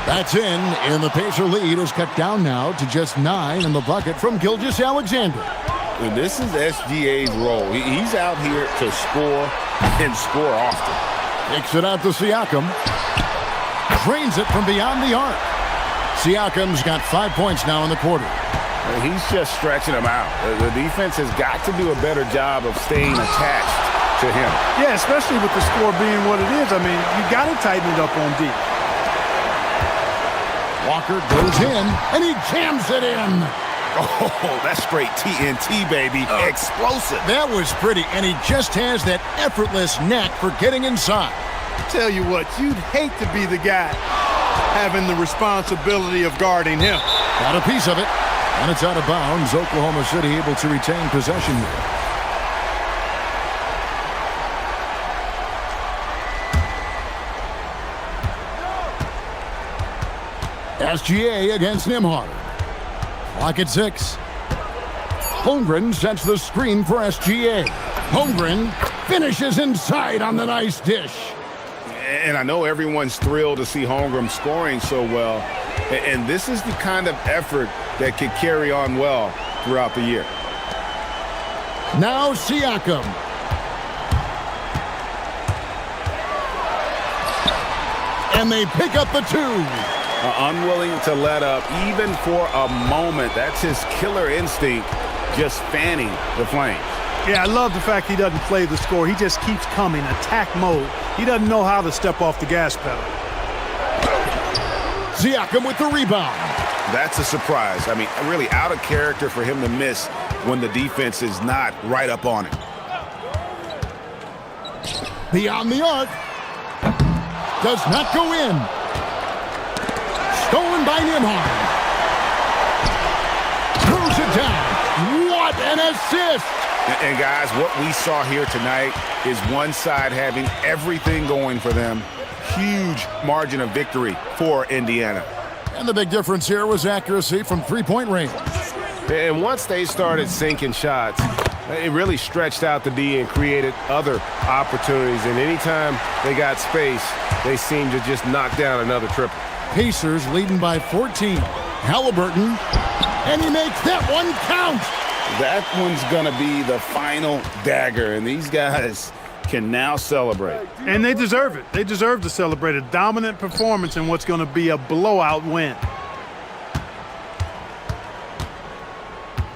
That's in, and the Pacer lead is cut down now to just 9 in the bucket from Gilgeous-Alexander. And this is SGA's role. He's out here to score and score often. Kicks it out to Siakam. Drains it from beyond the arc. Siakam's got 5 points now in the quarter. He's just stretching them out. The defense has got to do a better job of staying attached to him. Yeah, especially with the score being what it is. I mean, you got to tighten it up on D. Walker goes in, and he jams it in. Oh, that's straight TNT, baby. Explosive. That was pretty, and he just has that effortless knack for getting inside. Tell you what, you'd hate to be the guy having the responsibility of guarding him. Got a piece of it, and it's out of bounds. Oklahoma City able to retain possession here. SGA against Nembhard. Clock at 6. Holmgren sets the screen for SGA. Holmgren finishes inside on the nice dish. And I know everyone's thrilled to see Holmgren scoring so well. And this is the kind of effort that could carry on well throughout the year. Now Siakam. And they pick up the 2. Unwilling to let up even for a moment. That's his killer instinct, just fanning the flames. Yeah, I love the fact he doesn't play the score. He just keeps coming, attack mode. He doesn't know how to step off the gas pedal. Siakam with the rebound. That's a surprise. I mean, really out of character for him to miss when the defense is not right up on him. Beyond the arc. Does not go in. Stolen by Nembhard. Throws it down. What an assist! And guys, what we saw here tonight is one side having everything going for them. Huge margin of victory for Indiana. And the big difference here was accuracy from three-point range. And once they started sinking shots, it really stretched out the D and created other opportunities. And anytime they got space, they seemed to just knock down another triple. Pacers leading by 14. Halliburton, and he makes that one count. That one's going to be the final dagger. And these guys, can now celebrate. And they deserve it. They deserve to celebrate a dominant performance in what's going to be a blowout win.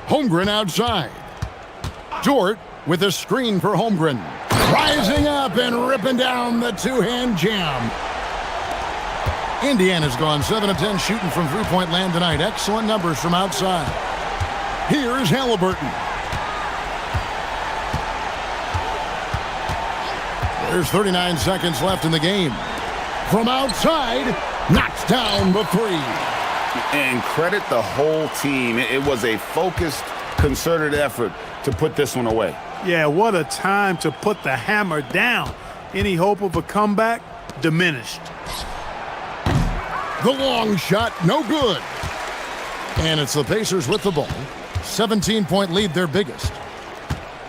Holmgren outside. Dort with a screen for Holmgren. Rising up and ripping down the two-hand jam. Indiana's gone 7 of 10 shooting from three-point land tonight. Excellent numbers from outside. Here's Halliburton. There's 39 seconds left in the game. From outside, knocks down the three. And credit the whole team. It was a focused, concerted effort to put this one away. Yeah, what a time to put the hammer down. Any hope of a comeback? Diminished. The long shot, no good. And it's the Pacers with the ball. 17-point lead, their biggest.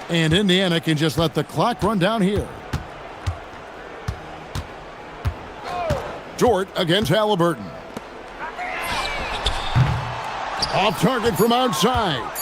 And Indiana can just let the clock run down here. Dort against Halliburton. Off target from outside.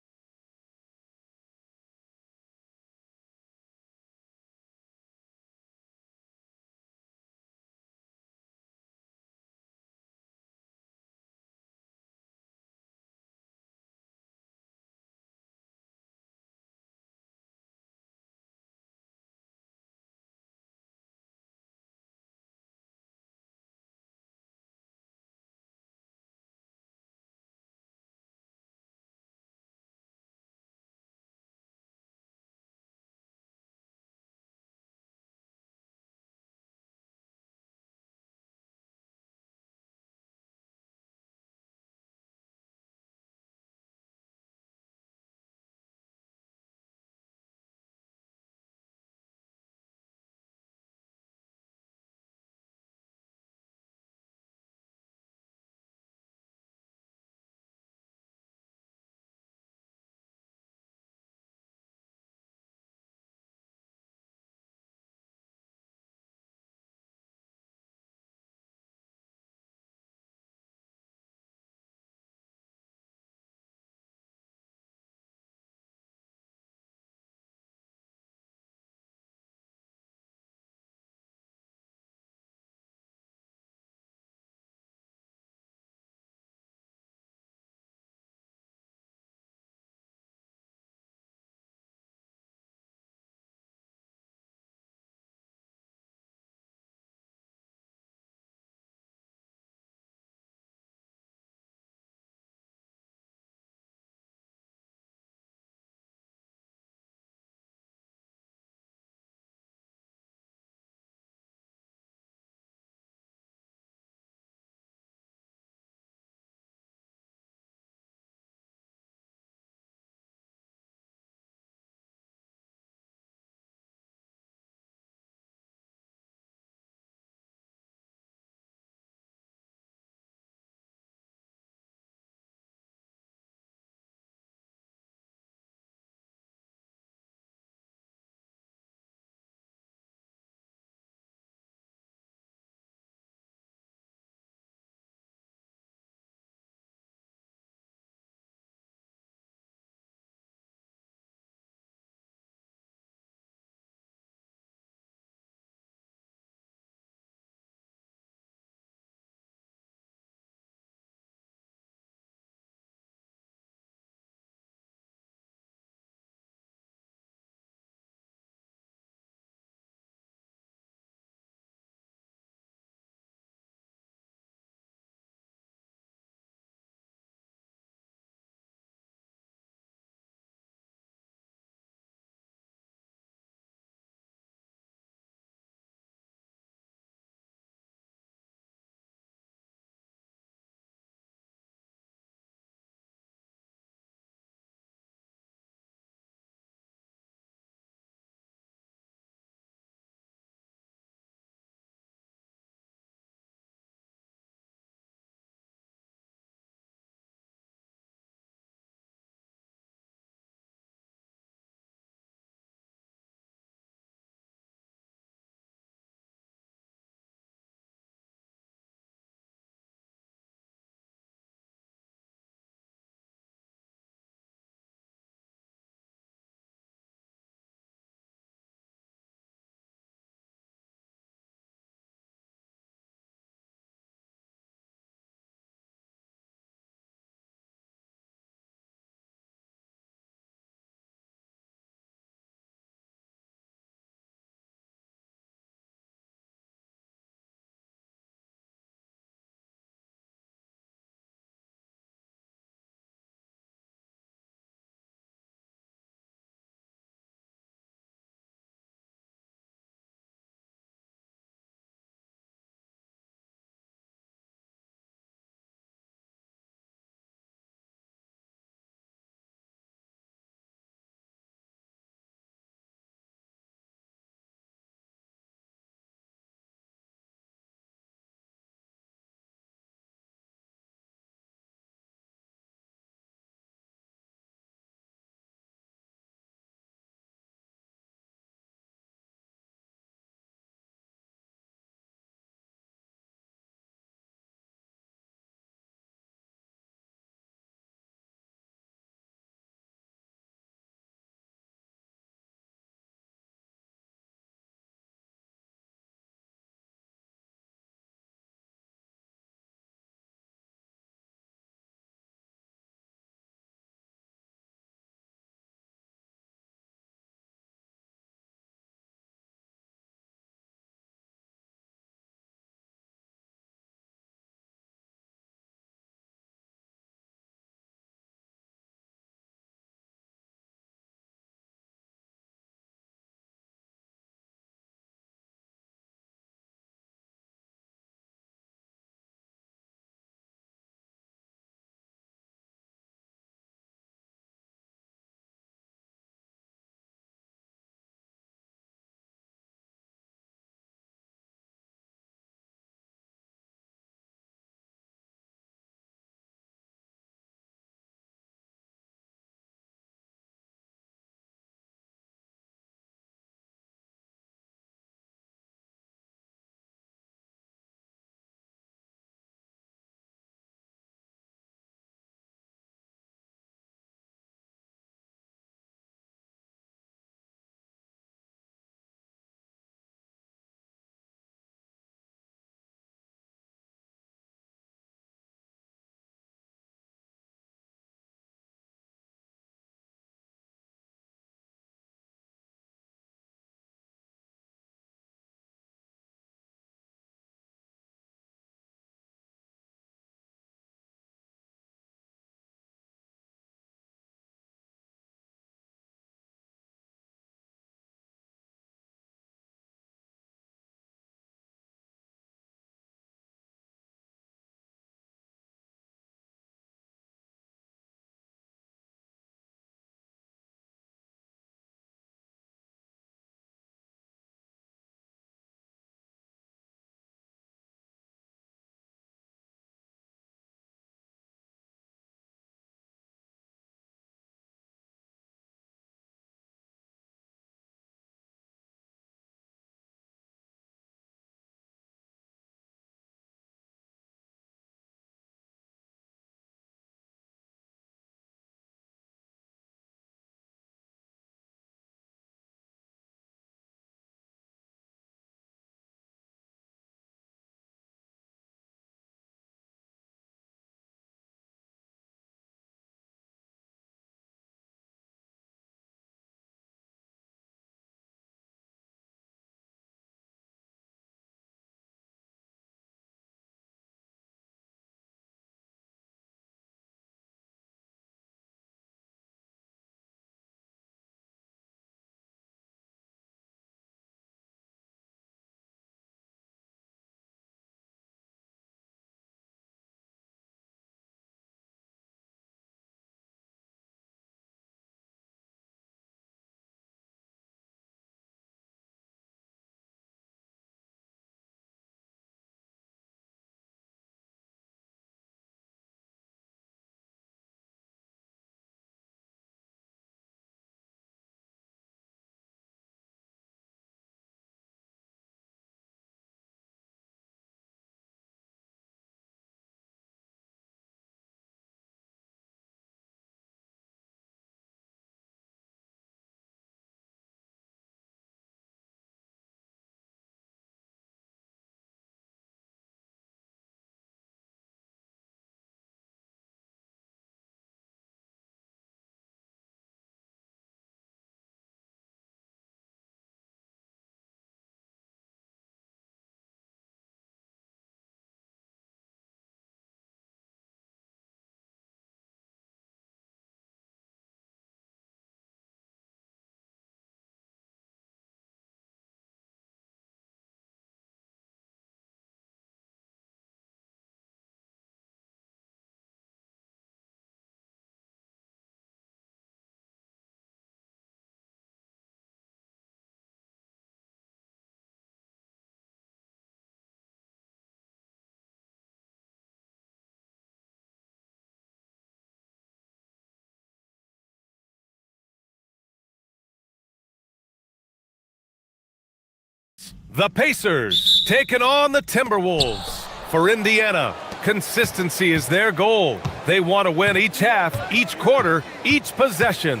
The Pacers taking on the Timberwolves. For Indiana, consistency is their goal. They want to win each half, each quarter, each possession.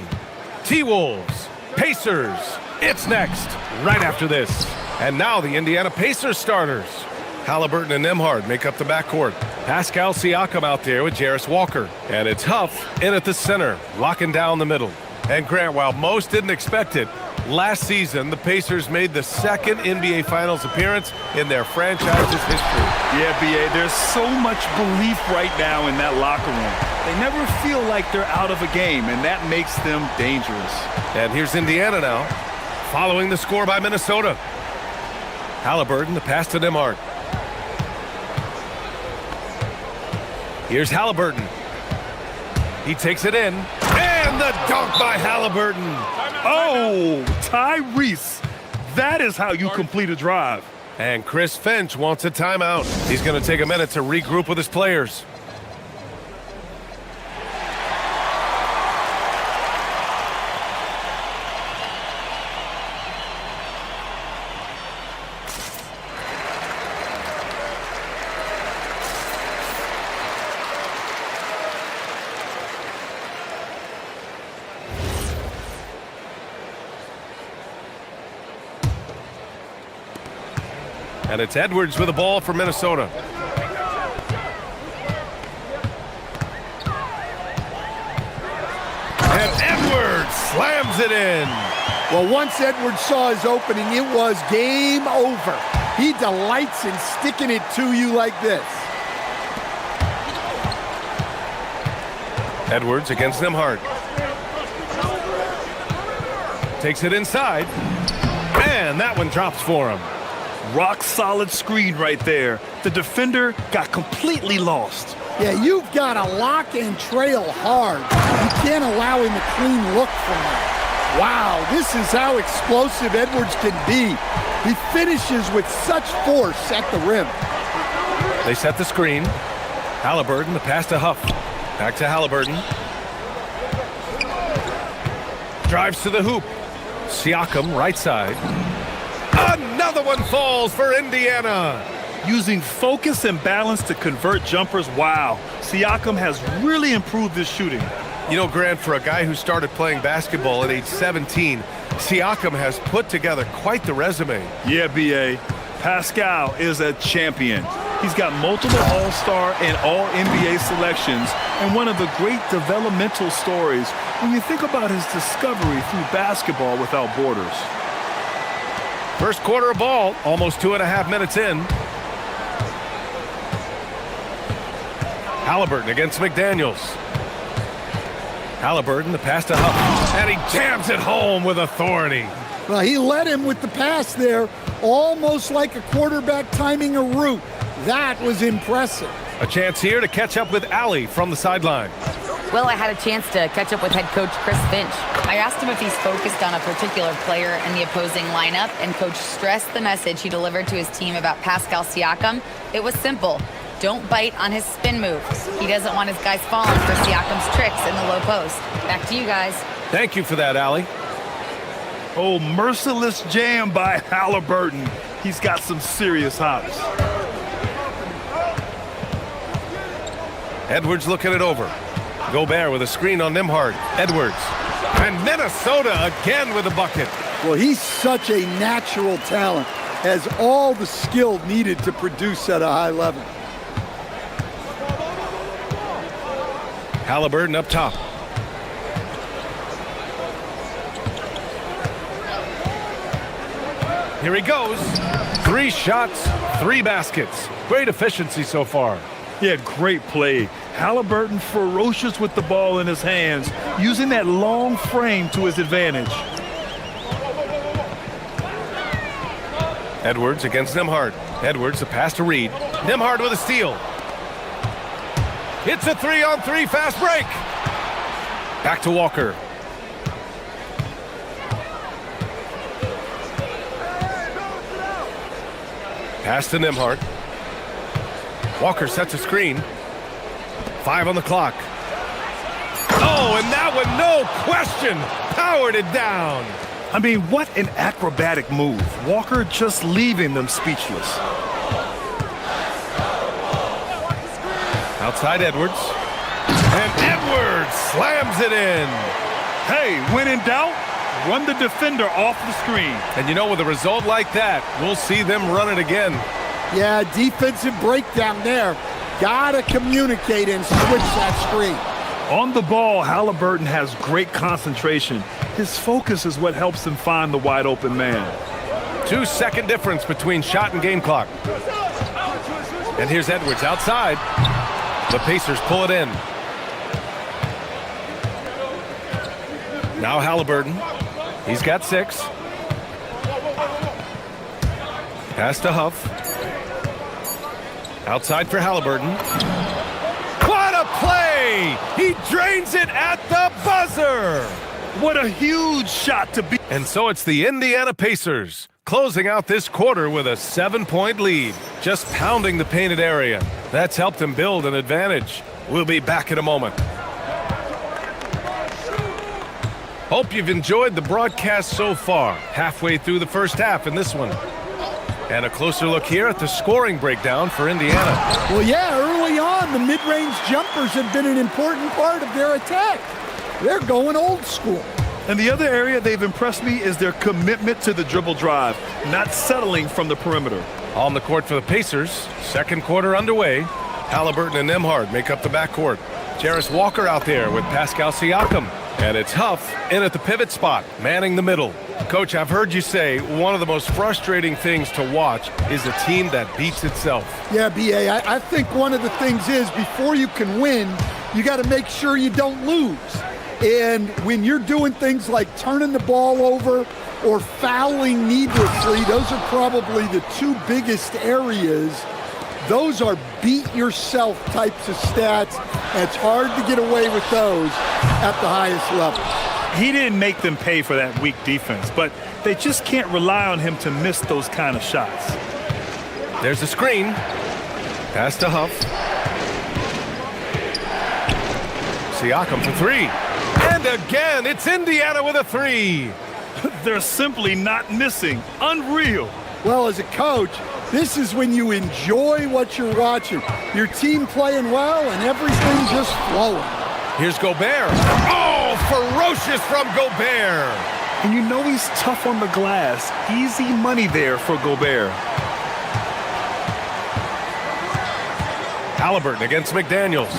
T-Wolves, Pacers, it's next, right after this. And now the Indiana Pacers starters. Halliburton and Nembhard make up the backcourt. Pascal Siakam out there with Jarris Walker. And it's Huff in at the center, locking down the middle. And Grant, while most didn't expect it, last season the Pacers made the second NBA Finals appearance in their franchise's history. Yeah, B.A., there's so much belief right now in that locker room. They never feel like they're out of a game, and that makes them dangerous. And here's Indiana now, following the score by Minnesota. Halliburton, the pass to Nembhard. Here's Halliburton. He takes it in. And the dunk by Halliburton. Oh, Tyrese. That is how you complete a drive. And Chris Finch wants a timeout. He's going to take a minute to regroup with his players. And it's Edwards with the ball for Minnesota. And Edwards slams it in. Well, once Edwards saw his opening, it was game over. He delights in sticking it to you like this. Edwards against Nembhard. Takes it inside. And that one drops for him. Rock solid screen right there. The defender got completely lost. Yeah, you've got to lock and trail hard. You can't allow him a clean look from that. Wow, this is how explosive Edwards can be. He finishes with such force at the rim. They set the screen. Halliburton, the pass to Huff. Back to Halliburton. Drives to the hoop. Siakam, right side. Another one falls for Indiana. Using focus and balance to convert jumpers, wow. Siakam has really improved his shooting. You know, Grant, for a guy who started playing basketball at age 17, Siakam has put together quite the resume. Yeah, B.A. Pascal is a champion. He's got multiple All-Star and All-NBA selections, and one of the great developmental stories when you think about his discovery through basketball without borders. First quarter of ball, almost 2.5 minutes in. Halliburton against McDaniels. Halliburton, the pass to Huff, and he jams it home with authority. Well, he led him with the pass there, almost like a quarterback timing a route. That was impressive. A chance here to catch up with Allie from the sideline. Well, I had a chance to catch up with head coach Chris Finch. I asked him if he's focused on a particular player in the opposing lineup, and coach stressed the message he delivered to his team about Pascal Siakam. It was simple. Don't bite on his spin moves. He doesn't want his guys falling for Siakam's tricks in the low post. Back to you guys. Thank you for that, Allie. Oh, merciless jam by Halliburton. He's got some serious hops. Edwards looking it over. Gobert with a screen on Nembhard. Edwards. And Minnesota again with a bucket. Well, he's such a natural talent. Has all the skill needed to produce at a high level. Halliburton up top. Here he goes. 3 shots, 3 baskets. Great efficiency so far. Yeah, great play. Halliburton ferocious with the ball in his hands, using that long frame to his advantage. Edwards against Nembhard. Edwards, a pass to Reed. Nembhard with a steal. It's a 3-on-3 fast break. Back to Walker. Pass to Nembhard. Walker sets a screen. 5 on the clock. Oh, and that one, no question, powered it down. I mean, what an acrobatic move. Walker just leaving them speechless. Outside Edwards. And Edwards slams it in. Hey, when in doubt, run the defender off the screen. And you know, with a result like that, we'll see them run it again. Yeah, defensive breakdown there. Gotta communicate and switch that screen. On the ball, Halliburton has great concentration. His focus is what helps him find the wide open man. 2-second difference between shot and game clock. And here's Edwards outside. The Pacers pull it in. Now Halliburton. He's got 6. Pass to Huff. Outside for Halliburton. What a play! He drains it at the buzzer! What a huge shot to beat. And so it's the Indiana Pacers closing out this quarter with a 7-point lead, just pounding the painted area. That's helped them build an advantage. We'll be back in a moment. Hope you've enjoyed the broadcast so far, halfway through the first half in this one. And a closer look here at the scoring breakdown for Indiana. Well, yeah, early on, the mid-range jumpers have been an important part of their attack. They're going old school. And the other area they've impressed me is their commitment to the dribble drive, not settling from the perimeter. On the court for the Pacers, second quarter underway. Halliburton and Nembhard make up the backcourt. Jarris Walker out there with Pascal Siakam. And it's Huff in at the pivot spot, manning the middle. Coach, I've heard you say one of the most frustrating things to watch is a team that beats itself. Yeah, B.A., I think one of the things is before you can win, you got to make sure you don't lose. And when you're doing things like turning the ball over or fouling needlessly, those are probably the two biggest areas. Those are beat-yourself types of stats, and it's hard to get away with those at the highest level. He didn't make them pay for that weak defense, but they just can't rely on him to miss those kind of shots. There's a screen. Pass to Huff. Siakam for 3. And again, it's Indiana with a 3. They're simply not missing. Unreal. Well, as a coach, this is when you enjoy what you're watching. Your team playing well and everything just flowing. Here's Gobert. Oh, ferocious from Gobert. And you know he's tough on the glass. Easy money there for Gobert. Halliburton against McDaniels.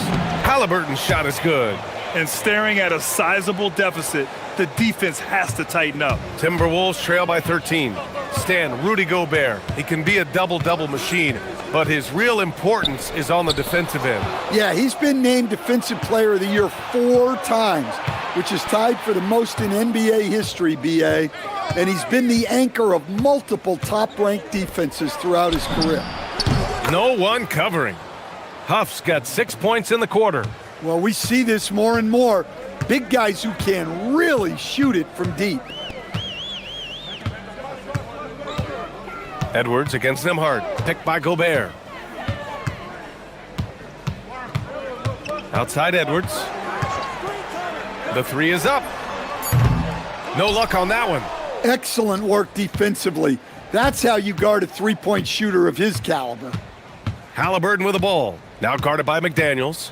Halliburton's shot is good. And staring at a sizable deficit, the defense has to tighten up. Timberwolves trail by 13. Stan, Rudy Gobert. He can be a double-double machine, but his real importance is on the defensive end. Yeah, he's been named Defensive Player of the Year 4 times, which is tied for the most in NBA history, B.A., and he's been the anchor of multiple top-ranked defenses throughout his career. No one covering. Huff's got 6 points in the quarter. Well, we see this more and more. Big guys who can really shoot it from deep. Edwards against Nembhard, picked by Gobert. Outside Edwards. The 3 is up. No luck on that one. Excellent work defensively. That's how you guard a three-point shooter of his caliber. Halliburton with the ball. Now guarded by McDaniels.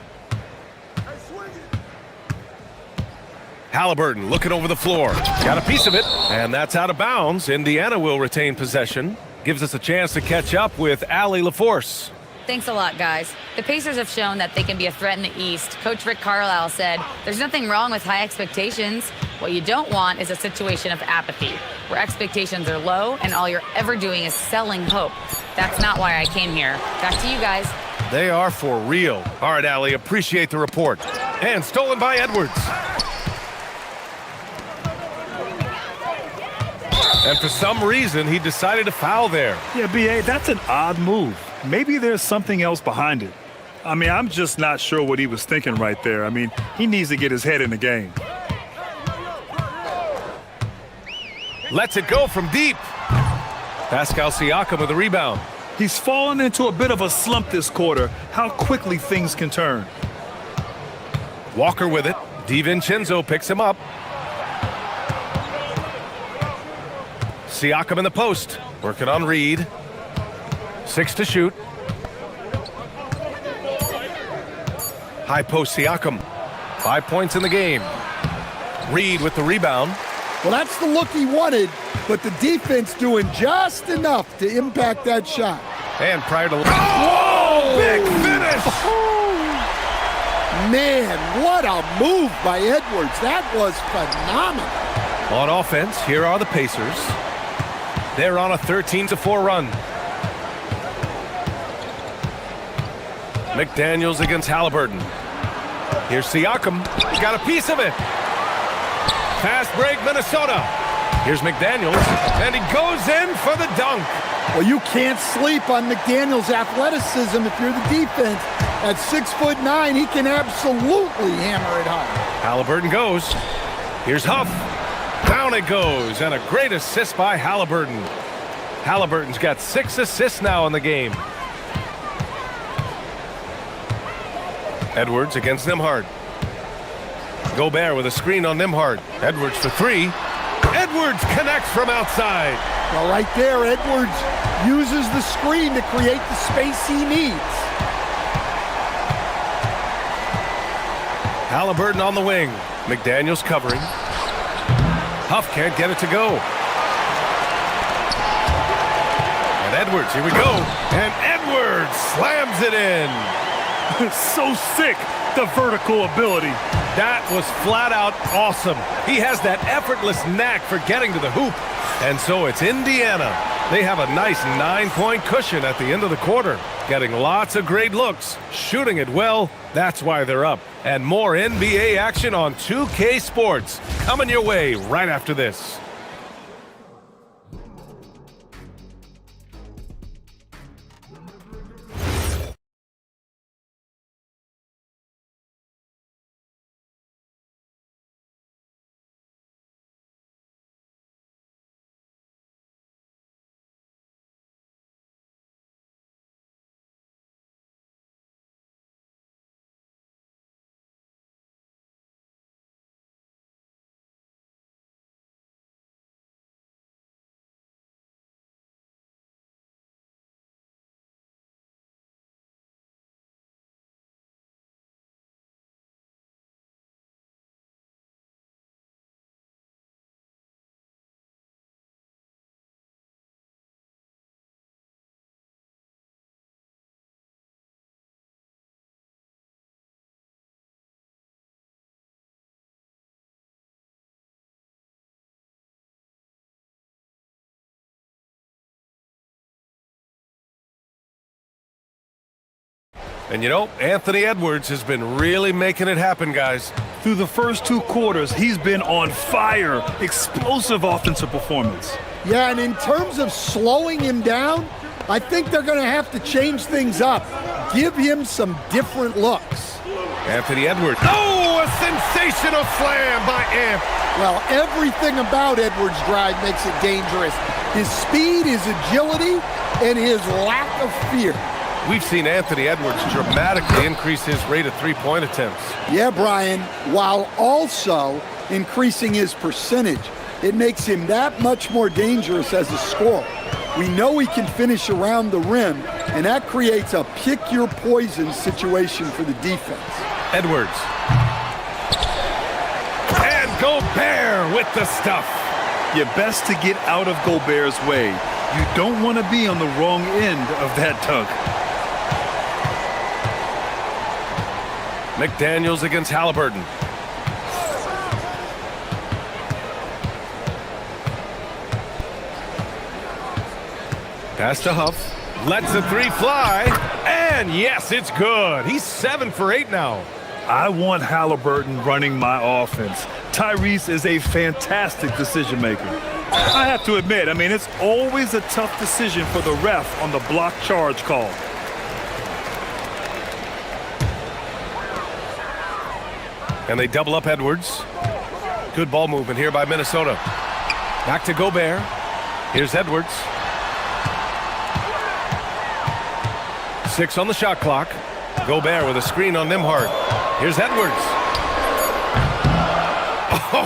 Halliburton looking over the floor. Got a piece of it, and that's out of bounds. Indiana will retain possession. Gives us a chance to catch up with Allie LaForce. Thanks a lot, guys. The Pacers have shown that they can be a threat in the East. Coach Rick Carlisle said, there's nothing wrong with high expectations. What you don't want is a situation of apathy, where expectations are low and all you're ever doing is selling hope. That's not why I came here. Back to you guys. They are for real. All right, Allie, appreciate the report. And stolen by Edwards. And for some reason, he decided to foul there. Yeah, B.A., that's an odd move. Maybe there's something else behind it. I mean, I'm just not sure what he was thinking right there. I mean, he needs to get his head in the game. Lets it go from deep. Pascal Siakam with the rebound. He's fallen into a bit of a slump this quarter. How quickly things can turn. Walker with it. DiVincenzo picks him up. Siakam in the post. Working on Reed. 6 to shoot. High post Siakam. 5 points in the game. Reed with the rebound. Well, that's the look he wanted, but the defense doing just enough to impact that shot. And prior to... Oh! Big finish! Man, what a move by Edwards. That was phenomenal. On offense, here are the Pacers. They're on a 13-4 run. McDaniels against Halliburton. Here's Siakam. He got a piece of it. Fast break, Minnesota. Here's McDaniels, and he goes in for the dunk. Well, you can't sleep on McDaniels' athleticism if you're the defense. At 6'9", he can absolutely hammer it home. Halliburton goes. Here's Huff. Down it goes, and a great assist by Halliburton. Halliburton's got 6 assists now in the game. Edwards against Nembhard. Gobert with a screen on Nembhard. Edwards for 3. Edwards connects from outside. Well, right there, Edwards uses the screen to create the space he needs. Halliburton on the wing. McDaniels covering. Huff can't get it to go. And Edwards, here we go. And Edwards slams it in. So sick, the vertical ability. That was flat out awesome. He has that effortless knack for getting to the hoop. And so it's Indiana. They have a nice 9-point cushion at the end of the quarter. Getting lots of great looks, shooting it well. That's why they're up. And more NBA action on 2K Sports coming your way right after this. And you know, Anthony Edwards has been really making it happen, guys. Through the first 2 quarters, he's been on fire. Explosive offensive performance. Yeah, and in terms of slowing him down, I think they're going to have to change things up. Give him some different looks. Anthony Edwards. Oh, a sensational slam by Amp. Well, everything about Edwards' drive makes it dangerous. His speed, his agility, and his lack of fear. We've seen Anthony Edwards dramatically increase his rate of three-point attempts. Yeah, Brian, while also increasing his percentage. It makes him that much more dangerous as a scorer. We know he can finish around the rim, and that creates a pick-your-poison situation for the defense. Edwards. And Gobert with the stuff. You're best to get out of Gobert's way. You don't want to be on the wrong end of that dunk. McDaniels against Halliburton. Pass to Huff. Lets the 3 fly. And yes, it's good. He's 7 for 8 now. I want Halliburton running my offense. Tyrese is a fantastic decision maker. I have to admit, I mean, it's always a tough decision for the ref on the block charge call. And they double up Edwards. Good ball movement here by Minnesota. Back to Gobert. Here's Edwards. 6 on the shot clock. Gobert with a screen on Nembhard. Here's Edwards.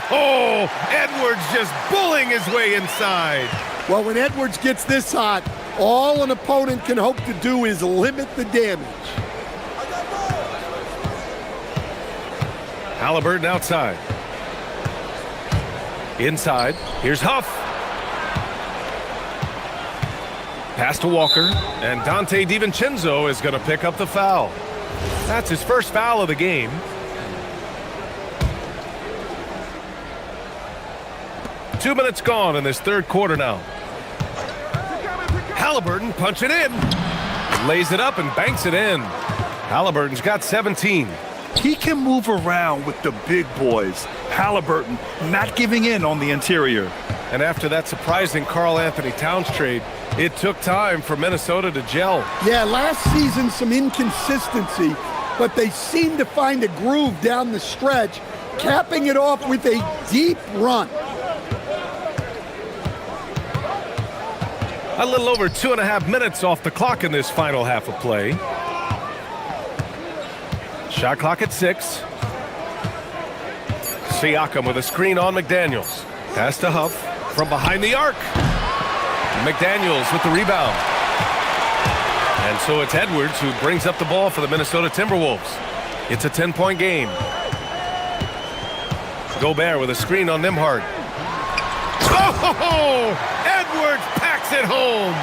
Oh, Edwards just bullying his way inside. Well, when Edwards gets this hot, all an opponent can hope to do is limit the damage. Halliburton outside. Inside. Here's Huff. Pass to Walker. And Dante DiVincenzo is going to pick up the foul. That's his first foul of the game. Two minutes gone in this third quarter now. Halliburton punch it in. Lays it up and banks it in. Halliburton's got 17. He can move around with the big boys. Halliburton not giving in on the interior. And after that surprising Karl Anthony Towns trade, it took time for Minnesota to gel. Yeah, last season some inconsistency, but they seem to find a groove down the stretch, capping it off with a deep run. A little over 2.5 minutes off the clock in this final half of play. Shot clock at 6. Siakam with a screen on McDaniels. Pass to Huff from behind the arc. McDaniels with the rebound. And so it's Edwards who brings up the ball for the Minnesota Timberwolves. It's a 10-point game. Gobert with a screen on Nembhard. Oh! Edwards packs it home.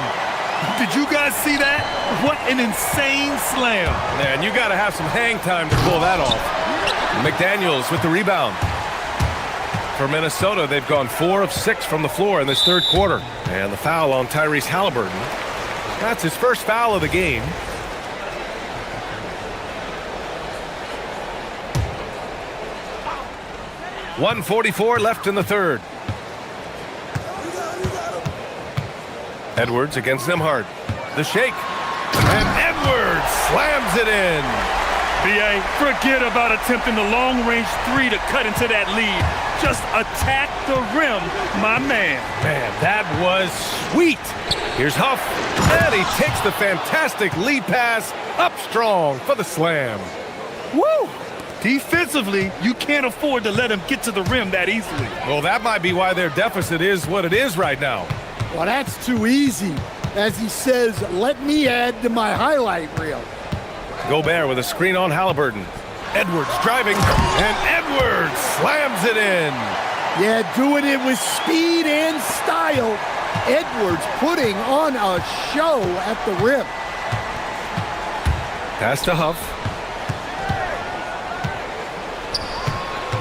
Did you guys see that? What an insane slam. Man, you got to have some hang time to pull that off. McDaniels with the rebound. For Minnesota, they've gone 4 of 6 from the floor in this third quarter. And the foul on Tyrese Halliburton. That's his first foul of the game. .144 left in the third. Edwards against Nembhard. The shake. And Edwards slams it in. B.A., forget about attempting the long-range 3 to cut into that lead. Just attack the rim, my man. Man, that was sweet. Here's Huff. And he takes the fantastic lead pass up strong for the slam. Woo! Defensively, you can't afford to let him get to the rim that easily. Well, that might be why their deficit is what it is right now. Well, that's too easy. As he says, let me add to my highlight reel. Gobert with a screen on Halliburton. Edwards driving, and Edwards slams it in. Yeah, doing it with speed and style. Edwards putting on a show at the rim. Pass to Huff.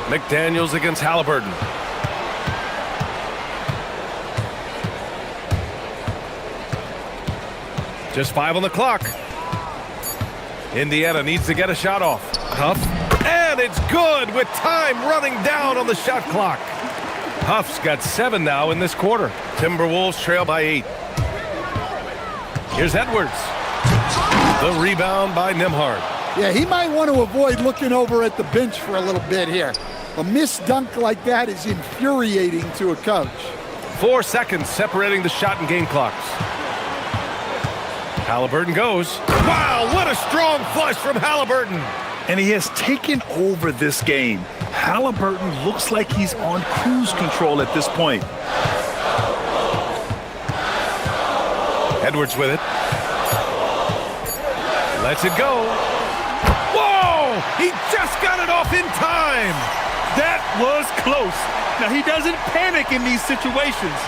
McDaniels against Halliburton. Just 5 on the clock. Indiana needs to get a shot off. Huff. And it's good with time running down on the shot clock. Huff's got 7 now in this quarter. Timberwolves trail by 8. Here's Edwards. The rebound by Nembhard. Yeah, he might want to avoid looking over at the bench for a little bit here. A missed dunk like that is infuriating to a coach. 4 seconds separating the shot and game clocks. Halliburton goes. Wow, what a strong flush from Halliburton. And he has taken over this game. Halliburton looks like he's on cruise control at this point. Edwards with it. Lets it go. Whoa! He just got it off in time. That was close. Now, he doesn't panic in these situations.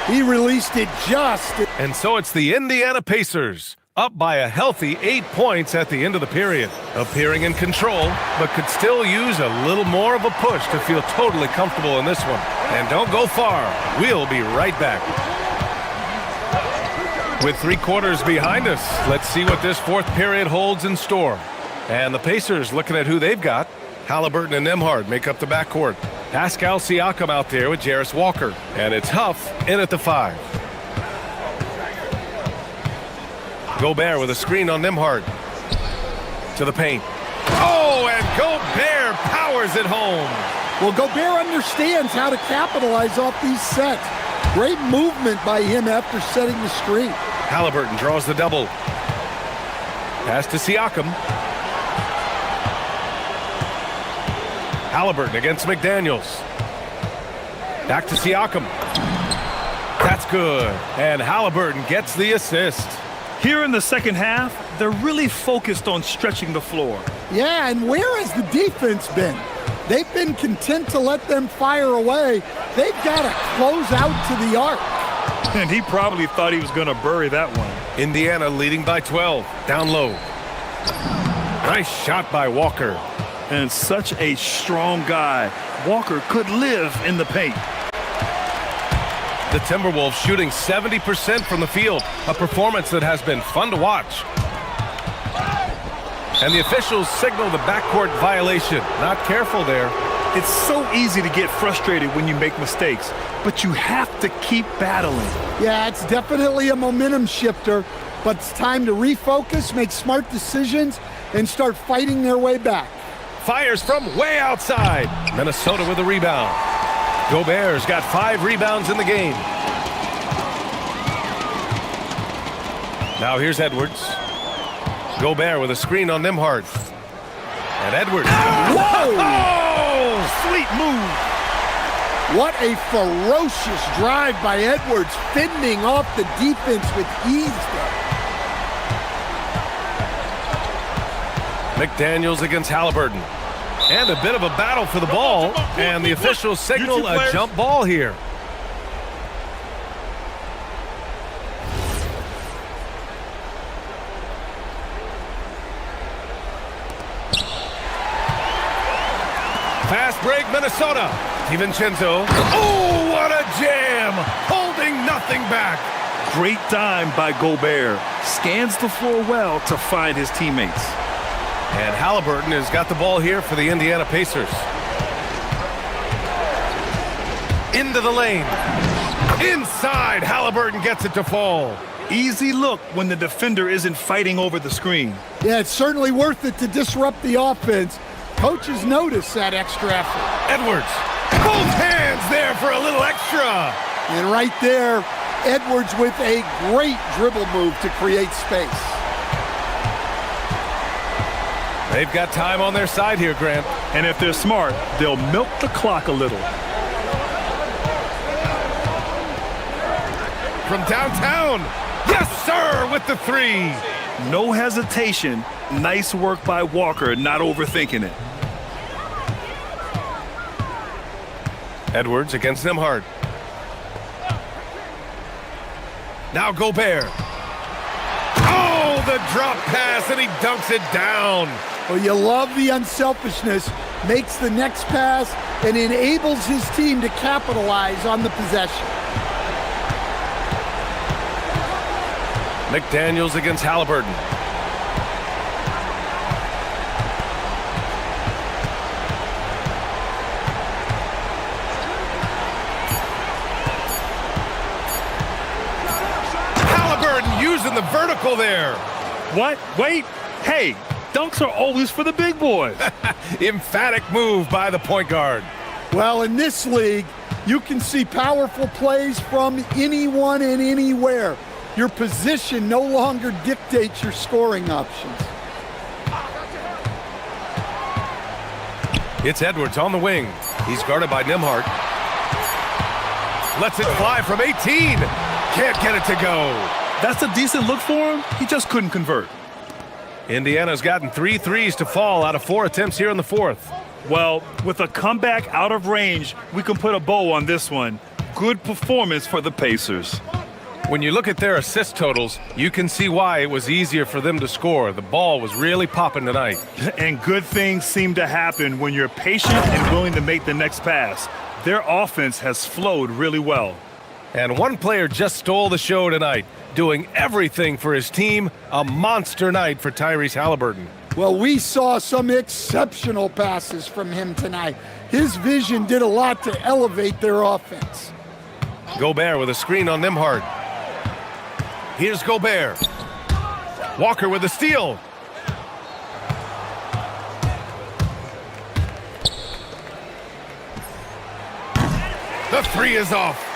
He released it just. And so it's the Indiana Pacers, up by a healthy 8 points at the end of the period. Appearing in control, but could still use a little more of a push to feel totally comfortable in this one. And don't go far. We'll be right back. With 3 quarters behind us, let's see what this fourth period holds in store. And the Pacers, looking at who they've got, Halliburton and Nembhard make up the backcourt. Pascal Siakam out there with Jarris Walker. And it's Huff in at the 5. Gobert with a screen on Nembhard. To the paint. Oh, and Gobert powers it home. Well, Gobert understands how to capitalize off these sets. Great movement by him after setting the screen. Halliburton draws the double. Pass to Siakam. Halliburton against McDaniels. Back to Siakam. That's good. And Halliburton gets the assist. Here in the second half, they're really focused on stretching the floor. Yeah, and where has the defense been? They've been content to let them fire away. They've got to close out to the arc. And he probably thought he was going to bury that one. Indiana leading by 12. Down low. Nice shot by Walker. And such a strong guy. Walker could live in the paint. The Timberwolves shooting 70% from the field, a performance that has been fun to watch. And the officials signal the backcourt violation. Not careful there. It's so easy to get frustrated when you make mistakes, but you have to keep battling. Yeah, it's definitely a momentum shifter, but it's time to refocus, make smart decisions, and start fighting their way back. Fires from way outside. Minnesota with a rebound. Gobert's got 5 rebounds in the game. Now here's Edwards. Gobert with a screen on Nembhard. And Edwards. Whoa! Oh, sweet move. What a ferocious drive by Edwards, fending off the defense with ease there. McDaniels against Halliburton. And a bit of a battle for the ball. And the officials signal a jump ball here. Fast break, Minnesota. DiVincenzo. Oh, what a jam! Holding nothing back. Great dime by Gobert. Scans the floor well to find his teammates. And Halliburton has got the ball here for the Indiana Pacers. Into the lane. Inside, Halliburton gets it to fall. Easy look when the defender isn't fighting over the screen. Yeah, it's certainly worth it to disrupt the offense. Coaches notice that extra effort. Edwards. Both hands there for a little extra. And right there, Edwards with a great dribble move to create space. They've got time on their side here, Grant. And if they're smart, they'll milk the clock a little. From downtown. Yes, sir, with the 3. No hesitation. Nice work by Walker, not overthinking it. Edwards against Nembhard. Now Gobert. Oh, the drop pass, and he dunks it down. Well, you love the unselfishness, makes the next pass, and enables his team to capitalize on the possession. McDaniels against Halliburton. Halliburton using the vertical there. What? Wait. Hey, dunks are always for the big boys. Emphatic move by the point guard. Well, in this league, you can see powerful plays from anyone and anywhere. Your position no longer dictates your scoring options. It's Edwards on the wing. He's guarded by Nembhard. Lets it fly from 18. Can't get it to go. That's a decent look for him. He just couldn't convert. Indiana's gotten 3 threes to fall out of 4 attempts here in the 4th. Well, with a comeback out of range, we can put a bow on this one. Good performance for the Pacers. When you look at their assist totals, you can see why it was easier for them to score. The ball was really popping tonight. And good things seem to happen when you're patient and willing to make the next pass. Their offense has flowed really well. And one player just stole the show tonight, doing everything for his team. A monster night for Tyrese Halliburton. Well, we saw some exceptional passes from him tonight. His vision did a lot to elevate their offense. Gobert with a screen on Nembhard. Here's Gobert. Walker with a steal. The 3 is off.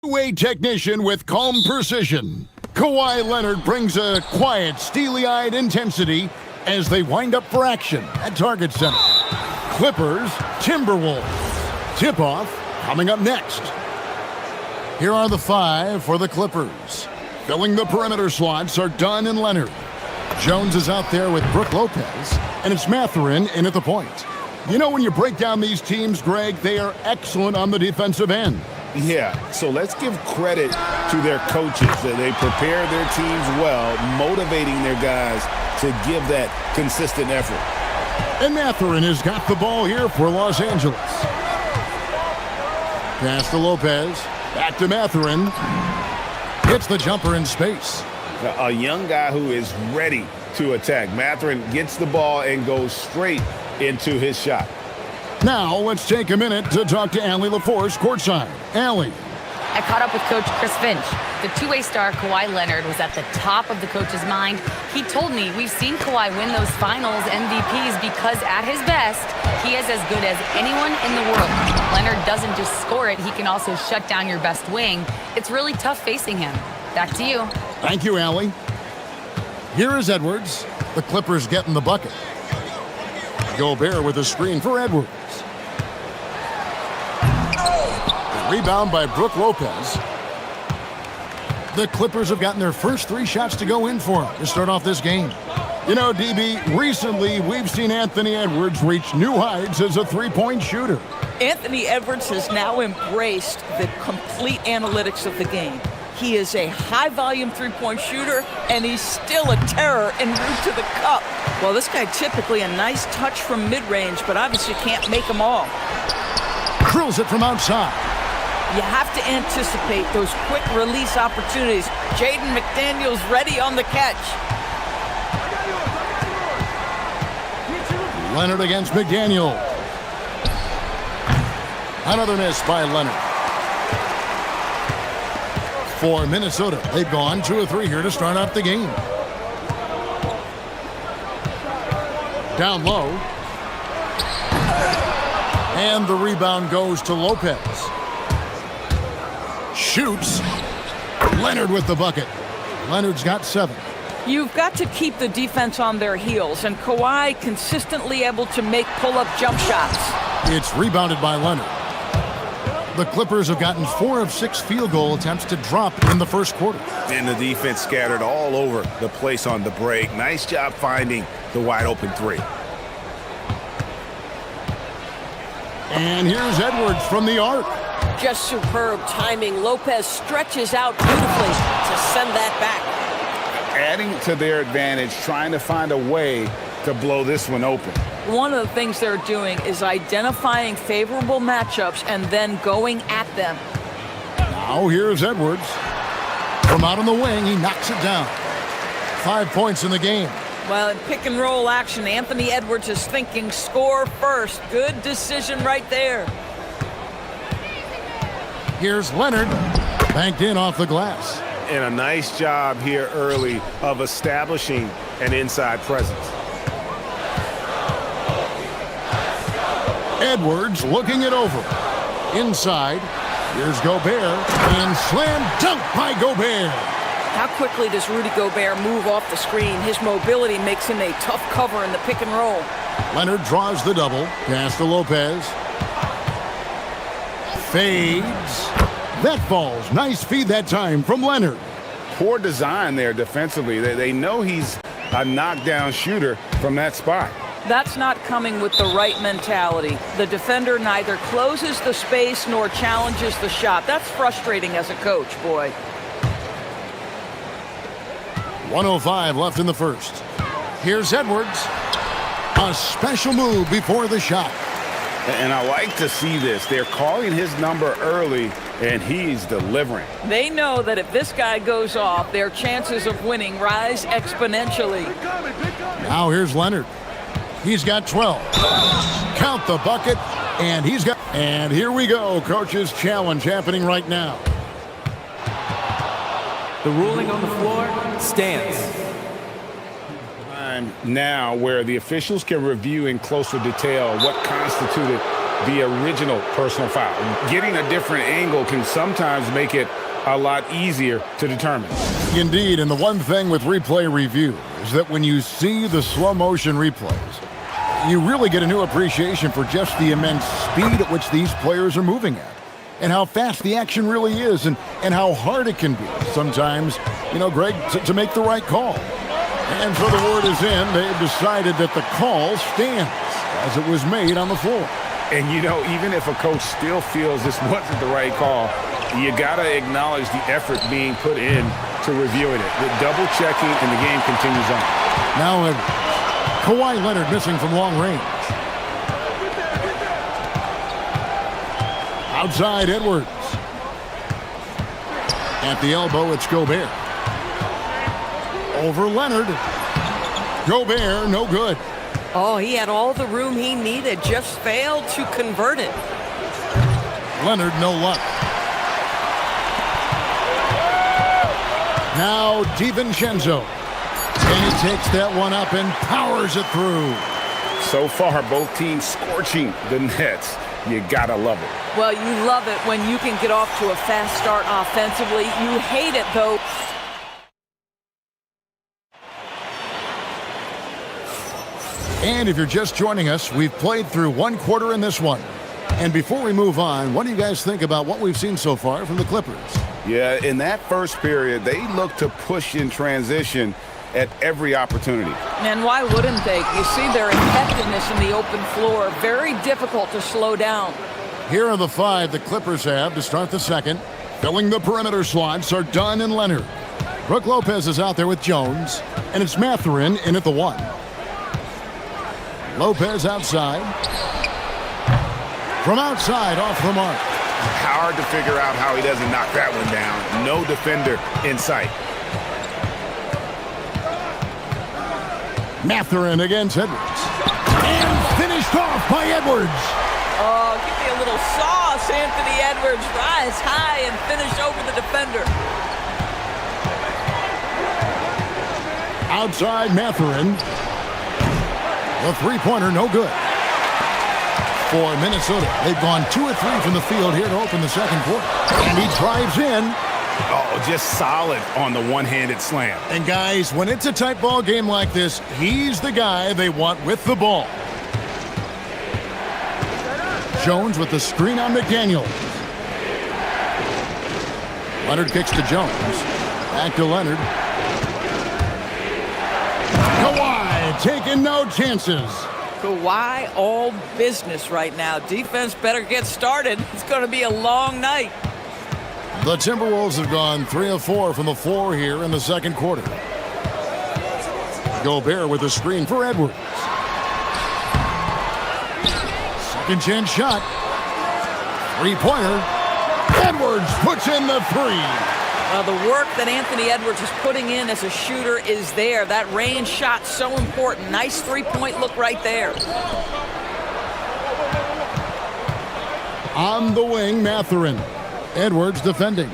Two-way technician with calm precision. Kawhi Leonard brings a quiet, steely-eyed intensity as they wind up for action at Target Center. Clippers, Timberwolves. Tip-off coming up next. Here are the 5 for the Clippers. Filling the perimeter slots are Dunn and Leonard. Jones is out there with Brook Lopez, and it's Mathurin in at the point. You know, when you break down these teams, Greg, they are excellent on the defensive end. Yeah, so let's give credit to their coaches. They prepare their teams well, motivating their guys to give that consistent effort. And Mathurin has got the ball here for Los Angeles. Pass to Lopez. Back to Mathurin. Hits the jumper in space. A young guy who is ready to attack. Mathurin gets the ball and goes straight into his shot. Now, let's take a minute to talk to Allie LaForce courtside. Allie. I caught up with Coach Chris Finch. The two-way star Kawhi Leonard was at the top of the coach's mind. He told me we've seen Kawhi win those finals MVPs because at his best, he is as good as anyone in the world. Leonard doesn't just score it, he can also shut down your best wing. It's really tough facing him. Back to you. Thank you, Allie. Here is Edwards. The Clippers getting the bucket. Gobert with a screen for Edwards. Rebound by Brook Lopez. The Clippers have gotten their first 3 shots to go in for them to start off this game. You know, DB, recently we've seen Anthony Edwards reach new heights as a three-point shooter. Anthony Edwards has now embraced the complete analytics of the game. He is a high-volume three-point shooter, and he's still a terror en route to the cup. Well, this guy typically a nice touch from mid-range, but obviously can't make them all. Drills it from outside. You have to anticipate those quick release opportunities. Jaden McDaniels ready on the catch. Leonard against McDaniel. Another miss by Leonard. For Minnesota, they've gone 2 of 3 here to start off the game. Down low. And the rebound goes to Lopez. Shoots. Leonard with the bucket. Leonard's got 7. You've got to keep the defense on their heels, and Kawhi consistently able to make pull-up jump shots. It's rebounded by Leonard. The Clippers have gotten 4 of 6 field goal attempts to drop in the first quarter. And the defense scattered all over the place on the break. Nice job finding the wide open 3. And here's Edwards from the arc. Just superb timing. Lopez stretches out beautifully to send that back. Adding to their advantage, trying to find a way to blow this one open. One of the things they're doing is identifying favorable matchups and then going at them. Now here's Edwards. From out on the wing, he knocks it down. 5 points in the game. Well, in pick and roll action, Anthony Edwards is thinking score first. Good decision right there. Here's Leonard. Banked in off the glass. And a nice job here early of establishing an inside presence. Edwards looking it over. Inside. Here's Gobert. And slam dunk by Gobert. How quickly does Rudy Gobert move off the screen? His mobility makes him a tough cover in the pick and roll. Leonard draws the double. Pass to Lopez. Fades. That falls. Nice feed that time from Leonard. Poor design there defensively. They know he's a knockdown shooter from that spot. That's not coming with the right mentality. The defender neither closes the space nor challenges the shot. That's frustrating as a coach, boy. 1:05 left in the first. Here's Edwards. A special move before the shot. And I like to see this. They're calling his number early, and he's delivering. They know that if this guy goes off, their chances of winning rise exponentially. Now here's Leonard. He's got 12. Count the bucket, and he's got... And here we go. Coach's challenge happening right now. The ruling on the floor stands. Time now where the officials can review in closer detail what constituted the original personal foul. Getting a different angle can sometimes make it a lot easier to determine. Indeed, and the one thing with replay review is that when you see the slow motion replays, you really get a new appreciation for just the immense speed at which these players are moving at, and how fast the action really is, and how hard it can be sometimes, Greg, to make the right call. And so the word is in, they've decided that the call stands as it was made on the floor. And even if a coach still feels this wasn't the right call, you got to acknowledge the effort being put in to reviewing it. The double checking and the game continues on. Now Kawhi Leonard missing from long range. Outside Edwards. At the elbow, it's Gobert. Over Leonard. Gobert, no good. Oh, he had all the room he needed, just failed to convert it. Leonard, no luck. Now DiVincenzo. And he takes that one up and powers it through. So far, both teams scorching the Nets. You gotta love it. Well, you love it when you can get off to a fast start offensively. You hate it, though. And if you're just joining us, we've played through one quarter in this one. And before we move on, what do you guys think about what we've seen so far from the Clippers? Yeah, in that first period, they looked to push in transition at every opportunity. And why wouldn't they? You see their effectiveness in the open floor. Very difficult to slow down. Here are the 5 the Clippers have to start the second. Filling the perimeter slots are Dunn and Leonard. Brook Lopez is out there with Jones. And it's Mathurin in at the 1. Lopez outside. From outside, off the mark. Hard to figure out how he doesn't knock that one down. No defender in sight. Mathurin against Edwards. And finished off by Edwards. Oh, give me a little sauce, Anthony Edwards. Rise high and finish over the defender. Outside Mathurin. The three-pointer, no good. For Minnesota, they've gone 2 of 3 from the field here to open the second quarter. And he drives in. Oh, just solid on the one-handed slam. And guys, when it's a tight ball game like this, he's the guy they want with the ball. Jones with the screen on McDaniel. Leonard kicks to Jones. Back to Leonard. Kawhi taking no chances. Kawhi all business right now. Defense better get started. It's going to be a long night. The Timberwolves have gone 3 of 4 from the floor here in the second quarter. Gobert with a screen for Edwards. Second chance shot. Three-pointer. Edwards puts in the 3. The work that Anthony Edwards is putting in as a shooter is there. That range shot so important. Nice three-point look right there. On the wing, Mathurin. Edwards defending.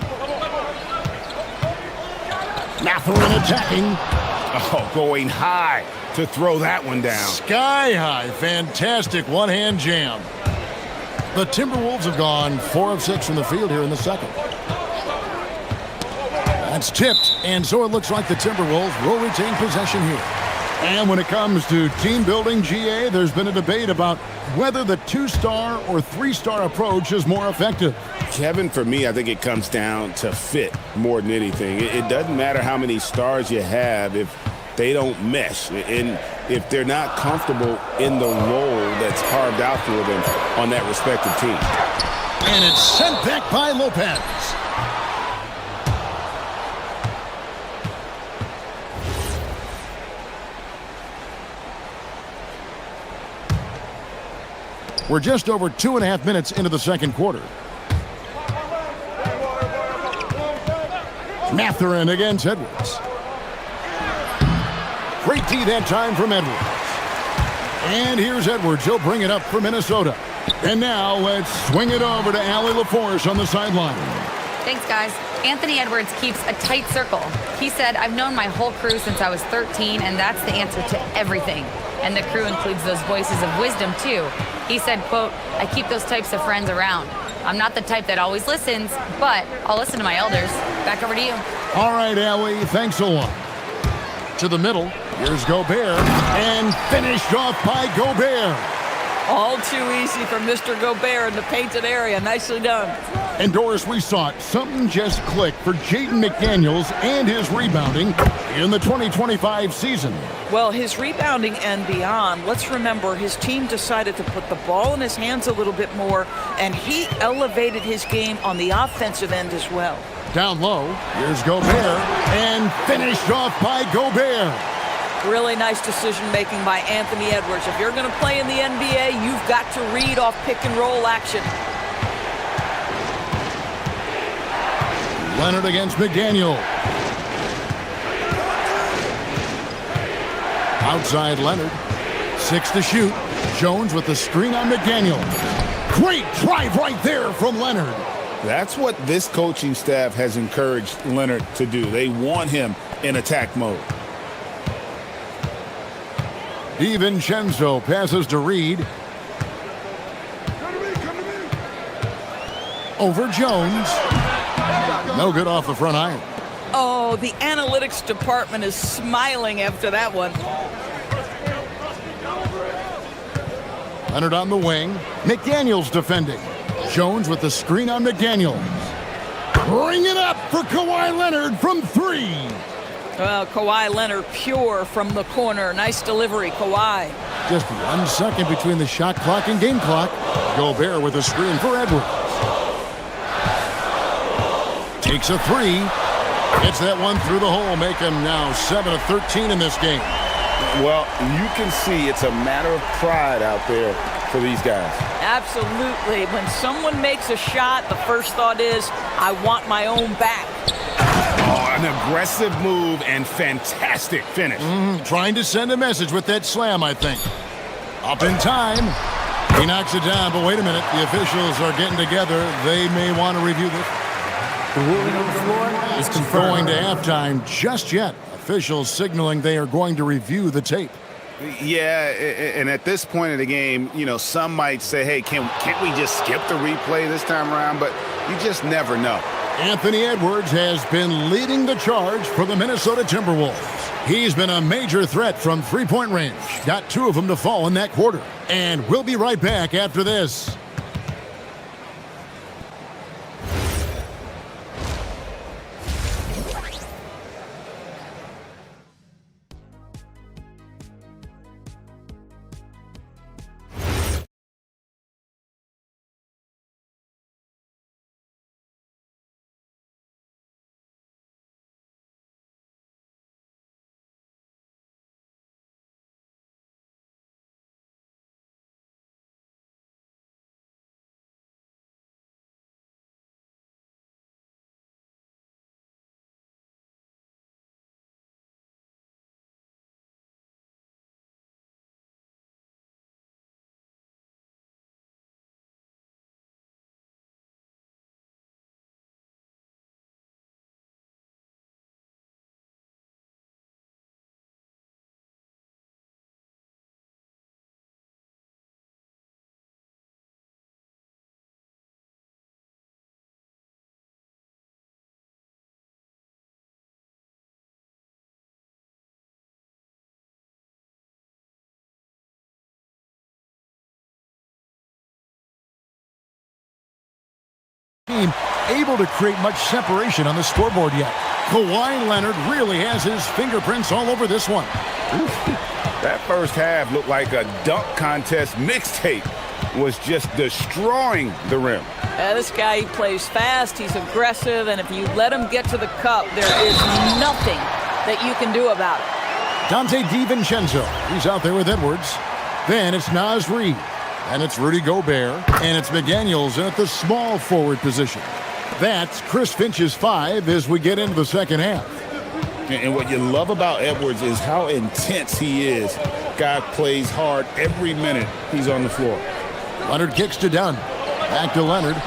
Mathurin attacking. Oh, going high to throw that one down. Sky high. Fantastic one-hand jam. The Timberwolves have gone 4 of 6 from the field here in the second. That's tipped, and so it looks like the Timberwolves will retain possession here. And when it comes to team building, GA, there's been a debate about whether the 2-star or 3-star approach is more effective. Kevin, for me, I think it comes down to fit more than anything. It doesn't matter how many stars you have if they don't mesh, and if they're not comfortable in the role that's carved out for them on that respective team. And it's sent back by Lopez. We're just over 2.5 minutes into the second quarter. Mathurin against Edwards. Great D that time from Edwards. And here's Edwards. He'll bring it up for Minnesota. And now let's swing it over to Allie LaForce on the sideline. Thanks, guys. Anthony Edwards keeps a tight circle. He said, I've known my whole crew since I was 13, and that's the answer to everything. And the crew includes those voices of wisdom, too. He said, quote, "I keep those types of friends around. I'm not the type that always listens, but I'll listen to my elders." Back over to you. All right, Allie, thanks a lot. To the middle, here's Gobert, and finished off by Gobert. All too easy for Mr. Gobert in the painted area. Nicely done. And Doris, we saw it. Something just clicked for Jaden McDaniels and his rebounding in the 2025 season. Well, his rebounding and beyond, let's remember his team decided to put the ball in his hands a little bit more, and he elevated his game on the offensive end as well. Down low, here's Gobert, and finished off by Gobert. Really nice decision-making by Anthony Edwards. If you're going to play in the NBA, you've got to read off pick-and-roll action. Leonard against McDaniel. Outside Leonard. 6 to shoot. Jones with the screen on McDaniel. Great drive right there from Leonard. That's what this coaching staff has encouraged Leonard to do. They want him in attack mode. DiVincenzo passes to Reed. Over Jones. No good off the front iron. Oh, the analytics department is smiling after that one. Leonard on the wing. McDaniels defending. Jones with the screen on McDaniels. Bring it up for Kawhi Leonard from 3. Well, Kawhi Leonard pure from the corner. Nice delivery, Kawhi. Just 1 second between the shot clock and game clock. Gobert with a screen for Edwards. Takes a 3. Hits that one through the hole, make him now 7 of 13 in this game. Well, you can see it's a matter of pride out there for these guys. Absolutely. When someone makes a shot, the first thought is, I want my own back. Oh, an aggressive move and fantastic finish. Trying to send a message with that slam, I think. Up in time. He knocks it down, but wait a minute. The officials are getting together. They may want to review this. The ruling on the floor is Going confirmed. to halftime just yet. Officials signaling they are going to review the tape. Yeah, and at this point of the game, you know, some might say, hey, can't we just skip the replay this time around? But you just never know. Anthony Edwards has been leading the charge for the Minnesota Timberwolves. He's been a major threat from three-point range. Got 2 of them to fall in that quarter. And we'll be right back after this. Team able to create much separation on the scoreboard yet. Kawhi Leonard really has his fingerprints all over this one. That first half looked like a dunk contest mixtape. Was just destroying the rim. This guy, he plays fast, he's aggressive, and if you let him get to the cup, there is nothing that you can do about it. Dante DiVincenzo, he's out there with Edwards. Then it's Naz Reid. And it's Rudy Gobert, and it's McDaniels in at the small forward position. That's Chris Finch's 5 as we get into the second half. And what you love about Edwards is how intense he is. Guy plays hard every minute he's on the floor. Leonard kicks to Dunn. Back to Leonard.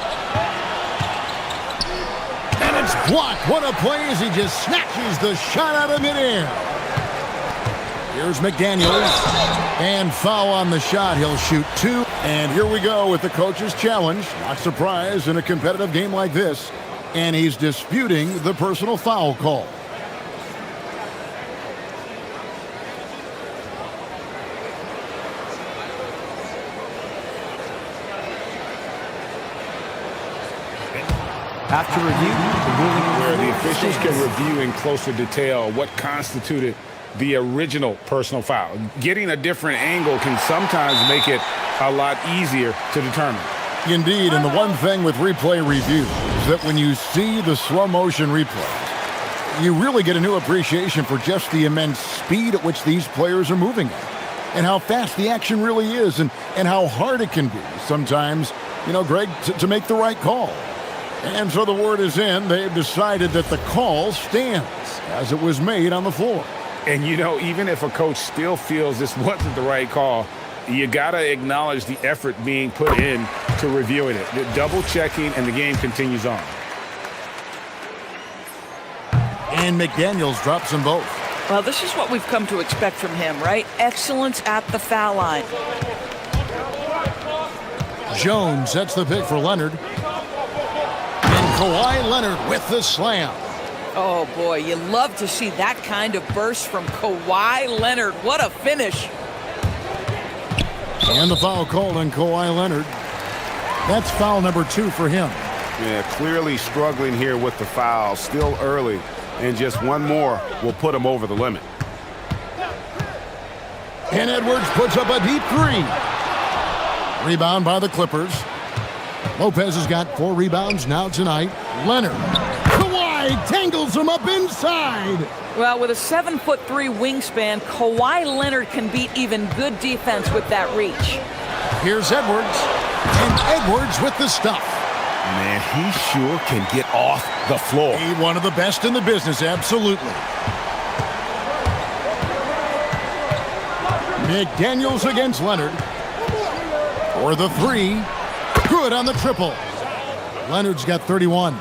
And it's blocked. What a play as he just snatches the shot out of midair. Here's McDaniels. And foul on the shot. He'll shoot 2. And here we go with the coach's challenge. Not surprised in a competitive game like this. And he's disputing the personal foul call. After review, the ruling Where the officials can review in closer detail what constituted the original personal foul. Getting a different angle can sometimes make it a lot easier to determine. Indeed, and the one thing with replay review is that when you see the slow motion replay, you really get a new appreciation for just the immense speed at which these players are moving at, and how fast the action really is, and how hard it can be sometimes, Greg, to make the right call. And so the word is in. They've decided that the call stands as it was made on the floor. And, even if a coach still feels this wasn't the right call, you got to acknowledge the effort being put in to reviewing it. The double checking, and the game continues on. And McDaniels drops them both. Well, this is what we've come to expect from him, right? Excellence at the foul line. Jones sets the pick for Leonard. And Kawhi Leonard with the slam. Oh, boy, you love to see that kind of burst from Kawhi Leonard. What a finish. And the foul called on Kawhi Leonard. That's foul number 2 for him. Yeah, clearly struggling here with the foul. Still early, and just one more will put him over the limit. And Edwards puts up a deep 3. Rebound by the Clippers. Lopez has got 4 rebounds now tonight. Leonard. Kawhi tangles him up inside. Well, with a 7'3" wingspan, Kawhi Leonard can beat even good defense with that reach. Here's Edwards. And Edwards with the stuff. Man, he sure can get off the floor. He's one of the best in the business, absolutely. McDaniels against Leonard. For the 3. Good on the triple. Leonard's got 31.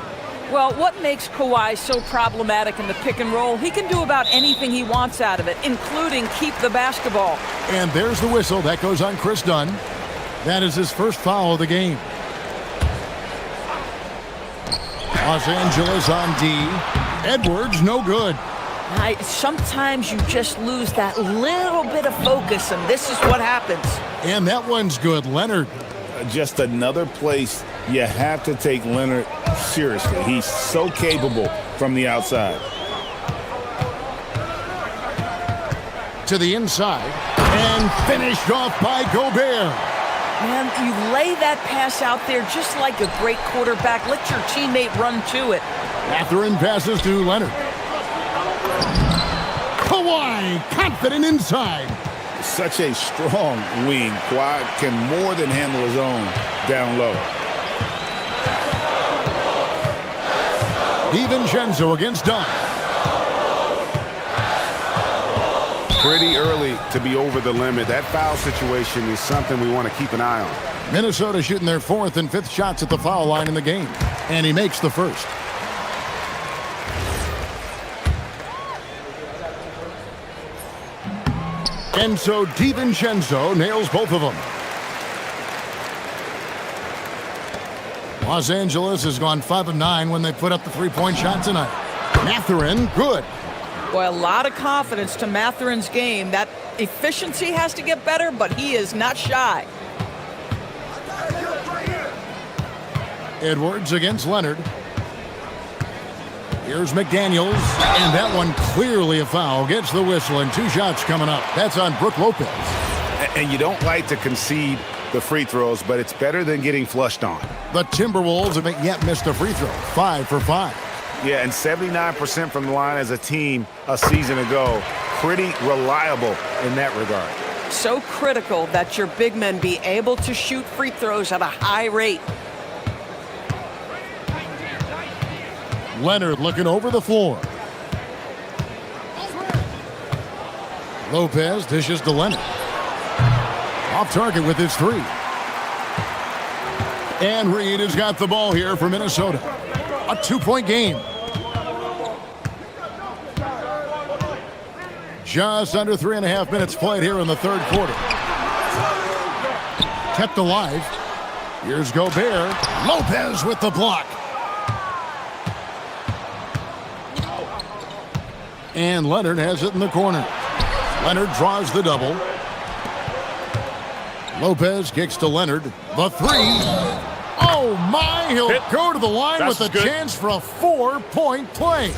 Well, what makes Kawhi so problematic in the pick and roll? He can do about anything he wants out of it, including keep the basketball. And there's the whistle. That goes on Chris Dunn. That is his first foul of the game. Los Angeles on D. Edwards, no good. Sometimes you just lose that little bit of focus, and this is what happens. And that one's good. Leonard. Just another place you have to take Leonard seriously. He's so capable from the outside. To the inside. And finished off by Gobert. Man, you lay that pass out there just like a great quarterback. Let your teammate run to it. Mathurin passes to Leonard. Kawhi, confident inside. Such a strong wing. Kawhi can more than handle his own down low. DiVincenzo against Dunn. Pretty early to be over the limit. That foul situation is something we want to keep an eye on. Minnesota shooting their 4th and 5th shots at the foul line in the game. And he makes the first. And so DiVincenzo nails both of them. Los Angeles has gone 5 of 9 when they put up the 3-point shot tonight. Mathurin, good. Boy, a lot of confidence to Mathurin's game. That efficiency has to get better, but he is not shy. Edwards against Leonard. Here's McDaniels, and that one clearly a foul. Gets the whistle, and 2 shots coming up. That's on Brook Lopez. And you don't like to concede the free throws, but it's better than getting flushed on. The Timberwolves haven't yet missed a free throw. 5 for 5. Yeah, and 79% from the line as a team a season ago. Pretty reliable in that regard. So critical that your big men be able to shoot free throws at a high rate. Leonard looking over the floor. Lopez dishes to Leonard. Off target with his 3. And Reed has got the ball here for Minnesota. A 2-point game. Just under 3.5 minutes played here in the third quarter. Kept alive. Here's Gobert. Lopez with the block. And Leonard has it in the corner. Leonard draws the double. Lopez kicks to Leonard. The three. Oh, my. He'll go to the line with a chance for a 4-point play.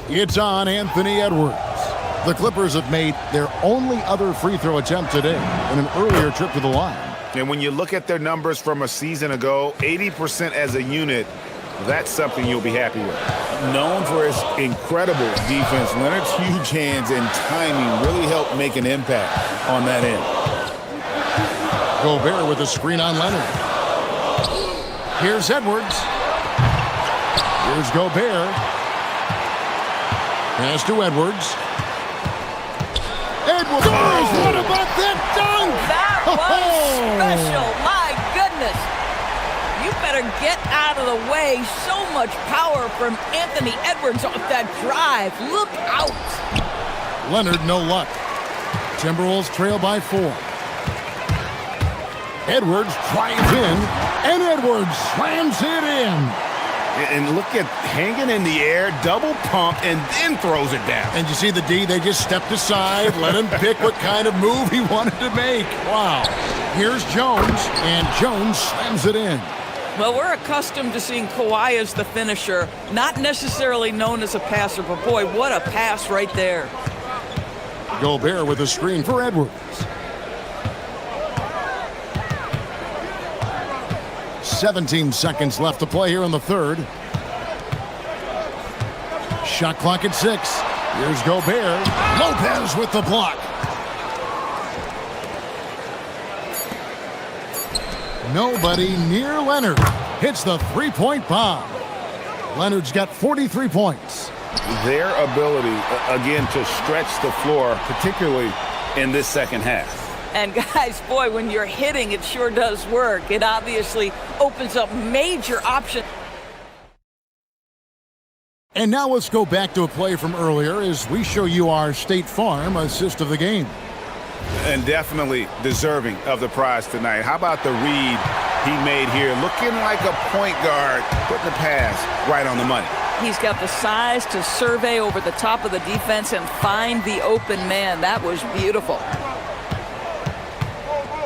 It's on Anthony Edwards. The Clippers have made their only other free throw attempt today in an earlier trip to the line. And when you look at their numbers from a season ago, 80% as a unit, that's something you'll be happy with. Known for his incredible defense, Leonard's huge hands and timing really helped make an impact on that end. Gobert with a screen on Leonard. Here's Edwards. Here's Gobert. Pass to Edwards. Edwards! What about that dunk? That was special. My goodness. You better get out of the way. So much power from Anthony Edwards off that drive. Look out. Leonard, no luck. Timberwolves trail by 4. Edwards drives in, and Edwards slams it in. And look at hanging in the air, double pump, and then throws it down. And you see the D, they just stepped aside, let him pick what kind of move he wanted to make. Wow. Here's Jones, and Jones slams it in. Well, we're accustomed to seeing Kawhi as the finisher, not necessarily known as a passer, but boy, what a pass right there. Gobert with a screen for Edwards. 17 seconds left to play here in the third. Shot clock at 6. Here's Gobert. Lopez with the block. Nobody near Leonard. Hits the three-point bomb. Leonard's got 43 points. Their ability, again, to stretch the floor, particularly in this second half. And guys, boy, when you're hitting, it sure does work. It obviously opens up major options. And now let's go back to a play from earlier as we show you our State Farm assist of the game. And definitely deserving of the prize tonight. How about the read he made here? Looking like a point guard, putting the pass right on the money. He's got the size to survey over the top of the defense and find the open man. That was beautiful.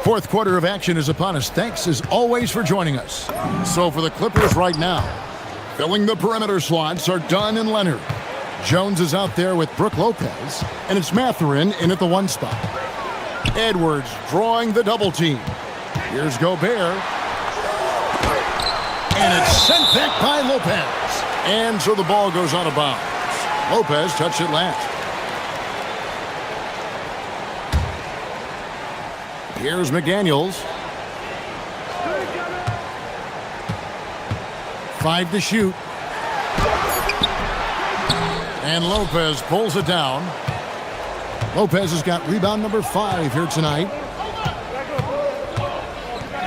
Fourth quarter of action is upon us. Thanks as always for joining us. So for the Clippers right now, filling the perimeter slots are Dunn and Leonard. Jones is out there with Brook Lopez, and it's Mathurin in at the 1 spot. Edwards drawing the double team. Here's Gobert. And it's sent back by Lopez. And so the ball goes out of bounds. Lopez touched it last. Here's McDaniels. 5 to shoot. And Lopez pulls it down. Lopez has got rebound number 5 here tonight.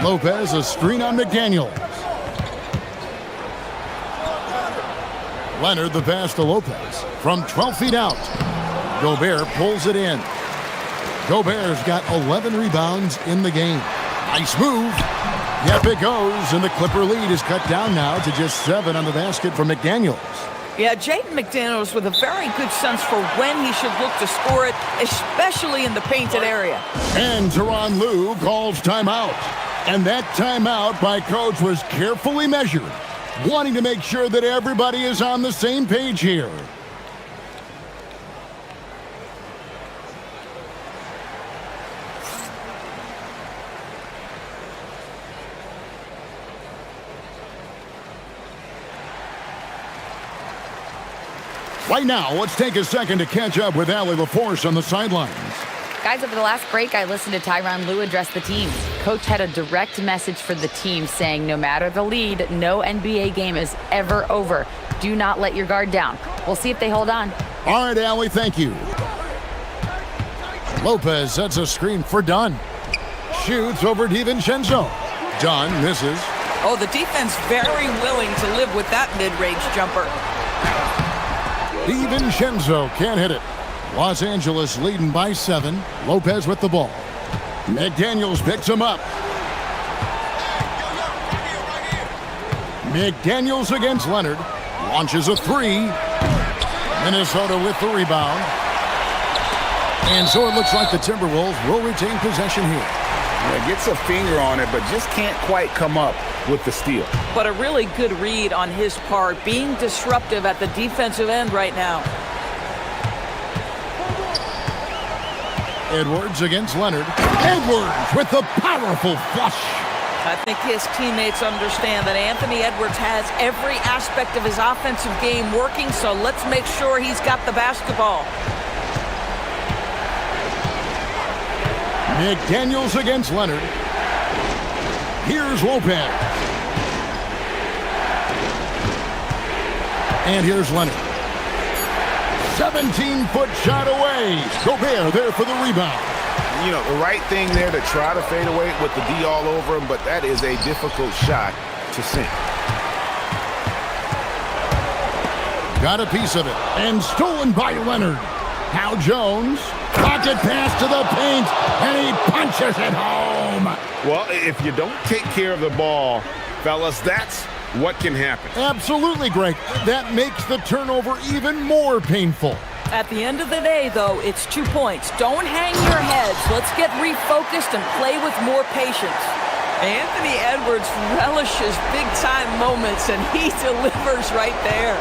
Lopez, a screen on McDaniels. Leonard, the pass to Lopez from 12 feet out. Gobert pulls it in. Gobert's got 11 rebounds in the game. Nice move. Yep, it goes, and the Clipper lead is cut down now to just 7 on the basket for McDaniels. Yeah, Jaden McDaniels with a very good sense for when he should look to score it, especially in the painted area. And Tyronn Lue calls timeout. And that timeout by coach was carefully measured, wanting to make sure that everybody is on the same page here. Right now, let's take a second to catch up with Allie LaForce on the sidelines. Guys, over the last break, I listened to Tyronn Lue address the team. Coach had a direct message for the team saying no matter the lead, no NBA game is ever over. Do not let your guard down. We'll see if they hold on. All right, Allie, thank you. Lopez sets a screen for Dunn. Shoots over DiVincenzo. Dunn misses. Oh, the defense very willing to live with that mid-range jumper. DiVincenzo can't hit it. Los Angeles leading by 7. Lopez with the ball. McDaniels picks him up. McDaniels against Leonard. Launches a 3. Minnesota with the rebound. And so it looks like the Timberwolves will retain possession here. Yeah, gets a finger on it, but just can't quite come up with the steal. But a really good read on his part, being disruptive at the defensive end right now. Edwards against Leonard. Edwards with the powerful flush. I think his teammates understand that Anthony Edwards has every aspect of his offensive game working, so let's make sure he's got the basketball. McDaniels against Leonard. Here's Lopez. And here's Leonard. 17-foot shot away. Gobert there for the rebound. You know, the right thing there to try to fade away with the D all over him, but that is a difficult shot to sink. Got a piece of it. And stolen by Leonard. Now Jones. Pocket pass to the paint. And he punches it home. Well, if you don't take care of the ball, fellas, that's what can happen. Absolutely, Greg. That makes the turnover even more painful. At the end of the day, though, it's 2 points. Don't hang your heads. Let's get refocused and play with more patience. Anthony Edwards relishes big-time moments, and he delivers right there.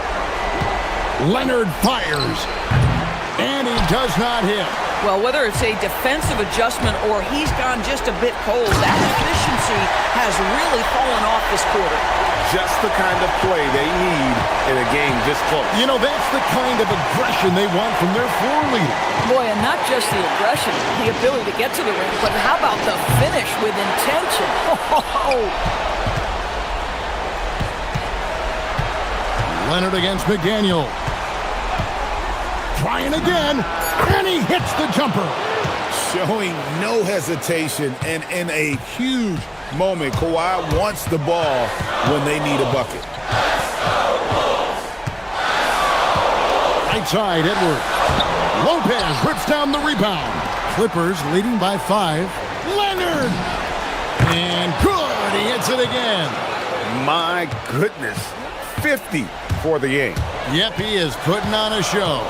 Leonard fires. And he does not hit. Well, whether it's a defensive adjustment or he's gone just a bit cold, that efficiency has really fallen off this quarter. Just the kind of play they need in a game this close. You know, that's the kind of aggression they want from their floor leader. Boy, and not just the aggression, the ability to get to the rim, but how about the finish with intention? Leonard against McDaniel. Trying again, and he hits the jumper. Showing no hesitation, and in a huge moment, Kawhi wants the ball when they need a bucket. Right side, Edwards. Lopez rips down the rebound. Clippers leading by 5. Leonard! And good, he hits it again. My goodness, 50 for the game. Yep, he is putting on a show.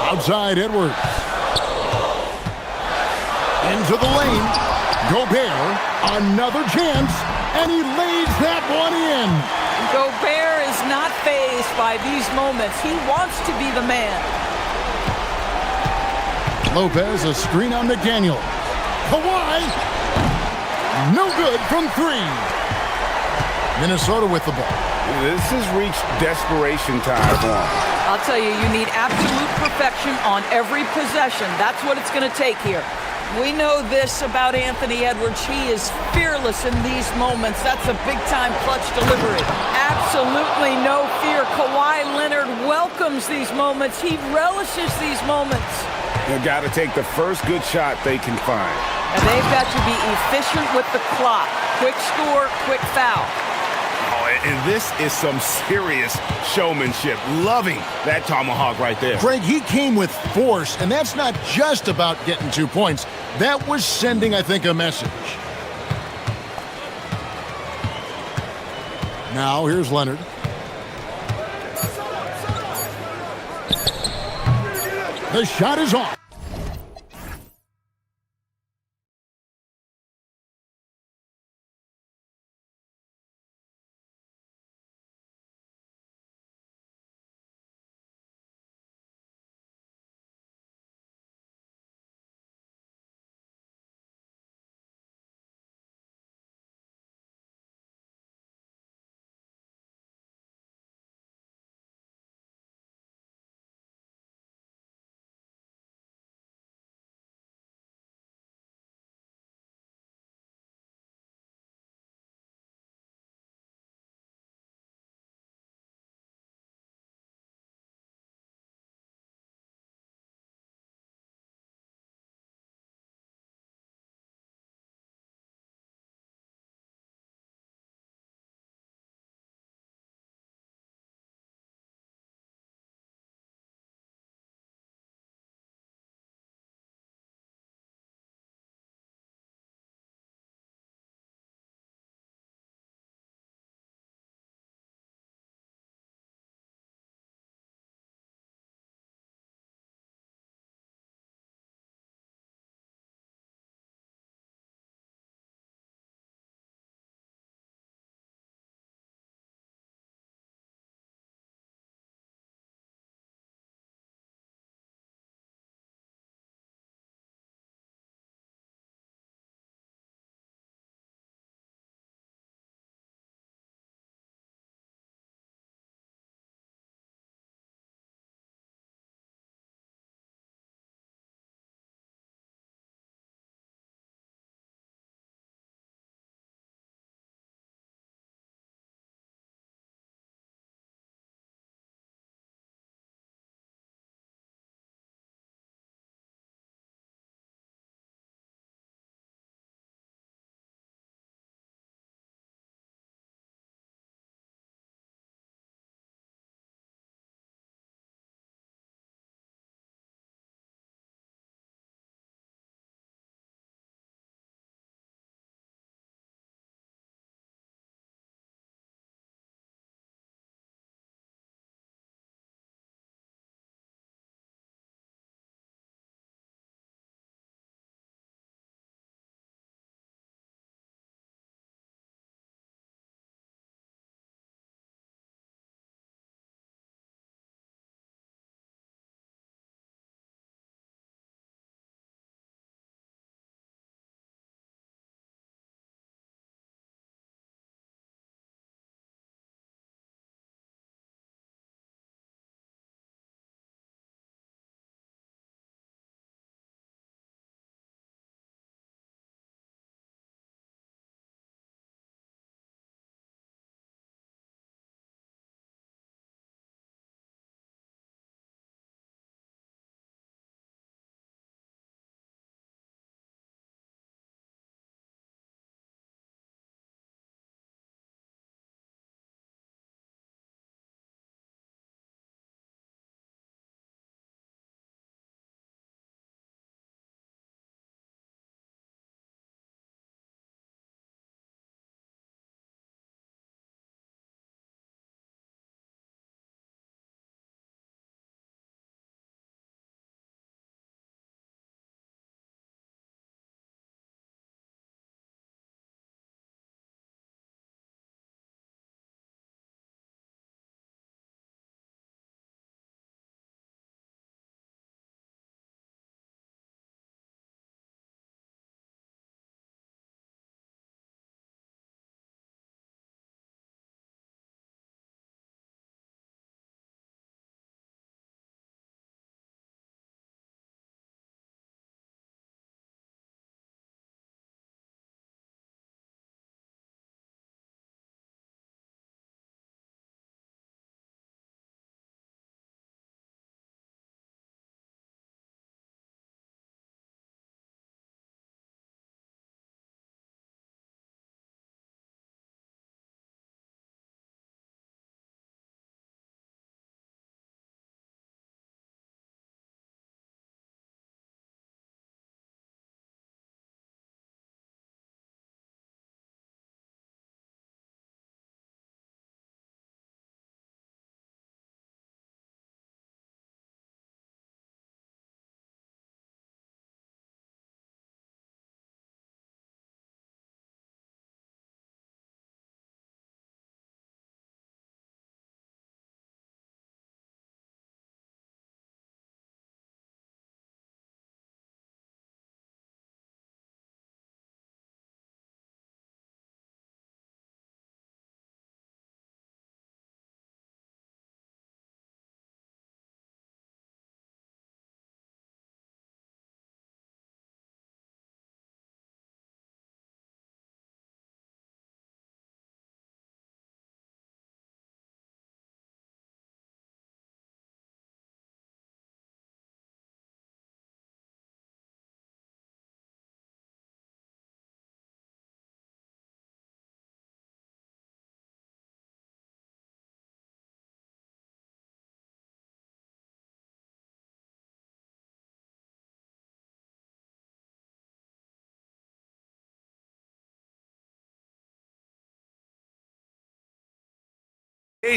Outside, Edwards. Into the lane. Gobert, another chance, and he lays that one in. Gobert is not fazed by these moments. He wants to be the man. Lopez, a screen on McDaniel. Kawhi, no good from 3. Minnesota with the ball. This has reached desperation time for him. I'll tell you, you need absolute perfection on every possession. That's what it's going to take here. We know this about Anthony Edwards. He is fearless in these moments. That's a big-time clutch delivery. Absolutely no fear. Kawhi Leonard welcomes these moments. He relishes these moments. They've got to take the first good shot they can find. And they've got to be efficient with the clock. Quick score, quick foul. And this is some serious showmanship. Loving that tomahawk right there. Greg, he came with force, and that's not just about getting 2 points. That was sending, I think, a message. Now, here's Leonard. The shot is off.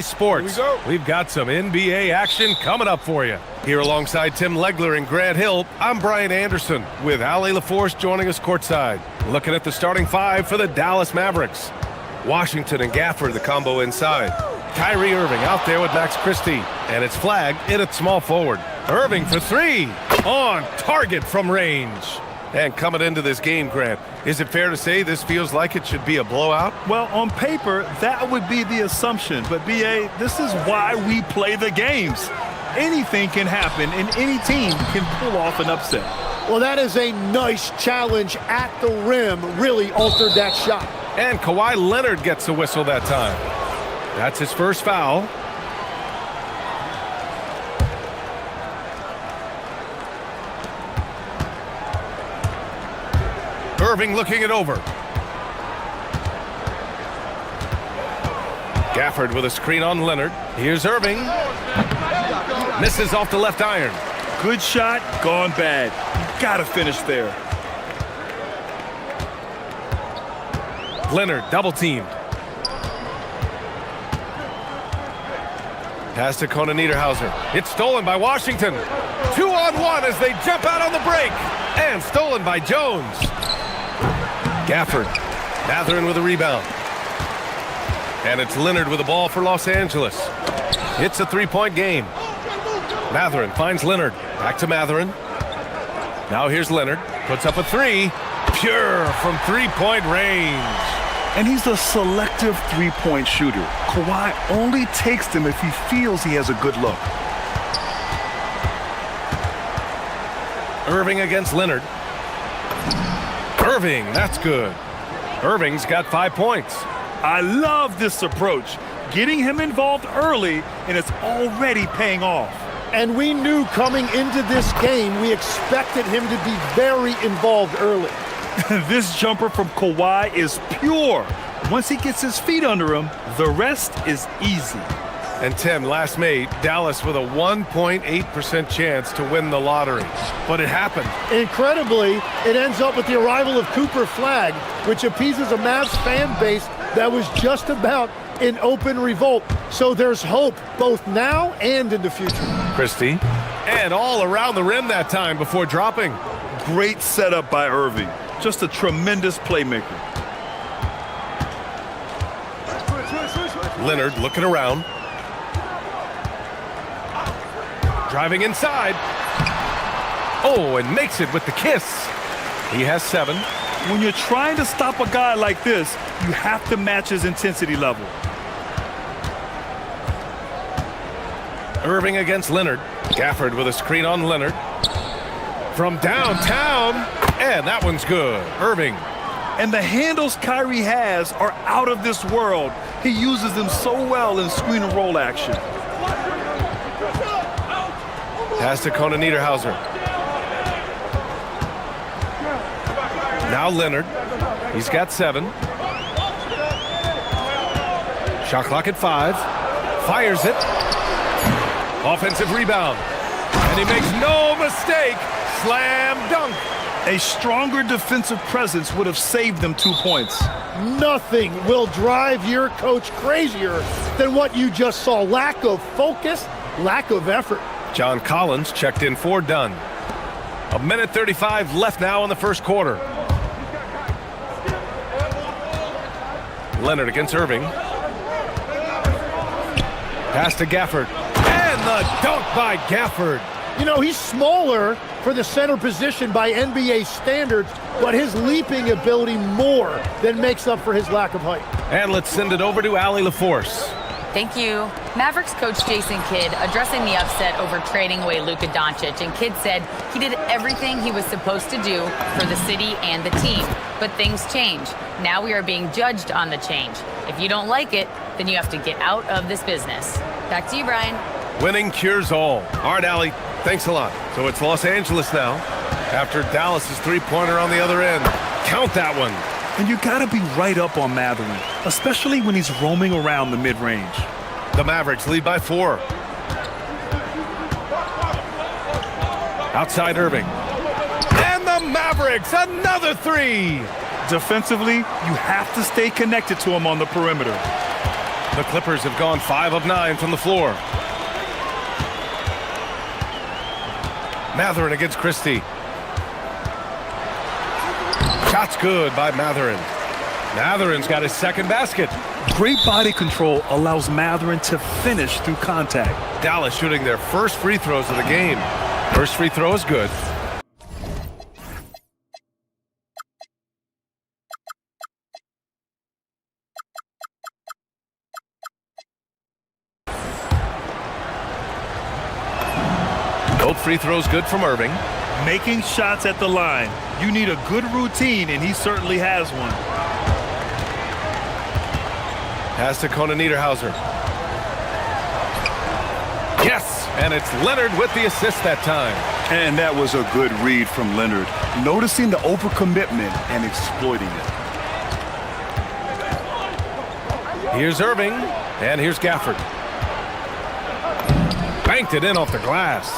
Sports. We've got some NBA action coming up for you. Here alongside Tim Legler and Grant Hill, I'm Brian Anderson with Ali LaForce joining us courtside. Looking at the starting five for the Dallas Mavericks. Washington and Gafford, the combo inside. Kyrie Irving out there with Max Christie, and it's flagged in at small forward. Irving for three, on target from range. And coming into this game, Grant, is it fair to say this feels like it should be a blowout? Well, on paper, that would be the assumption. But, B.A., this is why we play the games. Anything can happen, and any team can pull off an upset. Well, that is a nice challenge at the rim. Really altered that shot. And Kawhi Leonard gets a whistle that time. That's his first foul. Irving looking it over. Gafford with a screen on Leonard. Here's Irving. Misses off the left iron. Good shot, gone bad. You gotta finish there. Leonard double teamed. Pass to Conan Niederhauser. It's stolen by Washington. 2-on-1 as they jump out on the break. And stolen by Jones. Gafford, Mathurin with a rebound. And it's Leonard with the ball for Los Angeles. It's a three-point game. Mathurin finds Leonard. Back to Mathurin. Now here's Leonard. Puts up a three. Pure from three-point range. And he's a selective three-point shooter. Kawhi only takes them if he feels he has a good look. Irving against Leonard. Irving, that's good. Irving's got 5 points. I love this approach. Getting him involved early, and it's already paying off. And we knew coming into this game, we expected him to be very involved early. This jumper from Kawhi is pure. Once he gets his feet under him, the rest is easy. And Tim, last May, Dallas with a 1.8% chance to win the lottery. But it happened. Incredibly, it ends up with the arrival of Cooper Flagg, which appeases a Mavs fan base that was just about in open revolt. So there's hope, both now and in the future. Christie. And all around the rim that time before dropping. Great setup by Irving. Just a tremendous playmaker. Leonard looking around. Driving inside. Oh, and makes it with the kiss. He has 7. When you're trying to stop a guy like this, you have to match his intensity level. Irving against Leonard. Gafford with a screen on Leonard. From downtown. And that one's good. Irving. And the handles Kyrie has are out of this world. He uses them so well in screen and roll action. Pass to Conan Niederhauser. Now Leonard. He's got 7. Shot clock at 5. Fires it. Offensive rebound. And he makes no mistake. Slam dunk. A stronger defensive presence would have saved them 2 points. Nothing will drive your coach crazier than what you just saw. Lack of focus, lack of effort. John Collins checked in for Dunn. 1:35 left now in the first quarter. Leonard against Irving. Pass to Gafford. And the dunk by Gafford. You know, he's smaller for the center position by NBA standards, but his leaping ability more than makes up for his lack of height. And let's send it over to Ali LaForce. Thank you. Mavericks coach Jason Kidd addressing the upset over trading away Luka Doncic, and Kidd said he did everything he was supposed to do for the city and the team. But things change. Now we are being judged on the change. If you don't like it, then you have to get out of this business. Back to you, Brian. Winning cures all. All right, Ali, thanks a lot. So it's Los Angeles now after Dallas's three-pointer on the other end. Count that one. And you gotta be right up on Mathurin, especially when he's roaming around the mid-range. The Mavericks lead by 4. Outside Irving. And the Mavericks, another 3. Defensively, you have to stay connected to him on the perimeter. The Clippers have gone 5 of 9 from the floor. Matherin against Christie. Shot's good by Matherin. Matherin's got his second basket. Great body control allows Matherin to finish through contact. Dallas shooting their first free throws of the game. First free throw is good. Both free throws good from Irving. Making shots at the line. You need a good routine, and he certainly has one. Pass to Conan Niederhauser. Yes, and it's Leonard with the assist that time. And that was a good read from Leonard. Noticing the overcommitment and exploiting it. Here's Irving, and here's Gafford. Banked it in off the glass.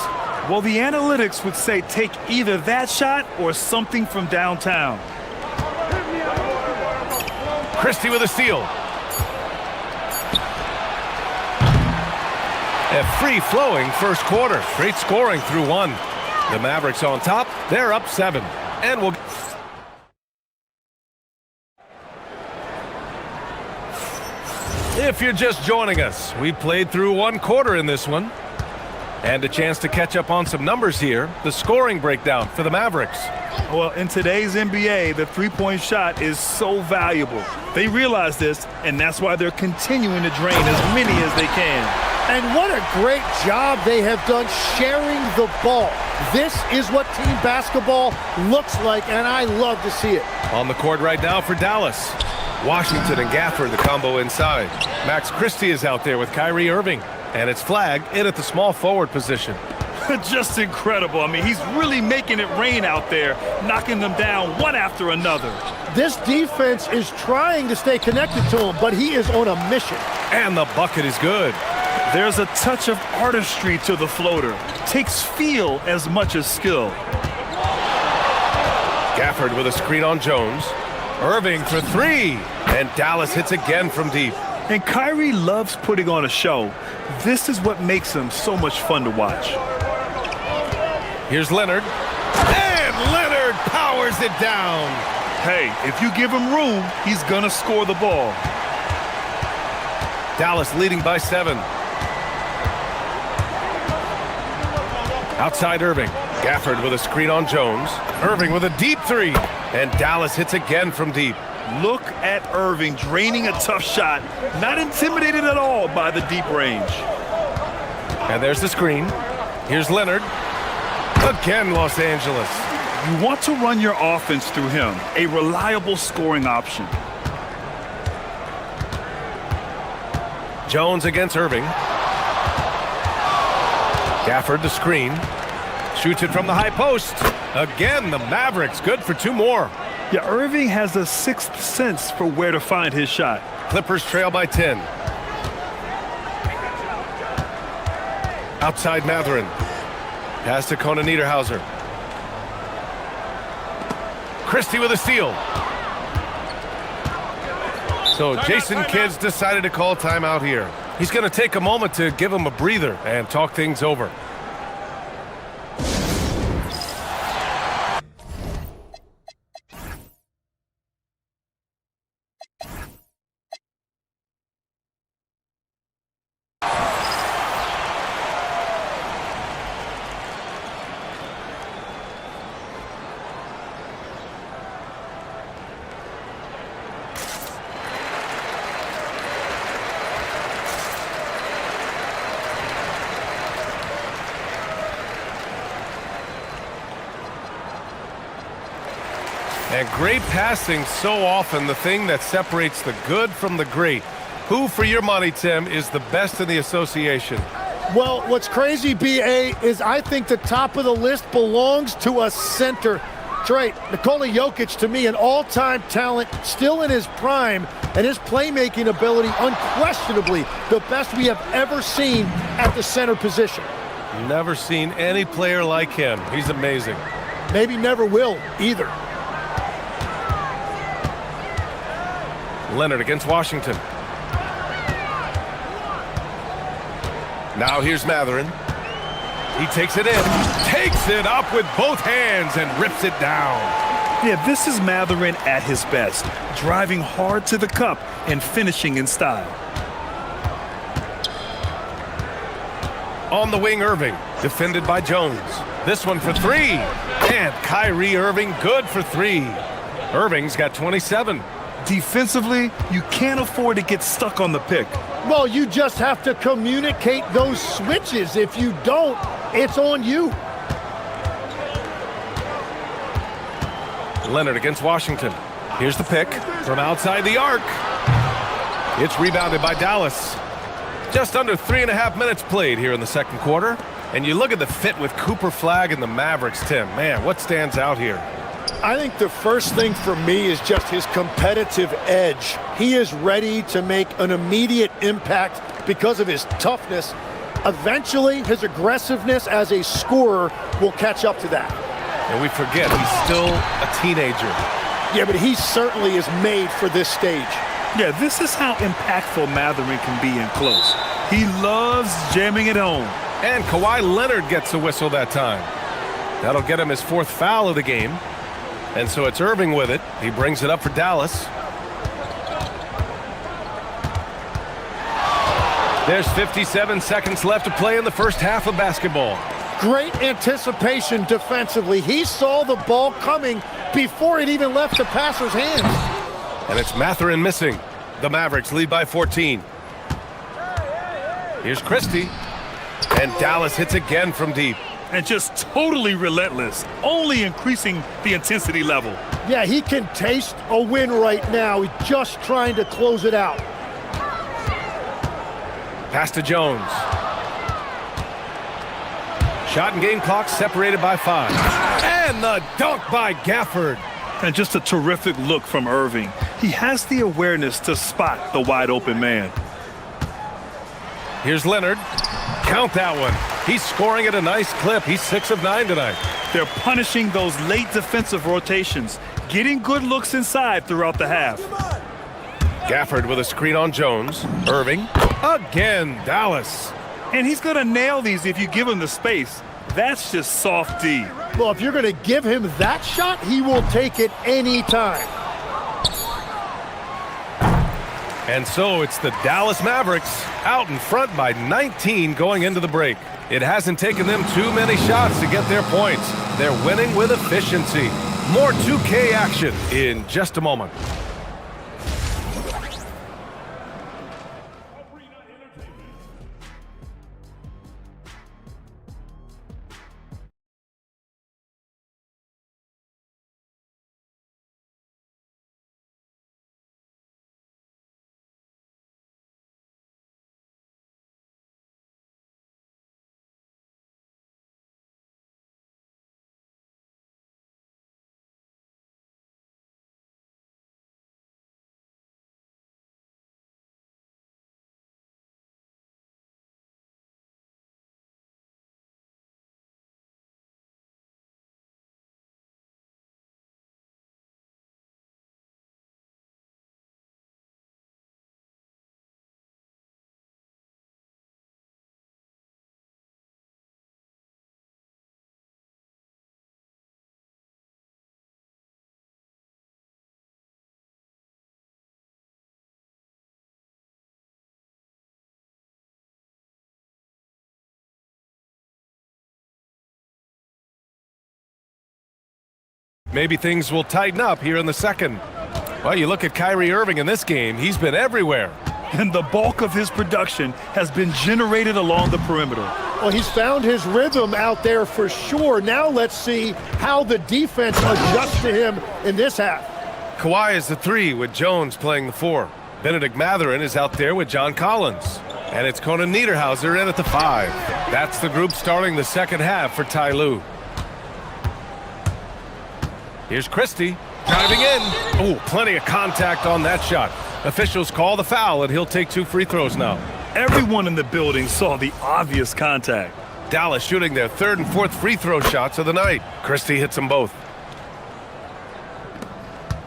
Well, the analytics would say take either that shot or something from downtown. Christie with a steal. A free-flowing first quarter. Great scoring through one. The Mavericks on top. They're up 7. And we'll... If you're just joining us, we played through one quarter in this one. And a chance to catch up on some numbers here. The scoring breakdown for the Mavericks. Well, in today's NBA, the three-point shot is so valuable. They realize this, and that's why they're continuing to drain as many as they can. And what a great job they have done sharing the ball. This is what team basketball looks like, and I love to see it. On the court right now for Dallas. Washington and Gafford, the combo inside. Max Christie is out there with Kyrie Irving. And it's flagged in at the small forward position. Just incredible. I mean, he's really making it rain out there, knocking them down one after another. This defense is trying to stay connected to him, but he is on a mission. And the bucket is good. There's a touch of artistry to the floater. Takes feel as much as skill. Gafford with a screen on Jones. Irving for 3. And Dallas hits again from deep. And Kyrie loves putting on a show. This is what makes him so much fun to watch. Here's Leonard. And Leonard powers it down. Hey, if you give him room, he's gonna score the ball. Dallas leading by 7. Outside Irving. Gafford with a screen on Jones. Irving with a deep 3. And Dallas hits again from deep. Look at Irving draining a tough shot. Not intimidated at all by the deep range. And there's the screen. Here's Leonard. Again, Los Angeles. You want to run your offense through him. A reliable scoring option. Jones against Irving. Gafford the screen. Shoots it from the high post. Again, the Mavericks good for 2 more. Yeah, Irving has a sixth sense for where to find his shot. Clippers trail by 10. Outside Matherin. Pass to Conan Niederhauser. Christie with a steal. So Jason Kidd's decided to call timeout here. He's going to take a moment to give him a breather and talk things over. And great passing, so often the thing that separates the good from the great. Who, for your money, Tim, is the best in the association? Well, what's crazy, B.A., is I think the top of the list belongs to a center. Trey, Nikola Jokic, to me, an all-time talent, still in his prime, and his playmaking ability, unquestionably, the best we have ever seen at the center position. Never seen any player like him. He's amazing. Maybe never will, either. Leonard against Washington. Now here's Matherin. He takes it in, takes it up with both hands and rips it down. Yeah, this is Matherin at his best, driving hard to the cup and finishing in style. On the wing, Irving, defended by Jones. This one for three. And Kyrie Irving, good for three. Irving's got 27. Defensively, you can't afford to get stuck on the pick. Well, you just have to communicate those switches. If you don't, it's on you. Leonard against Washington. Here's the pick from outside the arc. It's rebounded by Dallas. Just under 3.5 minutes played here in the second quarter. And you look at the fit with Cooper Flagg and the Mavericks, Tim. Man, what stands out here? I think the first thing for me is just his competitive edge. He is ready to make an immediate impact because of his toughness. Eventually, his aggressiveness as a scorer will catch up to that. And we forget, he's still a teenager. Yeah, but he certainly is made for this stage. Yeah, this is how impactful Matherin can be in close. He loves jamming it home. And Kawhi Leonard gets a whistle that time. That'll get him his 4th foul of the game. And so it's Irving with it. He brings it up for Dallas. There's 57 seconds left to play in the first half of basketball. Great anticipation defensively. He saw the ball coming before it even left the passer's hands. And it's Matherin missing. The Mavericks lead by 14. Here's Christie. And Dallas hits again from deep. And just totally relentless, only increasing the intensity level. Yeah, he can taste a win right now. He's just trying to close it out. Pass to Jones. Shot and game clock separated by 5. And the dunk by Gafford. And just a terrific look from Irving. He has the awareness to spot the wide open man. Here's Leonard. Count that one. He's scoring at a nice clip. He's 6 of 9 tonight. They're punishing those late defensive rotations, getting good looks inside throughout the half. Gafford with a screen on Jones. Irving. Again, Dallas. And he's going to nail these if you give him the space. That's just soft D. Well, if you're going to give him that shot, he will take it anytime. And so it's the Dallas Mavericks out in front by 19 going into the break. It hasn't taken them too many shots to get their points. They're winning with efficiency. More 2K action in just a moment. Maybe things will tighten up here in the second. Well, you look at Kyrie Irving in this game, he's been everywhere. And the bulk of his production has been generated along the perimeter. Well, he's found his rhythm out there for sure. Now let's see how the defense adjusts to him in this half. Kawhi is the 3 with Jones playing the 4. Benedict Matherin is out there with John Collins. And it's Conan Niederhauser in at the 5. That's the group starting the second half for Ty Lue. Here's Christie driving in. Oh, plenty of contact on that shot. Officials call the foul, and he'll take 2 free throws now. Everyone in the building saw the obvious contact. Dallas shooting their 3rd and 4th free throw shots of the night. Christie hits them both.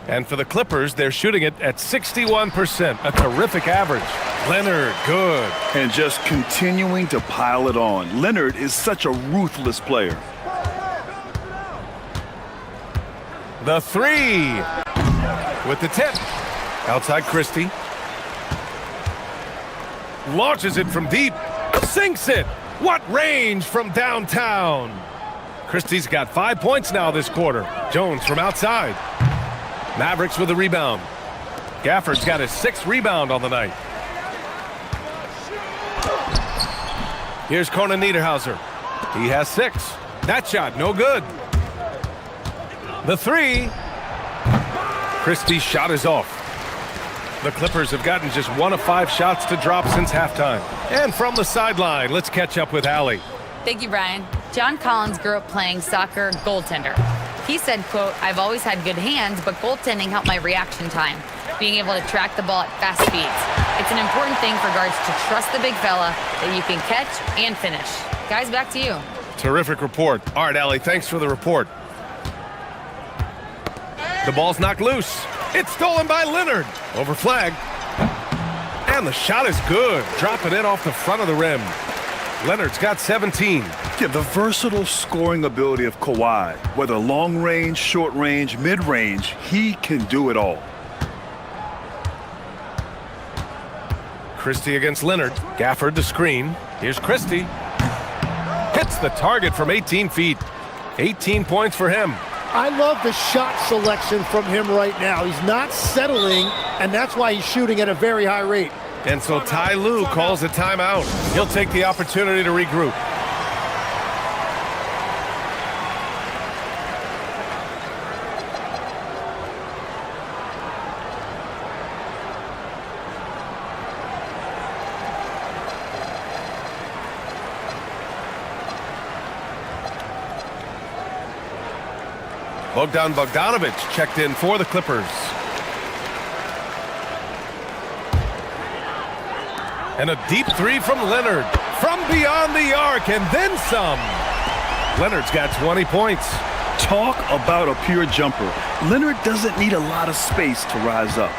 And for the Clippers, they're shooting it at 61%, a terrific average. Leonard, good. And just continuing to pile it on. Leonard is such a ruthless player. The three with the tip. Outside Christie. Launches it from deep. Sinks it. What range from downtown. Christie's got 5 points now this quarter. Jones from outside. Mavericks with a rebound. Gafford's got his 6th rebound on the night. Here's Conan Niederhauser. He has 6. That shot, no good. The three. Christie's shot is off. The Clippers have gotten just 1 of 5 shots to drop since halftime. And from the sideline, let's catch up with Allie. Thank you, Brian. John Collins grew up playing soccer goaltender. He said, quote, "I've always had good hands, but goaltending helped my reaction time, being able to track the ball at fast speeds. It's an important thing for guards to trust the big fella that you can catch and finish." Guys, back to you. Terrific report. All right, Allie, thanks for the report. The ball's knocked loose. It's stolen by Leonard. Over flag. And the shot is good. Dropping it off the front of the rim. Leonard's got 17. Yeah, the versatile scoring ability of Kawhi, whether long range, short range, mid range, he can do it all. Christie against Leonard. Gafford the screen. Here's Christie. Hits the target from 18 feet. 18 points for him. I love the shot selection from him right now. He's not settling, and that's why he's shooting at a very high rate. And so Ty Lue calls a timeout. He'll take the opportunity to regroup. Bogdan Bogdanovic checked in for the Clippers. And a deep three from Leonard. From beyond the arc and then some. Leonard's got 20 points. Talk about a pure jumper. Leonard doesn't need a lot of space to rise up.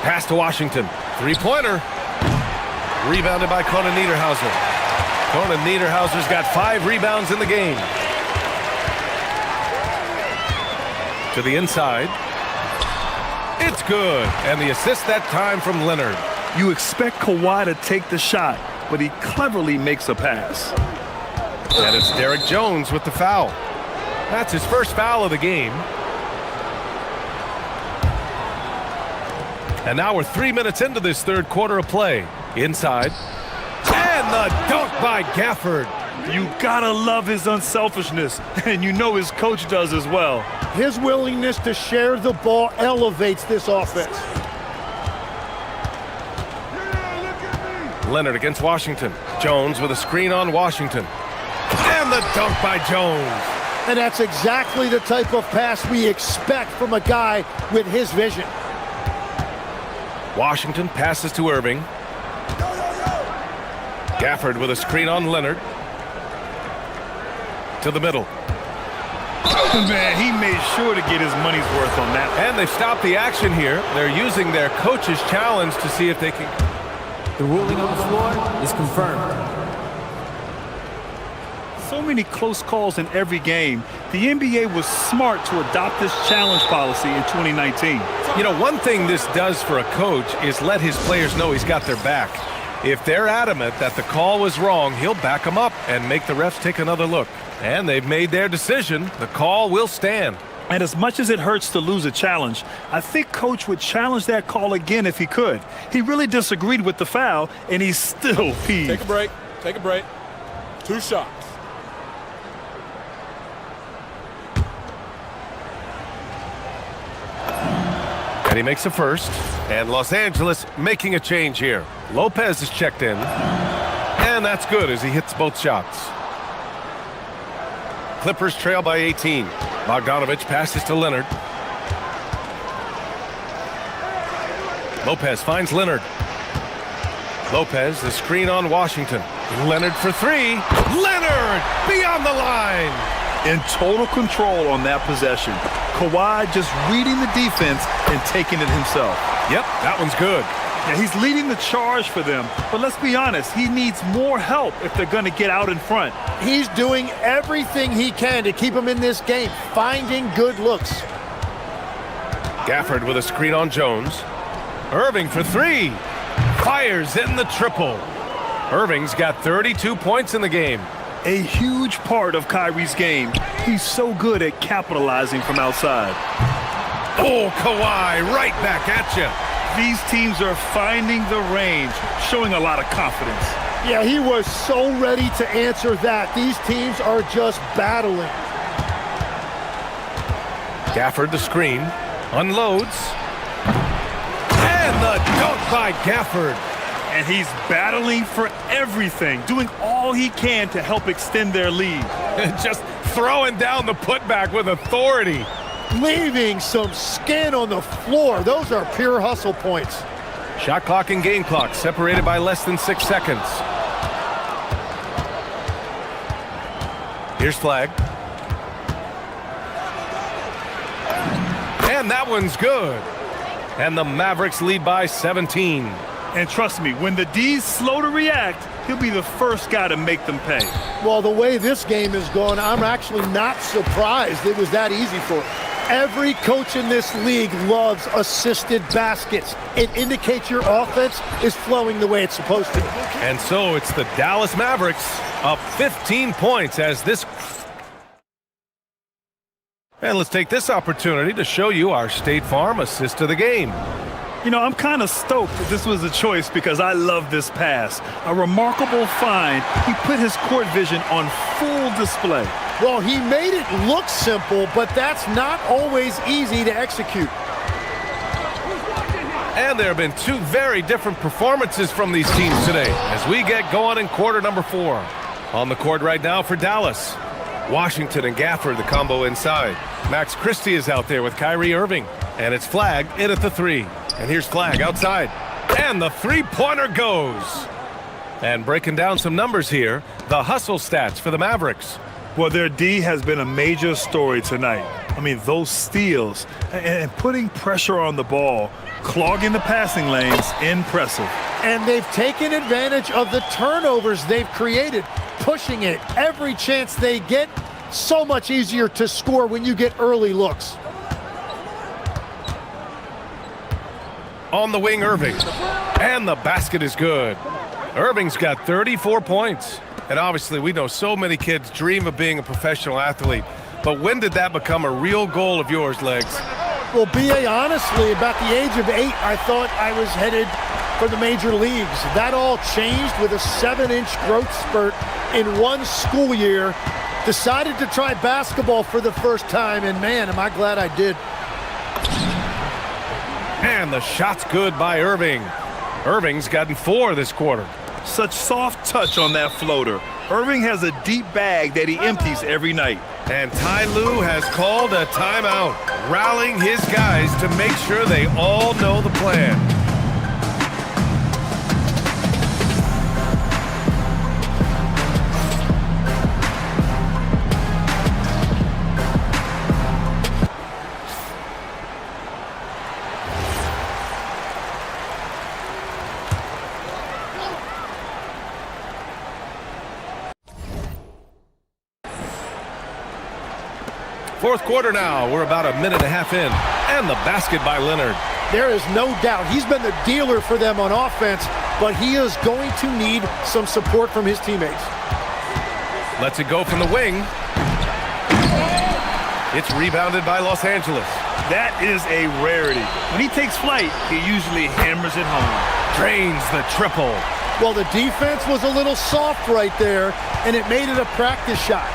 Pass to Washington. Three-pointer. Rebounded by Conan Niederhauser. Conan Niederhauser's got 5 rebounds in the game. To the inside. It's good. And the assist that time from Leonard. You expect Kawhi to take the shot, but he cleverly makes a pass. And it's Derek Jones with the foul. That's his first foul of the game. And now we're 3 minutes into this third quarter of play. Inside. And the dunk by Gafford. You gotta love his unselfishness, and you know his coach does as well. His willingness to share the ball elevates this offense. Leonard against Washington. Jones with a screen on Washington. And the dunk by Jones. And that's exactly the type of pass we expect from a guy with his vision. Washington passes to Irving. Gafford with a screen on Leonard. To the middle. Man, he made sure to get his money's worth on that. And they stopped the action here. They're using their coach's challenge to see if they can... The ruling on the floor is confirmed. So many close calls in every game. The NBA was smart to adopt this challenge policy in 2019. You know, one thing this does for a coach is let his players know he's got their back. If they're adamant that the call was wrong, he'll back them up and make the refs take another look. And they've made their decision. The call will stand. And as much as it hurts to lose a challenge, I think Coach would challenge that call again if he could. He really disagreed with the foul, and he's still peeved. Take a break. Take a break. 2 shots. And he makes a first. And Los Angeles making a change here. Lopez is checked in. And that's good as he hits both shots. Clippers trail by 18. Bogdanovic passes to Leonard. Lopez finds Leonard. Lopez, the screen on Washington. Leonard for 3. Leonard beyond the line. In total control on that possession. Kawhi just reading the defense and taking it himself. Yep, that one's good. Now, he's leading the charge for them, but let's be honest, he needs more help if they're going to get out in front. He's doing everything he can to keep them in this game, finding good looks. Gafford with a screen on Jones. Irving for three. Fires in the triple. Irving's got 32 points in the game. A huge part of Kyrie's game. He's so good at capitalizing from outside. Oh, Kawhi, right back at you. These teams are finding the range, showing a lot of confidence. Yeah, he was so ready to answer that. These teams are just battling. Gafford the screen. Unloads. And the dunk by Gafford. And he's battling for everything, doing all he can to help extend their lead. Just throwing down the putback with authority. Leaving some skin on the floor. Those are pure hustle points. Shot clock and game clock separated by less than 6 seconds. Here's flag. And that one's good. And the Mavericks lead by 17. And trust me, when the D's slow to react, he'll be the first guy to make them pay. Well, the way this game is going, I'm actually not surprised it was that easy for him. Every coach in this league loves assisted baskets. It indicates your offense is flowing the way it's supposed to. And so it's the Dallas Mavericks up 15 points as this... And let's take this opportunity to show you our State Farm assist of the game. You know, I'm kind of stoked that this was a choice because I love this pass. A remarkable find. He put his court vision on full display. Well, he made it look simple, but that's not always easy to execute. And there have been two very different performances from these teams today as we get going in quarter number 4. On the court right now for Dallas. Washington and Gafford, the combo inside. Max Christie is out there with Kyrie Irving. And it's flag in at the 3. And here's flag outside. And the three-pointer goes. And breaking down some numbers here, the hustle stats for the Mavericks. Well, their D has been a major story tonight. I mean, those steals and putting pressure on the ball, clogging the passing lanes, impressive. And they've taken advantage of the turnovers they've created, pushing it every chance they get. So much easier to score when you get early looks. On the wing, Irving. And the basket is good. Irving's got 34 points. And obviously, we know so many kids dream of being a professional athlete. But when did that become a real goal of yours, Legs? Well, B.A., honestly, about the age of 8, I thought I was headed for the major leagues. That all changed with a 7-inch growth spurt in one school year. Decided to try basketball for the first time, and man, am I glad I did. And the shot's good by Irving. Irving's gotten 4 this quarter. Such soft touch on that floater. Irving has a deep bag that he empties every night. And Ty Lue has called a timeout, rallying his guys to make sure they all know the plan. Fourth quarter now. We're about a minute and a half in. And the basket by Leonard. There is no doubt he's been the dealer for them on offense, but he is going to need some support from his teammates. Lets it go from the wing. It's rebounded by Los Angeles. That is a rarity. When he takes flight, he usually hammers it home. Drains the triple. Well, the defense was a little soft right there, and it made it a practice shot.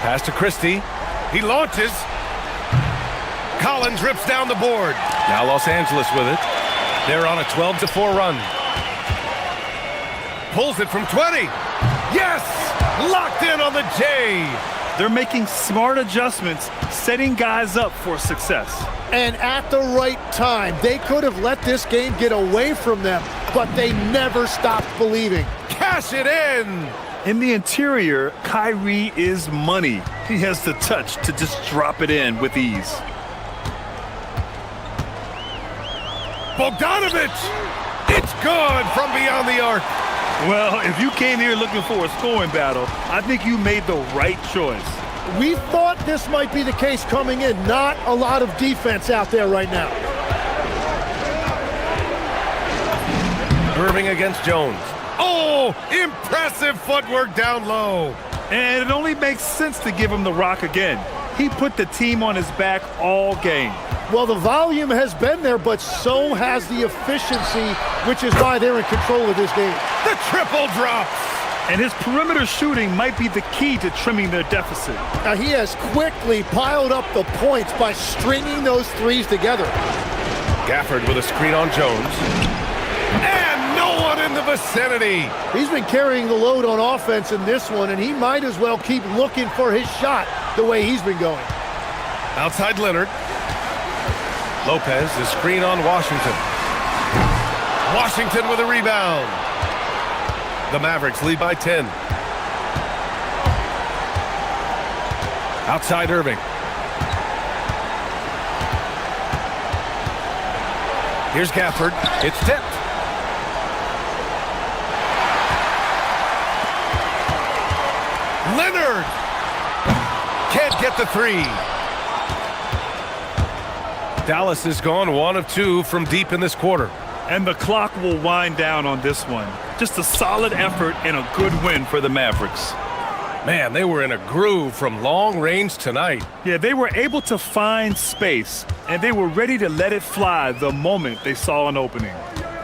Pass to Christie. He launches. Collins rips down the board. Now Los Angeles with it. They're on a 12-4 run. Pulls it from 20. Yes! Locked in on the J. They're making smart adjustments, setting guys up for success. And at the right time, they could have let this game get away from them, but they never stopped believing. Cash it in! In the interior, Kyrie is money. He has the touch to just drop it in with ease. Bogdanovic! It's good from beyond the arc. Well, if you came here looking for a scoring battle, I think you made the right choice. We thought this might be the case coming in. Not a lot of defense out there right now. Irving against Jones. Oh, impressive footwork down low. And it only makes sense to give him the rock again. He put the team on his back all game. Well, the volume has been there, but so has the efficiency, which is why they're in control of this game. The triple drops. And his perimeter shooting might be the key to trimming their deficit. Now, he has quickly piled up the points by stringing those threes together. Gafford with a screen on Jones. And no one in the vicinity. He's been carrying the load on offense in this one, and he might as well keep looking for his shot the way he's been going. Outside Leonard. Lopez, the screen on Washington. Washington with a rebound. The Mavericks lead by 10. Outside Irving. Here's Gafford. It's tipped. Leonard can't get the three. Dallas has gone 1 of 2 from deep in this quarter. And the clock will wind down on this one. Just a solid effort and a good win for the Mavericks. Man, they were in a groove from long range tonight. Yeah, they were able to find space, and they were ready to let it fly the moment they saw an opening.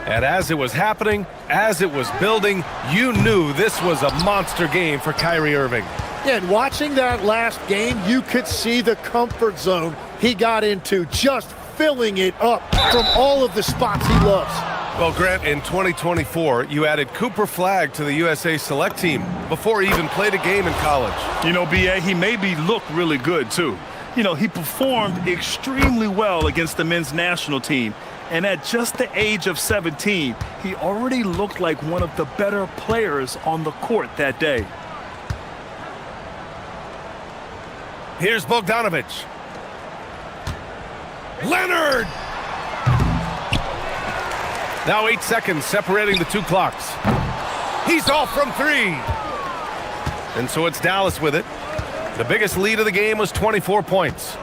And as it was happening, as it was building, you knew this was a monster game for Kyrie Irving. Yeah, and watching that last game, you could see the comfort zone he got into, just filling it up from all of the spots he loves. Well, Grant, in 2024, you added Cooper Flagg to the USA Select team before he even played a game in college. You know, B.A., he made me look really good, too. You know, he performed extremely well against the men's national team. And at just the age of 17, he already looked like one of the better players on the court that day. Here's Bogdanovic. Leonard! Now 8 seconds separating the two clocks. He's off from 3. And so it's Dallas with it. The biggest lead of the game was 24 points.